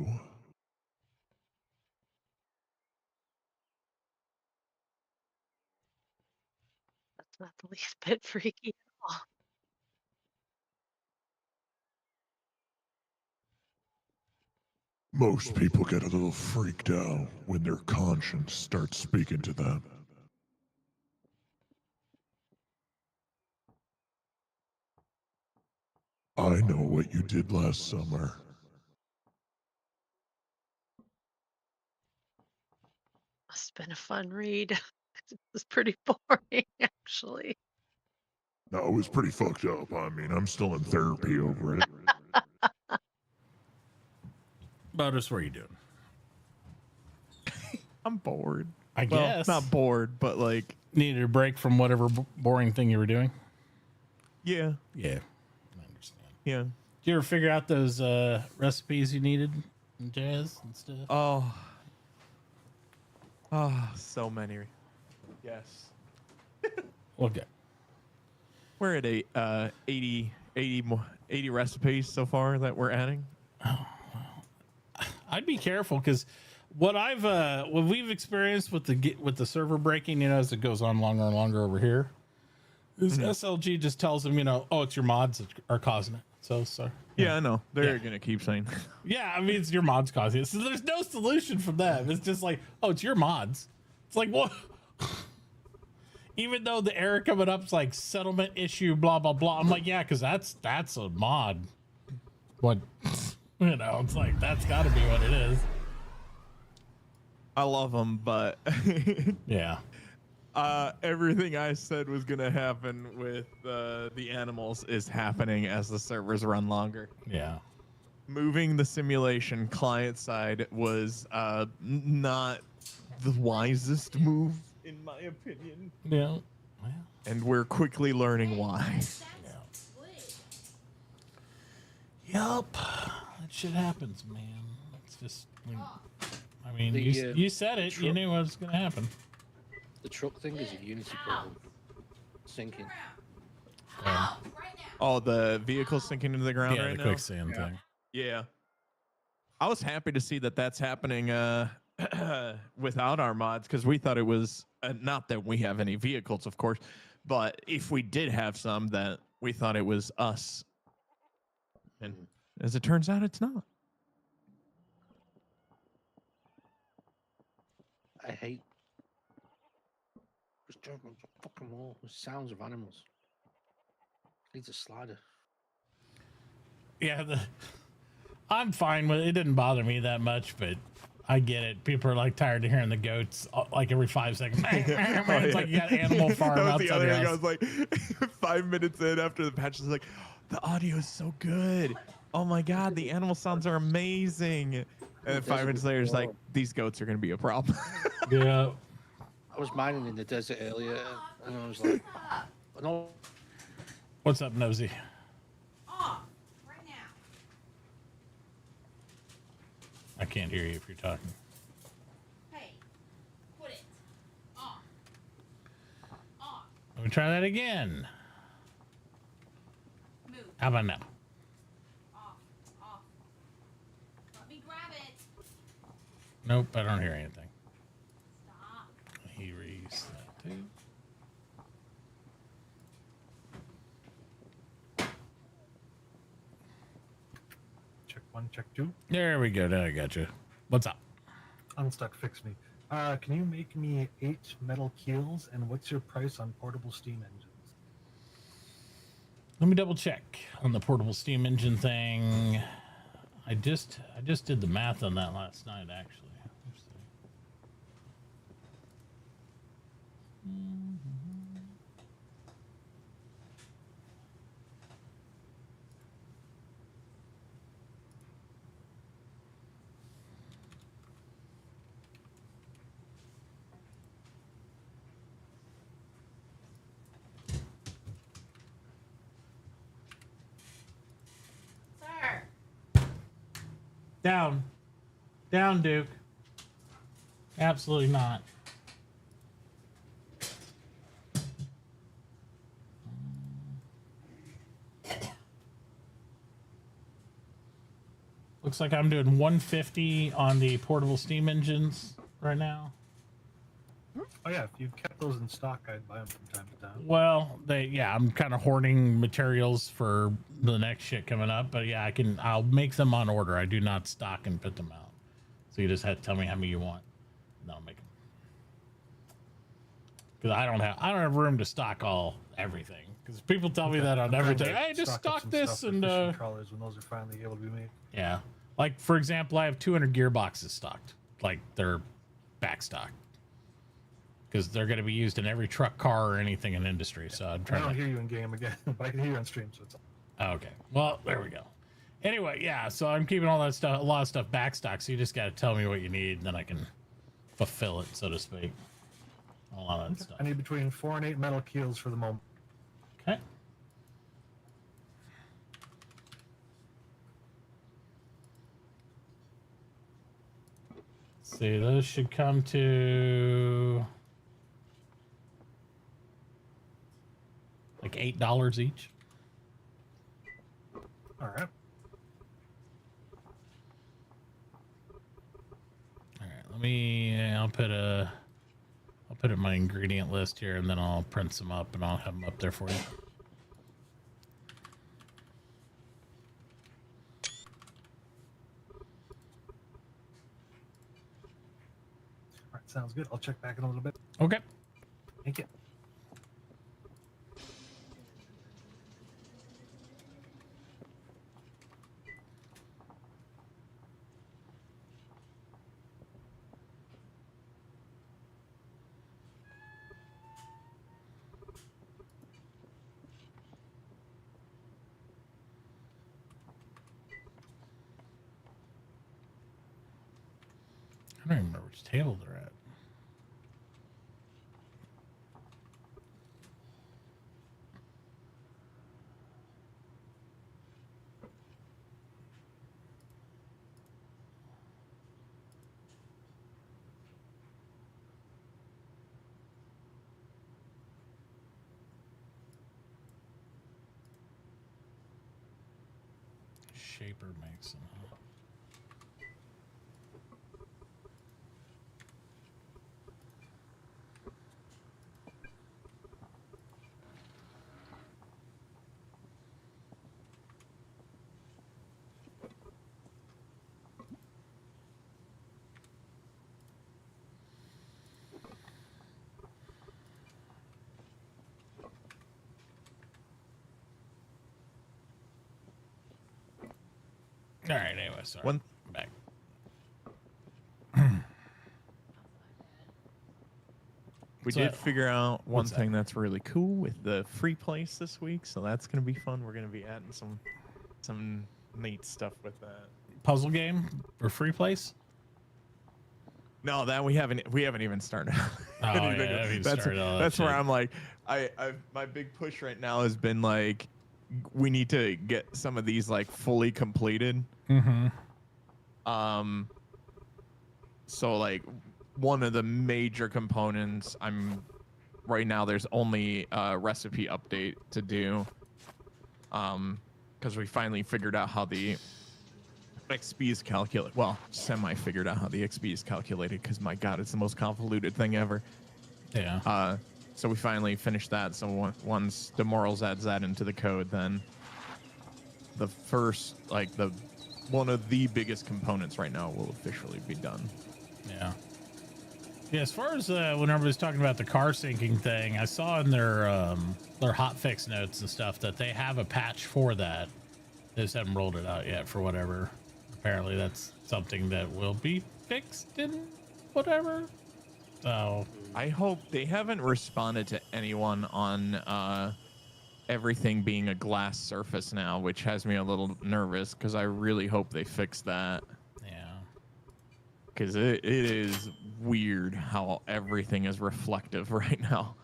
That's not the least bit freaky at all. Most people get a little freaked out when their conscience starts speaking to them. I know what you did last summer. Must have been a fun read. It was pretty boring, actually. No, it was pretty fucked up. I mean, I'm still in therapy over it. Botus, what are you doing? I'm bored. I guess. Not bored, but like needed a break from whatever boring thing you were doing. Yeah. Yeah. I understand. Yeah. Did you ever figure out those recipes you needed in jazz and stuff? Oh, so many. Yes. Okay. We're at 80 recipes so far that we're adding. I'd be careful because what we've experienced with the server breaking, as it goes on longer and longer over here, is SLG just tells them, oh, it's your mods that are causing it. So yeah, I know they're gonna keep saying. Yeah, I mean it's your mods causing it. So there's no solution from them. It's just like, oh, it's your mods. It's like what? Even though the error coming up is like settlement issue, blah blah blah. I'm like, yeah, because that's a mod. What? It's like that's got to be what it is. I love them, but yeah. Everything I said was gonna happen with the animals is happening as the servers run longer. Yeah. Moving the simulation client side was not the wisest move, in my opinion. Yeah. And we're quickly learning why. Yup. That shit happens, man. It's just, I mean, The, you said it. You knew what was going to happen. The truck thing is a Unity problem. Sinking. Oh, the vehicle sinking into the ground Yeah, right the now? quicksand thing. Yeah. I was happy to see that that's happening without our mods, because we thought it was, not that we have any vehicles, of course, but if we did have some, that we thought it was us. And as it turns out, it's not. I hate. Just driving on the fucking wall. The sounds of animals. Needs a slider. Yeah, I'm fine with it. It didn't bother me that much, but I get it. People are like tired of hearing the goats like every 5 seconds. It's like you got Animal Farm That was the outside other your thing. I house. was like, 5 minutes in after the patch, it's like, the audio is so good. Oh my god, the animal sounds are amazing. And then 5 minutes later, it's like, these goats are going to be a problem. Yeah. I was mining in the desert earlier, and I was like, no. What's up, Nosy? Right now. I can't hear you if you're talking. Hey, put it off. Off. Let me try that again. Move. How about now? Off. Let me grab it. Nope, I don't hear anything. Stop. He reads that too. Check 1, check 2. There we go. Now I got you. What's up? Unstuck, fix me. Can you make me 8 metal keels, and what's your price on portable steam engines? Let me double check on the portable steam engine thing. I just did the math on that last night, actually. Let's see. Sir. Down, Duke. Absolutely not. Looks like I'm doing 150 on the portable steam engines right now. Oh yeah, if you've kept those in stock, I'd buy them from time to time. Well, I'm kind of hoarding materials for the next shit coming up, but yeah, I'll make them on order. I do not stock and put them out. So you just have to tell me how many you want, and I'll make them. Because I don't have room to stock everything. Because people tell me that on everything. Hey, just stock this and crawlers when those are finally able to be made. yeah. Like for example, I have 200 gearboxes stocked. Like they're back stocked. Because they're going to be used in every truck, car, or anything in industry. So I'm trying. I don't hear you in game again, but I can hear you on stream. So it's okay. Well, there we go. Anyway, yeah. So I'm keeping all that stuff, a lot of stuff back stock. So you just got to tell me what you need, and then I can fulfill it, so to speak. A lot of that stuff. I need between 4 and 8 metal keels for the moment. Okay. Let's see, those should come to like $8 each. All right. All right. I'll put it in my ingredient list here, and then I'll print some up, and I'll have them up there for you. All right, sounds good. I'll check back in a little bit. Okay. Thank you. I don't even remember which table they're at. Shaper makes them, huh? All right, anyway, sorry. One back. We So, did figure out one what's that? thing that's really cool with the free place this week, so that's going to be fun. We're going to be adding some neat stuff with that. Puzzle game or free place? No, that we haven't even started. Oh, yeah, that's where I'm like, my big push right now has been like, we need to get some of these like fully completed. Mm-hmm. So like one of the major components, right now there's only a recipe update to do. Because we finally figured out how the XP is calculated. Well, semi figured out how the XP is calculated, because my god, it's the most convoluted thing ever. Yeah. So we finally finished that. So once Demorals adds that into the code, then the first, like one of the biggest components right now will officially be done. Yeah. Yeah, as far as when everybody's talking about the car syncing thing, I saw in their hotfix notes and stuff that they have a patch for that. They just haven't rolled it out yet for whatever. Apparently that's something that will be fixed in whatever. So I hope they haven't responded to anyone on everything being a glass surface now, which has me a little nervous, because I really hope they fix that. Yeah. Because it is weird how everything is reflective right now.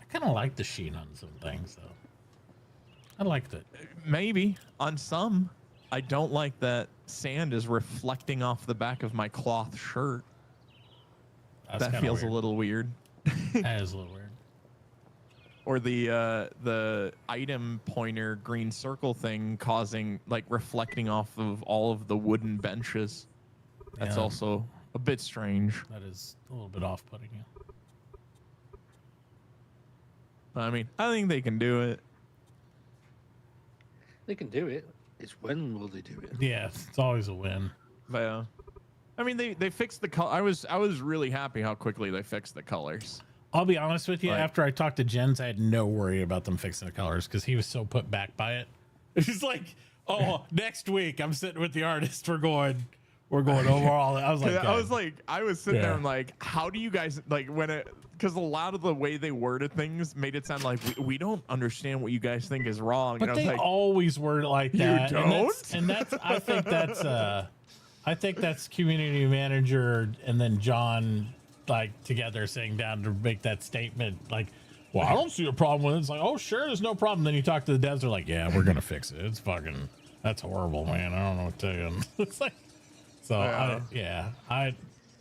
I kind of like the sheen on some things, though. I liked it. Maybe on some. I don't like that sand is reflecting off the back of my cloth shirt. That's that feels weird. a little weird. That is a little weird. Or the item pointer green circle thing causing, like, reflecting off of all of the wooden benches. That's Yeah. also a bit strange. That is a little bit off-putting. Yeah. I mean, I think they can do it. They can do it. It's when will they do it? Yeah, it's always a win. But I mean, they fixed the color. I was really happy how quickly they fixed the colors. I'll be honest with you. Like- After I talked to Jens, I had no worry about them fixing the colors because he was so put back by it. It's like, oh, next week I'm sitting with the artist. We're going over all. I was like, I was sitting there Yeah. and like, how do you guys like when it? Because a lot of the way they worded things made it sound like we don't understand what you guys think is wrong. but and I was they like, always word it like You that. don't? And that's I think that's community manager and then John like together sitting down to make that statement. Like, well, I don't see a problem with it. It's like, oh, sure, there's no problem. Then you talk to the devs, they're like, yeah, we're gonna fix it. It's fucking that's horrible, man. I don't know what to tell you. It's like, so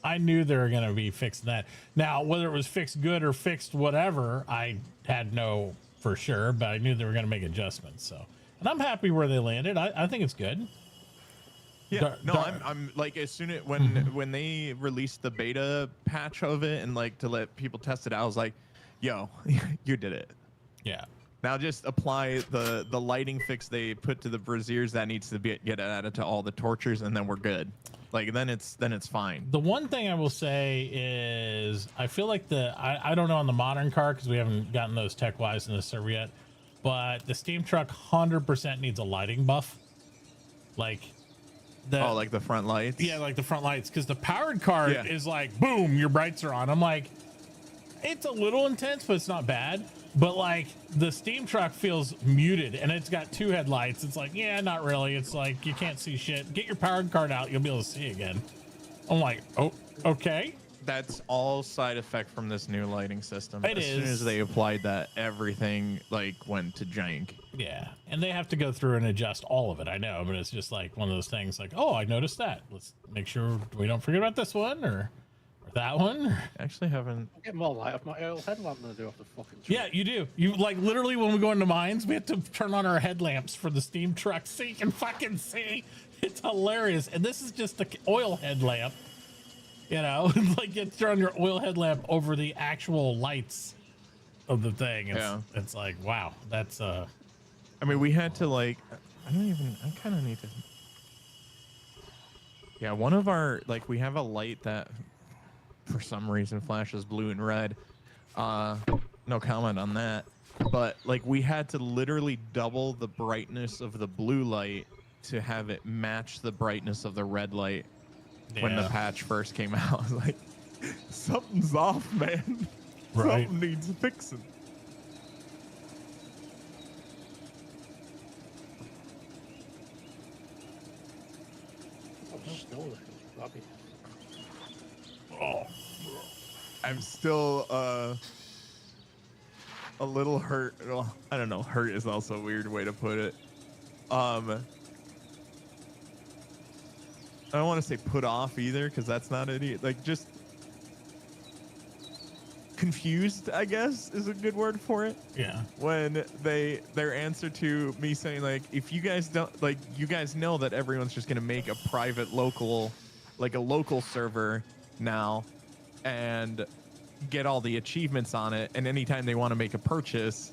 I knew they were gonna be fixing that. Now, whether it was fixed good or fixed whatever, I had no for sure, but I knew they were gonna make adjustments. So, and I'm happy where they landed. I think it's good. yeah, no, I'm like as soon as when they released the beta patch of it and like to let people test it out, I was like, yo, you did it. Yeah. Now just apply the lighting fix they put to the braziers that needs to get added to all the torches, and then we're good. Like then it's fine. The one thing I will say is I feel like I don't know on the modern car because we haven't gotten those tech wise in the server yet, but the Steam Truck 100% needs a lighting buff. Like like the front lights. Yeah, like the front lights, because the powered car is like boom, your brights are on. I'm like, it's a little intense, but it's not bad. But like the Steam Truck feels muted, and it's got 2 headlights. It's like, yeah, not really. It's like you can't see shit. Get your powered card out, you'll be able to see again. I'm like, oh, okay. That's all side effect from this new lighting system. It as soon is. as they applied that, everything like went to jank. Yeah, and they have to go through and adjust all of it. I know, but it's just like one of those things. Like, oh, I noticed that. Let's make sure we don't forget about this one or that one. Actually, haven't. I get more light off my oil headlamp than I do off the fucking truck. Yeah, you do. You like literally when we go into mines, we have to turn on our headlamps for the Steam Truck so you can fucking see. It's hilarious. And this is just the oil headlamp. You know, like you turn your oil headlamp over the actual lights of the thing. It's like, wow, that's I mean, we had to like, I kind of need to. Yeah, one of our, like, we have a light that for some reason flashes blue and red. No comment on that. But like, we had to literally double the brightness of the blue light to have it match the brightness of the red light when the patch first came out. I was like, something's off, man. Right. Something needs fixing. Oh, I'm still a little hurt. Well, I don't know. Hurt is also a weird way to put it. I don't want to say put off either, because that's not it. Like, just confused, I guess, is a good word for it. Yeah. When their answer to me saying, like, if you guys don't, like, you guys know that everyone's just gonna make a private local, like a local server now, and get all the achievements on it, and anytime they want to make a purchase,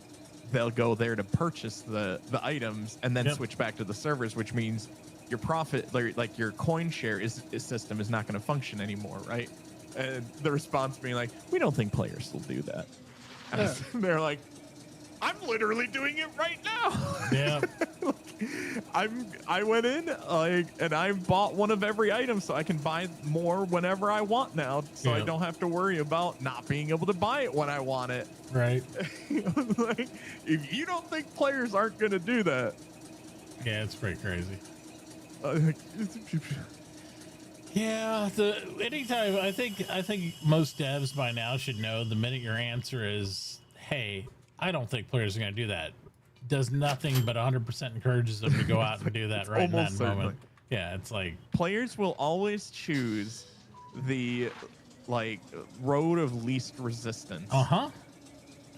they'll go there to purchase the items and then switch back to the servers, which means your profit, like your coin share system is not going to function anymore, right? And the response being like, we don't think players will do that. And they're like, I'm literally doing it right now. Yeah. I went in and I bought one of every item so I can buy more whenever I want now, so I don't have to worry about not being able to buy it when I want it. Right. Like, if you don't think players aren't going to do that. Yeah, it's pretty crazy. Yeah, anytime I think most devs by now should know the minute your answer is, hey, I don't think players are going to do that, does nothing but 100% encourages them to go out and do that right in that moment. Yeah, it's like players will always choose the road of least resistance.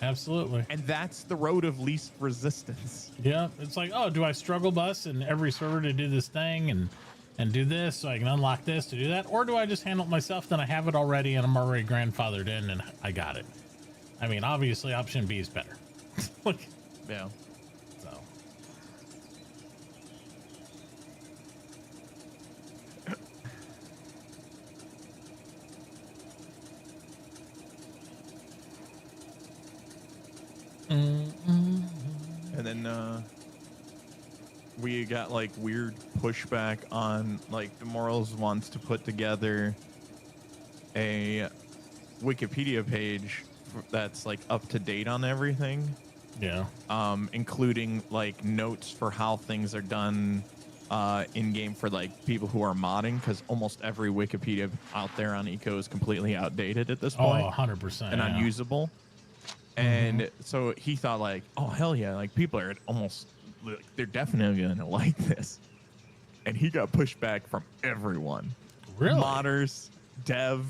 Absolutely. And that's the road of least resistance. Yeah, it's like, oh, do I struggle bus in every server to do this thing and do this so I can unlock this to do that, or do I just handle it myself? Then I have it already and I'm already grandfathered in and I got it. I mean, obviously option B is better. Like, Yeah. so. And then we got like weird pushback on like the Morals wants to put together a Wikipedia page that's like up to date on everything. Yeah. Including like notes for how things are done in game for like people who are modding, because almost every Wikipedia out there on Eco is completely outdated at this point. Oh, 100%. And yeah. unusable. And so he thought like, oh hell yeah, like people are almost like, they're definitely gonna like this. And he got pushback from everyone. Really? Modders, dev,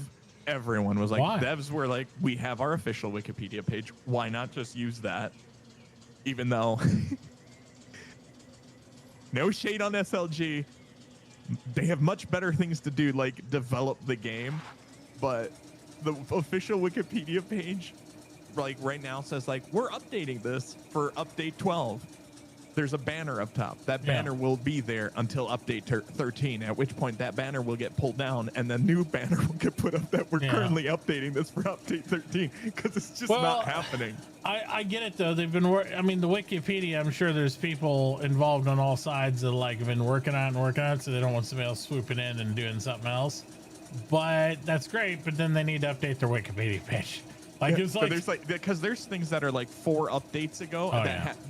everyone was like, Why? devs were like, we have our official Wikipedia page. Why not just use that? Even though no shade on SLG, they have much better things to do, like develop the game. But the official Wikipedia page, like right now, says like, we're updating this for update 12. There's a banner up top. That banner will be there until update 13, at which point that banner will get pulled down and the new banner will get put up that we're currently updating this for update 13, because it's just not happening. I get it though. They've been I mean, the Wikipedia, I'm sure there's people involved on all sides that like have been working on it, so they don't want somebody else swooping in and doing something else. But that's great, but then they need to update their Wikipedia page. Like, it's like, there's like, because there's things that are like 4 updates ago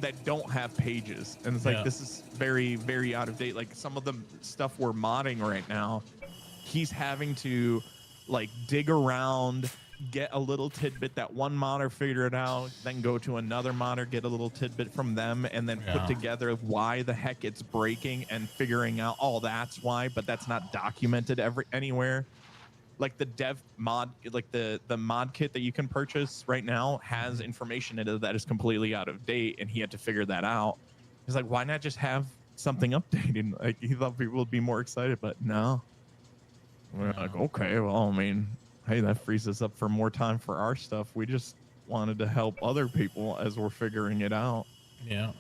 that don't have pages, and it's like this is very, very out of date. Like some of the stuff we're modding right now, he's having to like dig around, get a little tidbit that one modder figured out, then go to another modder, get a little tidbit from them, and then put together why the heck it's breaking and figuring out, oh, that's why, but that's not documented anywhere. Like the dev mod, like the mod kit that you can purchase right now has information in it that is completely out of date, and he had to figure that out. He's like, why not just have something updated? Like he thought people would be more excited, but no. We're like, okay, well, I mean, hey, that frees us up for more time for our stuff. We just wanted to help other people as we're figuring it out. Yeah.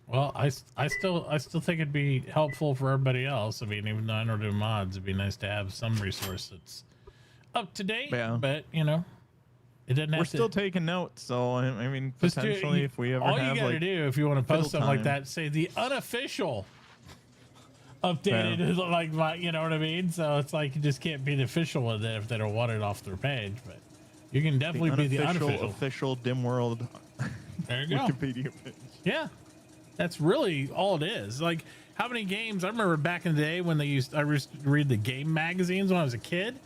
Well, I still think it'd be helpful for everybody else. I mean, even though I don't do mods, it'd be nice to have some resource that's up to date. Yeah. But you know, it doesn't have We're to. still taking notes, so I mean, Just potentially, if we ever all have you gotta like, do if you want to post fiddle something like time. that, say the unofficial updated is like my, you know what I mean? So it's like you just can't be the official with it if they don't want it off their page, but you can definitely be the unofficial. Official Dim World. There you go. Wikipedia page. Yeah, that's really all it is. Like, how many games? I remember back in the day when I used to read the game magazines when I was a kid.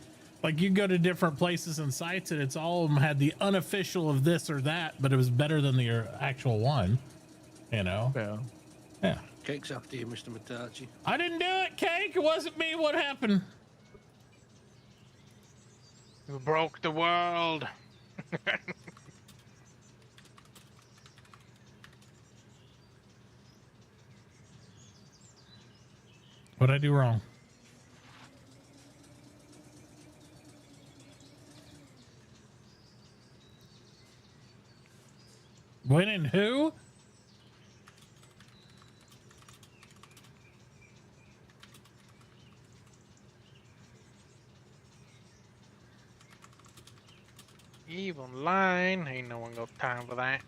Like, you go to different places and sites, and it's all of them had the unofficial of this or that, but it was better than the actual one. You know? Yeah. Yeah. Cake's after you, Mr. Matachi. I didn't do it, Cake. It wasn't me. What happened? You broke the world. What'd I do wrong? When and who? EVE Online. Ain't no one got time for that.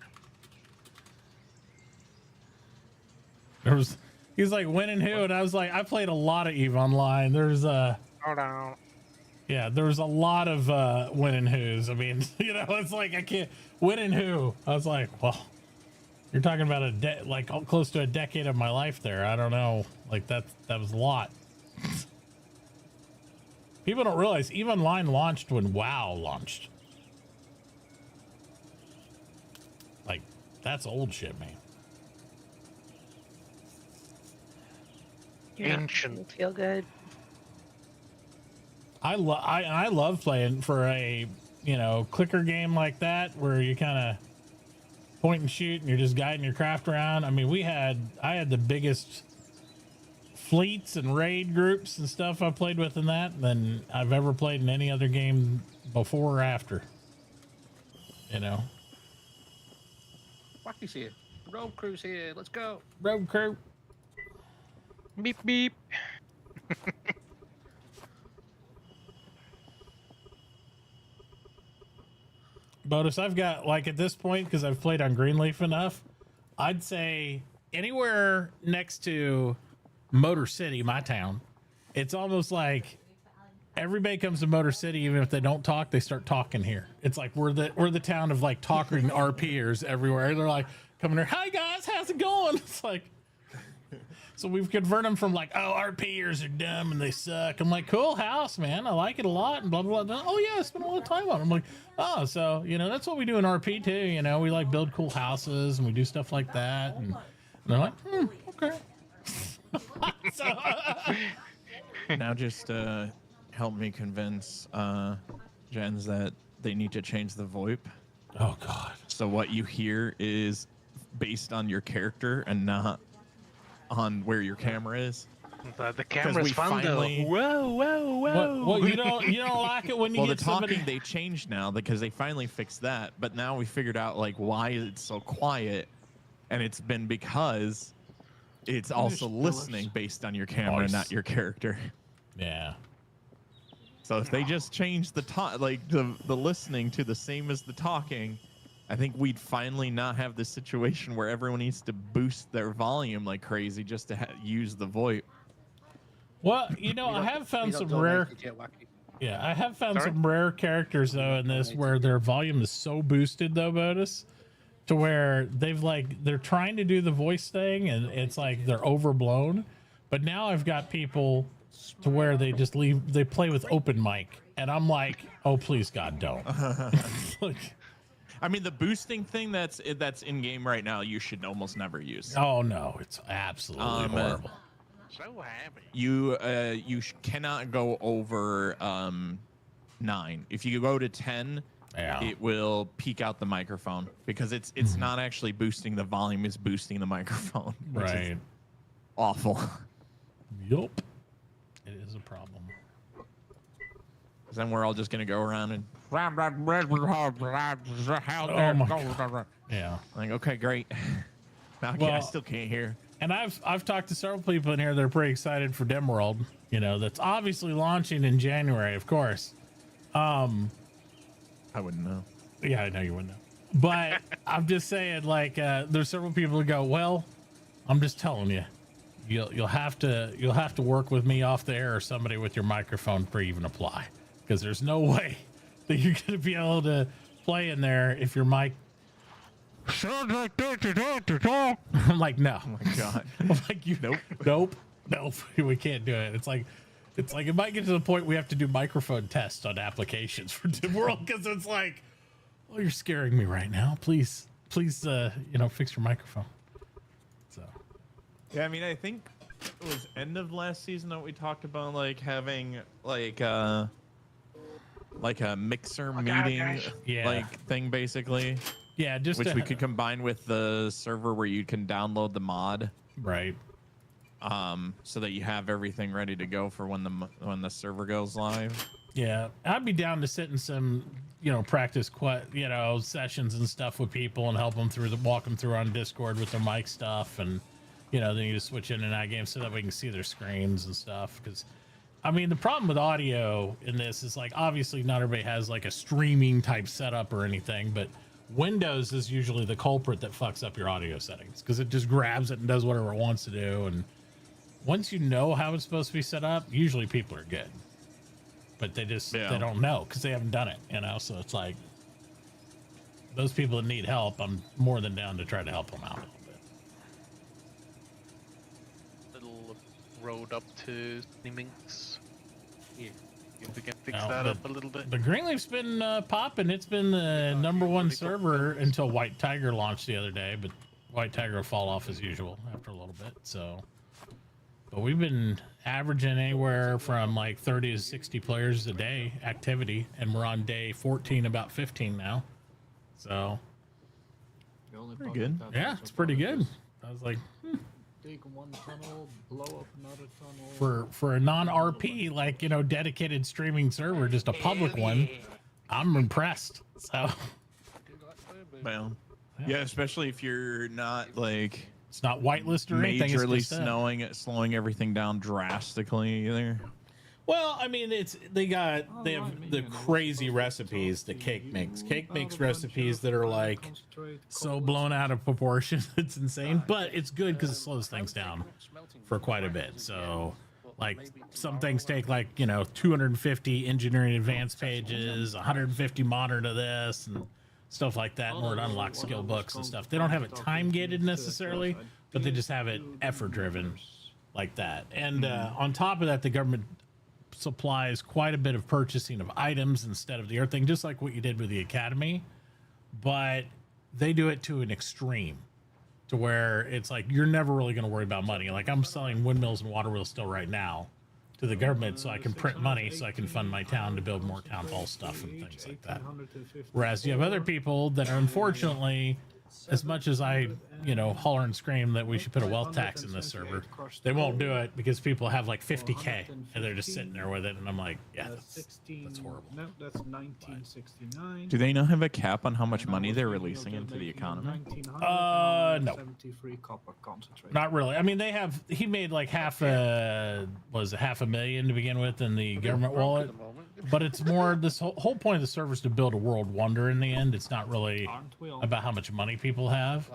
He's like, when and who? And I was like, I played a lot of EVE Online. There's Hold on. yeah, there was a lot of when and who's. I mean, you know, it's like I can't when and who. I was like, well, you're talking about like close to a decade of my life there. I don't know, like that was a lot. People don't realize EVE Online launched when WoW launched. Like, that's old shit, man. Ancient. Feel good. I love playing for a, you know, clicker game like that where you kind of point and shoot and you're just guiding your craft around. I mean, I had the biggest fleets and raid groups and stuff I played with in that than I've ever played in any other game before or after. You know, Wacky's here. Road crew's here. Let's go. Road crew. Beep beep. Bonus, I've got, like, at this point, because I've played on Greenleaf enough, I'd say anywhere next to Motor City, my town, it's almost like everybody comes to Motor City, even if they don't talk, they start talking here. It's like we're the town of like talking RPers everywhere. They're like coming here, hi guys, how's it going? It's like, so we've converted them from like, oh, RPers are dumb and they suck. I'm like, cool house, man, I like it a lot, and blah blah blah. Oh yeah, I spent a lot of time on it. I'm like, oh, so that's what we do in RP too. We like build cool houses and we do stuff like that. And they're like, okay. So, now just help me convince Jens that they need to change the VoIP. Oh God! So what you hear is based on your character and not on where your camera is. The camera's fun though. Whoa, whoa, whoa! What, you don't like it when you well, get the talking somebody... they changed now because they finally fixed that. But now we figured out like why it's so quiet, and it's been because it's also listening based on your camera, not your character. Yeah. So if they just change the the listening to the same as the talking, I think we'd finally not have this situation where everyone needs to boost their volume like crazy just to use the VoIP. Well, I have found some rare. Yeah, I have found some rare characters though in this where their volume is so boosted though, Bodus, to where they're trying to do the voice thing and it's like they're overblown. But now I've got people to where they just they play with open mic, and I'm like, oh please God, don't. Like, I mean, the boosting thing that's in game right now, you should almost never use. Oh no, it's absolutely horrible. So happy. You cannot go over 9. If you go to 10, it will peak out the microphone because it's not actually boosting the volume; it's boosting the microphone. Which is awful. Yup. It is a problem. Then we're all just gonna go around and Oh my God. Yeah. Like, okay, great. Now I still can't hear. And I've talked to several people in here that are pretty excited for Dimworld. That's obviously launching in January, of course. I wouldn't know. Yeah, I know you wouldn't know. But I'm just saying, like, there's several people who go, well, I'm just telling you. You'll have to work with me off the air or somebody with your microphone for even apply, because there's no way that you're gonna be able to play in there if your mic sounds like that to talk. I'm like, no. Oh my God. I'm like, nope. We can't do it. It's like it might get to the point we have to do microphone tests on applications for Dimworld, because it's like, oh, you're scaring me right now. Please, fix your microphone. So. Yeah, I mean, I think it was end of last season that we talked about like having like a mixer meeting thing basically. Yeah, just which we could combine with the server where you can download the mod. Right. So that you have everything ready to go for when the server goes live. Yeah, I'd be down to sit in some, practice, sessions and stuff with people and help them walk them through on Discord with their mic stuff, and then you just switch in and out of games so that we can see their screens and stuff. Because, I mean, the problem with audio in this is like obviously not everybody has like a streaming type setup or anything, but Windows is usually the culprit that fucks up your audio settings because it just grabs it and does whatever it wants to do. And once you know how it's supposed to be set up, usually people are good, but they don't know because they haven't done it, So it's like those people that need help, I'm more than down to try to help them out a little bit. Little road up to Sneeminx. Yeah. If we can fix that up a little bit. The Greenleaf's been popping. It's been the #1 server until White Tiger launched the other day, but White Tiger will fall off as usual after a little bit. So, but we've been averaging anywhere from like 30 to 60 players a day activity, and we're on day 14, about 15 now. So, pretty good. Yeah, it's pretty good. I was like, dig one tunnel, blow up another tunnel. For a non-RP, like, dedicated streaming server, just a public one, I'm impressed. So, well, Yeah, especially if you're not like it's not whitelisted or anything. It's Majorly just slowing everything down drastically either. Well, I mean, they have the crazy recipes that Cake makes. Cake makes recipes that are like so blown out of proportion. It's insane, but it's good because it slows things down for quite a bit. So, like, some things take like 250 engineering advanced pages, 150 modern to this, and stuff like that in order to unlock skill books and stuff. They don't have it time gated necessarily, but they just have it effort driven like that. And on top of that, the government supplies quite a bit of purchasing of items instead of the earth thing, just like what you did with the academy, but they do it to an extreme to where it's like you're never really going to worry about money. Like, I'm selling windmills and water wheels still right now to the government so I can print money so I can fund my town to build more town hall stuff and things like that. Whereas you have other people that are, unfortunately, as much as I, holler and scream that we should put a wealth tax in this server, they won't do it because people have like 50K and they're just sitting there with it. And I'm like, yeah, that's horrible. No, that's 1969. Do they not have a cap on how much money they're releasing into the economy? No. 73 copper concentrate. Not really. I mean, he made like half a $500,000 to begin with in the government wallet, but it's more, this whole point of the server is to build a world wonder in the end. It's not really about how much money people have.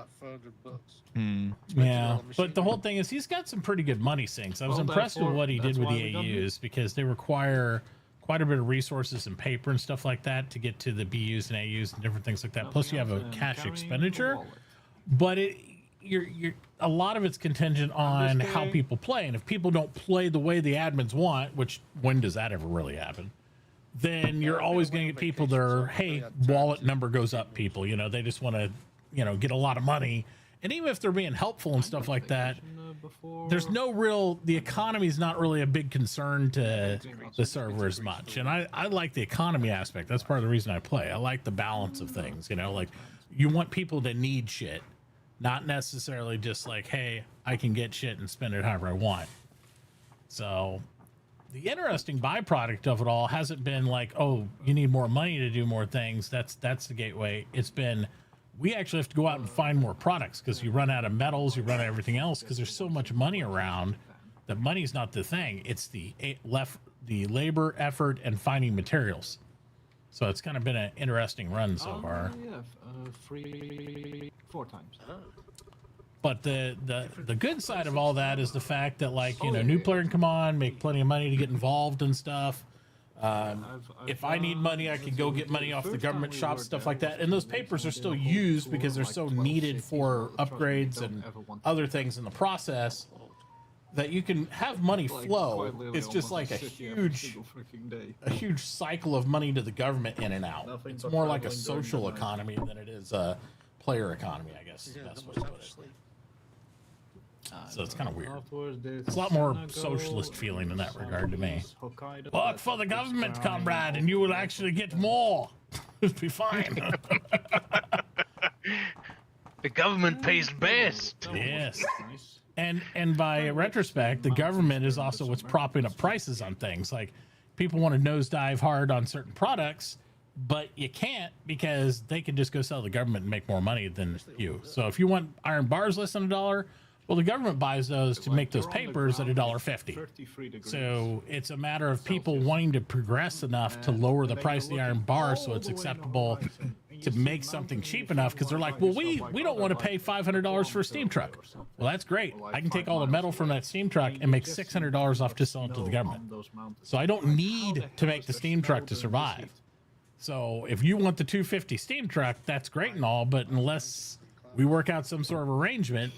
Yeah, but the whole thing is he's got some pretty good money sinks. I was impressed with what he did with the AUs because they require quite a bit of resources and paper and stuff like that to get to the BUs and AUs and different things like that. Plus you have a cash expenditure, but you're a lot of it's contingent on how people play. And if people don't play the way the admins want, which when does that ever really happen? Then you're always going to get people that are, hey, wallet number goes up people. They just want to, get a lot of money. And even if they're being helpful and stuff like that, there's the economy is not really a big concern to the server as much. And I like the economy aspect. That's part of the reason I play. I like the balance of things, like you want people to need shit, not necessarily just like, hey, I can get shit and spend it however I want. So the interesting byproduct of it all hasn't been like, oh, you need more money to do more things. That's the gateway. It's been, we actually have to go out and find more products because you run out of metals, you run out of everything else because there's so much money around that money's not the thing. It's the labor, effort, and finding materials. So it's kind of been an interesting run so far. Yeah, 4 times. But the good side of all that is the fact that, like, new player can come on, make plenty of money to get involved and stuff. If I need money, I can go get money off the government shops, stuff like that. And those papers are still used because they're so needed for upgrades and other things in the process that you can have money flow. It's just like a huge cycle of money to the government in and out. It's more like a social economy than it is a player economy, I guess is the best way to put it. So it's kind of weird. It's a lot more socialist feeling in that regard to me. Work for the government, comrade, and you will actually get more. It'll be fine. The government pays best. Yes. And by retrospect, the government is also what's propping up prices on things. Like, people want to nosedive hard on certain products, but you can't because they can just go sell to the government and make more money than you. So if you want iron bars less than $1, well, the government buys those to make those papers at $1.50. So it's a matter of people wanting to progress enough to lower the price of the iron bar so it's acceptable to make something cheap enough, because they're like, well, we don't want to pay $500 for a steam truck. Well, that's great. I can take all the metal from that steam truck and make $600 off just selling it to the government. So I don't need to make the steam truck to survive. So if you want the $250 steam truck, that's great and all, but unless we work out some sort of arrangement,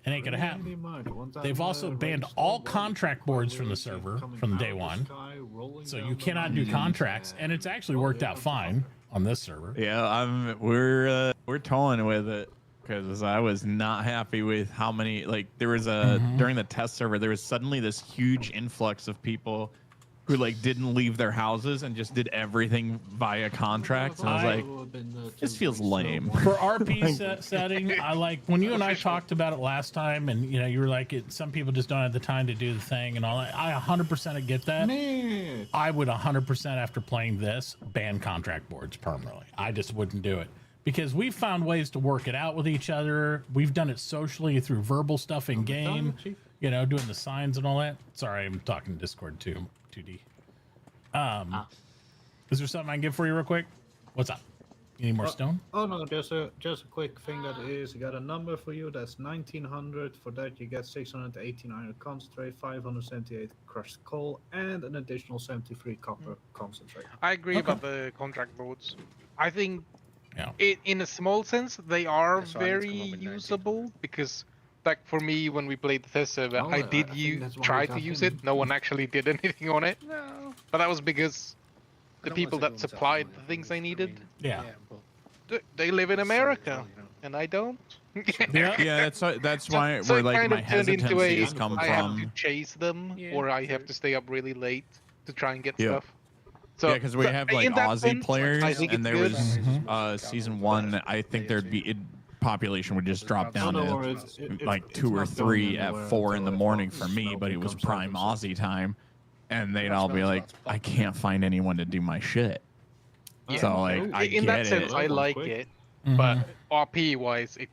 it ain't gonna happen. They've also banned all contract boards from the server from day one, so you cannot do contracts, and it's actually worked out fine on this server. Yeah, we're toying with it because I was not happy with how many, like, there was during the test server, there was suddenly this huge influx of people who like didn't leave their houses and just did everything via contracts, and I was like, this feels lame. For RP setting, I like when you and I talked about it last time, and you were like, some people just don't have the time to do the thing and all that. I 100% get that. I would 100% after playing this ban contract boards permanently. I just wouldn't do it because we've found ways to work it out with each other. We've done it socially through verbal stuff in game, you know, doing the signs and all that. Sorry, I'm talking Discord too, 2D. Is there something I can get for you real quick? What's up? You need more stone? Oh no, just a quick thing that is, I got a number for you. That's 1900. For that, you get 618 iron concentrate, 578 crushed coal, and an additional 73 copper concentrate. I agree about the contract boards. I think, in a small sense, they are very usable because, like for me, when we played the test server, I did try to use it. No one actually did anything on it. No. But that was because the people that supplied the things I needed, they live in America, and I don't. Yeah, that's why where like my hesitancies come I have from. to chase them, or I have to stay up really late to try and get Yeah. stuff. So, Yeah, because we have like in that Aussie sense, I players, think and it's there good. was season 1. I think there'd be population would just drop down to like 2 or 3 at 4 in the morning for me, but it was prime Aussie time, and they'd all be like, "I can't find anyone to do my shit." Yeah. So like, I in get that it. sense, I like it, but RP wise, it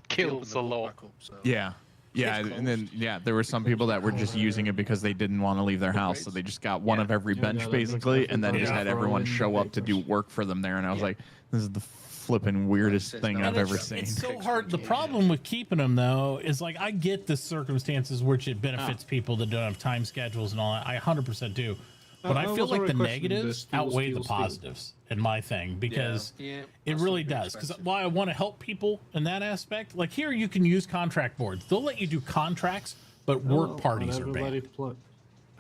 kills a lot. Yeah. Yeah, and then there were some people that were just using it because they didn't want to leave their house, so they just got one of every bench basically, and then just had everyone show up to do work for them there. And I was like, this is the flipping weirdest thing I've ever seen. It's so hard. The problem with keeping them though is like I get the circumstances which it benefits people that don't have time schedules and all that. I 100% do. But I feel like the negatives outweigh the positives in my thing because it really does. Because while I want to help people in that aspect, like here you can use contract boards. They'll let you do contracts, but work parties are banned.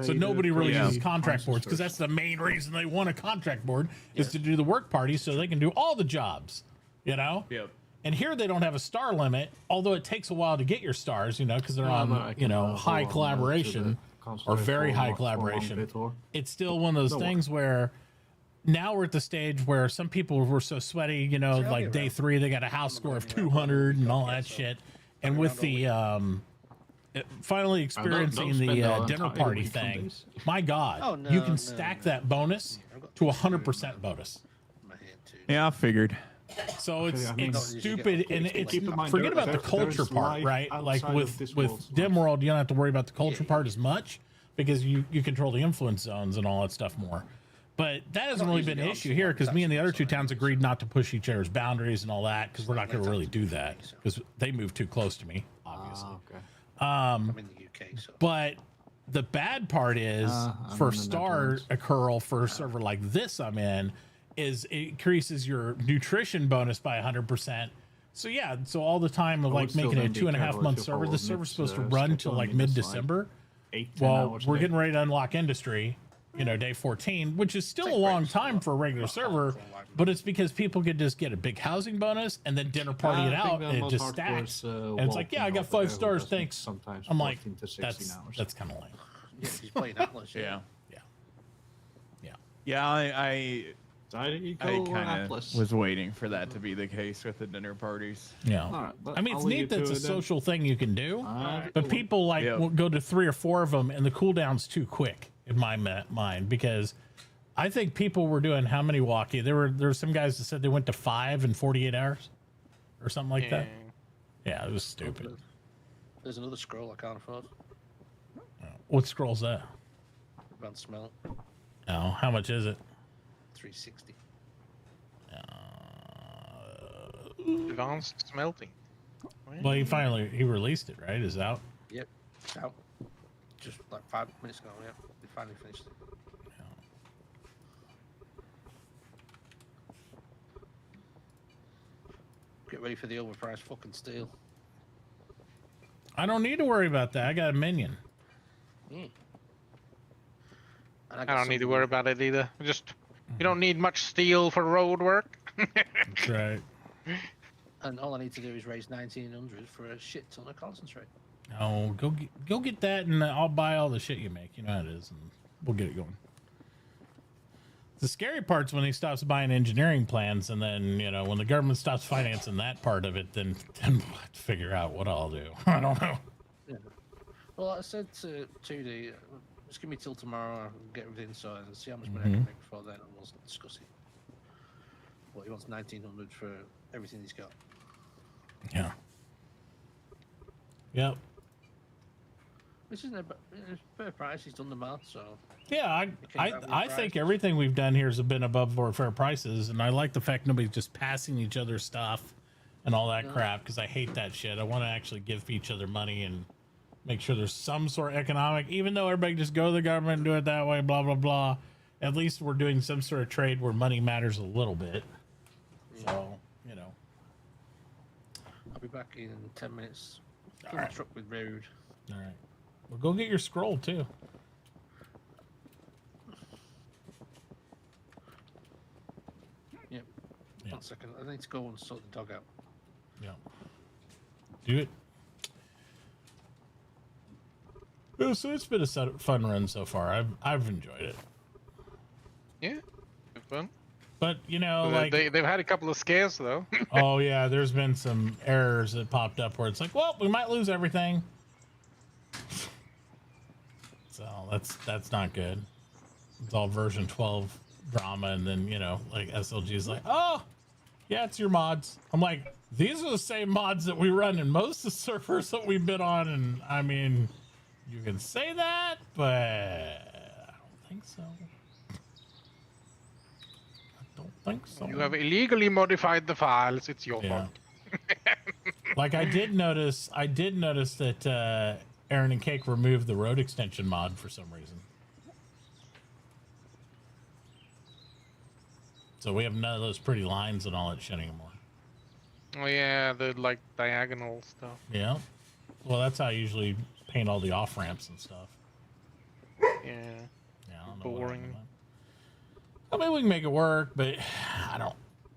So nobody really uses contract boards because that's the main reason they want a contract board is to do the work parties so they can do all the jobs, you know? Yep. And here they don't have a star limit, although it takes a while to get your stars, you know, because they're on, you know, high collaboration. Or very high collaboration. It's still one of those things where now we're at the stage where some people were so sweaty, you know, like day 3, they got a house score of 200 and all that shit. And with the finally experiencing the dinner party thing, my God, you can stack that bonus to 100% bonus. Yeah, I figured. So it's stupid, and it's forget about the culture part, right? Like with Dimworld, you don't have to worry about the culture part as much because you control the influence zones and all that stuff more. But that hasn't really been an issue here because me and the other 2 towns agreed not to push each other's boundaries and all that because we're not going to really do that because they move too close to me, obviously. I'm in the UK, so. But the bad part is for star a curl for a server like this I'm in. Is it increases your nutrition bonus by 100%. So yeah, so all the time of like making a 2.5 month server, the server's supposed to run till like mid-December. Well, we're getting ready to unlock industry, you know, day 14, which is still a long time for a regular server, but it's because people could just get a big housing bonus and then dinner party it out and it just stacks. And it's like, yeah, I got 5 stars, thanks. I'm like, that's kind of lame. Yeah, he's playing Atlas. Yeah, I kind of was waiting for that to be the case with the dinner parties. Yeah. I mean, it's neat that it's a social thing you can do, but people like will go to 3 or 4 of them and the cooldown's too quick in my mind because I think people were doing how many walkie? There were some guys that said they went to 5 in 48 hours or something like that. Yeah, it was stupid. There's another scroll I can't afford. What scroll's that? Advanced smell. Oh, how much is it? 360. Advanced smelting. Well, he released it, right? Is it out? Yep, it's out. Just like 5 minutes ago. Yeah, we finally finished it. Get ready for the overpriced fucking steel. I don't need to worry about that. I got a minion. I don't need to worry about it either. You don't need much steel for road work. That's right. And all I need to do is raise 1900 for a shit ton of concentrate. Oh, go get that, and I'll buy all the shit you make. You know how it is, and we'll get it going. The scary part's when he stops buying engineering plans, and then you know when the government stops financing that part of it, then we'll have to figure out what I'll do. I don't know. Yeah. Well, I said to the just give me till tomorrow. I'll get everything sorted and see how much money I can make before then, and we'll discuss it. Well, he wants 1900 for everything he's got. Yeah. Yep. Which isn't a fair price. He's done the math, so. Yeah, I think everything we've done here has been above board fair prices, and I like the fact nobody's just passing each other stuff and all that crap, because I hate that shit. I want to actually give each other money and make sure there's some sort of economic, even though everybody just go to the government and do it that way, blah, blah, blah. At least we're doing some sort of trade where money matters a little bit. So, you know. I'll be back in 10 minutes. All Fill right. the truck with road. All right. Well, go get your scroll, too. Yep. Yeah. 1 second. I need to go and sort the dog out. Yeah. Do it. Well, so it's been a fun run so far. I've enjoyed it. Yeah, good fun. But you know, like they've had a couple of scares though. oh yeah, there's been some errors that popped up where it's like, well, we might lose everything. So that's not good. It's all version 12 drama, and then you know, like SLG is like, oh, yeah, it's your mods. I'm like, these are the same mods that we run in most of the servers that we've been on, and I mean, you can say that, but I don't think so. Think so. You have illegally modified the files. It's your fault. Like I did notice that Aaron and Cake removed the road extension mod for some reason. So we have none of those pretty lines and all that shit anymore. Oh yeah, the like diagonal stuff. Yeah. Well, that's how I usually paint all the off ramps and stuff. Yeah. Yeah. I don't know Boring. I mean, we can make it work, but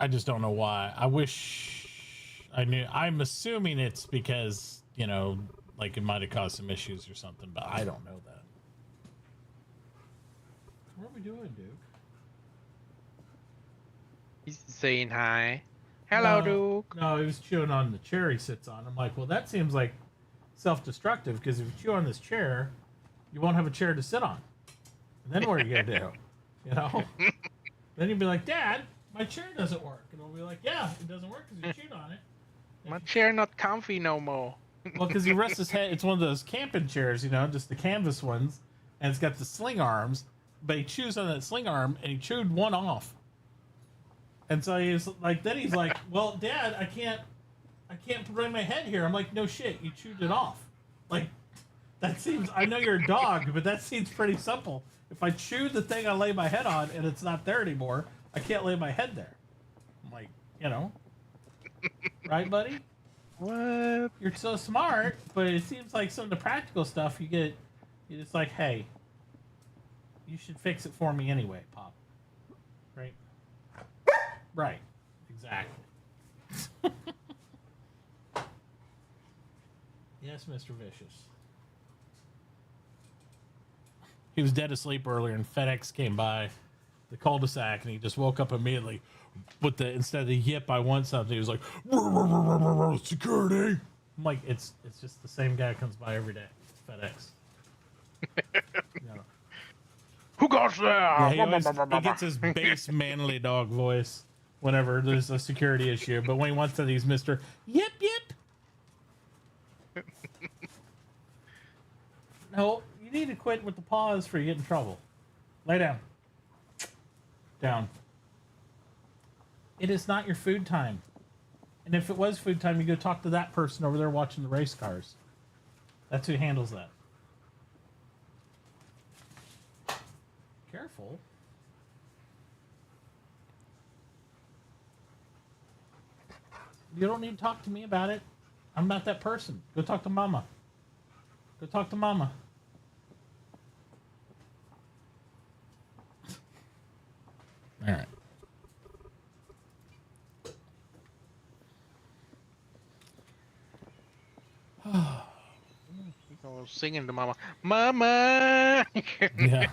I just don't know why. I wish I knew. I'm assuming it's because, you know, like it might have caused some issues or something, but I don't know that. What are we doing, Duke? He's saying hi. Hello, Duke. No, he was chewing on the chair he sits on. I'm like, well, that seems like self-destructive, because if you chew on this chair, you won't have a chair to sit on. And then what are you going to do? You know? Then you'd be like, Dad, my chair doesn't work. And I'll be like, yeah, it doesn't work because you chewed on it. My chair not comfy no more. Well, because he rests his head. It's one of those camping chairs, you know, just the canvas ones. And it's got the sling arms. But he chews on that sling arm, and he chewed one off. And so he's like, then he's like, well, Dad, I can't bring my head here. I'm like, no shit, you chewed it off. Like, that seems, I know you're a dog, but that seems pretty simple. If I chew the thing I lay my head on and it's not there anymore, I can't lay my head there. I'm like, you know, right, buddy? What? You're so smart, but it seems like some of the practical stuff you're just like, hey, you should fix it for me anyway, Pop. Right? Right. Exactly. Yes, Mr. Vicious. He was dead asleep earlier, and FedEx came by the cul-de-sac, and he just woke up immediately with instead of the yip, I want something. He was like, security. I'm like, it's just the same guy who comes by every day. FedEx. You know. Who goes there? Yeah, he gets his base manly dog voice whenever there's a security issue, but when he wants to, he's Mr. Yip Yip. No, you need to quit with the pause for you get in trouble. Lay down. Down. It is not your food time. And if it was food time, you go talk to that person over there watching the race cars. That's who handles that. Careful. You don't need to talk to me about it. I'm not that person. Go talk to Mama. Go talk to Mama. All right. I was singing to Mama. Mama! Yeah.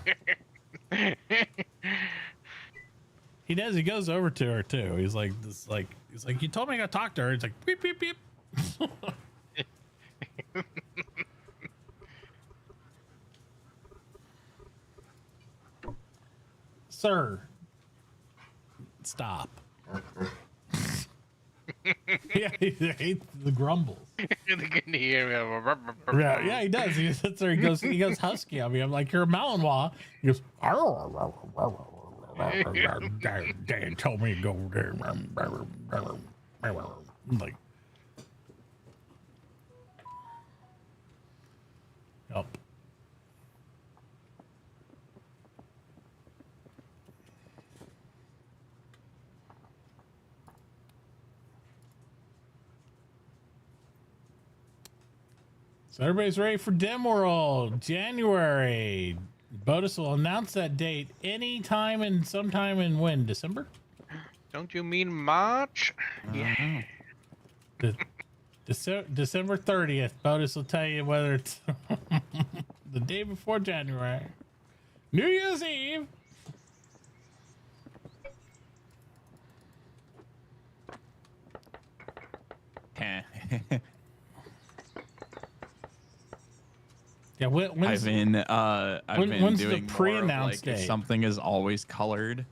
He does. He goes over to her too. He's like, you told me I got to talk to her. He's like, beep, beep, beep. Sir, stop. Yeah, he hates the grumbles. You can hear him. Yeah, he does. He sits there. He goes husky on me. I'm like, you're a Malinois. He goes, Dad told me to go there. I'm like, yep. So everybody's ready for Dim World, January. Bodus will announce that date anytime and sometime in when? December? Don't you mean March? Yeah. December 30th. Bodus will tell you whether it's the day before January. New Year's Eve. Yeah, I've been when's doing the more pre-announced of, like, if date? something is always colored.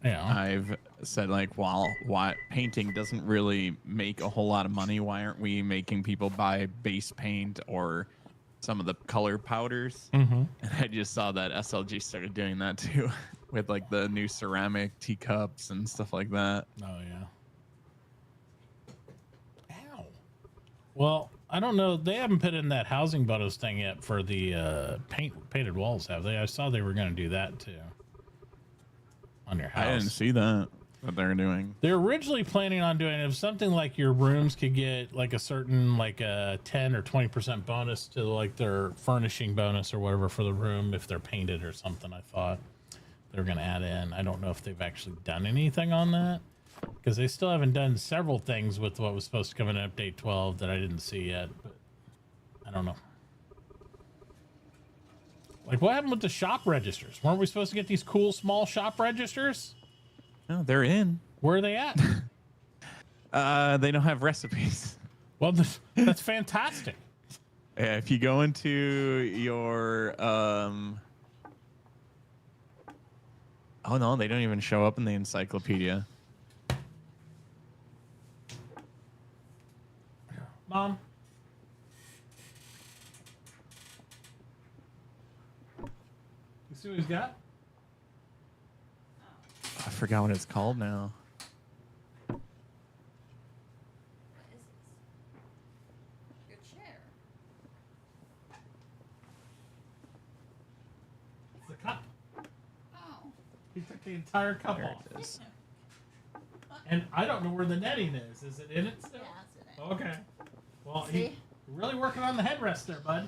Yeah. I've said, like, why painting doesn't really make a whole lot of money, why aren't we making people buy base paint or some of the color powders? Mm-hmm. And I just saw that SLG started doing that too with like the new ceramic teacups and stuff like that. Oh yeah. Ow. Well, I don't know. They haven't put in that housing bonus thing yet for the painted walls, have they? I saw they were going to do that too on your house. I didn't see that. What they're doing. They're originally planning on doing it something like your rooms could get like a certain like a 10 or 20% bonus to like their furnishing bonus or whatever for the room if they're painted or something. I thought they were going to add in. I don't know if they've actually done anything on that because they still haven't done several things with what was supposed to come in update 12 that I didn't see yet, but I don't know. Like what happened with the shop registers? Weren't we supposed to get these cool small shop registers? No, they're in. Where are they at? They don't have recipes. Well, that's fantastic. Yeah, if you go into your oh no, they don't even show up in the encyclopedia. Mom. You see what he's got? I forgot what it's called now. Your chair. It's the cup. Oh. He took the entire cup There off. it is. And I don't know where the netting is. Is it in it still? Yeah, it's in it. Okay. Well, See? he's really working on the headrest there, bud.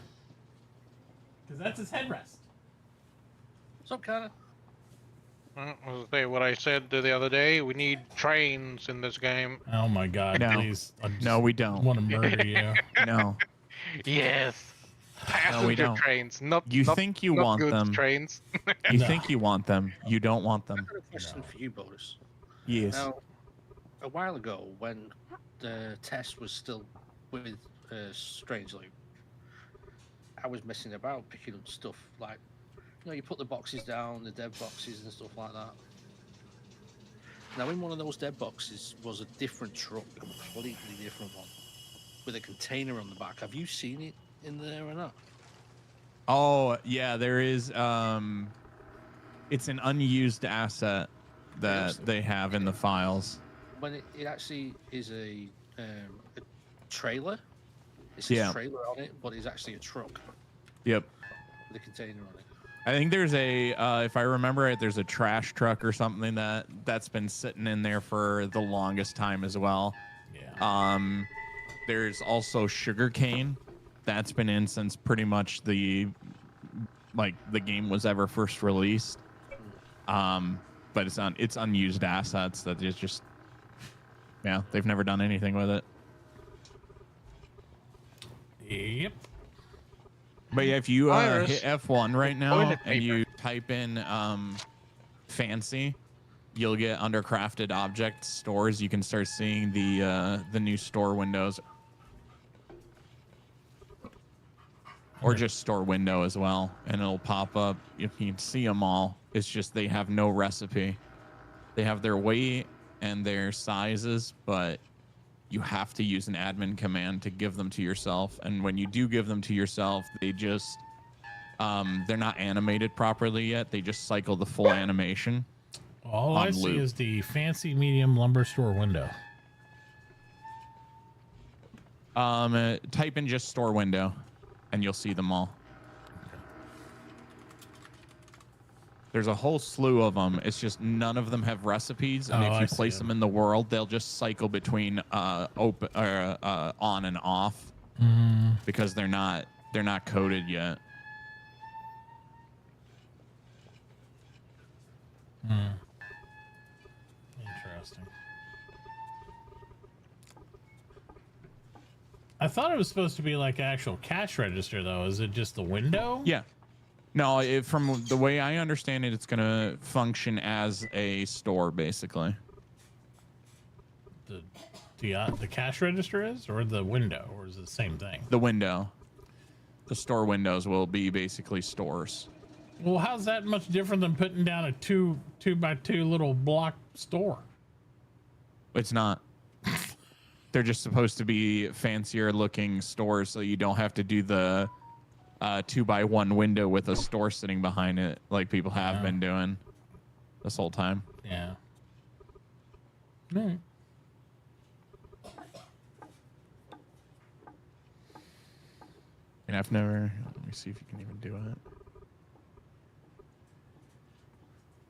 Because that's his headrest. Some kind of. I'll say what I said the other day. We need trains in this game. Oh my God! No. Please. No, we don't. Want to murder you? No. Yes. No, we Passenger don't. trains, not You not- think you not want goods them. Trains. You No. think you want them. You don't want them. I've got a question for you, Boris. Yes. Now, a while ago, when the test was still with Strangely, I was messing about picking up stuff like, you know, you put the boxes down, the dead boxes and stuff like that. Now, in one of those dead boxes was a different truck, a completely different one, with a container on the back. Have you seen it in there or not? Oh, yeah, there is it's an unused asset that they have in the files. When it actually is a trailer. It says Yeah. trailer on it, but it's actually a truck Yep. with a container on it. I think there's a if I remember right, there's a trash truck or something that's been sitting in there for the longest time as well. Yeah. There's also sugarcane that's been in since pretty much the game was ever first released. But it's unused assets that is just they've never done anything with it. Yep. But yeah, if you Virus. hit F1 right now Toilet and paper. you type in fancy, you'll get under crafted object stores. You can start seeing the new store windows, or just store window as well, and it'll pop up. You can see them all. It's just they have no recipe. They have their weight and their sizes, but you have to use an admin command to give them to yourself. And when you do give them to yourself, they just they're not animated properly yet. They just cycle the full animation. All I see is the fancy medium lumber store window. Type in just store window, and you'll see them all. There's a whole slew of them. It's just none of them have recipes, and if you place them in the world, they'll just cycle between open on and off because they're not coded yet. Interesting. I thought it was supposed to be like an actual cash register, though. Is it just the window? Yeah. No, from the way I understand it, it's going to function as a store, basically. The cash register is, or the window, or is it the same thing? The window. The store windows will be basically stores. Well, how's that much different than putting down a two by two little block store? It's not. They're just supposed to be fancier looking stores, so you don't have to do the 2x1 window with a store sitting behind it like people have been doing this whole time. Yeah. Right. And I've never. Let me see if you can even do it.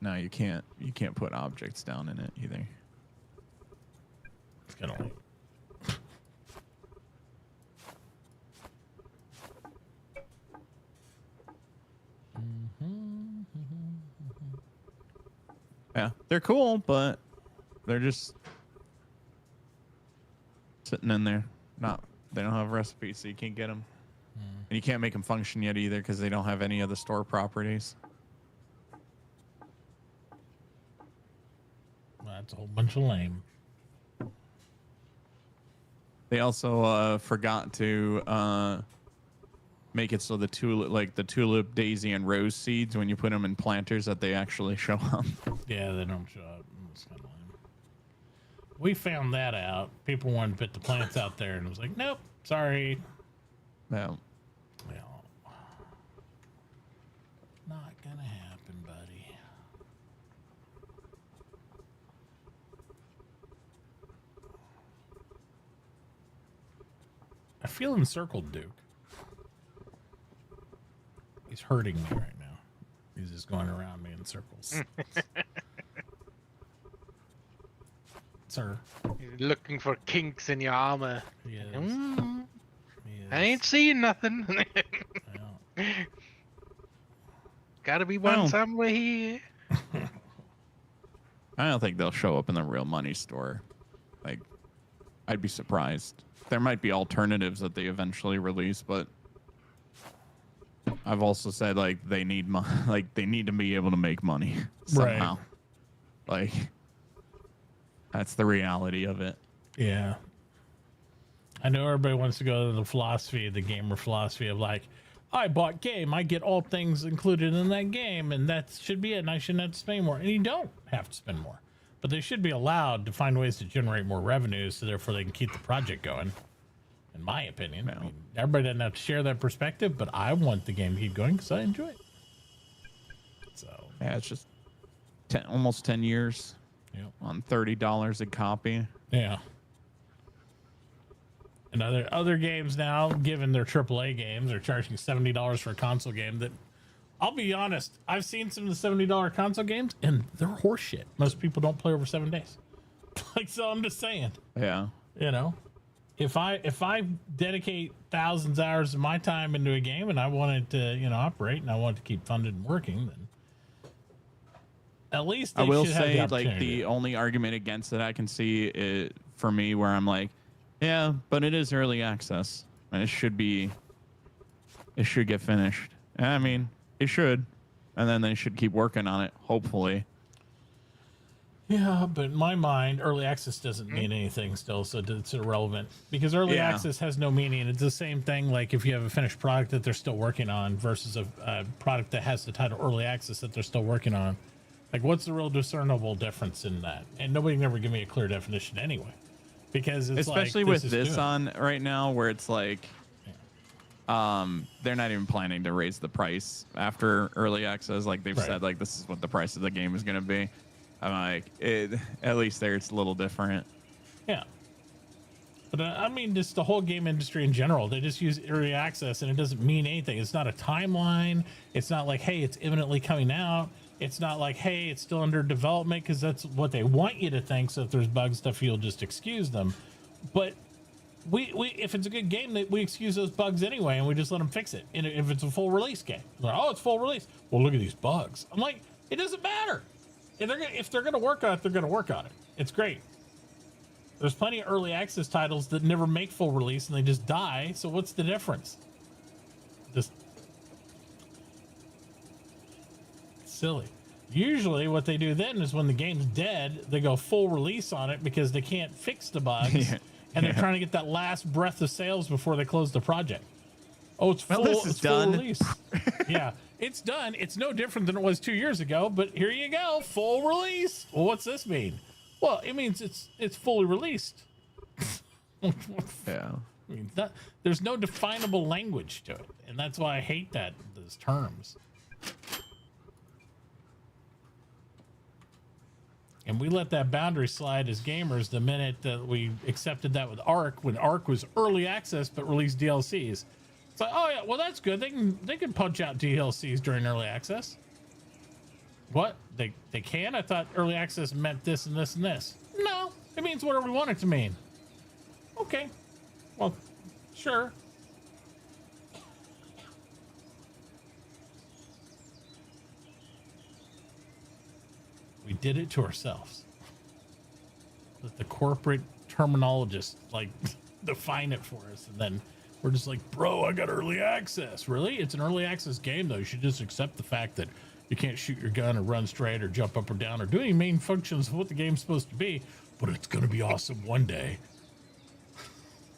No, you can't. You can't put objects down in it either. It's gonna wait. Yeah, they're cool, but they're just sitting in there. They don't have recipes, so you can't get them. And you can't make them function yet either because they don't have any of the store properties. That's a whole bunch of lame. They also forgot to make it so the tulip, daisy, and rose seeds, when you put them in planters, that they actually show up. Yeah, they don't show up. It's kind of lame. We found that out. People wanted to put the plants out there, and it was like, nope, sorry. No. Well, not gonna happen, buddy. I feel encircled, Duke. He's hurting me right now. He's just going around me in circles. Sir. He's looking for kinks in your armor. Yes. I ain't seeing nothing. Gotta be one somewhere here. I don't think they'll show up in the real money store. Like, I'd be surprised. There might be alternatives that they eventually release, but I've also said like they need they need to be able to make money somehow. Right. Like, that's the reality of it. Yeah. I know everybody wants to go to the gamer philosophy of like, I bought game, I get all things included in that game, and that should be it, and I shouldn't have to spend more. And you don't have to spend more. But they should be allowed to find ways to generate more revenue, so therefore they can keep the project going. In my opinion. I mean, everybody doesn't have to share that perspective, but I want the game to keep going because I enjoy it. So yeah, it's just almost 10 years on $30 a copy. Yeah. And other games now, given their AAA games, are charging $70 for a console game that, I'll be honest, I've seen some of the $70 console games, and they're horseshit. Most people don't play over 7 days. Like, so I'm just saying. Yeah. You know, if I dedicate thousands of hours of my time into a game and I want it to, operate, and I want it to keep funded and working, then at least they I will should have say, the opportunity. the only argument against it I can see is, for me, where I'm like, yeah, but it is early access, and it should get finished. I mean, it should, and then they should keep working on it, hopefully. Yeah, but in my mind, early access doesn't mean anything still, so it's irrelevant. Because early access has no meaning. It's the same thing like if you have a finished product that they're still working on versus a product that has the title early access that they're still working on. Like, what's the real discernible difference in that? And nobody can ever give me a clear definition anyway, because it's especially like, with this on right now, where it's like, they're not even planning to raise the price after early access. Like they've said, like this is what the price of the game is going to be. I'm like, at least there it's a little different. Yeah. But I mean, just the whole game industry in general, they just use early access and it doesn't mean anything. It's not a timeline. It's not like, hey, it's imminently coming out. It's not like, hey, it's still under development, because that's what they want you to think. So if there's bug stuff, you'll just excuse them. But we if it's a good game, we excuse those bugs anyway, and we just let them fix it. And if it's a full release game, like, oh, it's full release. Well, look at these bugs. I'm like, it doesn't matter. If they're gonna work on it, they're gonna work on it. It's great. There's plenty of early access titles that never make full release and they just die. So what's the difference? Just silly. Usually what they do then is when the game's dead, they go full release on it because they can't fix the bugs. And they're trying to get that last breath of sales before they close the project. Oh, it's full, this is it's full done. release. Yeah, it's done. It's no different than it was 2 years ago, but here you go, full release. Well, what's this mean? Well, it means it's fully released. Yeah. I mean, there's no definable language to it, and that's why I hate those terms. And we let that boundary slide as gamers the minute that we accepted that with Ark, when Ark was early access but released DLCs. It's like, oh yeah, well that's good. They can punch out DLCs during early access. What? They can? I thought early access meant this and this and this. No, it means whatever we want it to mean. Okay. Well, sure. We did it to ourselves. Let the corporate terminologists like define it for us, and then we're just like, bro, I got early access. Really? It's an early access game, though. You should just accept the fact that you can't shoot your gun or run straight or jump up or down or do any main functions of what the game's supposed to be, but it's going to be awesome one day.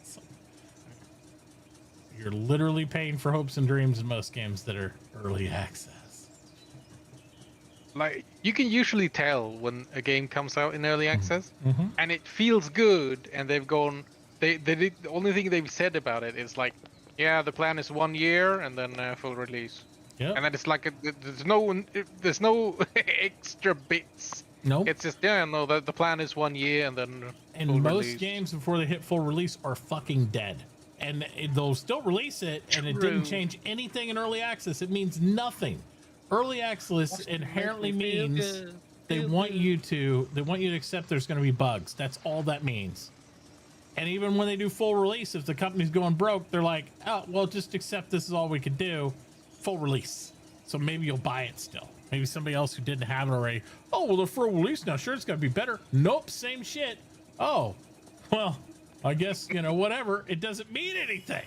So, you're literally paying for hopes and dreams in most games that are early access. Like, you can usually tell when a game comes out in early access, Mm-hmm. and it feels good, and they've gone. They did, the only thing they've said about it is like, yeah, the plan is 1 year and then full release. Yeah. And then it's like there's no extra bits. Nope. It's just no. The plan is 1 year and then. And full most release. games before they hit full release are fucking dead. And they'll still release it, and it didn't change anything in early access. It means nothing. Early access inherently means they want you to accept there's going to be bugs. That's all that means. And even when they do full release, if the company's going broke, they're like, oh, well, just accept this is all we could do. Full release. So maybe you'll buy it still. Maybe somebody else who didn't have it already. Oh, well, they're full release now. Sure, it's going to be better. Nope, same shit. Oh, well, I guess, whatever. It doesn't mean anything.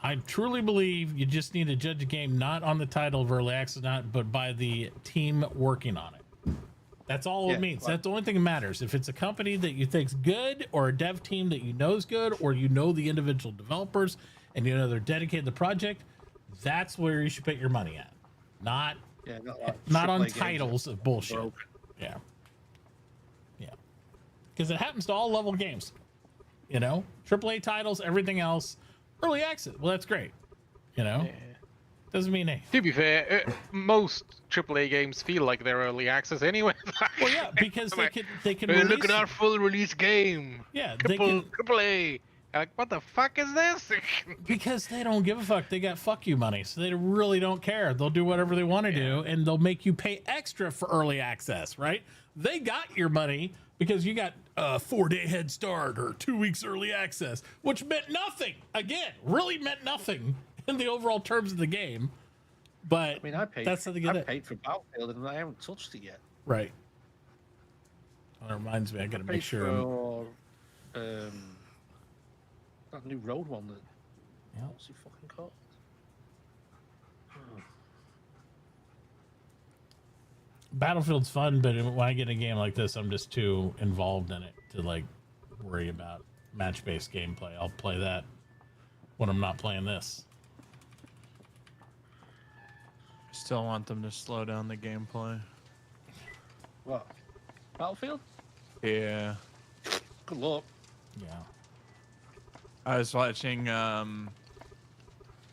I truly believe you just need to judge a game not on the title of early access, but by the team working on it. That's all it means. That's the only thing that matters. If it's a company that you think's good, or a dev team that you know is good, or you know the individual developers and you know they're dedicated to the project, that's where you should put your money at. Not on titles of bullshit. Yeah. Because it happens to all level games. AAA titles, everything else. Early access. Well, that's great. Doesn't mean anything. To be fair, most AAA games feel like they're early access anyway. Well, yeah, because they can Hey, release look at our full release game. Yeah, AAA. Like, what the fuck is this? Because they don't give a fuck. They got fuck you money, so they really don't care. They'll do whatever they want to do, and they'll make you pay extra for early access, right? They got your money because you got a 4-day head start or 2 weeks early access, which meant nothing. Again, really meant nothing in the overall terms of the game. But I paid. That's how they get I it. paid for Battlefield and I haven't touched it yet. Right. Well, that reminds me, I gotta make sure. For, that new road one that. Yeah. What's it fucking called? Battlefield's fun, but when I get a game like this, I'm just too involved in it to worry about match-based gameplay. I'll play that when I'm not playing this. still want them to slow down the gameplay. What? Battlefield? Yeah. Good luck. Yeah. I was watching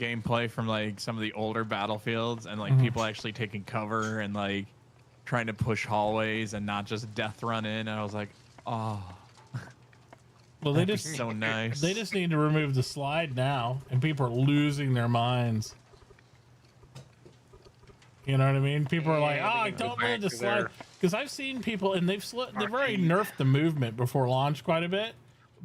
gameplay from like some of the older Battlefields and like people actually taking cover and like trying to push hallways and not just death run in. And I was like, oh. Well, they that'd just be so nice. They just need to remove the slide now, and people are losing their minds. You know what I mean? People are like, "Oh, don't move the slide," because I've seen people, and they've already nerfed the movement before launch quite a bit.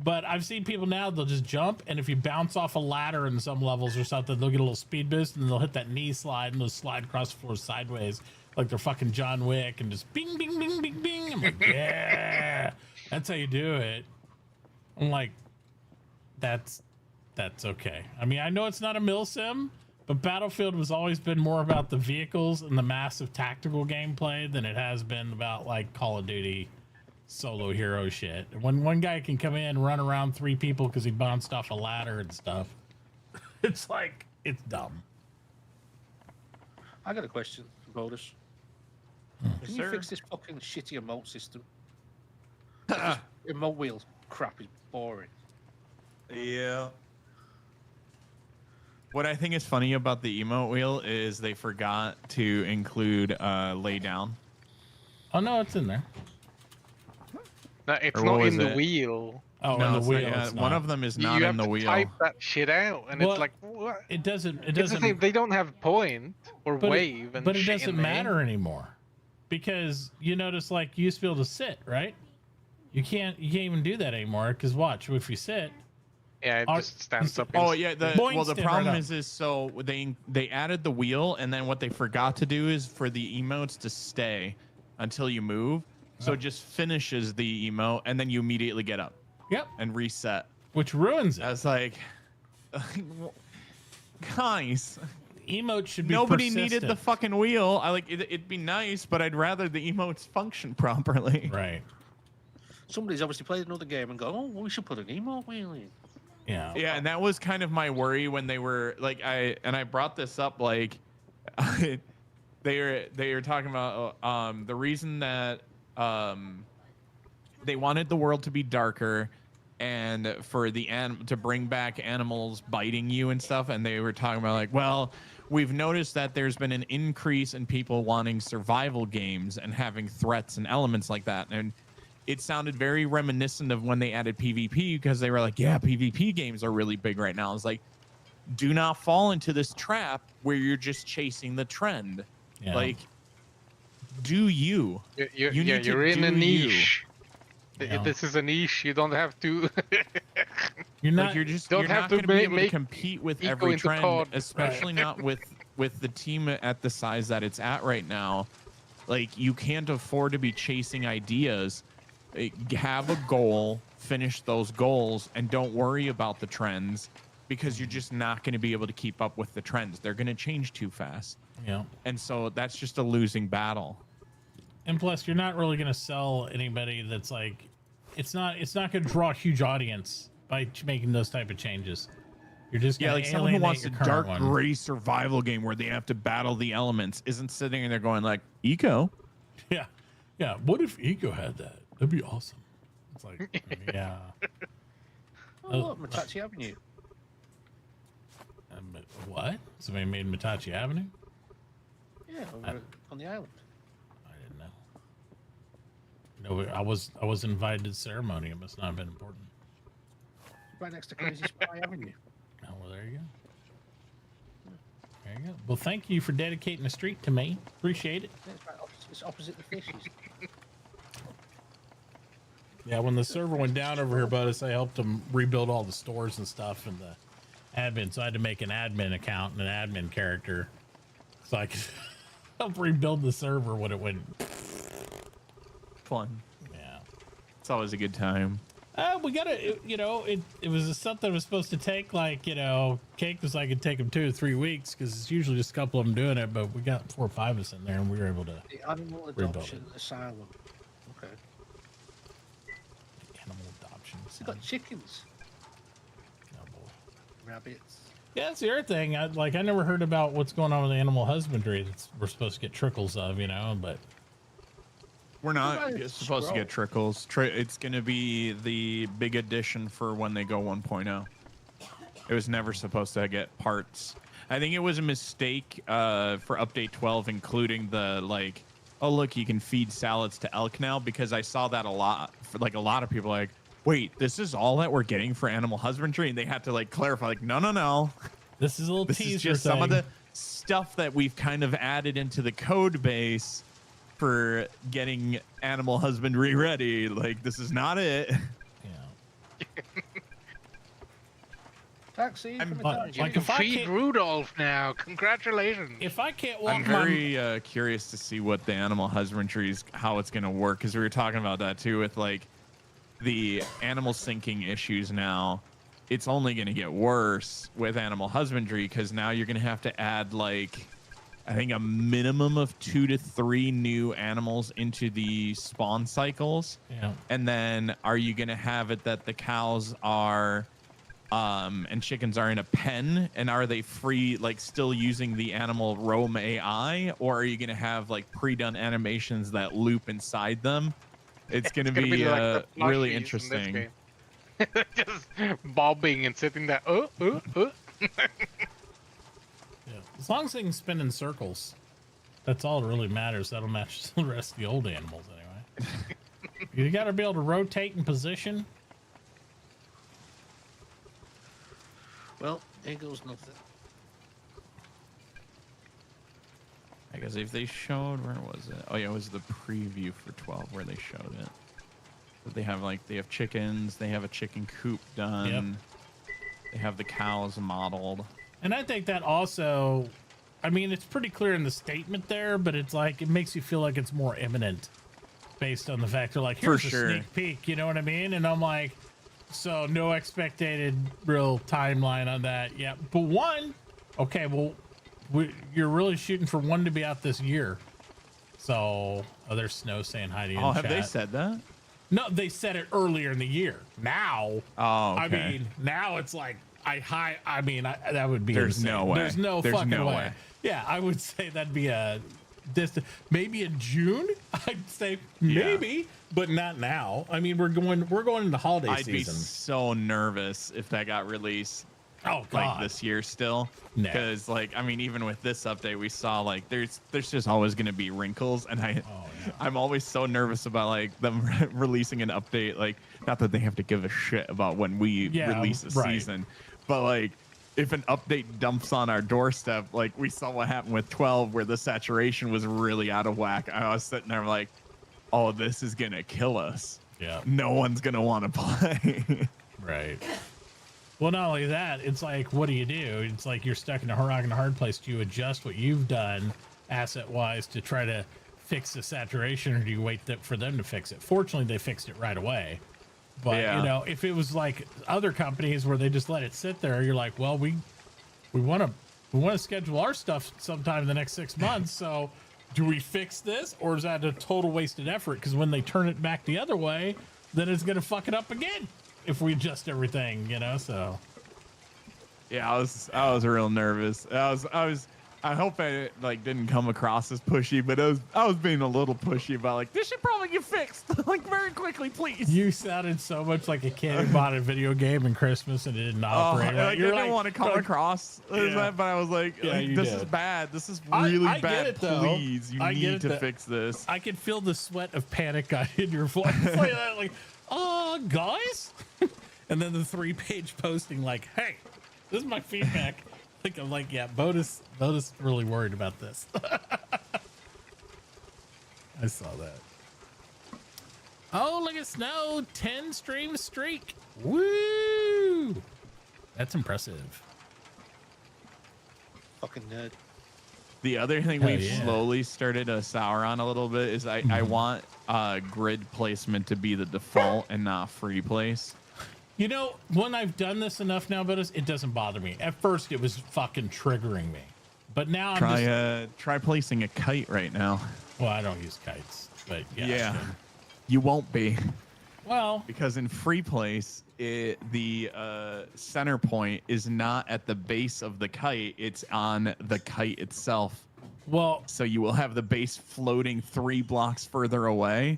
But I've seen people now; they'll just jump, and if you bounce off a ladder in some levels or something, they'll get a little speed boost, and they'll hit that knee slide, and they'll slide across the floor sideways like they're fucking John Wick, and just bing, bing, bing, bing, bing. I'm like, yeah, that's how you do it. I'm like, that's okay. I mean, I know it's not a mil sim, but Battlefield has always been more about the vehicles and the massive tactical gameplay than it has been about like Call of Duty solo hero shit. When one guy can come in and run around 3 people because he bounced off a ladder and stuff, it's like, it's dumb. I got a question for Bodus. Can you fix this fucking shitty emote system? This emote wheel crap is boring. Yeah. What I think is funny about the emote wheel is they forgot to include lay down. Oh no, it's in there. No, it's not in the wheel. Oh, no, in the it's wheel. not, it's one not. of them is You not in have the to wheel. type that shit out, and Well, it's like, what? It doesn't. It It's the doesn't. thing, they don't have point or wave, and but it shit doesn't in there. matter anymore because you notice, like, you used to be able to sit, right? You can't even do that anymore because watch, if you sit. Yeah, it just stands up. Oh yeah, the Boing, problem right is so they added the wheel, and then what they forgot to do is for the emotes to stay until you move. So it just finishes the emote, and then you immediately get up. Yep. And reset. Which ruins it. I was like, guys, emote should be nobody persistent. needed the fucking wheel. I like it'd be nice, but I'd rather the emotes function properly. Right. Somebody's obviously played another game and go, oh, we should put an emote wheel in. Yeah. Yeah, and that was kind of my worry when they were like I brought this up like they were talking about the reason that they wanted the world to be darker and for the to bring back animals biting you and stuff, and they were talking about like, well, we've noticed that there's been an increase in people wanting survival games and having threats and elements like that, and it sounded very reminiscent of when they added PvP because they were like, yeah, PvP games are really big right now. It's like, do not fall into this trap where you're just chasing the trend. Yeah. Like, do you? You're need to in a do you. niche. Yeah. This is a niche. You don't have to. You're not. Like you're just don't you're have not to going to be able to make compete with ego every into trend, COD. especially not with the team at the size that it's at right now. Like, you can't afford to be chasing ideas. Have a goal, finish those goals, and don't worry about the trends because you're just not going to be able to keep up with the trends. They're going to change too fast. Yeah. And so that's just a losing battle. And plus, you're not really going to sell anybody that's like, it's not going to draw a huge audience by making those type of changes. You're just Yeah, gonna like someone who wants a alienate your dark current one. gray survival game where they have to battle the elements isn't sitting there going like, eco. Yeah. Yeah. What if Eco had that? That'd be awesome. It's like, yeah. Oh, look, Matachi Avenue. What? Somebody made Matachi Avenue? Yeah, over on the island. I didn't know. No, I was invited to the ceremony. It must not have been important. Right next to Crazy Spy Avenue. Oh, well, there you go. There you go. Well, thank you for dedicating the street to me. Appreciate it. It's opposite the fishes. Yeah, when the server went down over here, Budus, I helped them rebuild all the stores and stuff and the admin. So I had to make an admin account and an admin character so I could help rebuild the server when it went. Fun. Yeah. It's always a good time. We got to, it was something that was supposed to take like, Cake was like, it'd take them 2 to 3 weeks because it's usually just a couple of them doing it, but we got 4 or 5 of us in there and we were able to. The Animal rebuild Adoption it. Asylum. Okay. Animal adoption. They got chickens. Rabbits. Yeah, that's the other thing. I never heard about what's going on with animal husbandry. We're supposed to get trickles of, but we're not supposed to get trickles. It's going to be the big addition for when they go 1.0. It was never supposed to get parts. I think it was a mistake for update 12, including the oh look, you can feed salads to elk now, because I saw that a lot. For a lot of people wait, this is all that we're getting for animal husbandry, and they had to clarify no. This is a little teaser. This is just some of the stuff that we've kind of added into the code base for getting animal husbandry ready. This is not it. Taxi. You can feed Rudolph now. Congratulations. If I can't walk, I'm very curious to see what the animal husbandry is, how it's going to work, because we were talking about that too with the animal sinking issues now. It's only going to get worse with animal husbandry, because now you're going to have to add I think a minimum of 2 to 3 new animals into the spawn cycles. Yeah. And then are you going to have it that the cows are and chickens are in a pen, and are they free still using the animal roam AI, or are you going to have pre-done animations that loop inside them? It's going to be really interesting. Just bobbing and sitting there. Yeah. As long as they can spin in circles, that's all that really matters. That'll match the rest of the old animals anyway. You got to be able to rotate in position. Well, here goes nothing. I guess if they showed, where was it? Oh yeah, it was the preview for 12 where they showed it. But they have chickens, they have a chicken coop done. Yep. They have the cows modeled. And I think that also, it's pretty clear in the statement there, but it's it makes you feel like it's more imminent based on the fact they're here's a sneak peek, you know what I mean? And I'm so no expected real timeline on that. Yeah. But you're really shooting for one to be out this year. So, there's Snow saying hi to you in have chat. they said that? No, they said it earlier in the year. Now, okay. Now it's that would be There's insane. no way. There's no There's fucking no way. way. Yeah, I would say that'd be a distant, maybe in June. I'd say maybe, but not now. We're going into holiday I'd season. be so nervous if that got released. Oh God. This year still, because even with this update, we saw there's just always going to be wrinkles, and I'm always so nervous about them releasing an update. Not that they have to give a shit about when we release a season, but if an update dumps on our doorstep, we saw what happened with 12, where the saturation was really out of whack. I was sitting there oh, this is gonna kill us. Yeah, no one's gonna want to play. Right. Well, not only that, it's what do you do? It's you're stuck in a rock and a hard place. Do you adjust what you've done asset-wise to try to fix the saturation, or do you wait for them to fix it? Fortunately, they fixed it right away. But, if it was other companies where they just let it sit there, you're well, we want to schedule our stuff sometime in the next 6 months. So do we fix this, or is that a total wasted effort? Because when they turn it back the other way, then it's going to fuck it up again. If we adjust everything, so. Yeah, I was real nervous. I hope I didn't come across as pushy, but I was being a little pushy about this should probably get fixed very quickly, please. You sounded so much like a kid who bought a video game in Christmas and it didn't operate. I didn't want to come across as that, but I was this is bad. This is really bad. Get it, please, you need to fix this. I could feel the sweat of panic in your voice. Guys? And then the 3-page posting hey, this is my feedback. I'm yeah, Bodis really worried about this. I saw that. Oh, look at Snow, 10 stream streak. Woo! That's impressive. Fucking nerd. The other thing we've slowly started to sour on a little bit is I want grid placement to be the default and not free place. When I've done this enough now, but it doesn't bother me. At first, it was fucking triggering me, but now try placing a kite right now. Well, I don't use kites, but yeah, you won't be. Well, because in free place, the center point is not at the base of the kite, it's on the kite itself. Well, so you will have the base floating 3 blocks further away.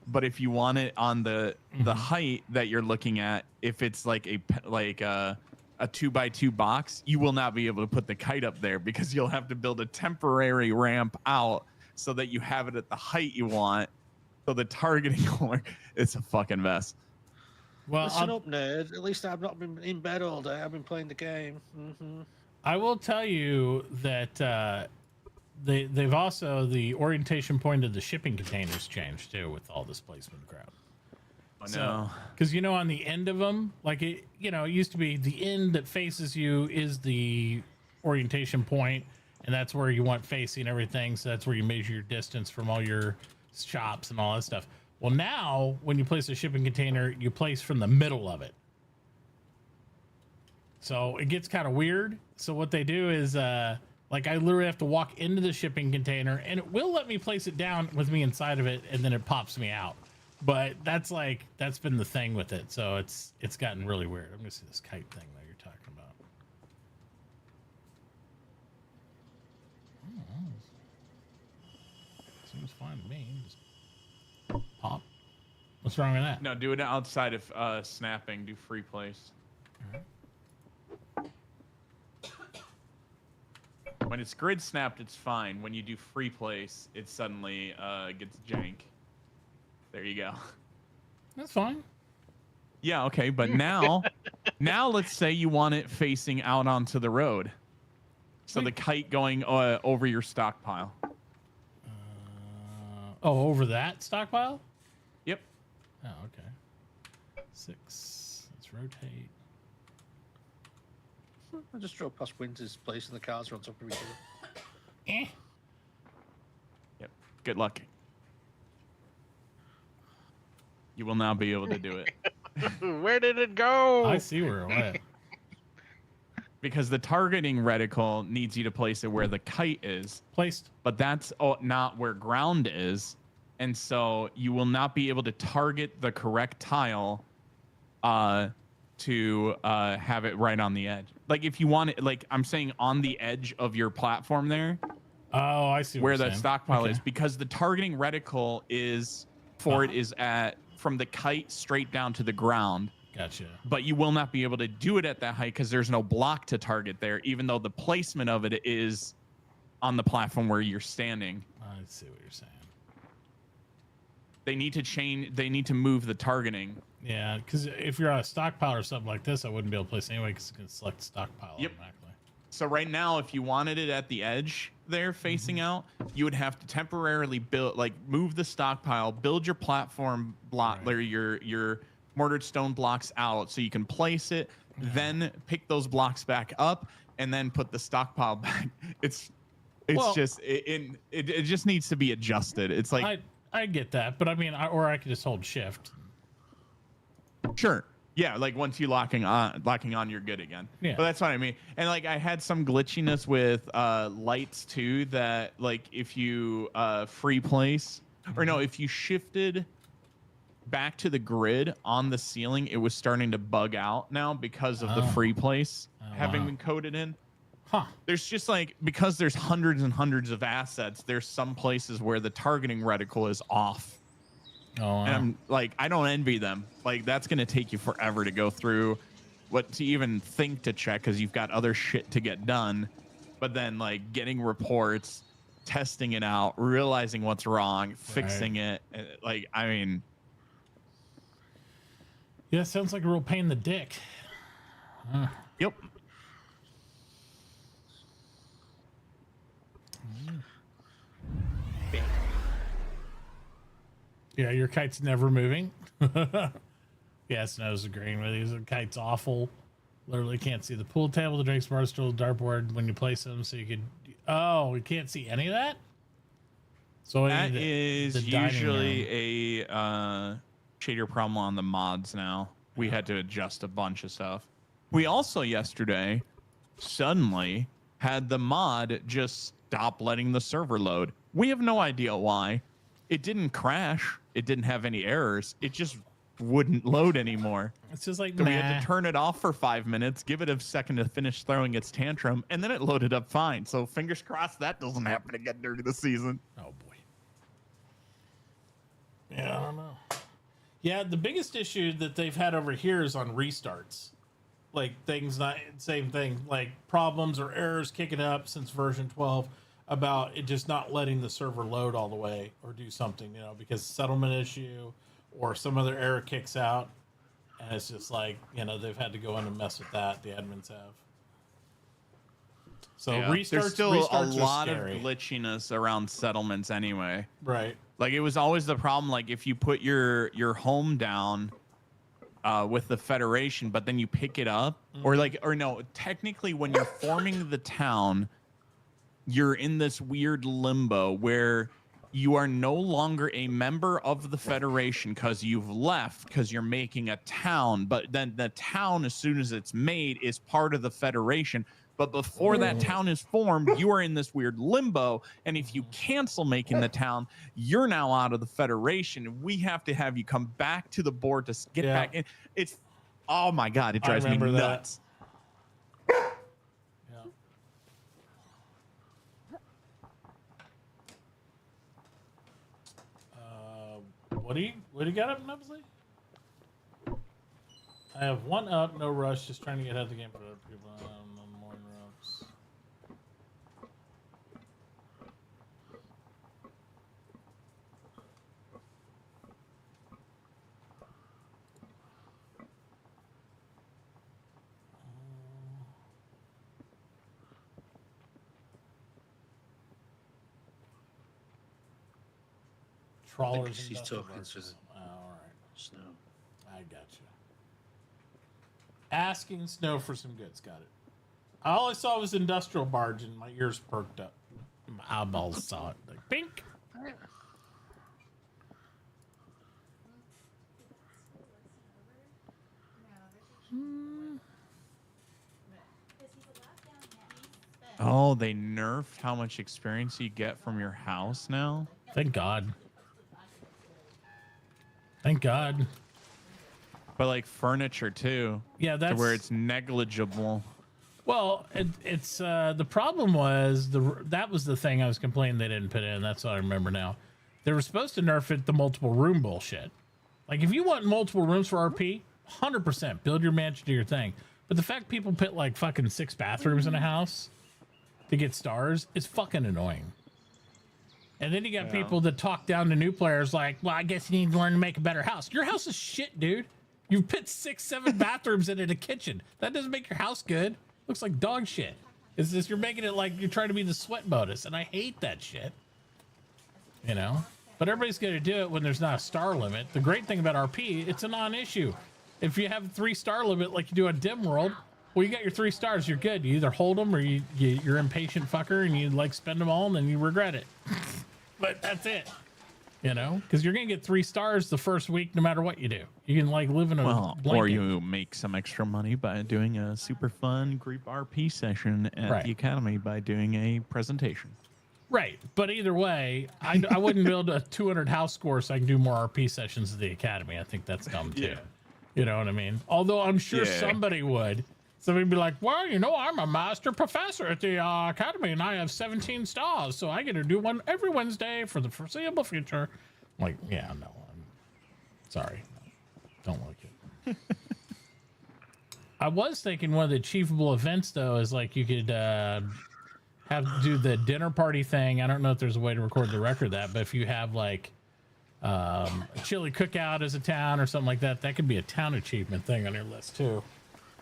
But if you want it on the height that you're looking at, if it's like a 2x2 box, you will not be able to put the kite up there because you'll have to build a temporary ramp out so that you have it at the height you want. So the targeting will work. It's a fucking mess. Well, listen up, nerd. At least I've not been in bed all day. I've been playing the game. I will tell you that they've also, the orientation point of the shipping containers changed too with all this placement crap. No. Because on the end of them, like it used to be the end that faces you is the orientation point, and that's where you want facing everything. So that's where you measure your distance from all your shops and all that stuff. Well, now when you place a shipping container, you place from the middle of it. So it gets kind of weird. So what they do is, like I literally have to walk into the shipping container, and it will let me place it down with me inside of it, and then it pops me out. But that's been the thing with it. So it's gotten really weird. I'm gonna see this kite thing that you're talking about. Seems fine to me. Just pop. What's wrong with that? No, do it outside of snapping. Do free place. When it's grid snapped, it's fine. When you do free place, it suddenly gets jank. There you go. That's fine. Yeah, okay, but now let's say you want it facing out onto the road. So the kite going over your stockpile. Over that stockpile? Yep. Oh, okay. 6. Let's rotate. I just drove past Winter's place and the cars are on top of each other. Yep. Good luck. You will now be able to do it. Where did it go? I see where it went. Because the targeting reticle needs you to place it where the kite is. Placed. But that's not where ground is. And so you will not be able to target the correct tile to have it right on the edge. Like if you want it, like I'm saying on the edge of your platform there. Oh, I see where what you're the saying. stockpile Okay. is, because the targeting reticle is for it is at from the kite straight down to the ground. Gotcha. But you will not be able to do it at that height because there's no block to target there, even though the placement of it is on the platform where you're standing. I see what you're saying. They need to change. They need to move the targeting. Yeah, because if you're on a stockpile or something like this, I wouldn't be able to place it anyway because it's going to select stockpile automatically. So right now, if you wanted it at the edge there facing out, you would have to temporarily move the stockpile, build your platform block, or your mortared stone blocks out so you can place it, then pick those blocks back up, and then put the stockpile back. It just needs to be adjusted. It's like I get that, but I mean, or I could just hold shift. Sure. Yeah, like once you locking on, you're good again. Yeah. But that's what I mean. And like I had some glitchiness with lights too, that like if you free place or no, if you shifted back to the grid on the ceiling, it was starting to bug out now because of the free place having been coded in. Huh. There's just like, because there's hundreds and hundreds of assets, there's some places where the targeting reticle is off. Oh, and I'm like, I don't envy them. Like, that's going to take you forever to go through what to even think to check because you've got other shit to get done. But then, like, getting reports, testing it out, realizing what's wrong, fixing it. Like, I mean. Yeah, sounds like a real pain in the dick. Yep. Yeah, your kite's never moving. Yeah, Snow's agreeing with you. The kite's awful. Literally can't see the pool table, the drinks bar, stool, the dartboard when you place them. So you could. Oh, we can't see any of that. So that is usually a shader problem on the mods now. We had to adjust a bunch of stuff. We also yesterday suddenly had the mod just stop letting the server load. We have no idea why. It didn't crash. It didn't have any errors. It just wouldn't load anymore. It's just like, so we had to turn it off for 5 minutes, give it a second to finish throwing its tantrum, and then it loaded up fine. So fingers crossed that doesn't happen again during the season. Oh boy. Yeah, I don't know. Yeah, the biggest issue that they've had over here is on restarts. Like things not same thing, like problems or errors kicking up since version 12 about it just not letting the server load all the way or do something, you know, because settlement issue or some other error kicks out, and it's just like, you know, they've had to go in and mess with that. The admins have. So Yeah. restarts, There's still restarts a lot are of scary. glitchiness around settlements anyway. Right. Like it was always the problem. Like if you put your home down with the Federation, but then you pick it up, or no, technically when you're forming the town, you're in this weird limbo where you are no longer a member of the Federation because you've left because you're making a town, but then the town, as soon as it's made, is part of the Federation. But before that town is formed, you are in this weird limbo. And if you cancel making the town, you're now out of the Federation. We have to have you come back to the board to get back in. It's, oh my God, it drives me nuts. What do you got up, Nubsley? I have one up, no rush, just trying to get ahead of the game for other people. More interrupts. Trawlers. She's talking to all right. Snow. I got you. Asking Snow for some goods. Got it. All I saw was industrial barge, and my ears perked up. My eyeballs saw it. Like pink. Oh, they nerfed how much experience you get from your house now? Thank God. Thank God. But like furniture too. Yeah, that's to where it's negligible. Well, it's the problem was that was the thing I was complaining they didn't put in. That's what I remember now. They were supposed to nerf it the multiple room bullshit. Like if you want multiple rooms for RP, 100% build your mansion, do your thing. But the fact people put like fucking 6 bathrooms in a house to get stars is fucking annoying. And then you got people that talk down to new players like, well, I guess you need to learn to make a better house. Your house is shit, dude. You've put 6, 7 bathrooms in it, a kitchen. That doesn't make your house good. Looks like dog shit. It's just you're making it like you're trying to be the sweat bonus, and I hate that shit. You know? But everybody's going to do it when there's not a star limit. The great thing about RP, it's a non-issue. If you have a 3-star limit like you do on Dim World, well, you got your 3 stars, you're good. You either hold them or you're impatient fucker and you like spend them all and then you regret it. But that's it. You know? Because you're going to get 3 stars the first week no matter what you do. You can like live in a blanket. Or you make some extra money by doing a super fun group RP session at the Academy by doing a presentation. Right. But either way, I wouldn't build a 200 house score so I can do more RP sessions at the Academy. I think that's dumb too. Yeah. You know what I mean? Although I'm sure somebody would. Somebody would be like, well, you know, I'm a master professor at the Academy and I have 17 stars, so I get to do one every Wednesday for the foreseeable future. I'm like, yeah, no, I'm sorry. Don't like it. I was thinking one of the achievable events, though, is like you could do the dinner party thing. I don't know if there's a way to record the record of that, but if you have like a chili cookout as a town or something like that, that could be a town achievement thing on your list, too.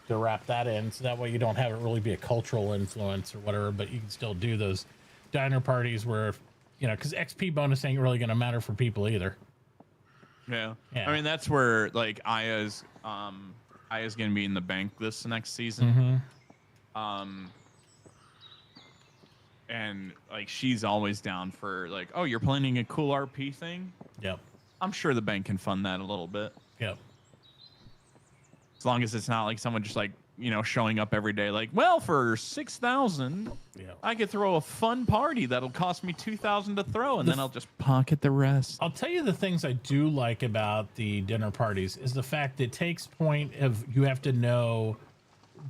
To wrap that in, so that way you don't have it really be a cultural influence or whatever, but you can still do those diner parties where, you know, because XP bonus ain't really going to matter for people either. Yeah. I mean, that's where like Aya's going to be in the bank this next season. And like she's always down for like, oh, you're planning a cool RP thing? Yep. I'm sure the bank can fund that a little bit. Yep. As long as it's not like someone just like showing up every day. Like, well, for 6,000, I could throw a fun party that'll cost me 2,000 to throw, and then I'll just pocket the rest. I'll tell you the things I do like about the dinner parties is the fact that it takes point of you have to know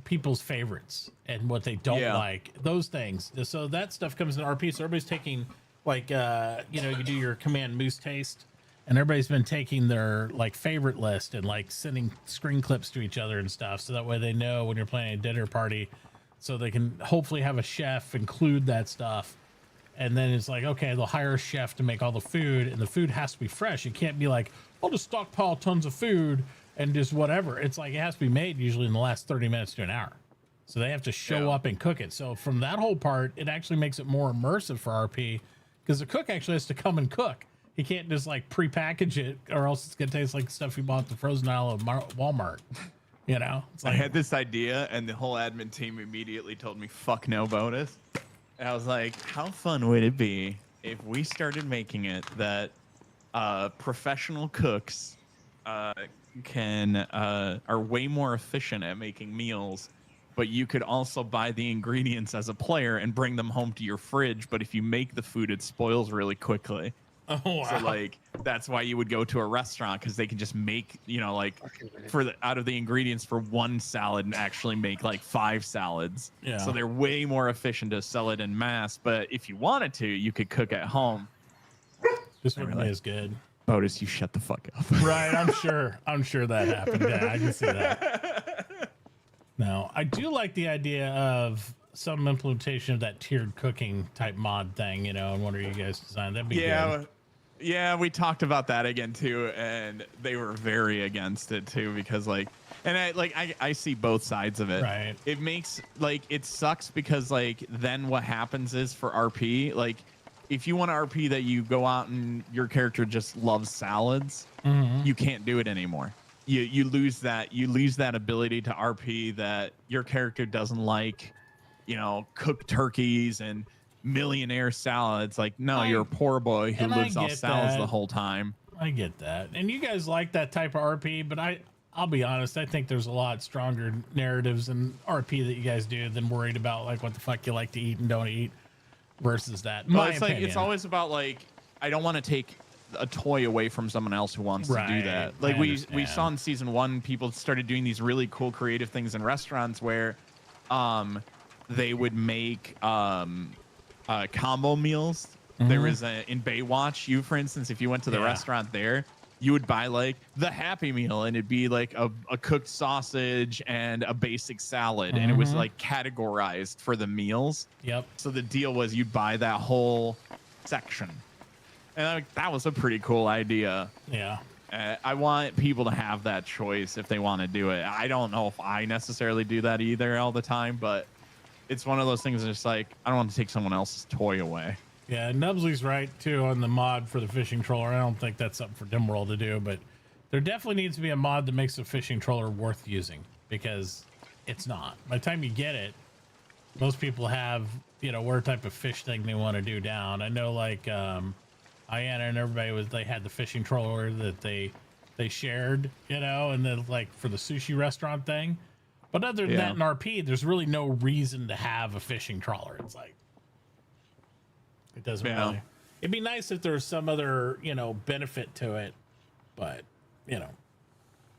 people's favorites and what they don't like. Those things. So that stuff comes in RP. So everybody's taking like you do your command moose taste. And everybody's been taking their like favorite list and like sending screen clips to each other and stuff. So that way they know when you're planning a dinner party, so they can hopefully have a chef include that stuff. And then it's like, okay, they'll hire a chef to make all the food, and the food has to be fresh. It can't be like, I'll just stockpile tons of food and just whatever. It's like, it has to be made usually in the last 30 minutes to an hour. So they have to show up and cook it. So from that whole part, it actually makes it more immersive for RP, because the cook actually has to come and cook. He can't just like pre-package it, or else it's gonna taste like stuff you bought at the frozen aisle of Walmart. It's I like, had this idea, and the whole admin team immediately told me, "Fuck no bonus." And I was like, "How fun would it be if we started making it that professional cooks are way more efficient at making meals, but you could also buy the ingredients as a player and bring them home to your fridge. But if you make the food, it spoils really quickly." Oh, wow. So like that's why you would go to a restaurant, because they can just make out of the ingredients for one salad and actually make like 5 salads. Yeah. So they're way more efficient to sell it en masse. But if you wanted to, you could cook at home. This wouldn't be as good. Otis, you shut the fuck up. Right, I'm sure that happened. Yeah, I can see that. No, I do like the idea of some implementation of that tiered cooking type mod thing, and wonder you guys designed. That'd be good. Yeah, we talked about that again too, and they were very against it too, because I see both sides of it. Right. It makes it sucks, because then what happens is for RP, if you want an RP that you go out and your character just loves salads, you can't do it anymore. You lose that ability to RP that your character doesn't like, cooked turkeys and millionaire salads. You're a poor boy who lives off salads the whole time. I get that. And you guys like that type of RP, but I'll be honest, I think there's a lot stronger narratives in RP that you guys do than worried about what the fuck you like to eat and don't eat versus that. Well, it's always about I don't want to take a toy away from someone else who wants to do that. We saw in season 1, people started doing these really cool creative things in restaurants where they would make combo meals. There was in Baywatch, for instance, if you went to the restaurant there, you would buy the Happy Meal, and it'd be a cooked sausage and a basic salad, and it was categorized for the meals. Yep. So the deal was you'd buy that whole section, and that was a pretty cool idea. Yeah. I want people to have that choice if they want to do it. I don't know if I necessarily do that either all the time, but it's one of those things that's I don't want to take someone else's toy away. Yeah, Nubsley's right too on the mod for the fishing trawler. I don't think that's something for Dimworld to do, but there definitely needs to be a mod that makes the fishing trawler worth using, because it's not. By the time you get it, most people have what type of fish thing they want to do down. I know Iana and everybody they had the fishing trawler that they shared, and then for the sushi restaurant thing. But other than that in RP, there's really no reason to have a fishing trawler. It's it doesn't really. It'd be nice if there's some other, benefit to it, but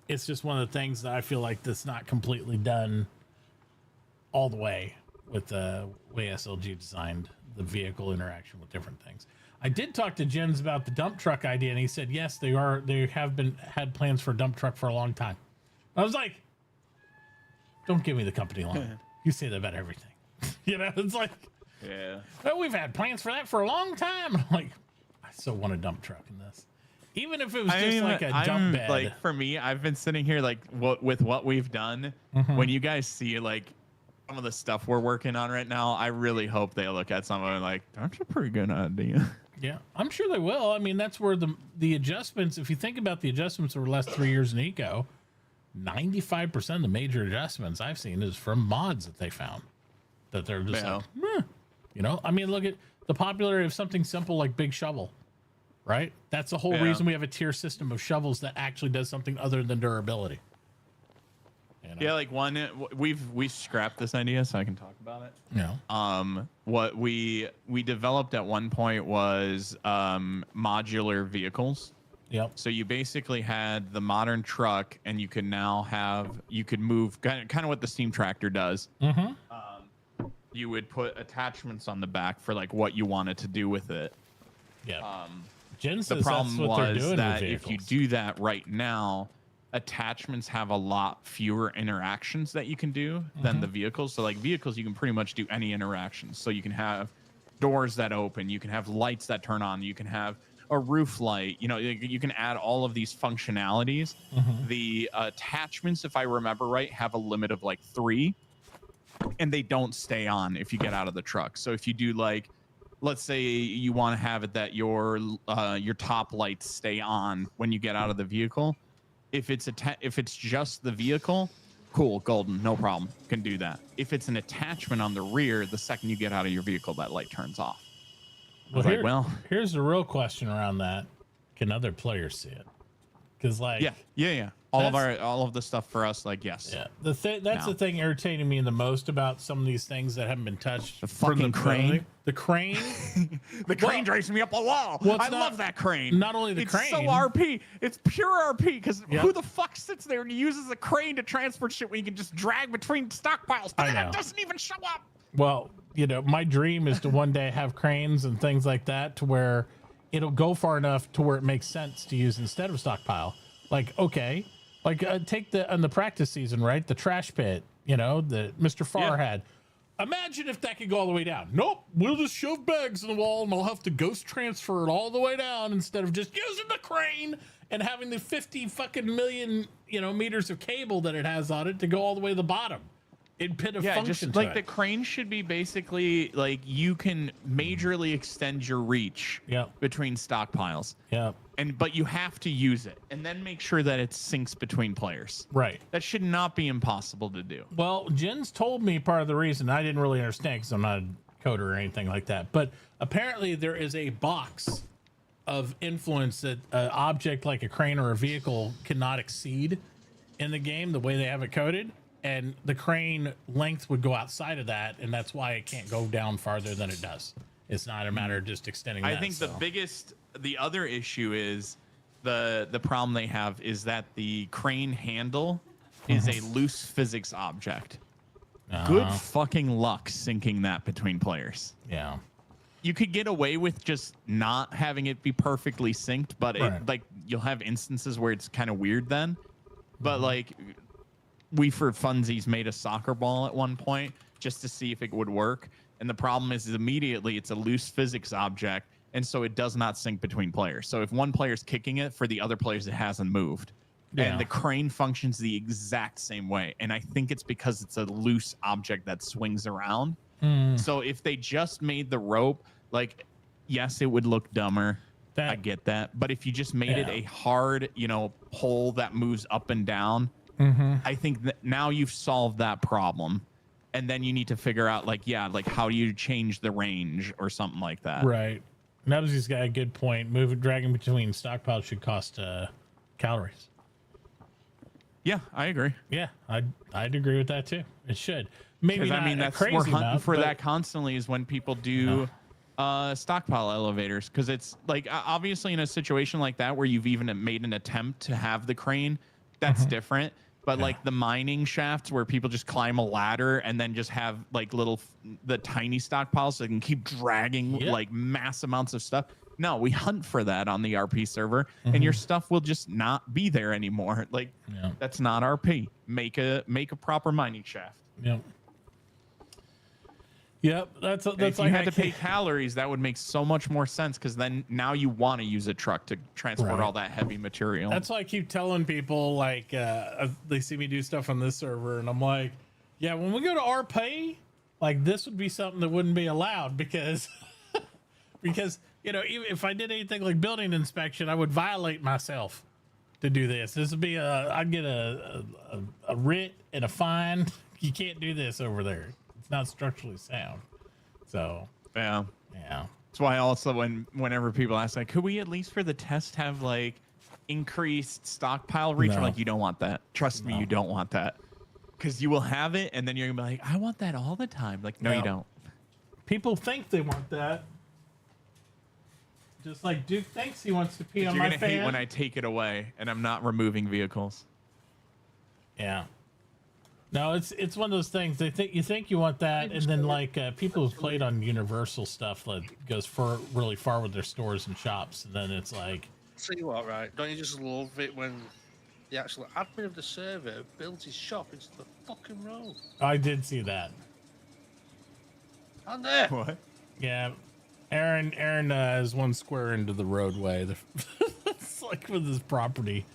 it's just one of the things that I feel like that's not completely done all the way with the way SLG designed the vehicle interaction with different things. I did talk to Jens about the dump truck idea, and he said yes, they have had plans for a dump truck for a long time. I was like, don't give me the company line. You say that about everything. It's well, we've had plans for that for a long time. I'm like, I still want a dump truck in this. Even if it was just a dump bed. For me, I've been sitting here with what we've done. When you guys see some of the stuff we're working on right now, I really hope they look at some of it that's a pretty good idea. Yeah, I'm sure they will. I mean, that's where the adjustments, if you think about the adjustments over the last 3 years in Eco, 95% of the major adjustments I've seen is from mods that they found. That they're just I mean, look at the popularity of something simple like Big Shovel, right? That's the whole reason we have a tier system of shovels that actually does something other than durability. Yeah, like we've scrapped this idea, so I can talk about it. Yeah. What we developed at one point was modular vehicles. Yep. So you basically had the modern truck, and you could move kind of what the steam tractor does. Mm-hmm. You would put attachments on the back for like what you wanted to do with it. Yeah. Jen The says problem that's what they're was doing that with if you vehicles. do that right now, attachments have a lot fewer interactions that you can do than the vehicles. So like vehicles, you can pretty much do any interactions. So you can have doors that open, you can have lights that turn on, you can have a roof light, you can add all of these functionalities. The attachments, if I remember right, have a limit of like 3, and they don't stay on if you get out of the truck. So if you do like, let's say you want to have it that your top lights stay on when you get out of the vehicle. If it's just the vehicle, cool, golden, no problem, can do that. If it's an attachment on the rear, the second you get out of your vehicle, that light turns off. Here's the real question around that: can other players see it? Because yeah. All of the stuff for us, like yes. Yeah. The thing irritating me the most about some of these things that haven't been touched. The fucking crane. The crane. The crane drives me up a wall. I love that crane. Not only the it's crane. so RP. It's pure RP because Yep. who the fuck sits there and uses a crane to transport shit when you can just drag between stockpiles? I And then know. it doesn't even show up. Well, my dream is to one day have cranes and things like that to where it'll go far enough to where it makes sense to use instead of stockpile. Like, okay, take on the practice season, right? The trash pit, that Mr. Farr had. Imagine if that could go all the way down. Nope, we'll just shove bags in the wall and I'll have to ghost transfer it all the way down instead of just using the crane and having the 50 fucking million, meters of cable that it has on it to go all the way to the bottom. It'd put a function just to like it. the crane should be basically like you can majorly extend your reach between stockpiles. Yeah. But you have to use it and then make sure that it syncs between players. Right. That should not be impossible to do. Well, Jen's told me part of the reason. I didn't really understand because I'm not a coder or anything like that. But apparently there is a box of influence that an object like a crane or a vehicle cannot exceed in the game the way they have it coded. And the crane length would go outside of that. And that's why it can't go down farther than it does. It's not a matter of just extending that. I think the other issue is the problem they have is that the crane handle is a loose physics object. Good fucking luck syncing that between players. Yeah. You could get away with just not having it be perfectly synced, but you'll have instances where it's kind of weird then. But we for funsies made a soccer ball at one point just to see if it would work. And the problem is immediately it's a loose physics object. And so it does not sync between players. So if one player's kicking it, for the other players, it hasn't moved. Yeah. And the crane functions the exact same way. And I think it's because it's a loose object that swings around. So if they just made the rope, yes, it would look dumber. I get that. But if you just made it a hard, pole that moves up and down, I think that now you've solved that problem. And then you need to figure out, how do you change the range or something like that? Right. Nubsy's got a good point. Dragging between stockpiles should cost calories. Yeah, I agree. Yeah, I'd agree with that too. It should. Maybe not we're hunting for that constantly is when people do stockpile elevators, because it's obviously in a situation like that where you've even made an attempt to have the crane, that's different. But the mining shafts where people just climb a ladder and then just have the tiny stockpiles so they can keep dragging mass amounts of stuff. No, we hunt for that on the RP server, and your stuff will just not be there anymore. That's not RP. Make a proper mining shaft. Yep. Yep, that's if you had to pay calories, that would make so much more sense, because then now you want to use a truck to transport all that heavy material. That's why I keep telling people, they see me do stuff on this server, and I'm like, yeah, when we go to RP, this would be something that wouldn't be allowed, because even if I did anything like building inspection, I would violate myself to do this. This would be I'd get a writ and a fine. You can't do this over there. It's not structurally sound. So yeah. That's why also whenever people ask could we at least for the test have increased stockpile reach? No. I'm like, you don't want that. Trust me, you don't want that. Because you will have it, and then you're gonna be like, I want that all the time. Like, no, you don't. People think they want that. Just like Duke thinks he wants to pee on You're my gonna fan. hate when I take it away and I'm not removing vehicles. Yeah. No, it's one of those things. You think you want that, and then like people who've played on Universal stuff that goes really far with their stores and shops, and then it's like. See what, right? Don't you just love it when the actual admin of the server builds his shop into the fucking road? I did see that. On there. What? Yeah, Aaron has one square into the roadway. It's like with his property.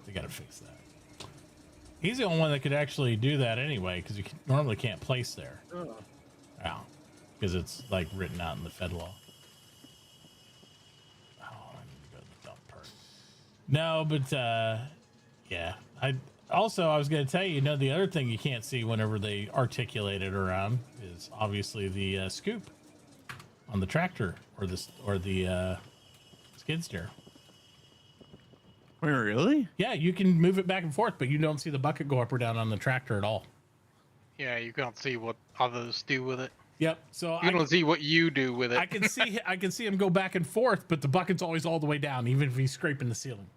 They gotta fix that. He's the only one that could actually do that anyway, because you normally can't place there. Oh. Yeah, because it's like written out in the Fed law. Oh, I need to go to the dump part. No, but yeah. I was going to tell you, the other thing you can't see whenever they articulate it around is obviously the scoop on the tractor or the skid steer. Wait, really? Yeah, you can move it back and forth, but you don't see the bucket go up or down on the tractor at all. Yeah, you can't see what others do with it. Yep. So you don't see what you do with it. I can see him go back and forth, but the bucket's always all the way down, even if he's scraping the ceiling.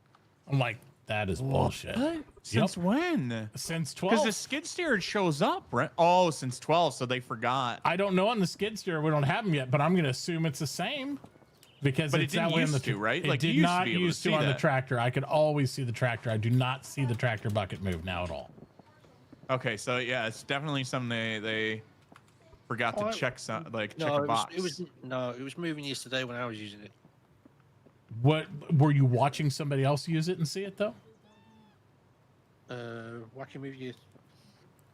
I'm like, that is bullshit. What? Since when? Since 12. Because the skid steer shows up, right? Oh, since 12, so they forgot. I don't know on the skid steer. We don't have them yet, but I'm going to assume it's the same. Because but it's it didn't that way on used the to, right? It Like, you did used to not be able to used to see on the that. tractor. I could always see the tractor. I do not see the tractor bucket move now at all. Okay, so yeah, it's definitely something they forgot to check check No, a box. it was moving yesterday when I was using it. What were you watching somebody else use it and see it though? Why can we move you?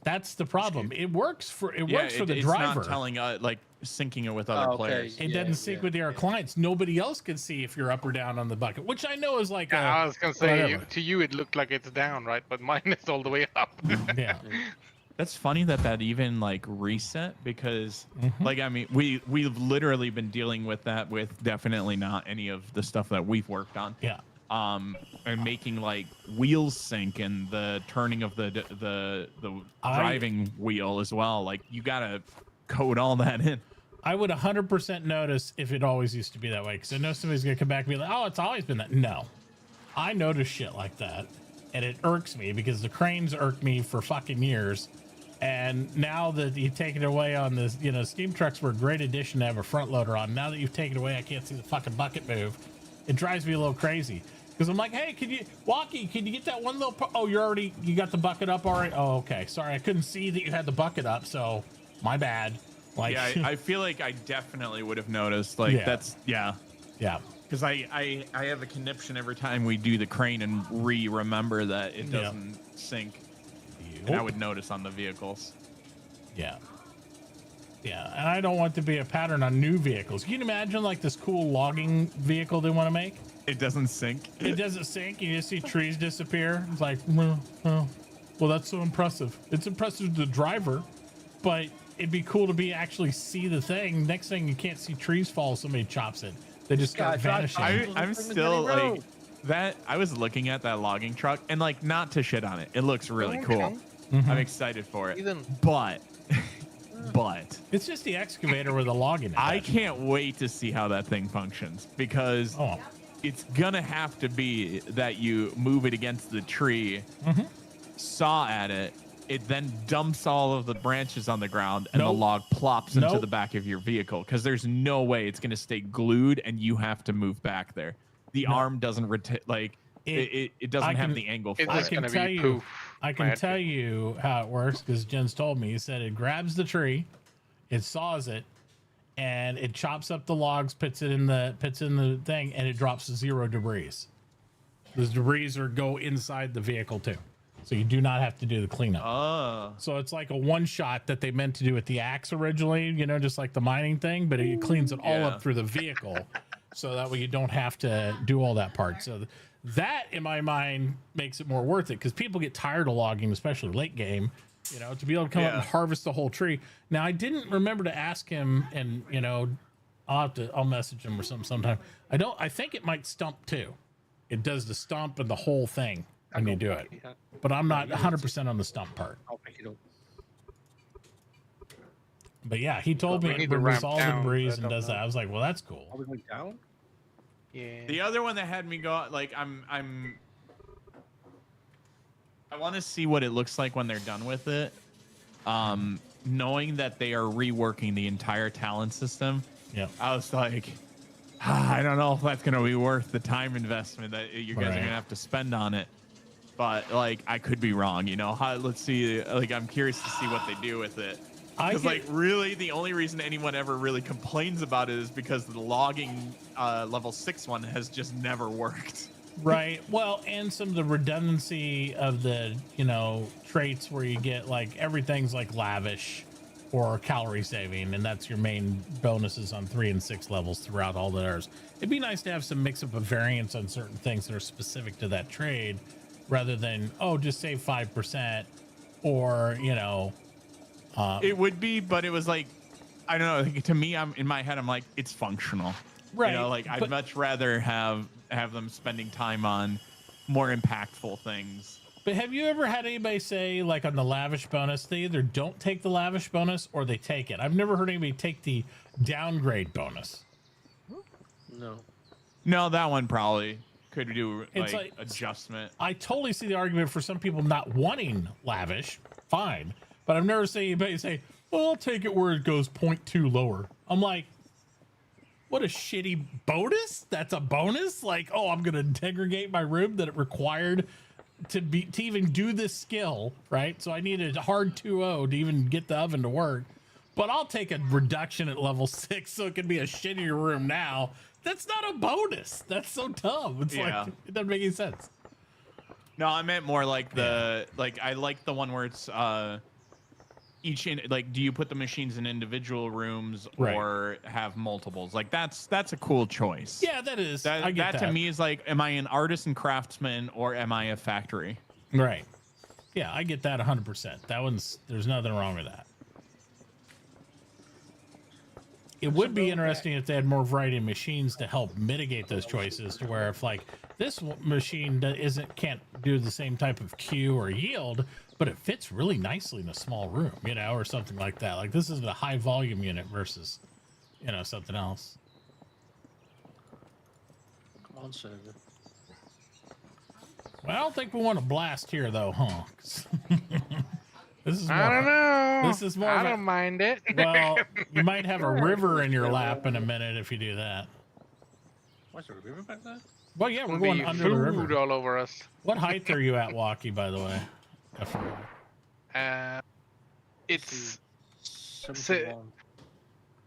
That's the problem. It works for the it's driver. not telling like syncing it with other players. It doesn't sync with your clients. Nobody else can see if you're up or down on the bucket, which I know is like. I was gonna say whatever. to you it looked like it's down, right? But mine is all the way up. Yeah. That's funny that even like reset because like I mean we've literally been dealing with that with definitely not any of the stuff that we've worked on. Yeah. And making like wheels sync and the turning of the driving wheel as well. Like you gotta code all that in. I would 100% notice if it always used to be that way because I know somebody's gonna come back and be like, "Oh, it's always been that." No, I notice shit like that, and it irks me because the cranes irked me for fucking years. And now that you take it away on this, steam trucks were a great addition to have a front loader on. Now that you've taken it away, I can't see the fucking bucket move. It drives me a little crazy because I'm like, hey, can you get that one little, oh, you got the bucket up all right? Oh, okay. Sorry. I couldn't see that you had the bucket up. So my bad. Like, yeah, I feel like I definitely would have noticed. Like Yeah. Because I have a conniption every time we do the crane and remember that it doesn't sync. And I would notice on the vehicles. Yeah. Yeah, and I don't want to be a pattern on new vehicles. Can you imagine like this cool logging vehicle they want to make? It doesn't sync. It doesn't sync. You just see trees disappear. It's like, well, that's so impressive. It's impressive to the driver, but it'd be cool to actually see the thing. Next thing, you can't see trees fall. Somebody chops it. They just start vanishing. I'm still like that. I was looking at that logging truck and like not to shit on it. It looks really cool. I'm excited for it. But it's just the excavator with the logging. I can't wait to see how that thing functions because it's gonna have to be that you move it against the tree, saw at it, it then dumps all of the branches on the ground and the log plops into the back of your vehicle because there's no way it's gonna stay glued and you have to move back there. The arm doesn't it doesn't have the angle for it. I can tell you how it works because Jen's told me. He said it grabs the tree, it saws it, and it chops up the logs, puts it in the thing, and it drops 0 debris. Those debris go inside the vehicle too, so you do not have to do the cleanup. So it's like a one shot that they meant to do with the axe originally, just like the mining thing, but it cleans it all up through the vehicle, so that way you don't have to do all that part. So that, in my mind, makes it more worth it because people get tired of logging, especially late game. To be able to come up and harvest the whole tree. Now, I didn't remember to ask him, and I'll message him or something sometime. I think it might stump too. It does the stump and the whole thing. when you do it. But I'm not 100% on the stump part. I'll pick it up. But yeah, he told me it removes all the debris and does that. I was like, well, that's cool. Are we going down? Yeah. The other one that had me go like I want to see what it looks like when they're done with it. Knowing that they are reworking the entire talent system. Yeah. I was like, I don't know if that's gonna be worth the time investment that you guys are gonna have to spend on it. But like, I could be wrong. You know, let's see. Like, I'm curious to see what they do with it. Because like, really, the only reason anyone ever really complains about it is because the logging level 6 one has just never worked. Right. Well, and some of the redundancy of the, traits where you get like everything's like lavish or calorie saving, and that's your main bonuses on 3 and 6 levels throughout all theirs. It'd be nice to have some mix up of variants on certain things that are specific to that trade rather than, just save 5% or, it would be, but it was like, I don't know. To me, in my head, I'm like, it's functional. Right. I'd much rather have them spending time on more impactful things. But have you ever had anybody say, like on the lavish bonus, they either don't take the lavish bonus or they take it? I've never heard anybody take the downgrade bonus. No, that one probably could do like adjustment. I totally see the argument for some people not wanting lavish. Fine. But I've never seen anybody say, well, I'll take it where it goes 0.2 lower. I'm like, what a shitty bonus. That's a bonus. Like, I'm going to segregate my room that it required to even do this skill, right? So I needed a hard 2.0 to even get the oven to work. But I'll take a reduction at level 6 so it can be a shittier room now. That's not a bonus. That's so dumb. It's like, it doesn't make any sense. No, I meant more like I like the one where it's do you put the machines in individual rooms or have multiples? Like that's a cool choice. Yeah, that is. That to me is like, am I an artisan craftsman or am I a factory? Right. Yeah, I get that 100%. There's nothing wrong with that. It would be interesting if they had more variety of machines to help mitigate those choices, to where if like this machine can't do the same type of queue or yield, but it fits really nicely in a small room, or something like that. Like this is a high volume unit versus, something else. Come on, server. Well, I don't think we want to blast here though, huh? This is more, I don't know. This is more. I don't mind it. Well, you might have a river in your lap in a minute if you do that. What's there a river back there? Well, yeah, we're going under the river. Food all over us. What height are you at, Walkie? By the way. It's 71.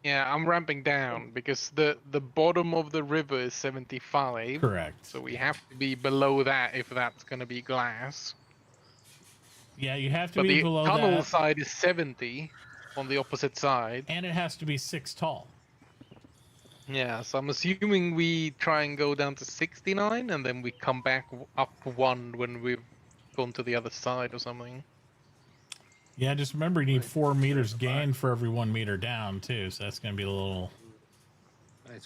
Yeah, I'm ramping down because the bottom of the river is 75. Correct. So we have to be below that if that's going to be glass. Yeah, you have to be below that. The tunnel side is 70 on the opposite side. And it has to be 6 tall. Yeah, so I'm assuming we try and go down to 69 and then we come back up 1 when we've gone to the other side or something. Yeah, just remember you need 4 meters gain for every 1 meter down too, so that's going to be a little...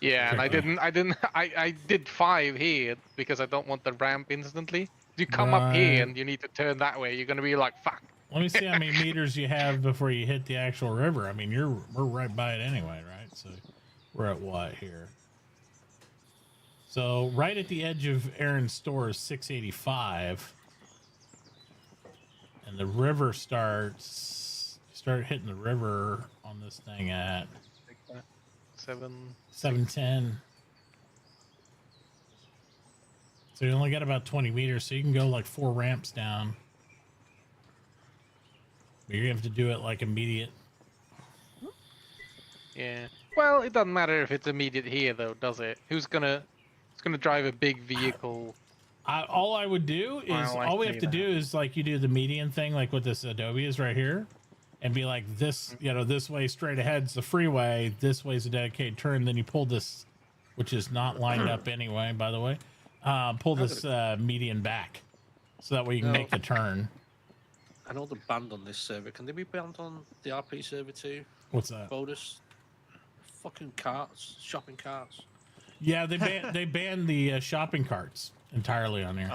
Yeah, and I did 5 here because I don't want the ramp instantly. You come up here and you need to turn that way, you're going to be like, fuck. Let me see how many meters you have before you hit the actual river. I mean, we're right by it anyway, right? So we're at what here? So right at the edge of Aaron's store is 685. And the river start hitting the river on this thing at 710. So you only got about 20 meters, so you can go like 4 ramps down. But you're gonna have to do it like immediate. Yeah. Well, it doesn't matter if it's immediate here, though, does it? Who's gonna drive a big vehicle? All I would do is all we have to do is like you do the median thing, like what this Adobe is right here, and be like this, this way straight ahead's the freeway, this way's a dedicated turn. Then you pull this, which is not lined up anyway, by the way. Pull this median back, so that way you can make the turn. I know they're banned on this server. Can they be banned on the RP server too? What's that? Bonus. Fucking carts, shopping carts. Yeah, they banned the shopping carts entirely on here.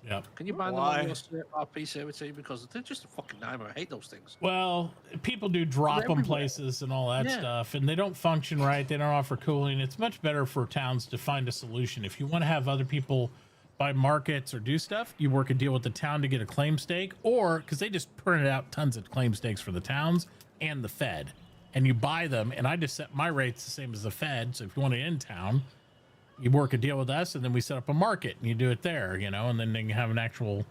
Yep. Can you bind them Why? on your RP server too? Because they're just a fucking nightmare. I hate those things. Well, people do drop them everywhere. places and all that Yeah. stuff, and they don't function right. They don't offer cooling. It's much better for towns to find a solution. If you want to have other people buy markets or do stuff, you work a deal with the town to get a claim stake, or because they just printed out tons of claim stakes for the towns and the Fed, and you buy them. And I just set my rates the same as the Fed. So if you want it in town, you work a deal with us, and then we set up a market, and you do it there, you know, and then they can have an actual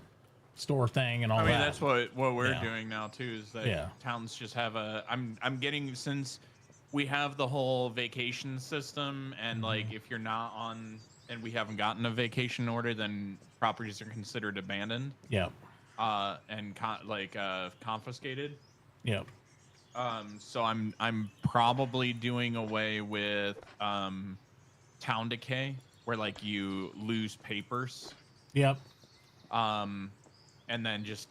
store thing and all that. I mean, that's what we're Yeah. doing now too. Is that towns just have a? I'm getting, since we have the whole vacation system, and like if you're not on, and we haven't gotten a vacation order, then properties are considered abandoned. Yeah. And confiscated. Yep. So I'm probably doing away with town decay, where like you lose papers. Yep. And then just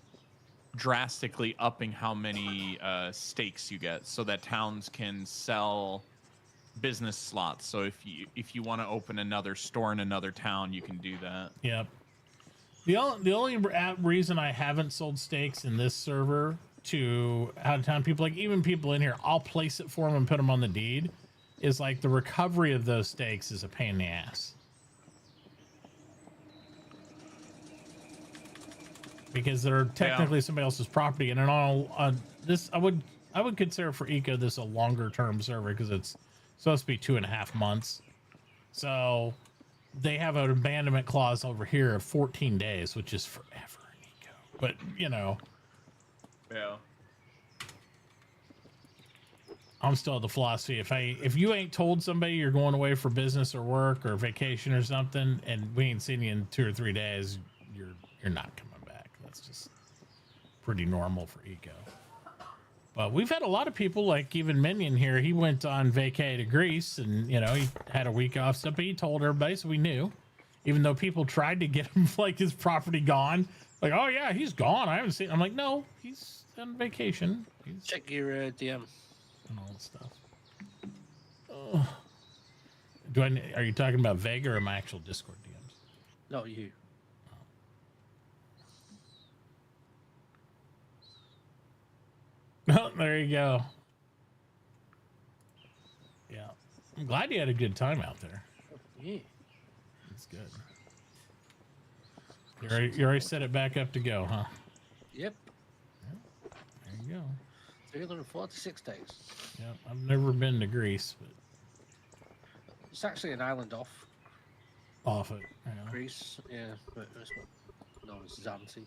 drastically upping how many stakes you get, so that towns can sell business slots. So if you want to open another store in another town, you can do that. Yep. The only reason I haven't sold stakes in this server to out of town people, like even people in here, I'll place it for them and put them on the deed, is like the recovery of those stakes is a pain in the ass. Because they're technically somebody else's property, and in all this, I would consider for eco this a longer term server because it's supposed to be 2.5 months. So they have an abandonment clause over here of 14 days, which is forever in eco. But you know, yeah, I'm still of the philosophy, if you ain't told somebody you're going away for business or work or vacation or something, and we ain't seen you in 2 or 3 days, you're not coming back. That's just pretty normal for eco. But we've had a lot of people, like even Minion here. He went on vacay to Greece, and you know he had a week off. So he told everybody, so we knew. Even though people tried to get him like his property gone, like, oh yeah, he's gone. I haven't seen. I'm like, no, he's on vacation. He's Check your DM and all that stuff. Oh. Are you talking about Vega or my actual Discord DMs? No, you. Oh, there you go. Yeah, I'm glad you had a good time out there. Yeah, It's good. You already set it back up to go, huh? Yep. There you go. 346 days. Yep. I've never been to Greece, but It's actually an island off off it. Yeah. Greece. Yeah, but it's known as Zante.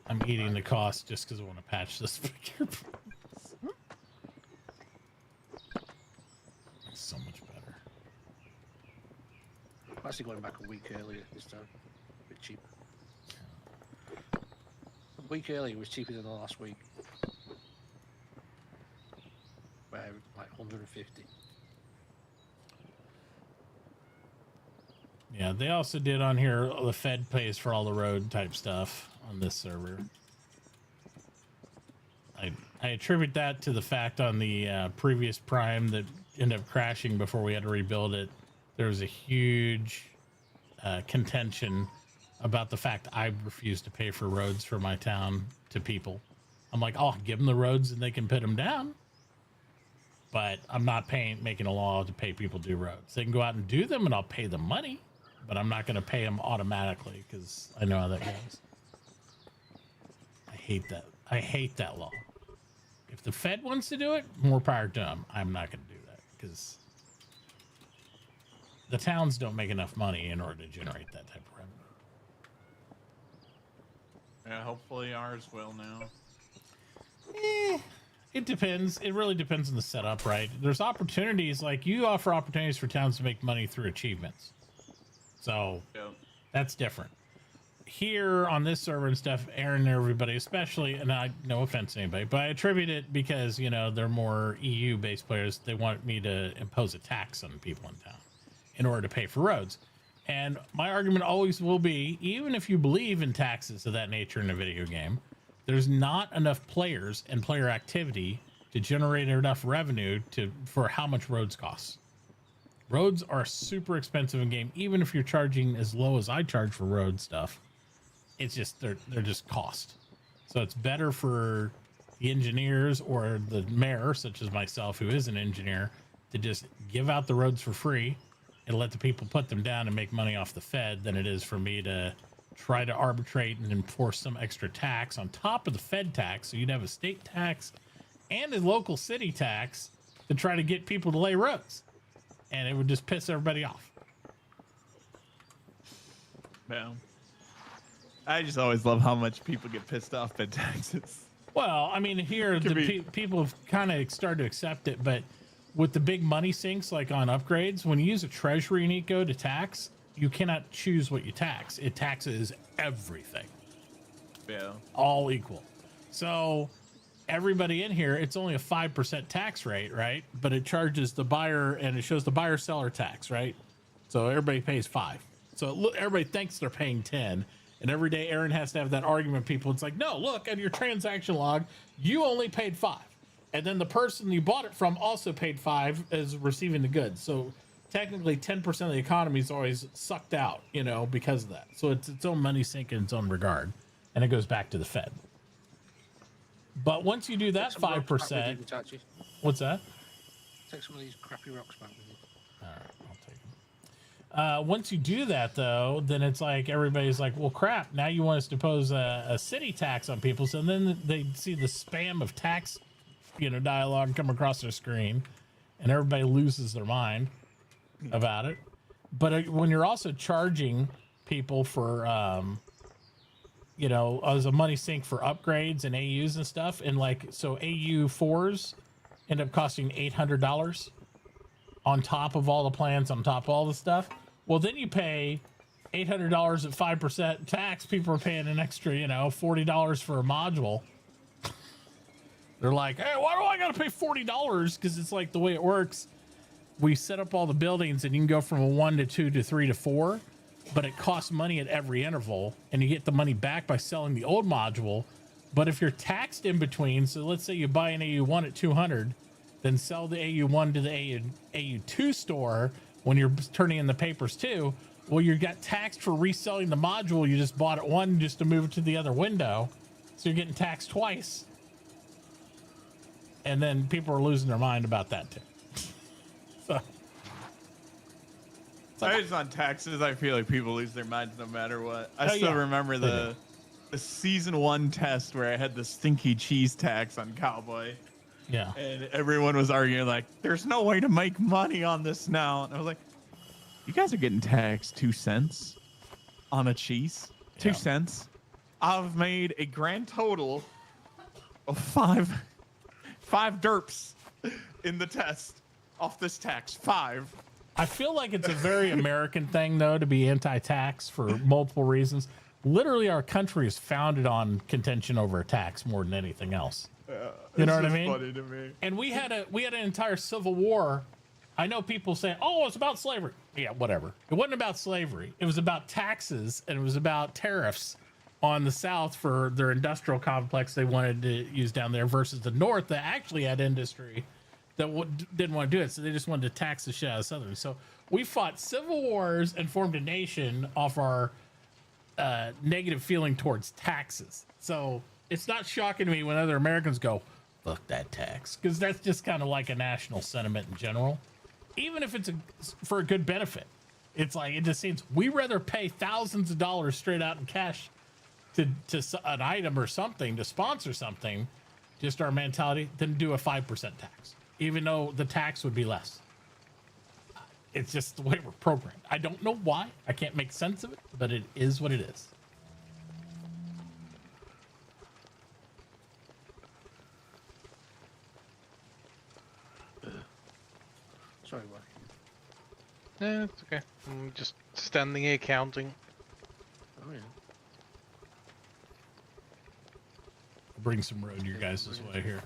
I'm eating the cost just because I want to patch this picture. It's so much better. I'm actually going back a week earlier this time. A bit cheaper. A week earlier was cheaper than the last week. By like 150. Yeah, they also did on here, the Fed pays for all the road type stuff on this server. I attribute that to the fact on the previous Prime that ended up crashing before we had to rebuild it. There was a huge contention about the fact I refused to pay for roads for my town to people. I'm like, I'll give them the roads and they can put them down. But I'm not making a law to pay people to do roads. They can go out and do them and I'll pay them money, but I'm not going to pay them automatically because I know how that goes. I hate that. I hate that law. If the Fed wants to do it, more power to them. I'm not going to do that because the towns don't make enough money in order to generate that type of revenue. Yeah, hopefully ours will now. It depends. It really depends on the setup, right? There's opportunities, like you offer opportunities for towns to make money through achievements. So that's different. Here on this server and stuff, Aaron and everybody, especially, and no offense to anybody, but I attribute it because, you know, they're more EU-based players. They want me to impose a tax on people in town in order to pay for roads. And my argument always will be, even if you believe in taxes of that nature in a video game, there's not enough players and player activity to generate enough revenue for how much roads cost. Roads are super expensive in game, even if you're charging as low as I charge for road stuff. It's just they're just cost. So it's better for the engineers or the mayor, such as myself, who is an engineer, to just give out the roads for free and let the people put them down and make money off the Fed than it is for me to try to arbitrate and enforce some extra tax on top of the Fed tax. So you'd have a state tax and a local city tax to try to get people to lay roads. And it would just piss everybody off. Yeah. I just always love how much people get pissed off at taxes. Well, I mean, here, people have kind of started to accept it, but with the big money sinks, like on upgrades, when you use a treasury in Eco to tax, you cannot choose what you tax. It taxes everything. Yeah. All equal. So everybody in here, it's only a 5% tax rate, right? But it charges the buyer, and it shows the buyer-seller tax, right? So everybody pays 5. So everybody thinks they're paying 10. And every day Aaron has to have that argument with people. It's like, no, look at your transaction log. You only paid 5. And then the person you bought it from also paid 5 as receiving the goods. So technically 10% of the economy is always sucked out, you know, because of that. So it's its own money sink in its own regard. And it goes back to the Fed. But once you do that 5%, what's that? Take some of these crappy rocks back with you. All right, I'll take them. Once you do that, though, then it's like everybody's like, well, crap, now you want us to impose a city tax on people. So then they see the spam of tax, dialogue come across their screen, and everybody loses their mind about it. But when you're also charging people for, as a money sink for upgrades and AUs and stuff, and so AU 4s end up costing $800 on top of all the plans, on top of all the stuff. Well, then you pay $800 at 5% tax. People are paying an extra, $40 for a module. They're like, hey, why do I got to pay $40? Because it's like the way it works. We set up all the buildings and you can go from a 1 to 2 to 3 to 4, but it costs money at every interval, and you get the money back by selling the old module. But if you're taxed in between, so let's say you buy an AU1 at 200, then sell the AU1 to the AU2 store when you're turning in the papers too. Well, you got taxed for reselling the module you just bought at one just to move it to the other window. So you're getting taxed twice. And then people are losing their mind about that too. So. I just on taxes, I feel like people lose their minds no matter what. I still remember the season 1 test where I had the stinky cheese tax on Cowboy. Yeah. And everyone was arguing like, there's no way to make money on this now. And I was like, you guys are getting taxed 2 cents on a cheese. 2 cents. I've made a grand total of five derps in the test off this tax. 5. I feel like it's a very American thing, though, to be anti-tax for multiple reasons. Literally, our country is founded on contention over a tax more than anything else. You know what I mean? Funny to me. And we had an entire civil war. I know people say, "Oh, it's about slavery." Yeah, whatever. It wasn't about slavery. It was about taxes, and it was about tariffs on the South for their industrial complex they wanted to use down there versus the North that actually had industry that didn't want to do it. So they just wanted to tax the shit out of Southerners. So we fought civil wars and formed a nation off our negative feeling towards taxes. So it's not shocking to me when other Americans go, fuck that tax, because that's just kind of like a national sentiment in general. Even if it's for a good benefit, it's like, it just seems we rather pay thousands of dollars straight out in cash to an item or something, to sponsor something, just our mentality, than do a 5% tax, even though the tax would be less. It's just the way we're programmed. I don't know why. I can't make sense of it, but it is what it is. Sorry, what? No, it's okay. I'm just standing here counting. Oh, yeah. I'll bring some road your guys' way here.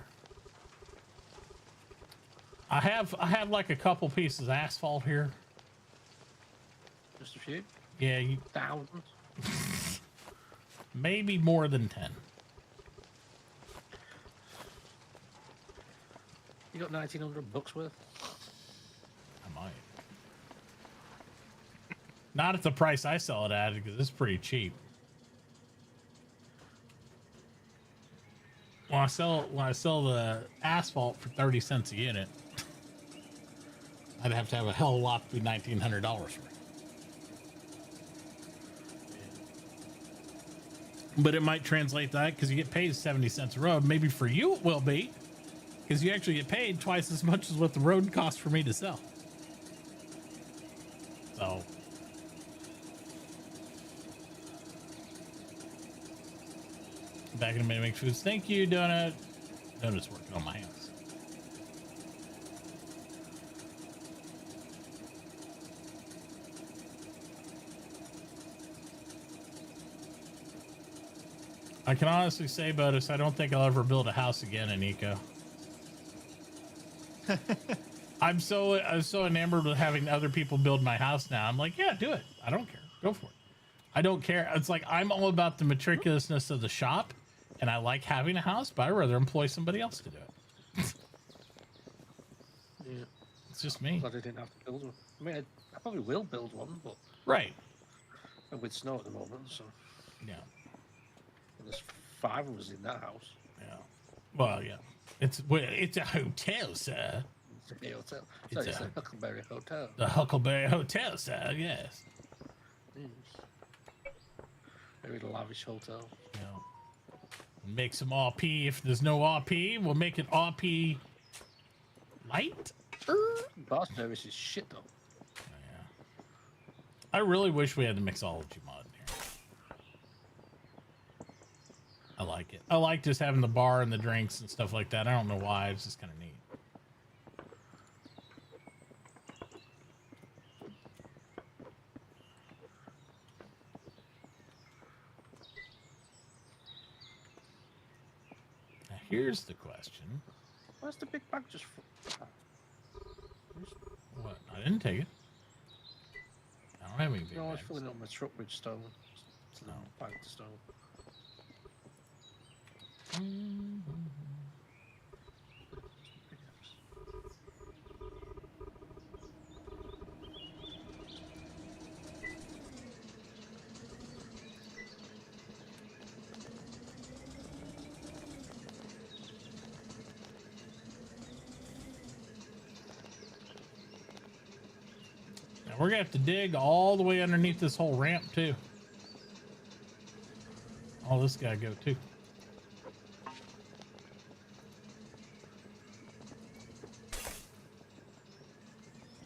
I have like a couple pieces of asphalt here. Just a few? Yeah, thousands. Maybe more than 10. You got $1,900 worth? I might. Not at the price I sell it at, because it's pretty cheap. When I sell the asphalt for 30 cents a unit, I'd have to have a hell of a lot to be $1,900 for it. But it might translate that because you get paid 70 cents a road. Maybe for you it will be, because you actually get paid twice as much as what the road costs for me to sell. So back in a minute, make foods. Thank you, Donut. Donut's working on my house. I can honestly say, Botus, I don't think I'll ever build a house again in Eco. I'm so enamored with having other people build my house now. I'm like, yeah, do it. I don't care. Go for it. I don't care. It's like I'm all about the meticulousness of the shop, and I like having a house, but I'd rather employ somebody else to do it. Yeah. It's just me. Glad I didn't have to build one. I mean, I probably will build one, but right. With snow at the moment, so yeah. And there's 5 of us in that house. Yeah. Well, yeah. It's a hotel, sir. It's a hotel. Sorry, it's the Huckleberry Hotel. The Huckleberry Hotel, sir. Yes. Yes. Very lavish hotel. Yeah. Make some RP. If there's no RP, we'll make it RP light. Bar service is shit though. Yeah. I really wish we had the mixology mod in here. I like it. I like just having the bar and the drinks and stuff like that. I don't know why. It's just kind of neat. Now here's the question. Where's the big bag just for? What? I didn't take it. I don't have any big No, I was bags. filling up my truck with stone. No. Bag of stone. Now we're gonna have to dig all the way underneath this whole ramp too. All this gotta go too.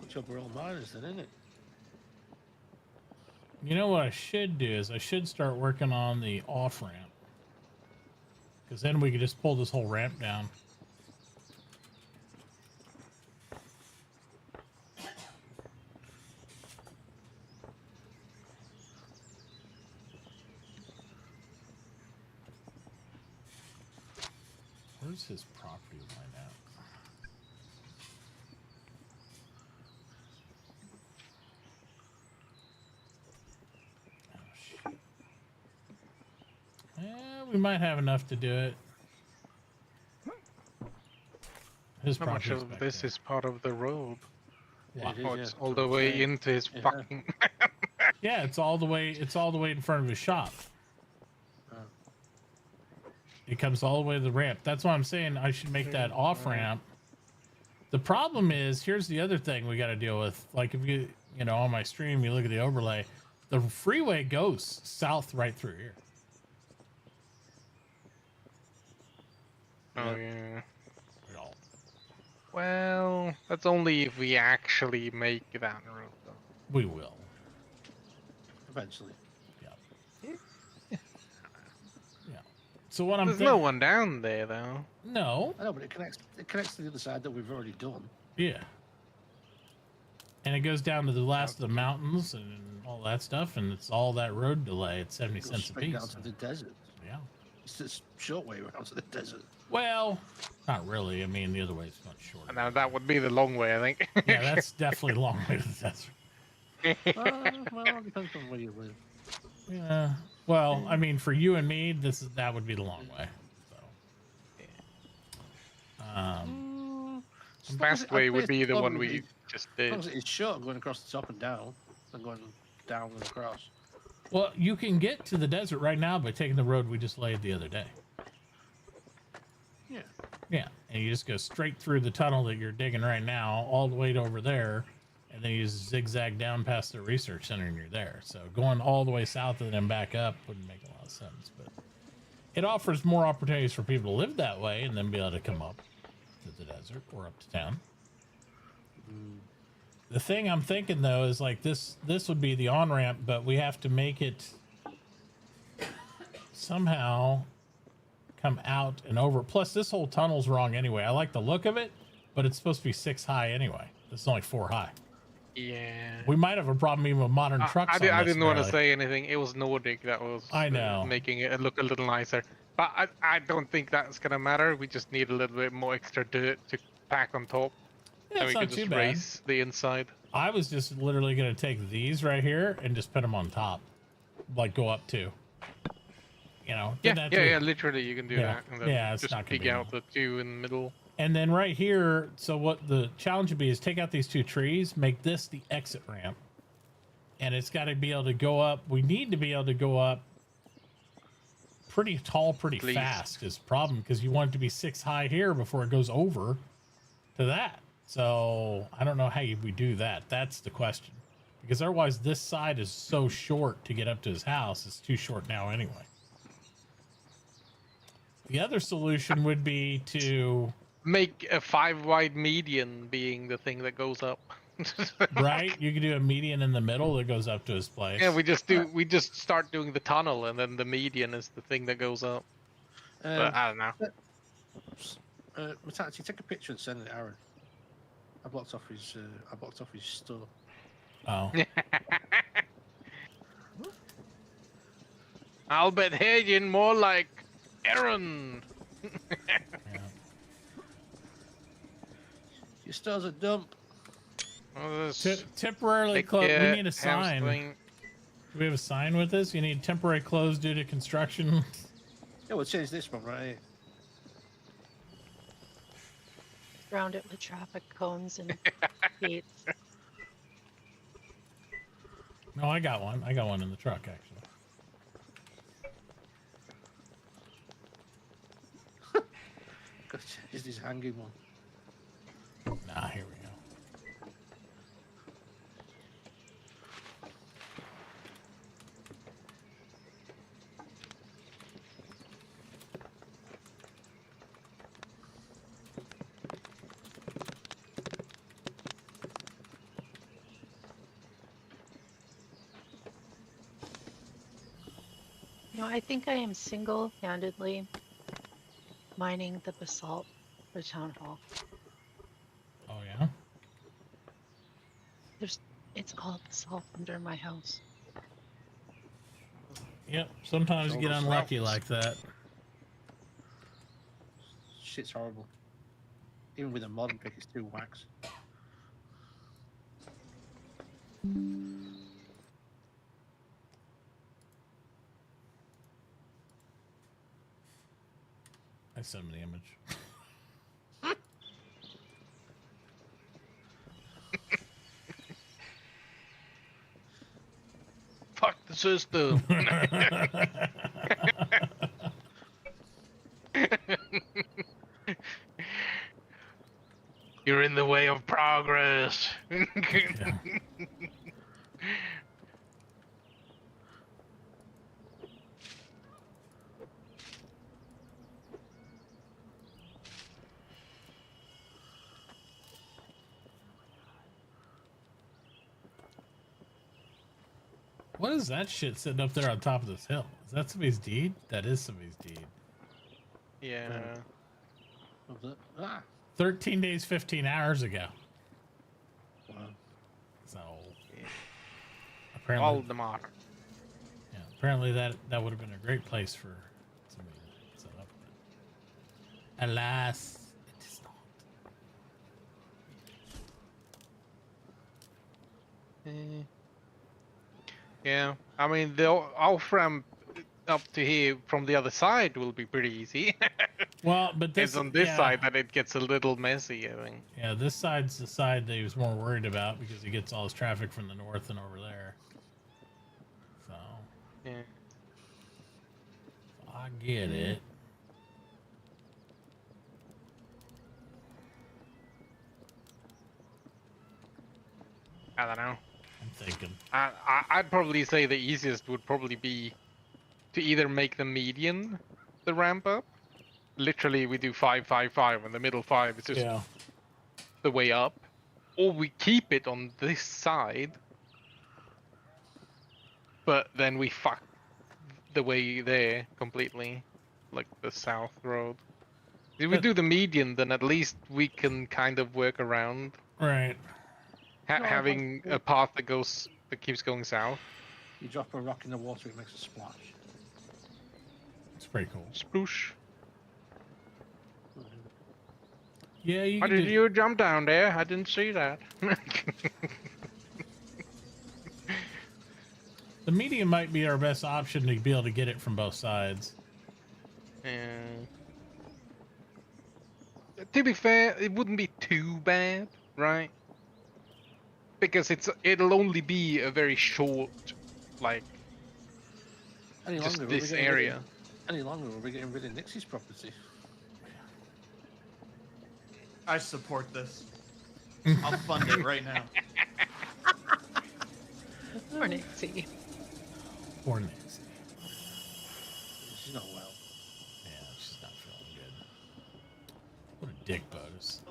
Good job we're all miners then, isn't it? You know what I should do is I should start working on the off ramp, because then we could just pull this whole ramp down. Where's his property line at? Oh, shit. Yeah, we might have enough to do it. His How much property's of back this there. is part of the road? Yeah, it is, Oh, it's yeah. all the way into his Yeah. fucking. Yeah, it's all the way. It's all the way in front of his shop. It comes all the way to the ramp. That's why I'm saying I should make that off ramp. The problem is, here's the other thing we got to deal with. Like if you know, on my stream, you look at the overlay, the freeway goes south right through here. Oh yeah. Well, that's only if we actually make that road, though. We will. Eventually. So what I'm There's thinking, no one down there, though. No. I know, but it connects to the other side that we've already done. Yeah. And it goes down to the last of the mountains and all that stuff, and it's all that road delay at 70 Goes cents a straight piece. down to the desert. Yeah. It's this short way around to the desert. Well, not really. I mean, the other way is much shorter. Now that would be the long way, I think. Yeah, that's definitely a long way to the desert. Well, it depends on where you live. Yeah. Well, I mean, for you and me, that would be the long way. So. Fast way would be the one we just As did. long as it's short, going across the top and down, and going down and across. Well, you can get to the desert right now by taking the road we just laid the other day. Yeah. Yeah, and you just go straight through the tunnel that you're digging right now, all the way to over there, and then you just zigzag down past the research center and you're there. So going all the way south and then back up wouldn't make a lot of sense, but it offers more opportunities for people to live that way and then be able to come up to the desert or up to town. The thing I'm thinking though is like this would be the on-ramp, but we have to make it somehow come out and over. Plus this whole tunnel's wrong anyway. I like the look of it, but it's supposed to be 6 high anyway. This is only 4 high. Yeah. We might have a problem even with modern trucks. I didn't want to say anything. It was Nordic that was I know. making it look a little nicer. But I don't think that's going to matter. We just need a little bit more extra dirt to pack on top. Yeah, and we it's can not too just bad. raise the inside. I was just literally going to take these right here and just put them on top. Like go up 2. You know? Yeah, literally you can do Yeah. that. And then Yeah, it's just not gonna dig be out the 2 in the middle. And then right here, so what the challenge would be is take out these 2 trees, make this the exit ramp. And it's got to be able to go up. We need to be able to go up pretty tall, pretty fast is the problem, because you want it to be 6 high here before it goes over to that. So I don't know how we do that. That's the question. Because otherwise this side is so short to get up to his house. It's too short now anyway. The other solution would be to make a 5 wide median being the thing that goes up. Right? You could do a median in the middle that goes up to his place. Yeah, we just start doing the tunnel, and then the median is the thing that goes up. But I don't know. Matachi, take a picture and send it to Aaron. I blocked off his store. Oh. I'll bet Hagen more like Aaron. Your store's a dump. Temporarily closed. We need a sign. hamstring. Do we have a sign with this? You need temporary closed due to construction. Yeah, we'll change this one right here. Round it with traffic cones and gates. No, I got one. I got one in the truck, actually. Gosh, is this hanging one? Nah, here we go. No, I think I am single-handedly mining the basalt for town hall. Oh yeah. It's all basalt under my house. Yep. Sometimes you get unlucky like that. Shit's horrible. Even with a modern pick, it's too wax. I sent him the image. Fuck the system. You're in the way of progress. What is that shit sitting up there on top of this hill? Is that somebody's deed? That is somebody's deed. Yeah. What was it? Ah. 13 days, 15 hours ago. Wow. So apparently, Valdemar. yeah, apparently that would have been a great place for somebody to set up. But alas, it is not. Yeah, I mean the off ramp up to here from the other side will be pretty easy. Well, but this it's on this yeah. side that it gets a little messy, I think. Yeah, this side's the side that he was more worried about because he gets all his traffic from the north and over there. So. Yeah. I get it. I don't know. I'm thinking. I'd probably say the easiest would probably be to either make the median the ramp up. Literally, we do 5, 5, 5, and the middle 5 is just the way up. Or we keep it on this side, but then we fuck the way there completely, like the south road. If we do the median, then at least we can kind of work around. Right. Having a path that keeps going south. You drop a rock in the water, it makes a splash. It's pretty cool. Sploosh. Yeah, you Why can did you jump down there? I didn't see that. The median might be our best option to be able to get it from both sides. And to be fair, it wouldn't be too bad, right? Because it'll only be a very short, like, just this area. Any longer, we'll be getting rid of Nixie's property. I support this. I'll fund it right now. Poor Nixie. Poor Nixie. She's not well. Yeah, she's not feeling good. What a dick, Botus.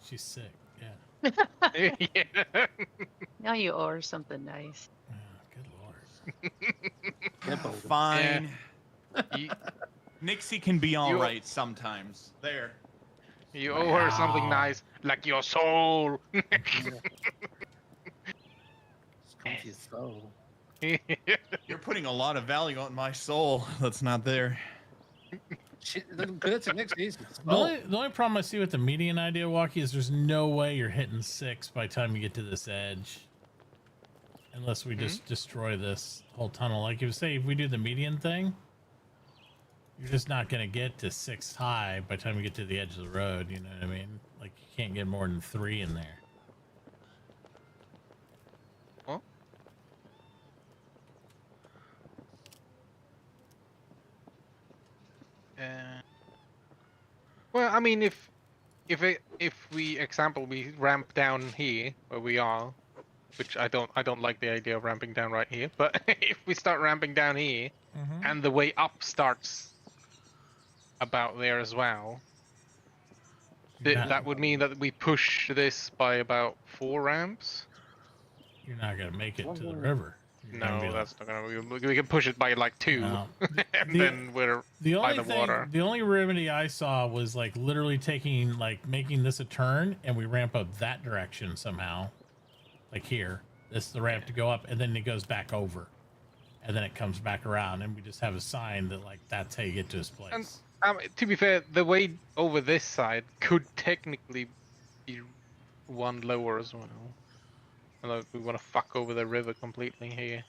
She's sick. Yeah. Yeah. Now you owe her something nice. Good lord. Fine. Yeah. Nixie can be all right sometimes. There. You owe her something nice, like your soul. Soul. You're putting a lot of value on my soul that's not there. Good to Nixie's. The only problem I see with the median idea, Walkie, is there's no way you're hitting 6 by the time you get to this edge. Unless we just destroy this whole tunnel. Like if we do the median thing, you're just not going to get to 6 high by the time you get to the edge of the road. You know what I mean? Like you can't get more than 3 in there. Huh? Well, I mean, if we ramp down here where we are, which I don't like the idea of ramping down right here, but if we start ramping down here, and the way up starts about there as well, that would mean that we push this by about 4 ramps. You're not going to make it to the river. No, that's not gonna. We can push it by like 2, and then we're by the water. The only remedy I saw was like literally making this a turn, and we ramp up that direction somehow. Like here, this is the ramp to go up, and then it goes back over, and then it comes back around, and we just have a sign that like that's how you get to this place. And to be fair, the way over this side could technically be 1 lower as well. Although we want to fuck over the river completely here.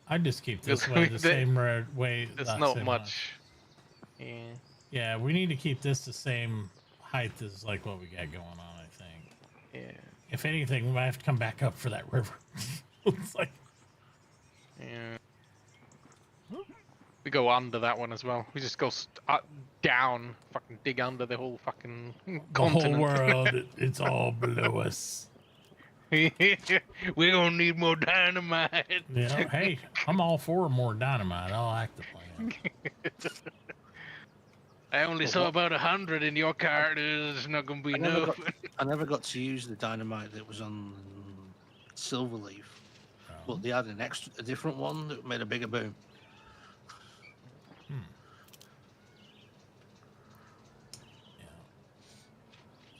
I'd just keep this way the same way. It's not much. Yeah. Yeah, we need to keep this the same height as like what we got going on, I think. Yeah. If anything, we might have to come back up for that river. It's like. Yeah. We go under that one as well. We just go down, fucking dig under the whole fucking continent. The whole world, it's all below us. We're gonna need more dynamite. Yeah, hey, I'm all for more dynamite. I'll act the plan. I only saw about 100 in your cart. There's not gonna be enough. I never got to use the dynamite that was on Silverleaf, but they had a different one that made a bigger boom.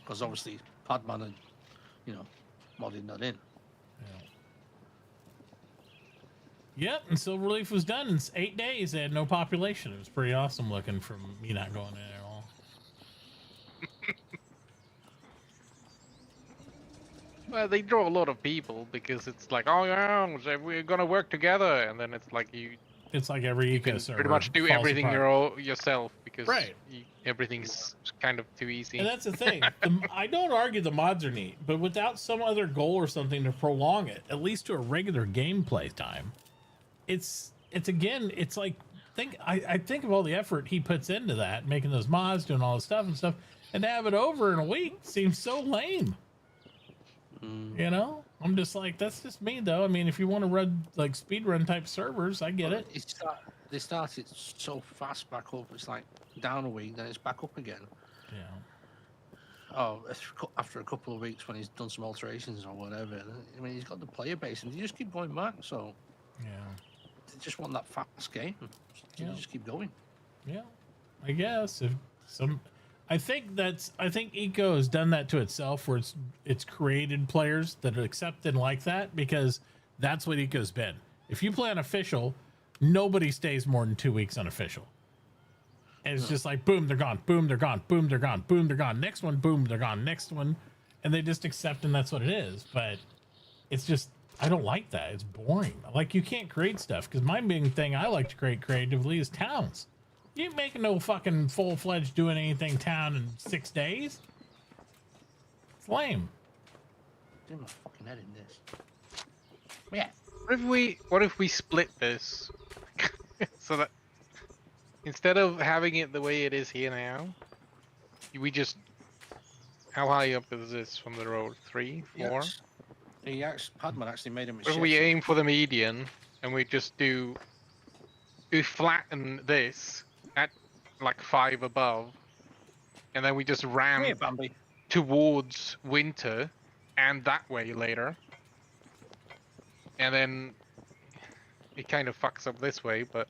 Because obviously Padman had, modded that in. Yep, and Silverleaf was done in 8 days. They had no population. It was pretty awesome looking from me not going in at all. Well, they draw a lot of people because it's like, oh yeah, we're gonna work together, and then it's like It's like every eco server. Pretty much do falls everything apart. yourself because Right. Everything's kind of too easy. And that's the thing. I don't argue the mods are neat, but without some other goal or something to prolong it, at least to a regular gameplay time, it's like I think of all the effort he puts into that, making those mods, doing all this stuff, and to have it over in a week seems so lame. You know, I'm just like, that's just me though. I mean, if you want to run like speedrun type servers, I get it. They started so fast back up. It's like down a week, then it's back up again. Yeah. Oh, after a couple of weeks when he's done some alterations or whatever. I mean, he's got the player base, and you just keep going back. So yeah, they just want that fast game. So you just keep going. Yeah, I guess if some. I think Eco has done that to itself, where it's created players that accept and like that, because that's what Eco's been. If you play on official, nobody stays more than 2 weeks on official. And it's just like, boom, they're gone. Boom, they're gone. Boom, they're gone. Boom, they're gone. Next one, boom, they're gone. Next one, and they just accept, and that's what it is. But it's just, I don't like that. It's boring. Like, you can't create stuff, because my big thing I like to create creatively is towns. You ain't making no fucking full-fledged doing anything town in 6 days. It's lame. Do my fucking head in this. Yeah. What if we split this so that instead of having it the way it is here now, we just, how high up is this from the road? 3, 4? Padman actually made him. If we aim for the median and we just we flatten this at like 5 above, and then we just ram towards winter and that way later, and then it kind of fucks up this way, but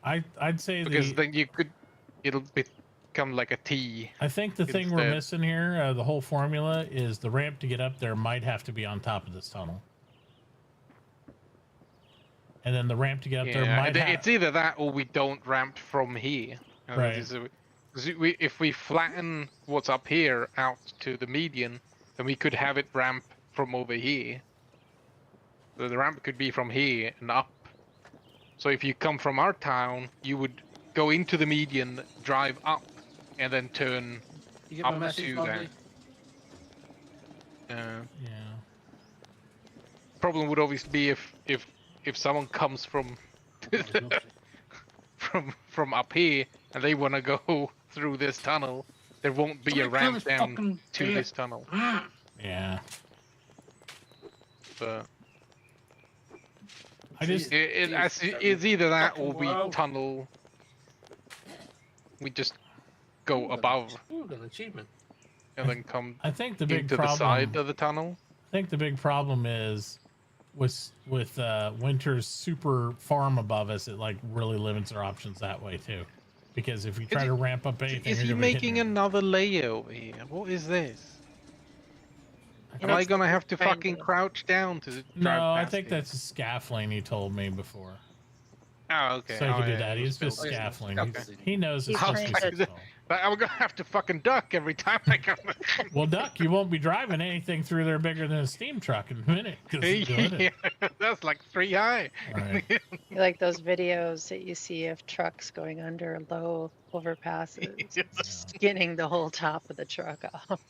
I'd say because then it'll become like a T. I think the thing we're missing here, the whole formula, is the ramp to get up there might have to be on top of this tunnel. And then the ramp to get up there might have... It's either that or we don't ramp from here. Right. If we flatten what's up here out to the median, then we could have it ramp from over here. So the ramp could be from here and up. So if you come from our town, you would go into the median, drive up, and then turn up to that. Yeah. Problem would obviously be if someone comes from from up here and they want to go through this tunnel, there won't be a ramp down to this tunnel. Yeah. But it's either that or we tunnel. We just go above. Ooh, got an achievement. And then come. I think the big into problem, the side of the tunnel. I think the big problem is with Winter's super farm above us. It like really limits our options that way too, because if you try to ramp up anything, is he making another layer over here? What is this? Am I gonna have to fucking crouch down to drive No, I past think it? that's a scaffolding he told me before. Oh, okay. So he could do that. He's just scaffolding. Okay. He knows it's supposed to be so. But I'm gonna have to fucking duck every time I come. Well, Duck, you won't be driving anything through there bigger than a steam truck in a minute. 'Cause it's doing it. That's like 3 high. Right. Like those videos that you see of trucks going under low overpasses, skinning the whole top of the truck off.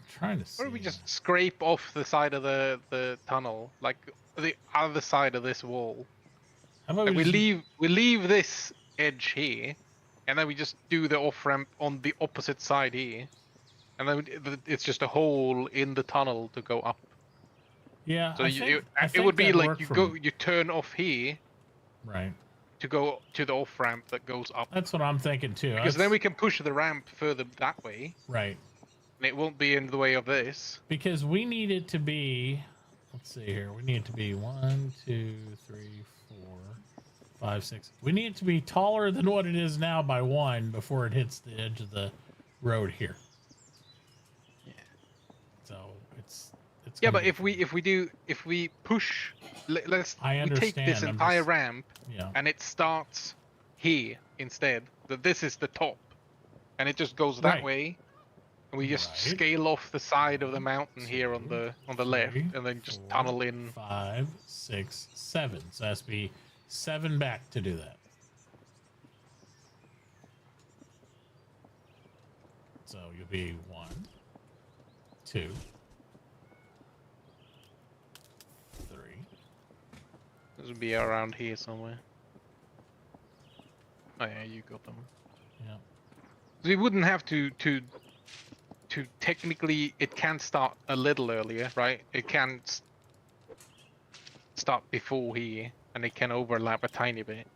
Trying to see. Or we just scrape off the side of the tunnel, like the other side of this wall. How about Like we just- we leave this edge here, and then we just do the off ramp on the opposite side here, and then it's just a hole in the tunnel to go up. Yeah. So I it think would be that'd like work you for go, me. you turn off here Right. to go to the off ramp that goes up. That's what I'm thinking too. Because then we can push the ramp further that way. Right. And it won't be in the way of this. Because we need it to be, let's see here. We need it to be 1, 2, 3, 4, 5, 6. We need it to be taller than what it is now by 1 before it hits the edge of the road here. Yeah. So it's Yeah, gonna but be- if we push, let's I we take understand, this I'm entire just- ramp yeah. and it starts here instead. That this is the top, and it just goes that Right. way, and we just Right. scale off the side of the mountain here on the left, 3, and then just 4, tunnel in. 5, 6, 7. So it has to be 7 back to do that. So you'll be 1, 2, 3. This will be around here somewhere. Oh yeah, you got them. Yeah. We wouldn't have to technically, it can start a little earlier, right? It can start before here, and it can overlap a tiny bit.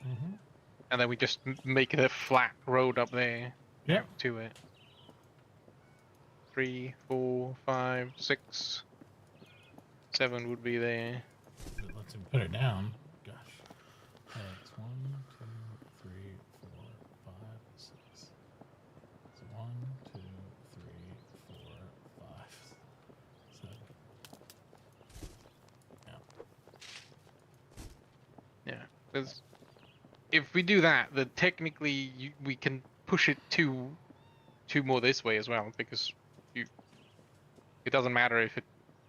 Mm-hmm. And then we just make it a flat road up there. Yep. Out to it. 3, 4, 5, 6, 7 would be there. It lets him put it down. Gosh. It's 1, 2, 3, 4, 5, 6. It's 1, 2, 3, 4, 5, 7. Yeah. Because if we do that, then technically we can push it two more this way as well, because it doesn't matter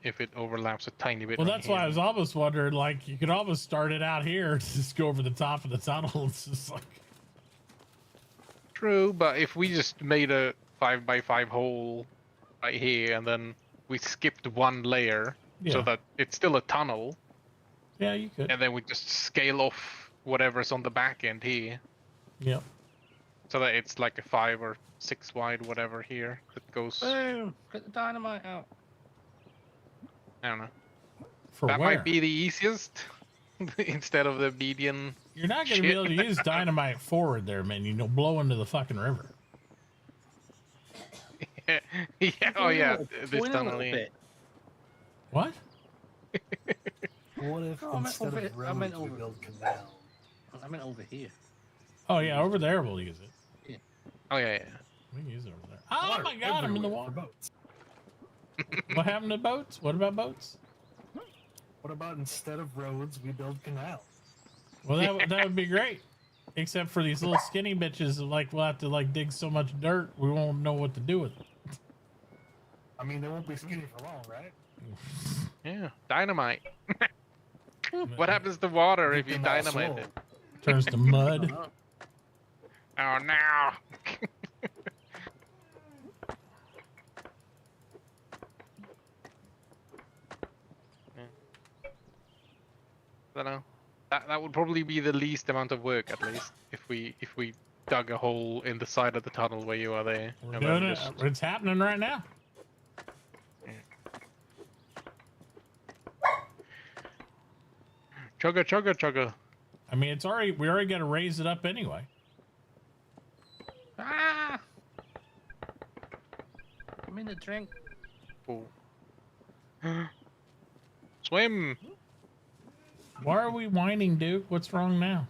if it overlaps a tiny bit. Well, right that's why here. I was almost wondering, like, you could almost start it out here, just go over the top of the tunnel. It's just like... True, but if we just made a 5x5 hole right here, and then we skipped one layer, so Yeah. that it's still a tunnel. Yeah, you could. And then we just scale off whatever's on the back end here. Yep. So that it's like a 5 or 6 wide, whatever here that goes. Boom! Get the dynamite out. I don't know. For that where? might be the easiest instead of the median. You're not going to be able to use dynamite forward there, man. You'll blow into the fucking river. Yeah, oh yeah, this Win a tunnel little here. bit. What? What if No, I meant instead over of here- I roads meant we over- build canals? I meant over here. Oh, yeah, over there we'll use it. Oh yeah, yeah. We can use it over there. Oh, Water my God, I'm in the everywhere for water. boats. What happened to boats? What about boats? What about instead of roads we build canals? Well, that would be great. Except for these little skinny bitches, like, we'll have to, like, dig so much dirt, we won't know what to do with it. I mean, they won't be skinny for long, right? Yeah, dynamite. What happens to water if you Get them all dynamite sold. it? Turns to mud. Oh no! I don't know. That would probably be the least amount of work, at least, if we dug a hole in the side of the tunnel where you are there. We're and doing then it. just- It's happening right now. Chugga chugga chugga. I mean, we already got to raise it up anyway. Ah! I'm in a drink. Oh. Swim! Why are we whining, Duke? What's wrong now?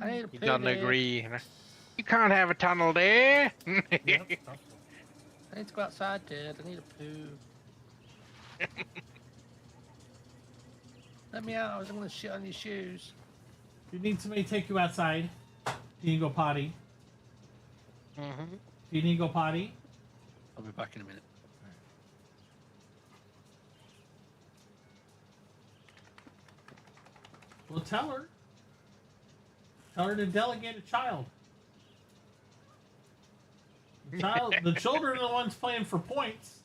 I need a He poo doesn't there. agree. You can't have a tunnel there! I need to go outside, Dad. I need a poo. Let me out. I'm gonna shit on your shoes. You need somebody to take you outside. You need to go potty. Mm-hmm. You need to go potty. I'll be back in a minute. Well, tell her. Tell her to delegate a child. The children are the ones playing for points.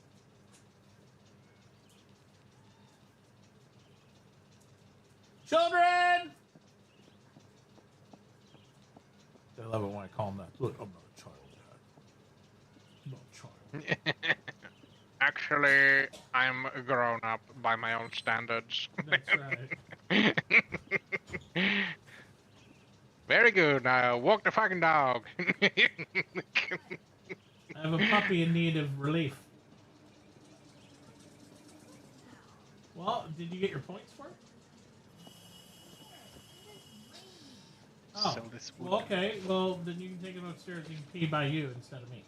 Children! They love it when I call them that. Look, I'm not a child, Dad. I'm not a child. Actually, I'm a grown up by my own standards. That's right. Very good. Now walk the fucking dog. I have a puppy in need of relief. Well, did you get your points for it? Oh, Sell this wood. well, okay. Well, then you can take him upstairs and pee by you instead of me.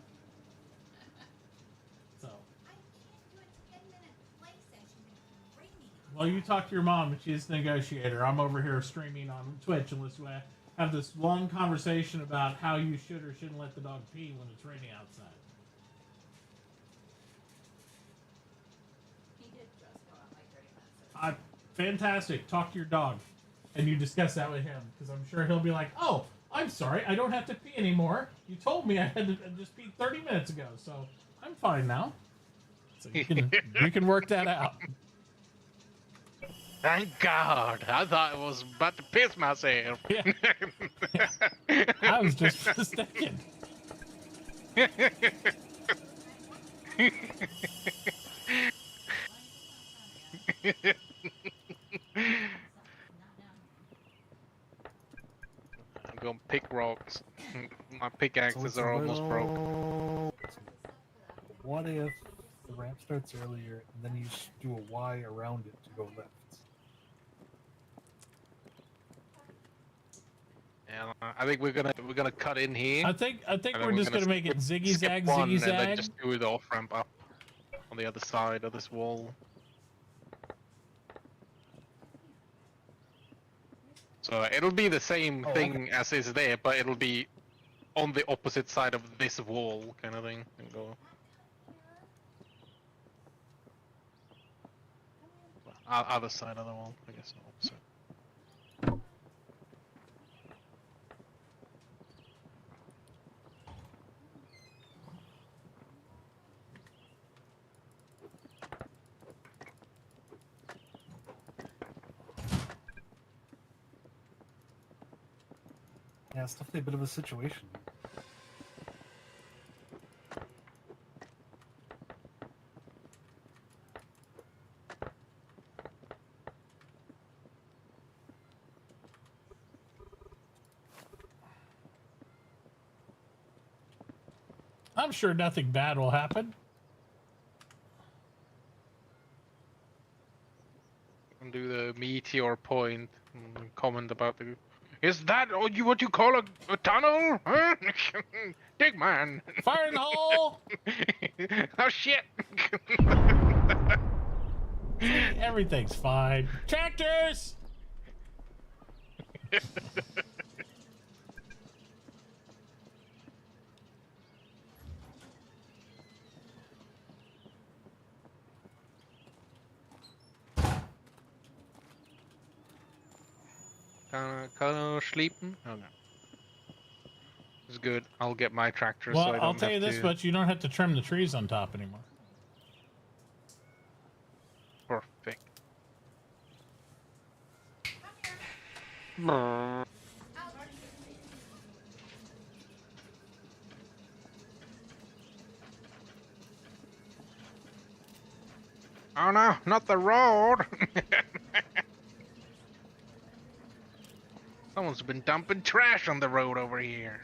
So. Well, you talk to your mom, but she's the negotiator. I'm over here streaming on Twitch unless you have this long conversation about how you should or shouldn't let the dog pee when it's raining outside. He did just go out like 30 minutes ago. Fantastic. Talk to your dog, and you discuss that with him, because I'm sure he'll be like, "Oh, I'm sorry, I don't have to pee anymore. You told me I had to just pee 30 minutes ago, so I'm fine now." So you can work that out. Thank God. I thought I was about to piss myself. Yeah. I was just mistaken. I'm going to pick rocks. My pickaxes it's a are almost broke. What if the ramp starts earlier and then you just do a Y around it to go left? Yeah, I think we're gonna cut in here. I think and then we're just gonna make it ziggy skip zag, one ziggy and then zag. just do the off ramp up on the other side of this wall. So it'll be the same thing as is there, but it'll be on the opposite side of this wall, kind of thing. And go. Other side of the wall, I guess. Opposite. Yeah, it's definitely a bit of a situation. I'm sure nothing bad will happen. And do the meteor point and comment about the. Is that what you call a tunnel? Huh? Big man. Fire in the hole. Oh shit. See, everything's fine. Tractors. Kind of sleeping? Okay. It's good. I'll get my tractor. Well, so I don't I'll tell you have this to... much: you don't have to trim the trees on top anymore. Perfect. Oh no, not the road! Someone's been dumping trash on the road over here.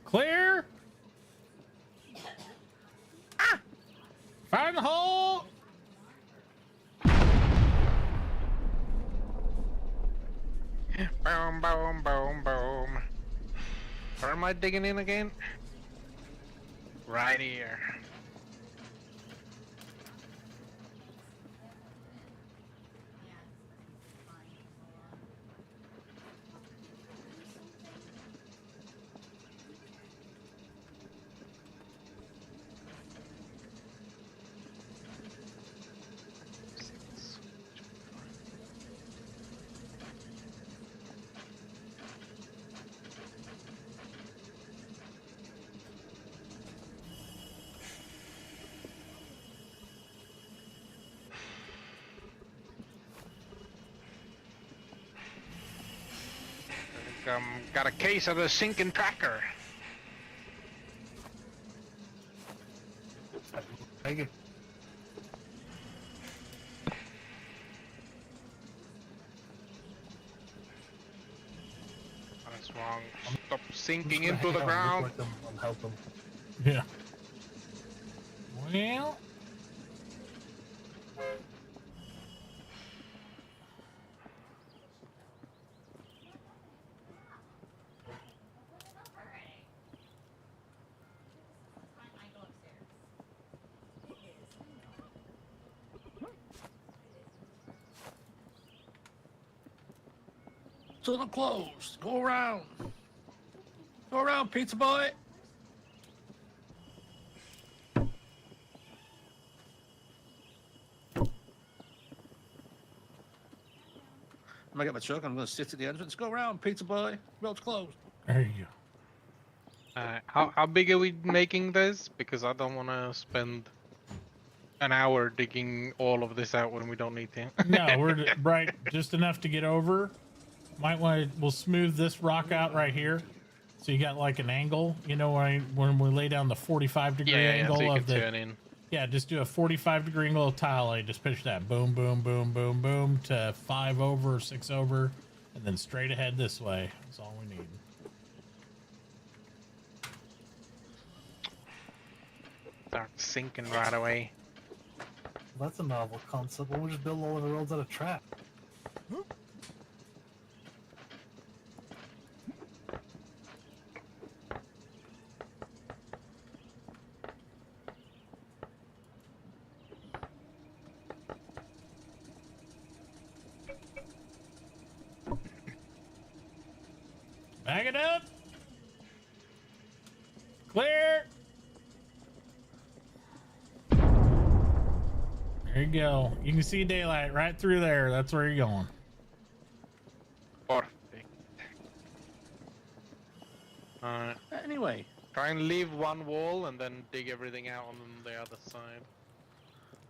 Clear. Ah! Fire in the hole. Boom, boom, boom, boom. Where am I digging in again? Right here. Got a case of the sinking tracker. Take it. That's wrong. Stop sinking into the ground. I'll help them. Yeah. Well. Tunnel closed. Go around. Go around, pizza boy. I'm gonna get my truck. I'm gonna sit at the entrance. Go around, pizza boy. Road's closed. There you go. How big are we making this? Because I don't want to spend an hour digging all of this out when we don't need to. No, we're right, just enough to get over. Might want to. We'll smooth this rock out right here, so you got like an angle. You know, when we lay down the 45-degree angle so you of can the. turn in. Yeah, just do a 45-degree angle of tile lay. Just pitch that boom, boom, boom, boom, boom to 5 over, 6 over, and then straight ahead this way. That's all we need. Start sinking right away. Well, that's a novel concept. Why don't we just build all of the roads out of trap? Back it up. Clear. There you go. You can see daylight right through there. That's where you're going. Perfect. Anyway, try and leave one wall and then dig everything out on the other side.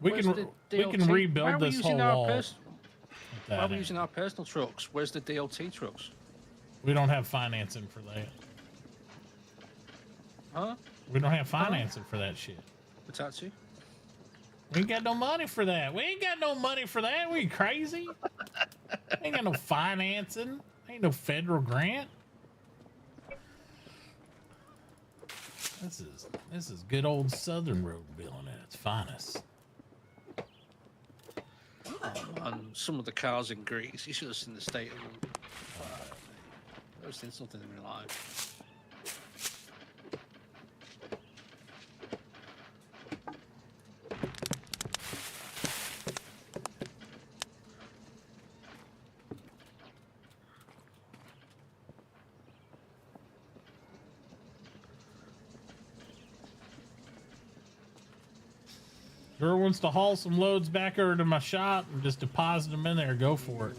We can rebuild this whole wall. Why are we using our personal trucks? Where's the DOT trucks? We don't have financing for that. Huh? We don't have financing for that shit. Patachi? We ain't got no money for that. We ain't got no money for that. We crazy? Ain't got no financing. Ain't no federal grant. This is good old Southern road building at its finest. Oh man, some of the cars in Greece, you should have seen the state of them. I've never seen something in real life. Whoever wants to haul some loads back over to my shop and just deposit them in there, go for it.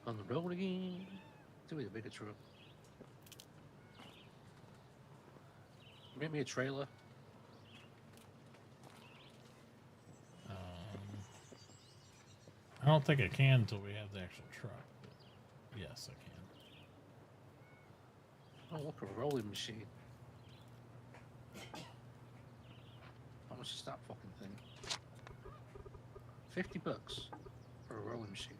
On the road again. Do me a bigger truck. Make me a trailer. I don't think I can until we have the actual truck. But yes, I can. Oh, look, a rolling machine. How much is that fucking thing? $50 for a rolling machine.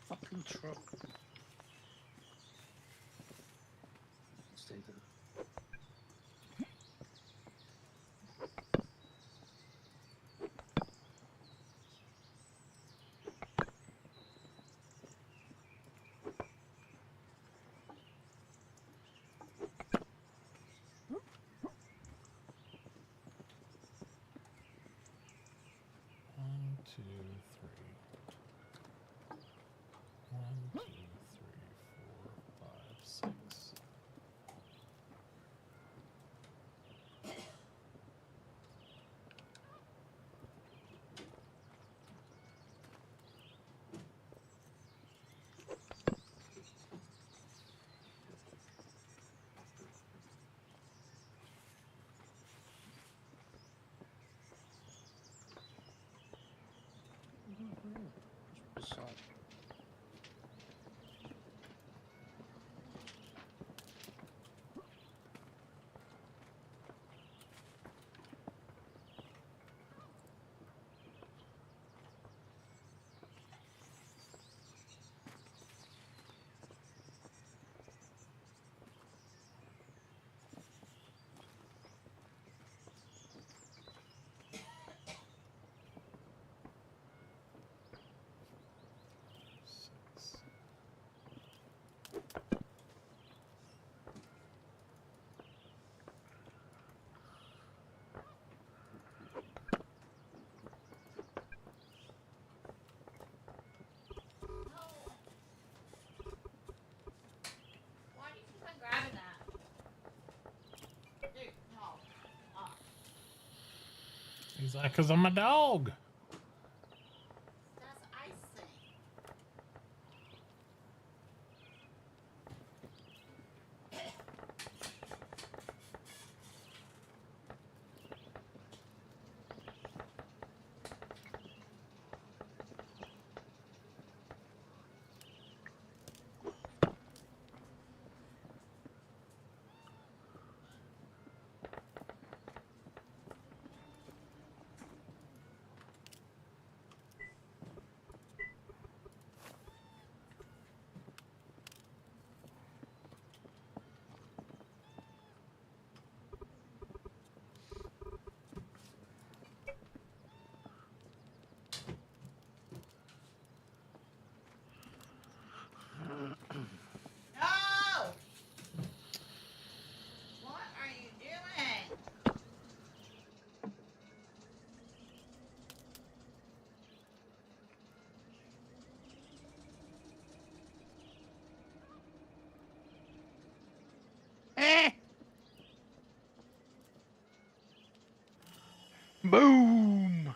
Fucking truck. Stay there. One, two, three. 1, 2, He's like, "'Cause I'm a dog." That's icing. No! What are you doing? Boom!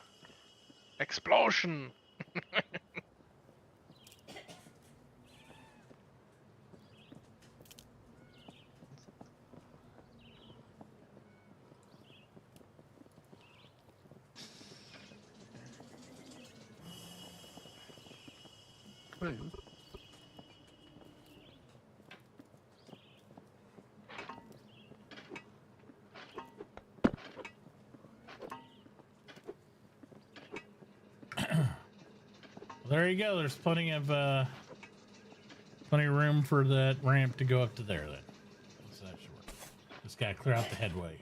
Explosion! Well, there you go. There's plenty of room for that ramp to go up to there. Then, so that should work. Just gotta clear out the headway.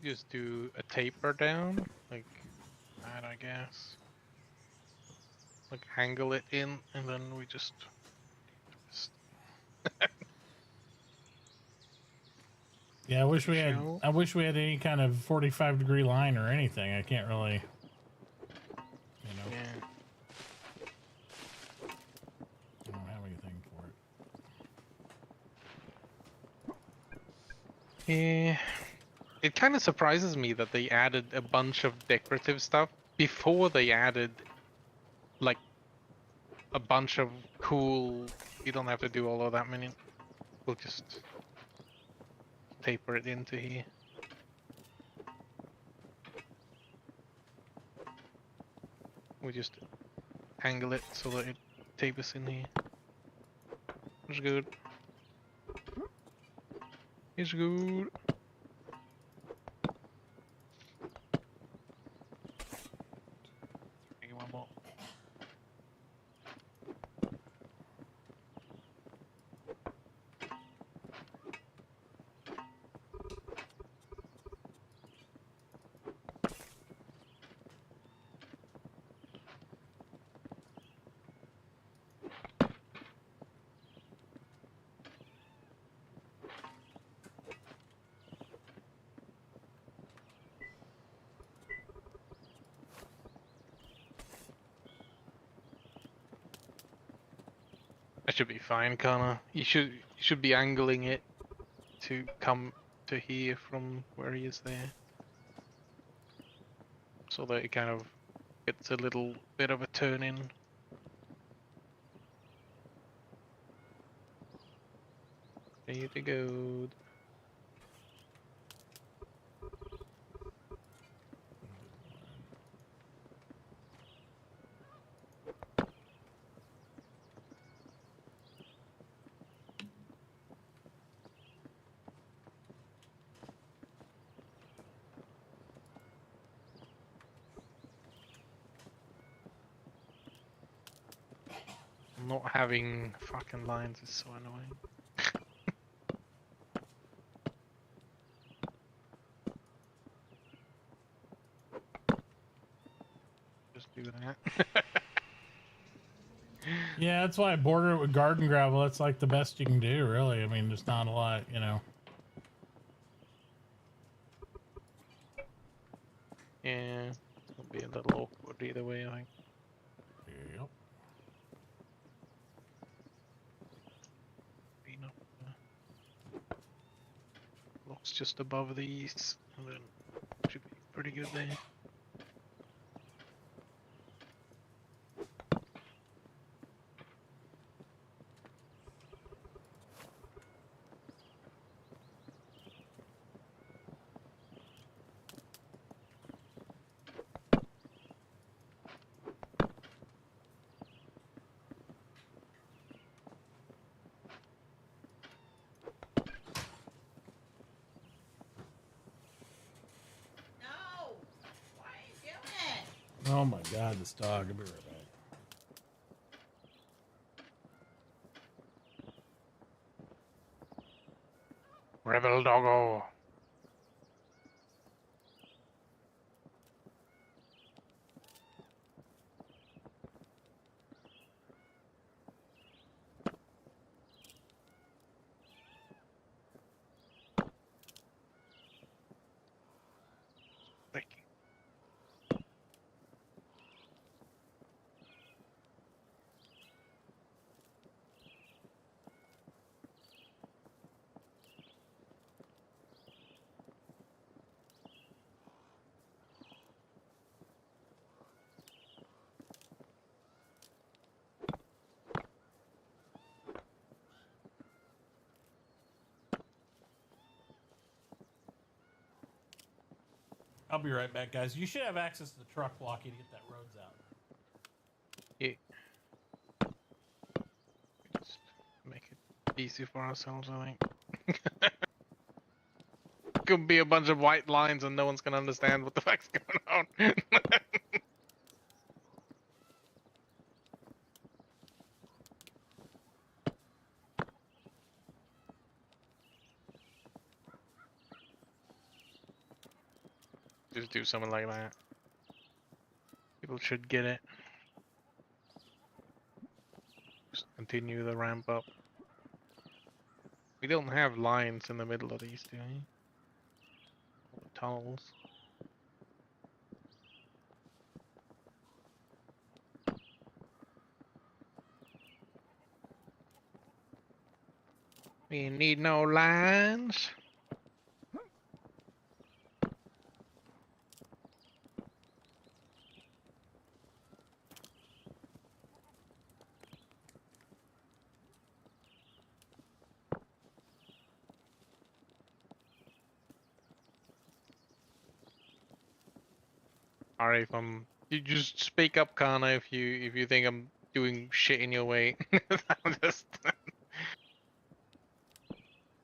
Just do a taper down, like that, I guess. Like angle it in, and then we just Yeah, I wish we had. I wish we had any kind of 45-degree line or anything. I can't really. You know. Yeah. I don't have anything for it. Yeah. It kind of surprises me that they added a bunch of decorative stuff before they added like a bunch of cool. You don't have to do all of that many. We'll just taper it into here. We just angle it so that it tapers in here. It's good. It's good. Maybe one more. That should be fine, Connor. You should be angling it to come to here from where he is there, so that it kind of gets a little bit of a turn in. There you go. Not having fucking lines is so annoying. Just do that. Yeah, that's why I border it with garden gravel. That's like the best you can do, really. I mean, there's not a lot, you know. Yeah, it'll be a little awkward either way, I think. Yep. Looks just above these, and then should be pretty good there. Oh my God, this dog. I'll be right back. Rebel doggo. Thank you. I'll be right back, guys. You should have access to the truck walkie to get that roads out. Yeah. Just make it easy for ourselves, I think. Could be a bunch of white lines and no one's gonna understand what the fuck's going on. Just do something like that. People should get it. Just continue the ramp up. We don't have lines in the middle of these, do we? All the tunnels. We need no lines. Alright, if you just speak up, Kana, if you think I'm doing shit in your way. I'm just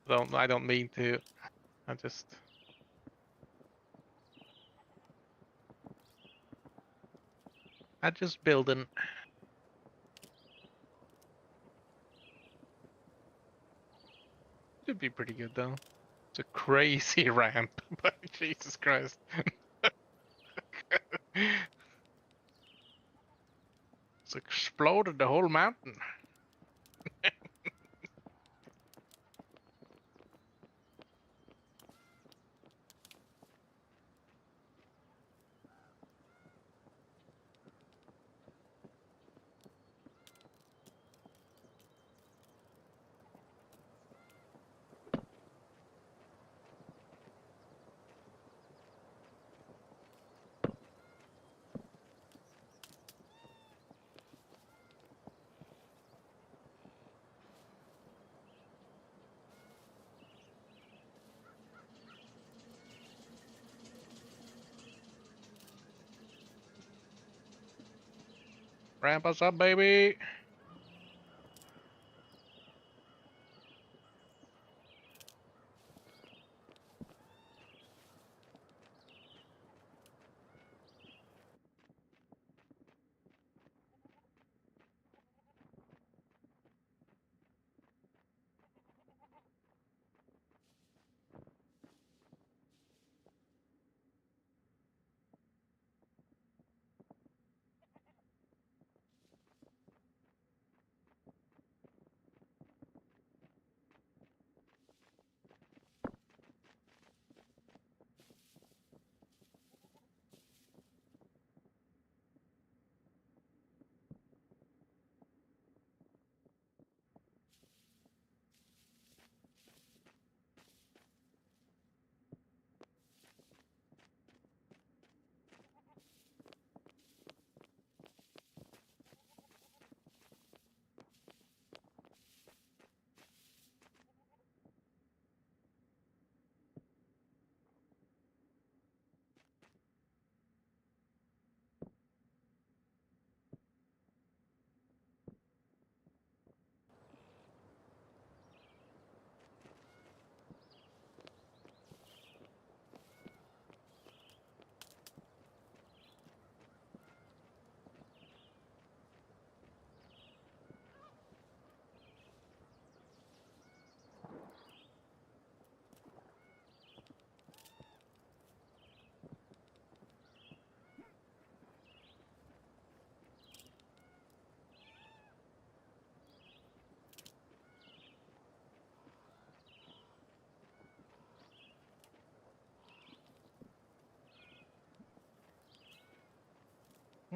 I don't mean to. I just building. Should be pretty good though. It's a crazy ramp, but Jesus Christ. It's exploded the whole mountain. Ramp us up, baby.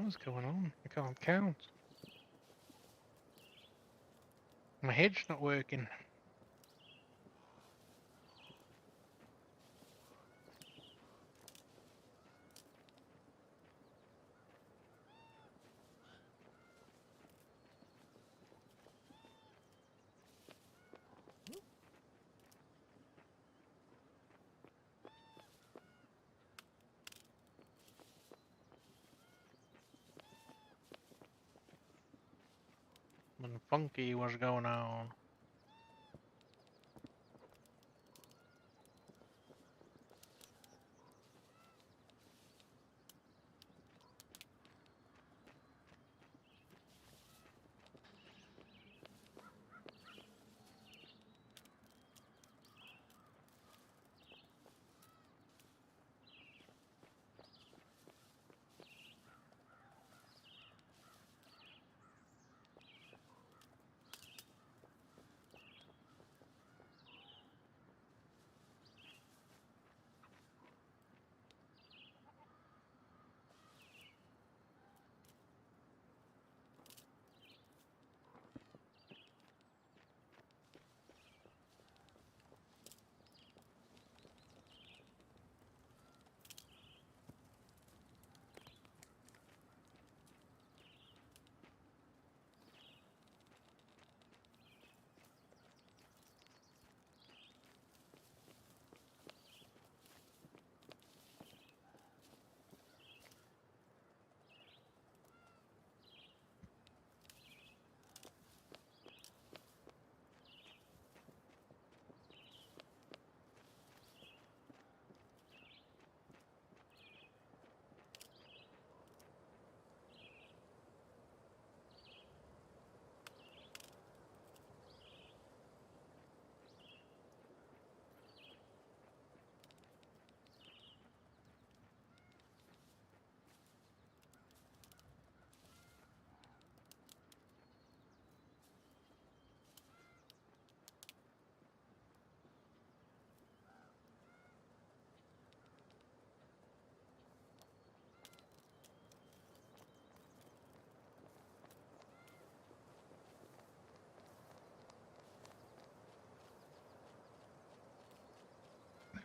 What's going on? I can't count. My head's not working. Something funky was going on.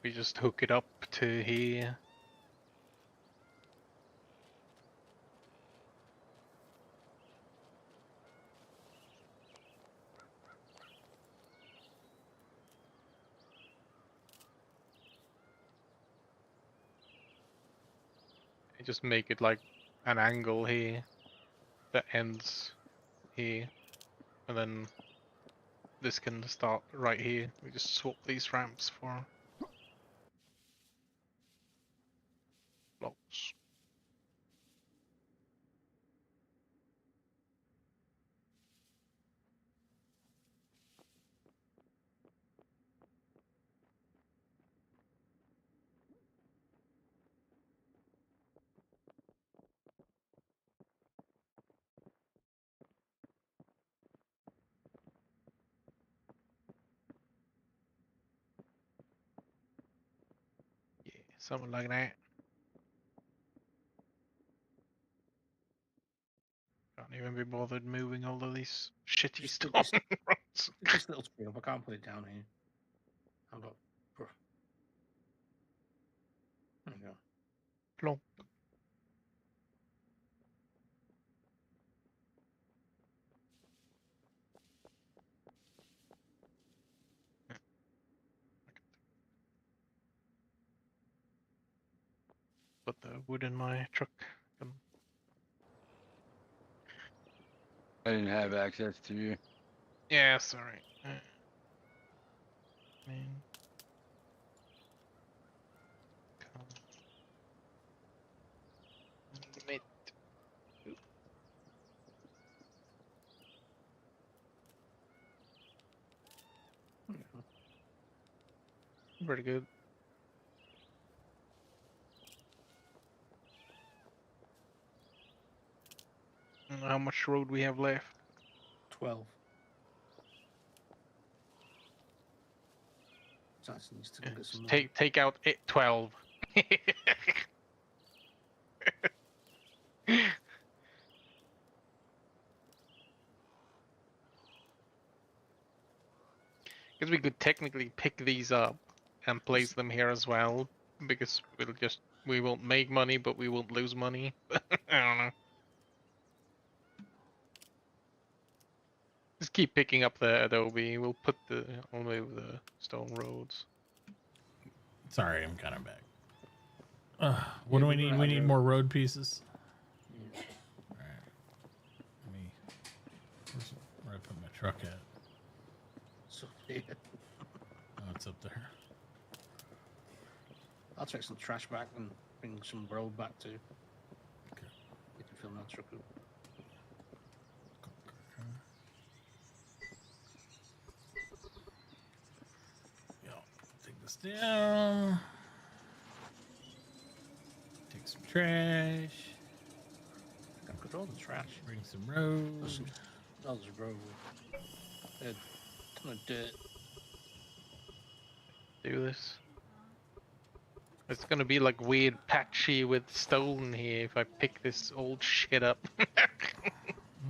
We just hook it up to here. You just make it like an angle here that ends here, and then this can start right here. We just swap these ramps for blocks. Yeah, something like that. Can't even be bothered moving all of these shitty Just stone this, rods. this little screw up. I can't put it down here. I've got. There we go. Plonk. Put the wood in my truck. I didn't have access to you. Yeah, sorry. Man. Commit. Pretty good. I don't know how much road we have left. 12. Johnson needs to go get some. Take out 12. Because we could technically pick these up and place them here as well, because we won't make money, but we won't lose money. I don't know. Just keep picking up the adobe. We'll put I'll move the stone roads. Sorry, I'm kind of back. What do we need? We need more road pieces. Yeah. All right. Where I put my truck at? So, yeah. Oh, it's up there. I'll take some trash back and bring some road back too. Okay. You can fill that truck up. Take this down. Take some trash. I've got all the trash. Bring some road. Oh, there's road. A ton of dirt. Do this. It's gonna be like weird patchy with stone here if I pick this old shit up.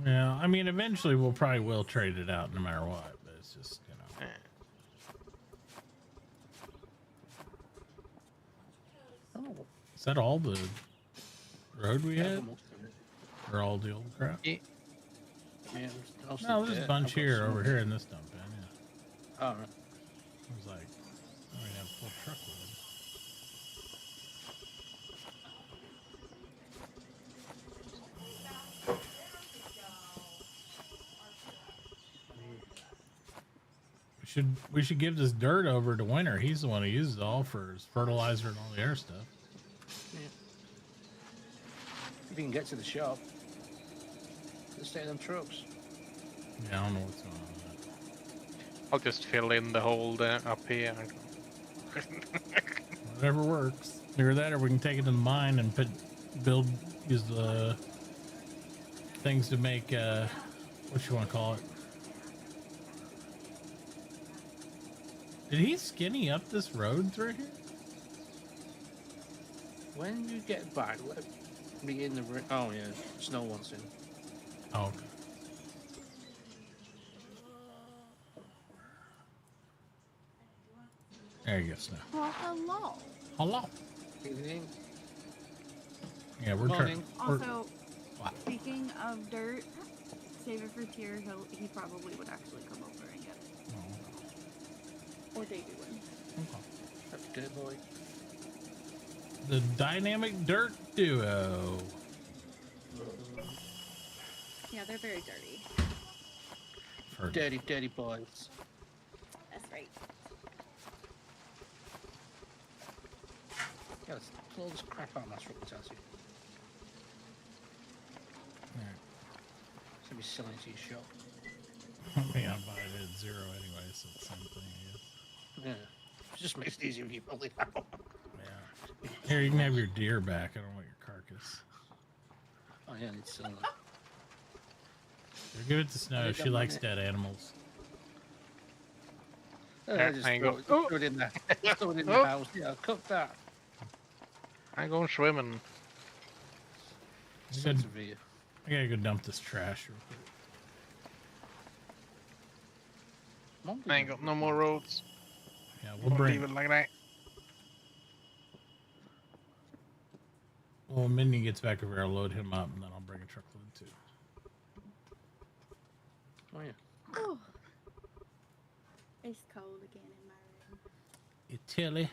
Yeah, I mean, eventually we'll probably trade it out no matter what, but it's just, you know. Oh. Is that all the road we had? Most of it. Or all the old crap? Yeah. No, there's a bunch here, over here in this dump, man. Yeah. Oh, right. I was like, I might have a full truckload. We should give this dirt over to Winter. He's the one who uses it all for his fertilizer and all the air stuff. Yeah. If you can get to the shop, just stay in them trucks. Yeah, I don't know what's going on with that. I'll just fill in the hole up here. Whatever works. Either that, or we can take it to the mine and use the things to make what you want to call it. Did he skinny up this road through here? When you get back, let me in the ring. Oh yeah, snow wants in. Oh, okay. There you go, Snow. Well, hello. Hello. Evening. Yeah, we're trying. Also, speaking of dirt, save it for Tier. He probably would actually come over and get it. Oh. Or Davey would. That's good, boy. The dynamic dirt duo. Yeah, they're very dirty. Dirty, dirty boys. That's right. Yeah, let's pull all this crap out of that truck, Tassie. Alright. It's gonna be selling to your shop. Yeah, I'll buy it at 0 anyway, so it's the same thing, I guess. Yeah. It just makes it easier if you pull it out. Yeah. Here, you can have your deer back. I don't want your carcass. Oh yeah, it's selling it. Here, give it to Snow. She likes dead animals. Just throw it in there. Throw it in the house. Yeah, cook that. I'm going swimming. I gotta go dump this trash real quick. I ain't got no more roads. Yeah, we'll bring. Leave it like that. Well, when Mindy gets back over here, I'll load him up, and then I'll bring a truckload too. Oh yeah. Oh, it's cold again in my room. It's chilly.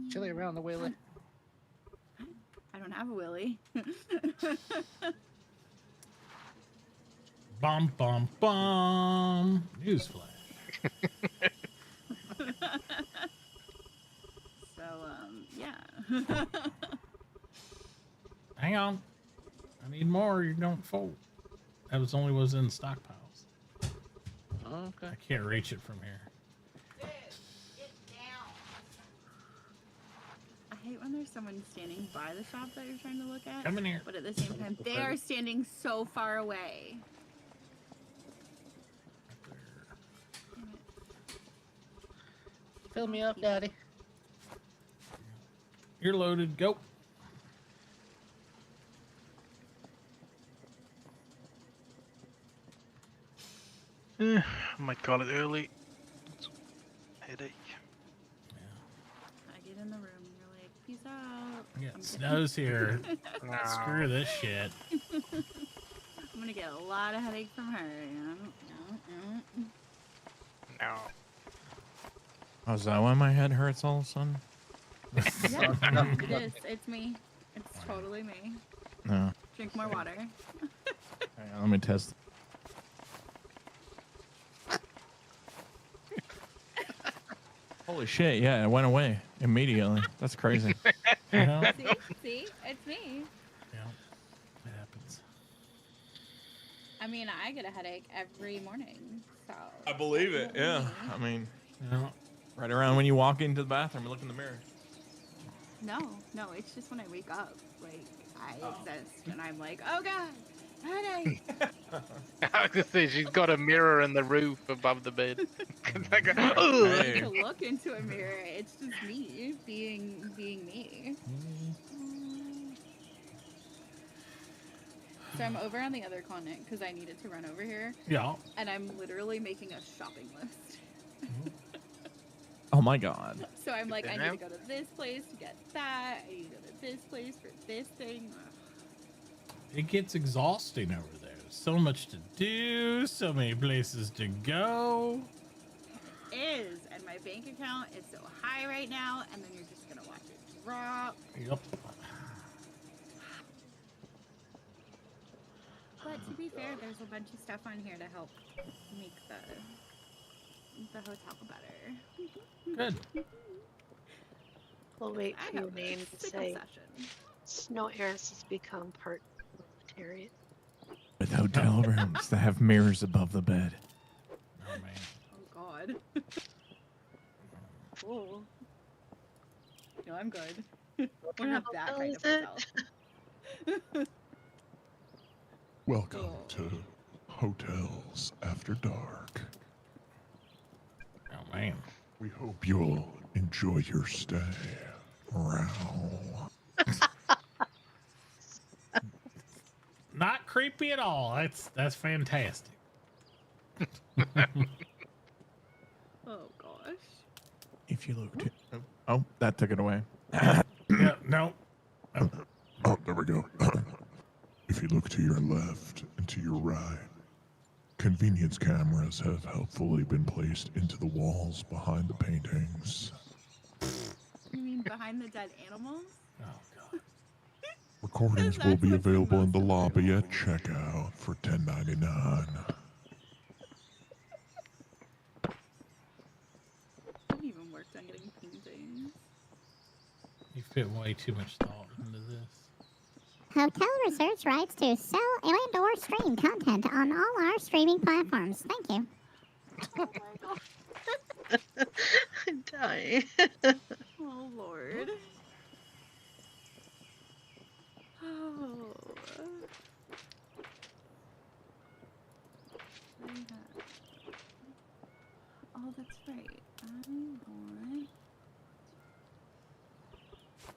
Chilly around the wheelie. I don't have a willy. Bum bum bum. Newsflash. So yeah. Hang on. I need more. You don't fold. That was only was in stockpiles. Oh, okay. I can't reach it from here. I hate when there's someone standing by the shop that you're trying to look at. Come in here. But at the same time, they are standing so far away. Fill me up, Daddy. You're loaded. Go. Might call it early. Headache. I get in the room and you're like, peace out. Yeah, I'm snow's here. Screw this shit. I'm gonna get a lot of headache from her. No. Oh, is that why my head hurts all of a sudden? Yeah, it is. It's me. It's totally me. No. Drink more water. Hang on, let me test. Holy shit, yeah, it went away immediately. That's crazy. You know? See? It's me. Yeah, it happens. I mean, I get a headache every morning, so. I believe it, yeah. I mean, right around when you walk into the bathroom and look in the mirror. No, it's just when I wake up, like, I exist, and I'm like, oh god, headache. I was gonna say, she's got a mirror in the roof above the bed. I go, I don't "Ugh." need to look into a mirror. It's just me being me. So I'm over on the other continent because I needed to run over here. Yeah. And I'm literally making a shopping list. Oh my god. So I'm like, I need to go to this place to get that. I need to go to this place for this thing. It gets exhausting over there. So much to do, so many places to go. It is, and my bank account is so high right now, and then you're just gonna watch it drop. Yep. But to be fair, there's a bunch of stuff on here to help make the hotel better. Good. We'll wait I for your know, name it's to sick say obsession. Snow Eris has become part military. With hotel rooms that have mirrors above the bed. Oh man. Oh god. Cool. No, I'm good. We're not that kind of hotel. Welcome to Hotels After Dark. Oh man. We hope you'll enjoy your stay. Meow. Not creepy at all. That's fantastic. Oh gosh. If you look to... Oh, that took it away. Yeah, no. Oh, there we go. If you look to your left and to your right, convenience cameras have helpfully been placed into the walls behind the paintings. You mean behind the dead animals? Oh god. Recordings will be available in the lobby at checkout for $10.99. I haven't even worked on getting paintings. You fit way too much thought into this. Hotel reserves rights to sell and/or stream content on all our streaming platforms. Thank you. Oh my god. I'm dying. Oh lord. Oh. Oh, that's right. I want.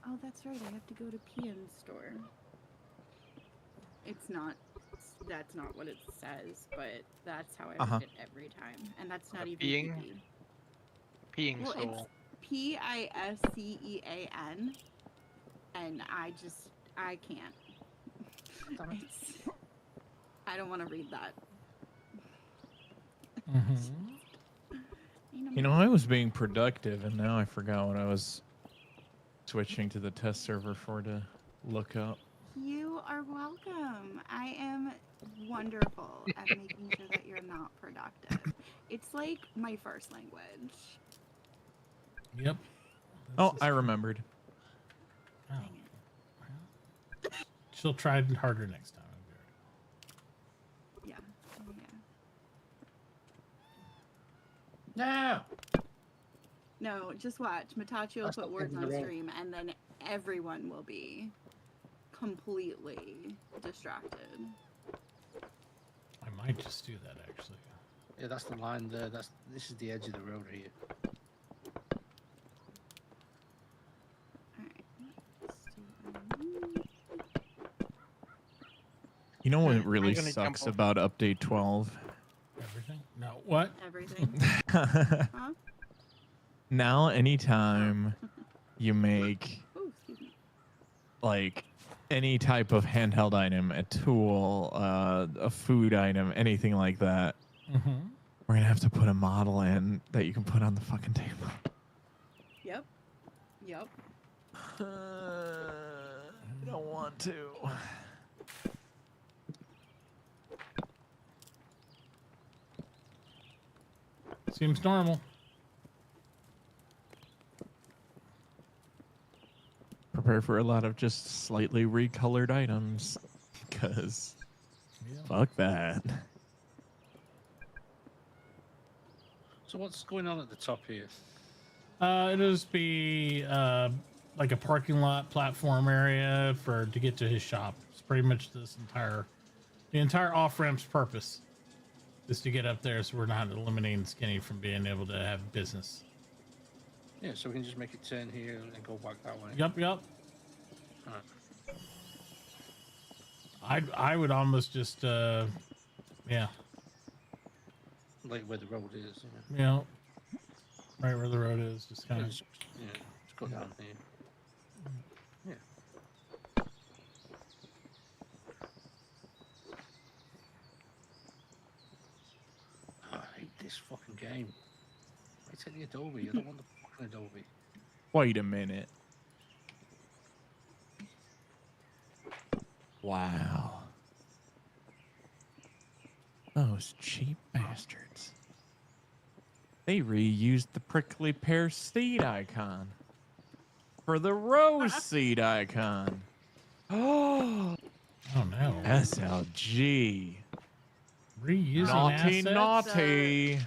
Oh, that's right. I have to go to PN's store. It's not. That's not what it says, but that's how I read it every time, and that's not even Peeing well, soul. it's PISCEAN, and I can't. I don't want to read that. You know, I was being productive, and now I forgot what I was switching to the test server for to look up. You are welcome. I am wonderful at making sure that you're not productive. It's like my first language. Yep. Oh, I remembered. Oh. She'll try harder next time. Yeah. No. No, just watch. Mitachi will put words on stream, and then everyone will be completely distracted. I might just do that actually. Yeah, that's the line there. This is the edge of the road here. You know what really gonna sucks jump about update 12? Everything? No. What? Everything. everything. Huh? Now, anytime you make Oh, excuse me. like any type of handheld item, a tool, a food item, anything like that, we're gonna have to put a model in that you can put on the fucking table. Yep. Yep. I don't want to. Seems normal. Prepare for a lot of just slightly recolored items, because fuck that. So what's going on at the top here? It'll just be like a parking lot platform area to get to his shop. It's pretty much the entire off ramp's purpose is to get up there, so we're not eliminating Skinny from being able to have business. Yeah, so we can just make it turn here and then go back that way. Yep. Alright. I would almost just yeah. Like where the road is. You know, right where the road is, just kind of. Just go down here. Yeah. Oh, I hate this fucking game. I take the Adobe. I don't want the fucking Adobe. Wait a minute. Wow. Those cheap bastards. They reused the prickly pear seed icon for the rose seed icon. Oh no. SLG. Reusing naughty, assets? naughty.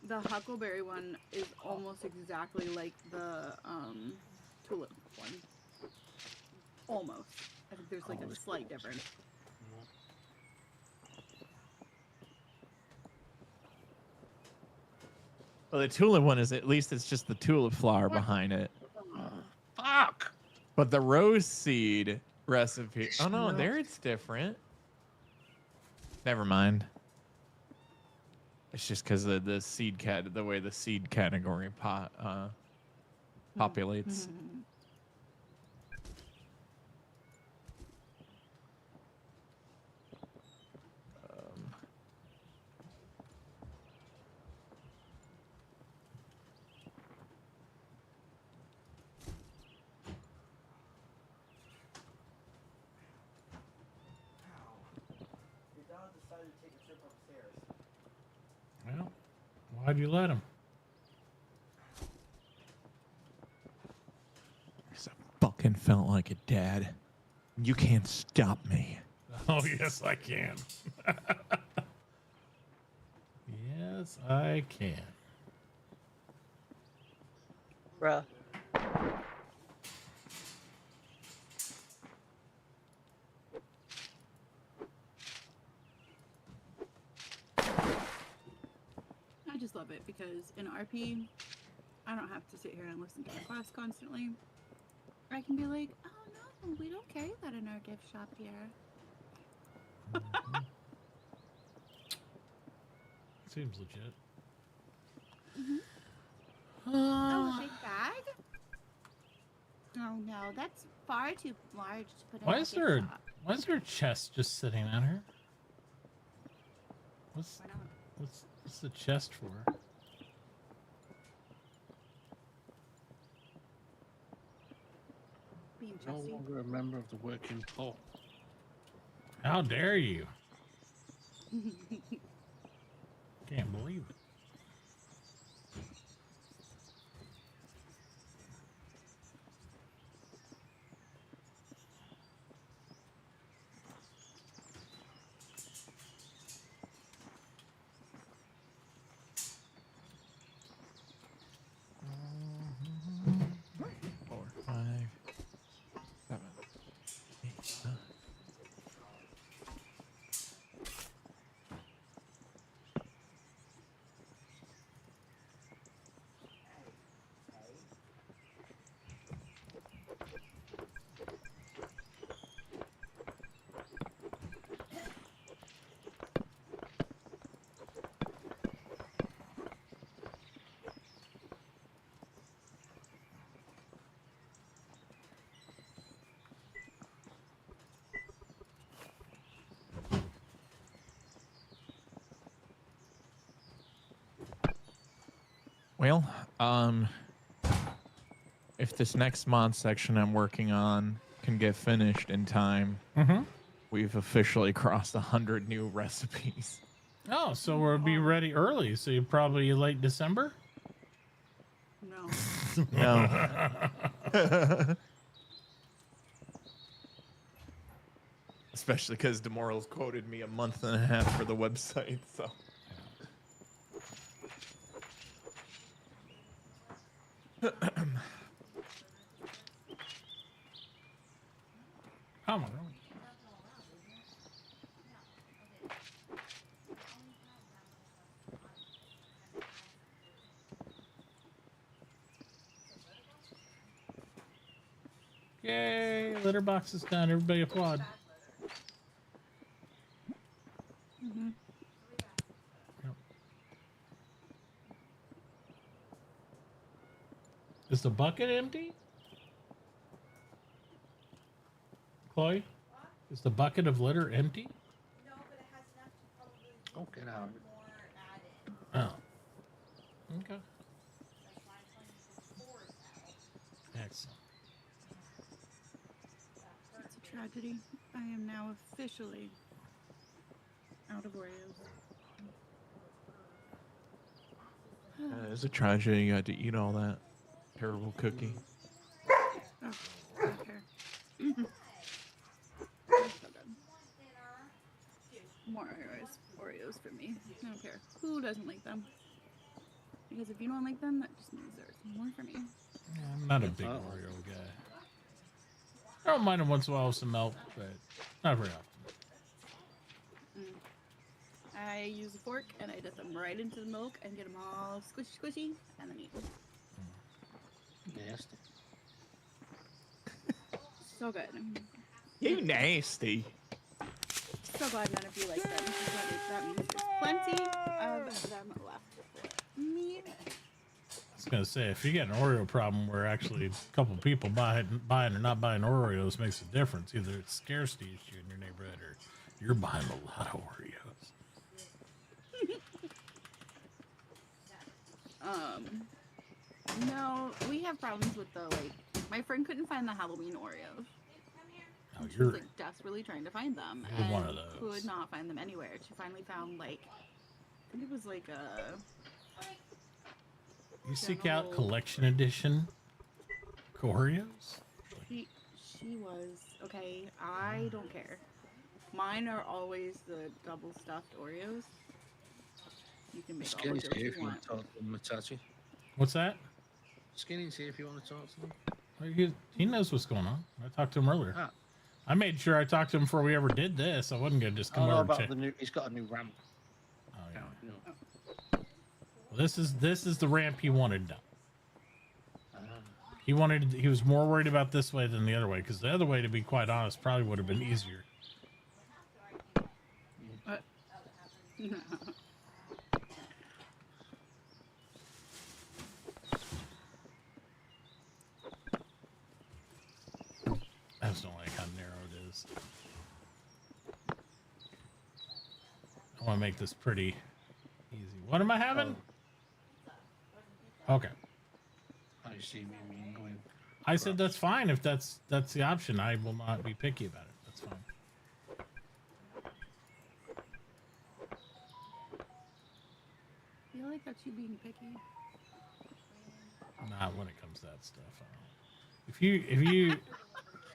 The huckleberry one is almost exactly like the tulip one. Almost. I think there's like a slight difference. Well, the tulip one is at least it's just the tulip flower behind it. Fuck. But the rose seed recipe. Oh no, there it's different. Never mind. It's just because of the seed the way the seed category populates. Your dog decided to take a trip upstairs. Well, why'd you let him? Fucking felt like a dad. You can't stop me. Oh, yes, I can. Yes, I can. Bruh. I just love it because in RP, I don't have to sit here and listen to the class constantly. I can be like, oh no, we don't carry that in our gift shop here. Seems legit. Oh, a big bag? Oh no, that's far too large to put in Why a is gift there shop. why is there a chest just sitting on her? What's the chest for? Being No chesty. longer a member of the working poor. How dare you? Can't believe it. Four, 5, 7, 8, 9. Well, if this next mod section I'm working on can get finished in time, we've officially crossed 100 new recipes. Oh, so we'll be ready early. So you're probably late December? No. No. Especially because Demorals quoted me a month and a half for the website, so. Come on. Yay, litter box is done. Everybody applaud. Yep. Is the bucket empty? Chloe? Is the bucket of litter empty? Oh, get out. Oh. Okay. Excellent. It's a tragedy. I am now officially out of Oreos. It's a tragedy you had to eat all that terrible cookie. Oh, I don't care. They're so good. More Oreos for me. I don't care who doesn't like them. Because if you don't like them, that just means there's more for me. Yeah, I'm not a big Oreo guy. I don't mind them once in a while with some milk, but not very often. I use a fork and I dip them right into the milk and get them all squishy squishy and then eat them. Nasty. So good. You nasty. So glad none of you like them. That means there's plenty of them left for me. I was gonna say, if you get an Oreo problem where actually a couple people buying or not buying Oreos makes a difference, either it's scarcity issue in your neighborhood or you're buying a lot of Oreos. No, we have problems with the my friend couldn't find the Halloween Oreos. Oh, She was desperately trying to find them You're and one of those. could not find them anywhere. She finally found I think it was a You seek out collection edition Oreos? She was okay. I don't care. Mine are always the double stuffed Oreos. You can make all Skinny's the here jokes if you you want. want to talk to him, Matachi. What's that? Skinny's here if you want to talk to him. He knows what's going on. I talked to him earlier. Ah. I made sure I talked to him before we ever did this. I wasn't gonna just come over and about check. the new. He's got a new ramp. Oh yeah. You know. Well, this is the ramp he wanted done. He was more worried about this way than the other way, because the other way, to be quite honest, probably would have been easier. I just don't like how narrow it is. I want to make this pretty easy. What am I having? Okay. I see me going. I said that's fine if that's the option. I will not be picky about it. That's fine. I feel like that's you being picky. Not when it comes to that stuff.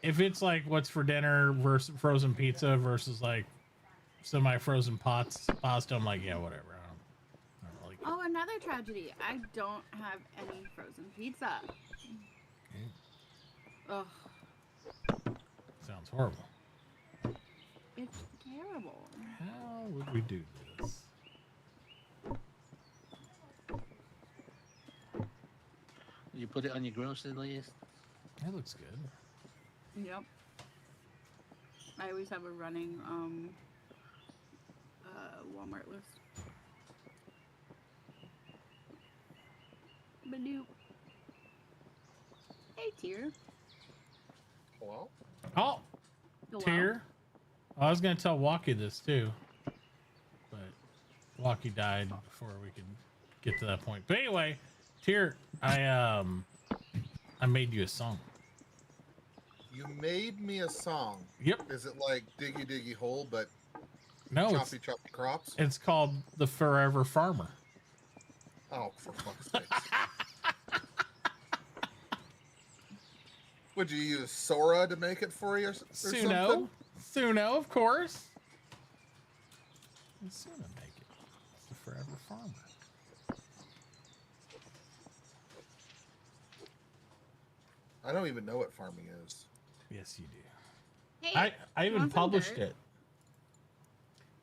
If it's like what's for dinner versus frozen pizza versus like semi-frozen pasta, I'm like, yeah, whatever. I don't really. Oh, another tragedy. I don't have any frozen pizza. Ugh, Sounds horrible. it's terrible. How would we do this? You put it on your grocery list. That looks good. Yep. I always have a running Walmart list. Badoop. Hey, Tier. Hello? Oh, Hello? Tier. I was gonna tell Walkie this too, but Walkie died before we could get to that point. But anyway, Here, I made you a song. You made me a song. Yep. Is it like Diggy Diggy Hole, but No, choppy choppy crops? it's called The Forever Farmer. Oh, for fuck's sake. Would you use Sora to make it for you or something? Suno, of course. Suno make it. It's The Forever Farmer. I don't even know what farming is. Yes, you do. Hey, I even want some published dirt? it.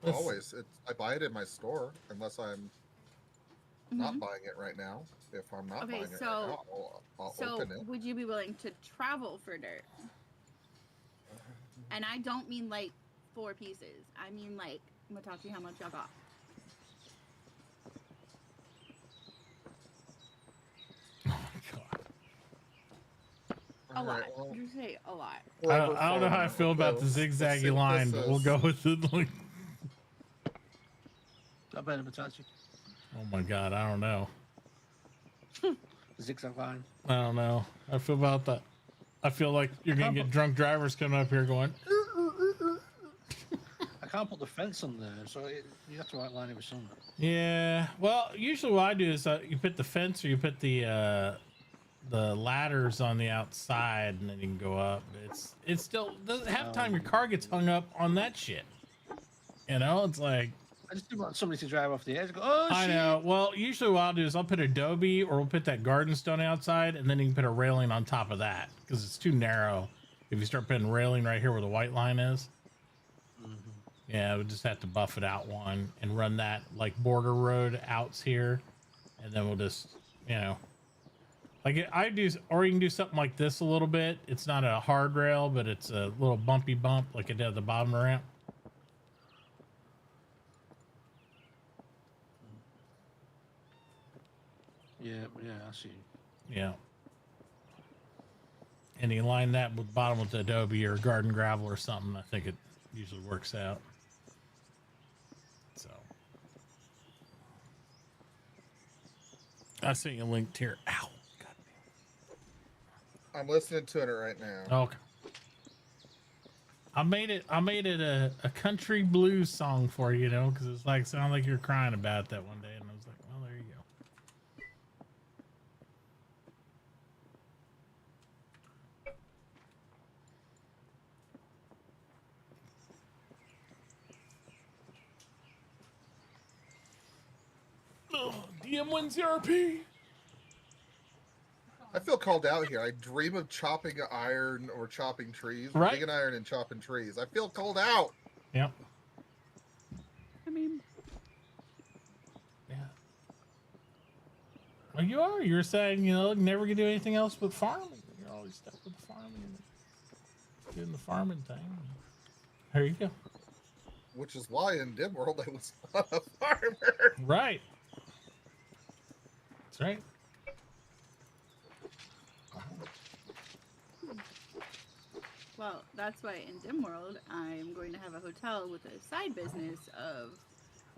Let's- Always. I buy it in my store unless I'm not buying it right now. If I'm not buying it right now, I'll open it. Would you be willing to travel for dirt? And I don't mean like 4 pieces. I mean like, Matachi, how much y'all got? A lot. You say a lot. I don't know how I feel about the zigzaggy line, but we'll go with it. Like, Not bad, Matachi. oh my god, I don't know. Zigzag line. I don't know. I feel about that. I feel like you're gonna get drunk drivers coming up here going. I can't put the fence on there, so you have to outline it with something. Yeah. Well, usually what I do is you put the fence or you put the ladders on the outside, and then you can go up. It's still doesn't half the time your car gets hung up on that shit. You know, it's like. I just didn't want somebody to drive off the edge and go, oh, I shit. know. Well, usually what I'll do is I'll put Adobe or we'll put that garden stone outside, and then you can put a railing on top of that because it's too narrow. If you start putting railing right here where the white line is, yeah, we just have to buff it out one and run that like border road outs here, and then we'll just, you know, like I do, or you can do something like this a little bit. It's not a hard rail, but it's a little bumpy bump like it did at the bottom of the ramp. Yeah, I see. Yeah. And you line that with bottom with the Adobe or garden gravel or something. I think it usually works out. So I sent you a link here. Ow. I'm listening to it right now. Okay. I made it a country blues song for you, know, because it's like sound like you're crying about that one day, and I was like, well, there you go. DM wins the RP. I feel called out here. I dream of chopping iron or chopping trees. Right. Digging iron and chopping trees. I feel called out. Yep. I mean, yeah. Well, you are. You're saying, you know, never gonna do anything else but farming. You're always stuck with the farming and doing the farming thing. There you go. Which is why in Dim World I was not a farmer. Right. That's right. well, that's why in Dim World, I'm going to have a hotel with a side business of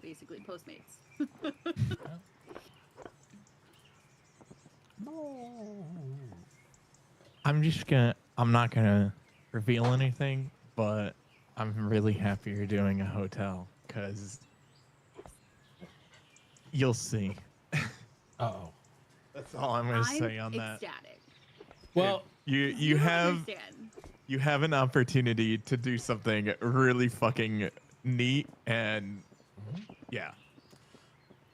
basically Postmates. I'm not gonna reveal anything, but I'm really happy you're doing a hotel because you'll see. Uh-oh. That's all I'm gonna say on that. Ecstatic. Well, you have understand. you have an opportunity to do something really fucking neat and yeah.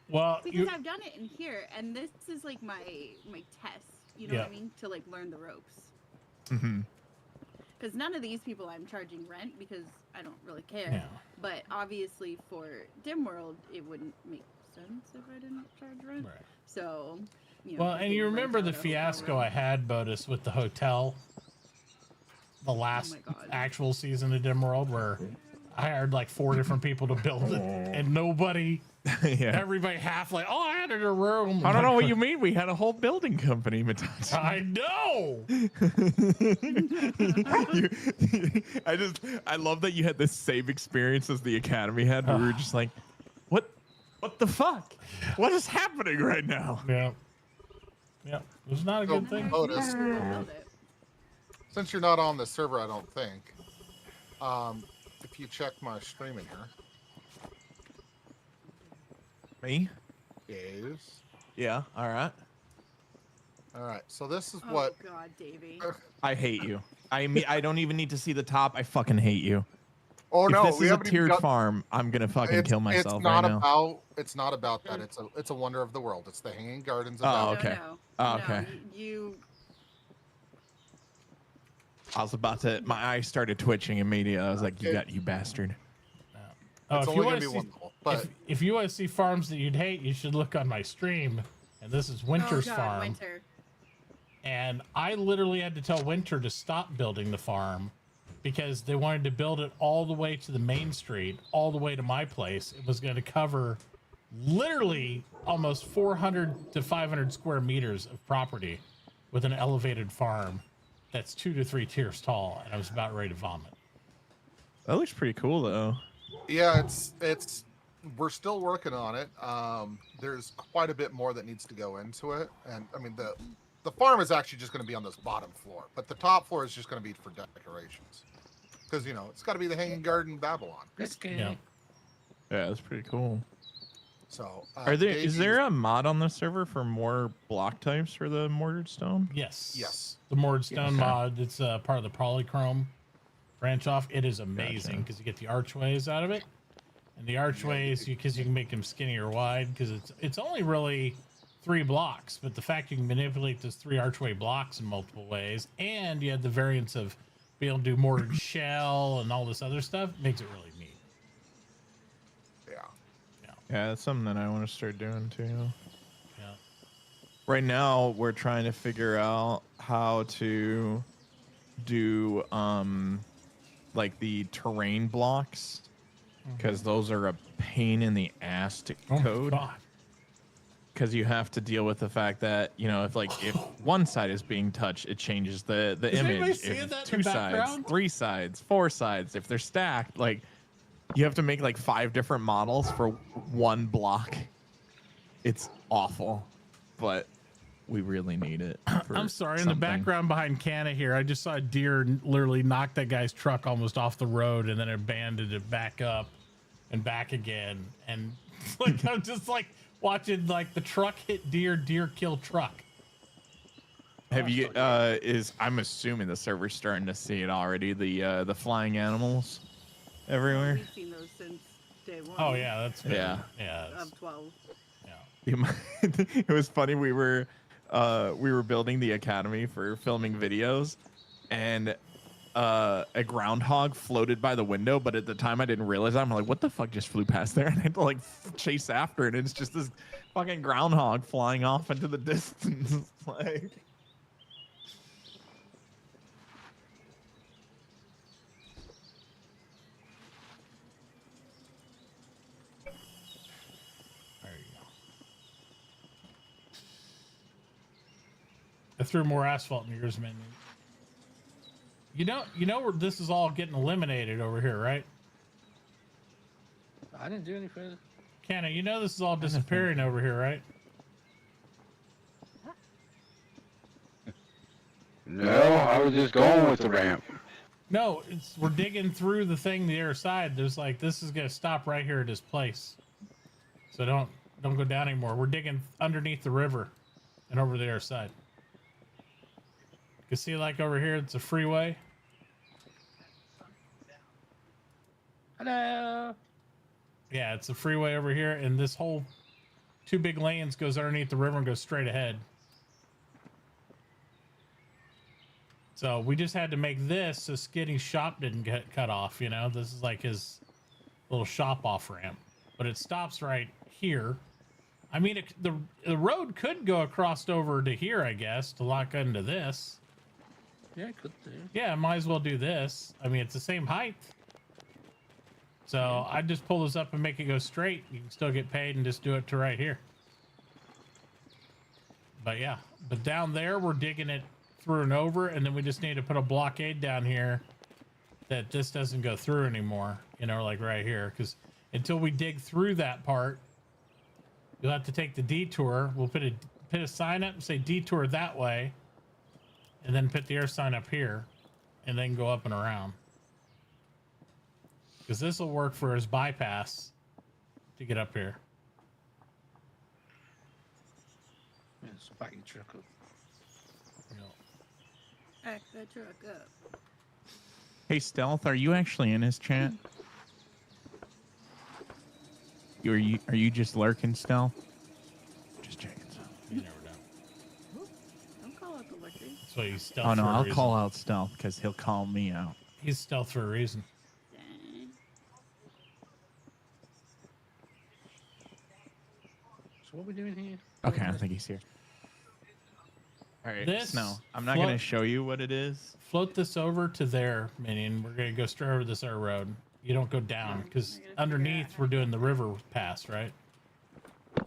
Well, Because I've done it in here, and this is like my test. You know what I mean? To like learn the ropes. Mm-hmm. Because none of these people I'm charging rent because I don't really care. Yeah. But obviously for Dim World, it wouldn't make sense if I didn't charge rent. Right. So, you know. Well, and you remember the fiasco I had, Bodus, with the hotel, the last actual season of Dim World, where I hired like 4 different people to build it, and nobody, everybody half like, oh, I added a room. I don't know what you mean. We had a whole building company, Matachi. I know. I love that you had the same experience as the Academy had. We were just like, what the fuck? What is happening right now? Yeah. Yep, it was not a good thing. Otis, since you're not on the server, I don't think. If you check my stream in here. Me? Yes. Yeah. All right. All right. So this is what. Oh God, Davey. I hate you. I don't even need to see the top. I fucking hate you. Oh if no, this is a tiered farm, I'm gonna fucking kill myself it's not right now. It's not about that. It's a wonder of the world. It's the Hanging Gardens. Oh, Of okay. Oh, okay. You. I was about to. My eyes started twitching immediately. I was like, "You bastard!" Oh, It's if only you gonna want be to one see, level, but if you want to see farms that you'd hate, you should look on my stream. And this is Winter's farm. Winter. And I literally had to tell Winter to stop building the farm because they wanted to build it all the way to the main street, all the way to my place. It was going to cover literally almost 400 to 500 square meters of property with an elevated farm that's 2 to 3 tiers tall. And I was about ready to vomit. That looks pretty cool, though. yeah, it's we're still working on it. There's quite a bit more that needs to go into it, and I mean the farm is actually just going to be on this bottom floor, but the top floor is just going to be for decorations, because you know it's got to be the Hanging Garden Babylon. Yeah, that's pretty cool. So, is there a mod on the server for more block types for the mortared stone? Yes. Yes. The mortared stone Okay. mod. It's part of the polychrome branch off. It is amazing Gotcha. because you get the archways out of it, and the archways because you can make them skinny or wide because it's only really 3 blocks, but the fact you can manipulate those 3 archway blocks in multiple ways, and you have the variants of being able to do mortared shell and all this other stuff makes it really neat. Yeah, that's something that I want to start doing too. Yeah. Right now, we're trying to figure out how to do like the terrain blocks, because those are a pain in the ass to code. Because you have to deal with the fact that, you know, if one side is being touched, it changes the Is anybody image. seeing If that in 2 the sides, background? 3 sides, 4 sides, if they're stacked, like you have to make like 5 different models for one block. It's awful, but we really need it. I'm sorry, in the background behind Canna here, I just saw a deer literally knock that guy's truck almost off the road and then abandoned it back up and back again. And like I'm just like watching like the truck hit deer kill truck. Have you? I'm assuming the server's starting to see it already. The flying animals everywhere. We've seen those since day 1. Oh yeah, that's been, Yeah. Of 12. It was funny. We were building the academy for filming videos, and a groundhog floated by the window. But at the time, I didn't realize. I'm like, what the fuck just flew past there? And I had to like chase after it. And it's just this fucking groundhog flying off into the distance. Like. I threw more asphalt in yours, man. You know where this is all getting eliminated over here, right? I didn't do any further. Canna, you know this is all disappearing over here, right? No, I was just going with the ramp. No, we're digging through the thing the other side. There's like this is gonna stop right here at this place. So don't go down anymore. We're digging underneath the river and over the other side. You see like over here it's a freeway. Hello. Yeah, it's a freeway over here, and this whole 2 big lanes goes underneath the river and goes straight ahead. So we just had to make this so Skitty's shop didn't get cut off, you know? This is like his little shop off ramp. But it stops right here. I mean, the road could go across over to here, I guess, to lock into this. Yeah, I could do. Yeah, might as well do this. I mean, it's the same height. So I'd just pull this up and make it go straight. You can still get paid and just do it to right here. But yeah, but down there, we're digging it through and over, and then we just need to put a blockade down here that this doesn't go through anymore, you know, like right here. Because until we dig through that part, you'll have to take the detour. We'll put put a sign up and say detour that way, and then put the air sign up here, and then go up and around. Because this will work for his bypass to get up here. Yes, back your truck up. Back the truck up. Hey, Stealth, are you actually in his chat? Are you just lurking, Stealth? Just checking. You never know. Don't call out the lurkers. So he's stealth. Oh no, for a I'll reason. call out Stealth because he'll call me out. He's stealth for a reason. So what are we doing here? Okay, I think he's here. All right, This no, I'm not going to show you what it is. Float this over to there, minion. We're going to go straight over this air road. You don't go down because underneath we're doing the river pass, right? I'm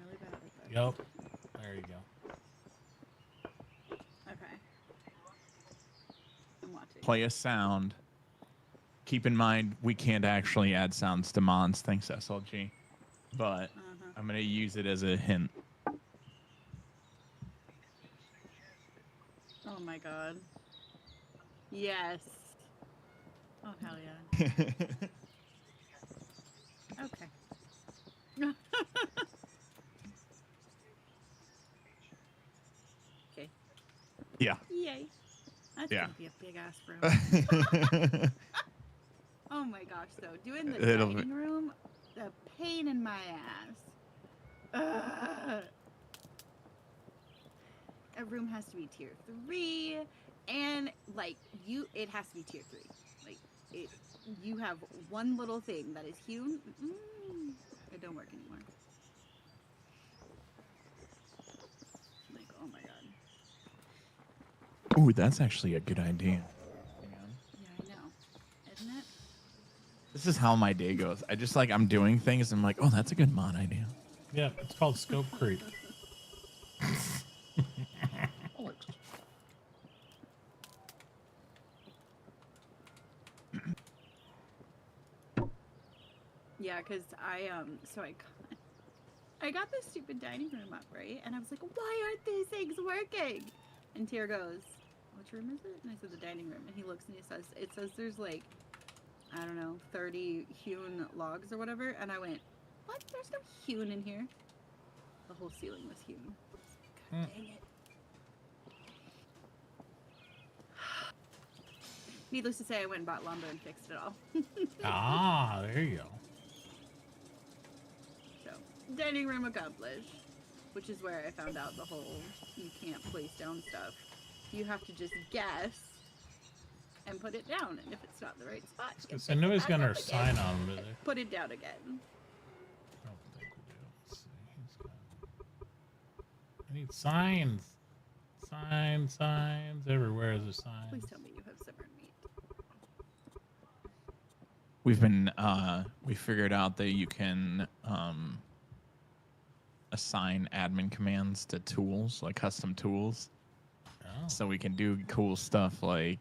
really bad at this. Yep. There you go. Okay. I'm watching. Play a sound. Keep in mind, we can't actually add sounds to Mons, thanks SLG. But I'm going to use it as a hint. Oh my god. Yes. Oh hell yeah. Okay. Okay. Yeah. Yay. That's Yeah. gonna be a big ass room. Oh my gosh, though. Doing the It'll be- dining room, the pain in my ass. Ugh. A room has to be tier 3, and like it has to be tier 3. Like you have one little thing that is hewn. It don't work anymore. Like, oh my god. Ooh, that's actually a good idea. Yeah, I know. Isn't it? This is how my day goes. I'm doing things and I'm like, oh, that's a good mod idea. Yeah, it's called scope creep. Yeah, because I got this stupid dining room up, right? And I was like, why aren't these things working? And Tier goes, which room is it? And I said, the dining room. And he looks and he says, it says there's like, I don't know, 30 hewn logs or whatever. And I went, what? There's no hewn in here. The whole ceiling was hewn. God dang it. Needless to say, I went and bought lumber and fixed it all. Ah, there you go. So, dining room accomplished. Which is where I found out the whole you can't place down stuff. You have to just guess and put it down. And if it's not the right spot, you I know he's got our sign on him, but put it down again. I need signs. Signs. Everywhere is a sign. Please tell me you have simmered meat. We figured out that you can assign admin commands to tools, like custom tools. Oh. So we can do cool stuff like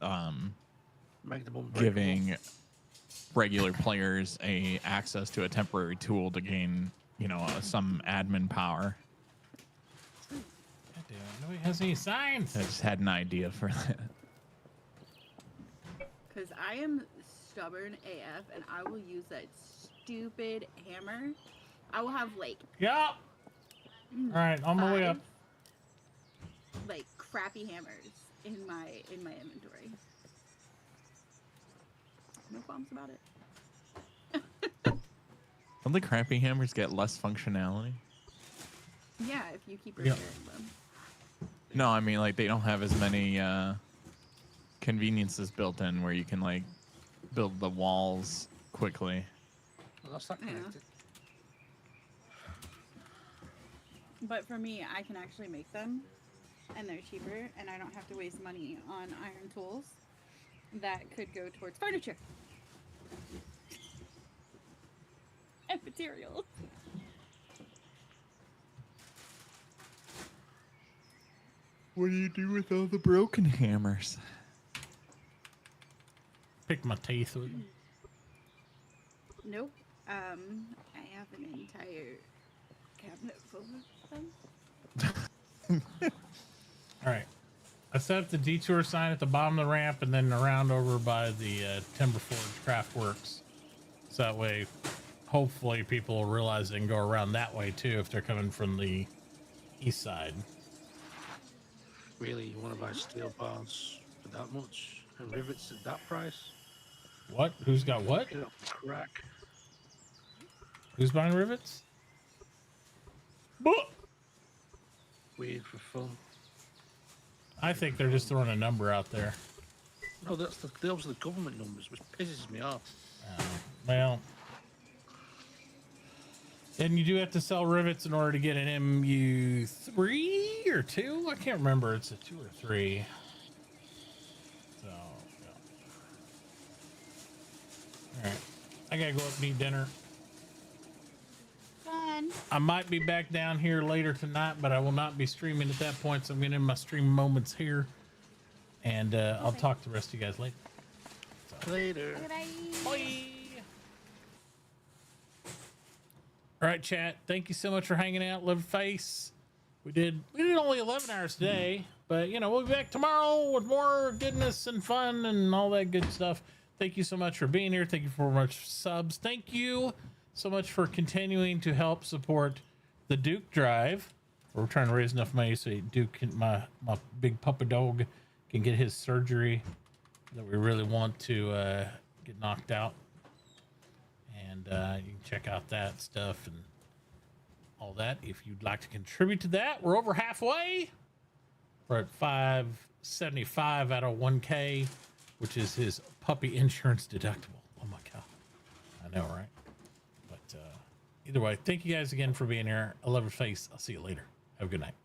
Make them unbreakable. giving regular players access to a temporary tool to gain, some admin power. God damn it, nobody has any signs. I just had an idea for that. Because I am stubborn AF and I will use that stupid hammer. I will have like... Yep. Alright, on my way up. Like crappy hammers in my inventory. No qualms about it. Don't the crappy hammers get less functionality? Yeah, if you keep repairing them. No, I mean, like, they don't have as many conveniences built in where you can, like, build the walls quickly. Well, that's not connected. But for me, I can actually make them, and they're cheaper, and I don't have to waste money on iron tools that could go towards furniture and materials. What do you do with all the broken hammers? Pick my teeth with them. Nope. I have an entire cabinet full of them. All right. I set up the detour sign at the bottom of the ramp and then around over by the Timber Forge Craft Works. So that way, hopefully people will realize they can go around that way too if they're coming from the east side. Really, you want to buy steel bars for that much and rivets at that price? What? Who's got what? Get up crack. Who's buying rivets? Weird for fun. I think they're just throwing a number out there. No, those are the government numbers, which pisses me off. Well, and you do have to sell rivets in order to get an MU3 or 2? I can't remember. It's a 2 or 3. So, yeah. All right. I gotta go up and eat dinner. Fun. I might be back down here later tonight, but I will not be streaming at that point. So I'm getting in my stream moments here, and I'll talk to the rest of you guys later. So. Later. Bye. All right, chat. Thank you so much for hanging out. Leatherface. We did only 11 hours today, but you know, we'll be back tomorrow with more goodness and fun and all that good stuff. Thank you so much for being here. Thank you for much subs. Thank you so much for continuing to help support the Duke Drive. We're trying to raise enough money so Duke can, my big puppy dog can get his surgery that we really want to get knocked out. And you can check out that stuff and all that if you'd like to contribute to that. We're over halfway. We're at 575 out of 1K, which is his puppy insurance deductible. Oh my god, I know, right? But either way, thank you guys again for being here. I love your face. I'll see you later. Have a good night.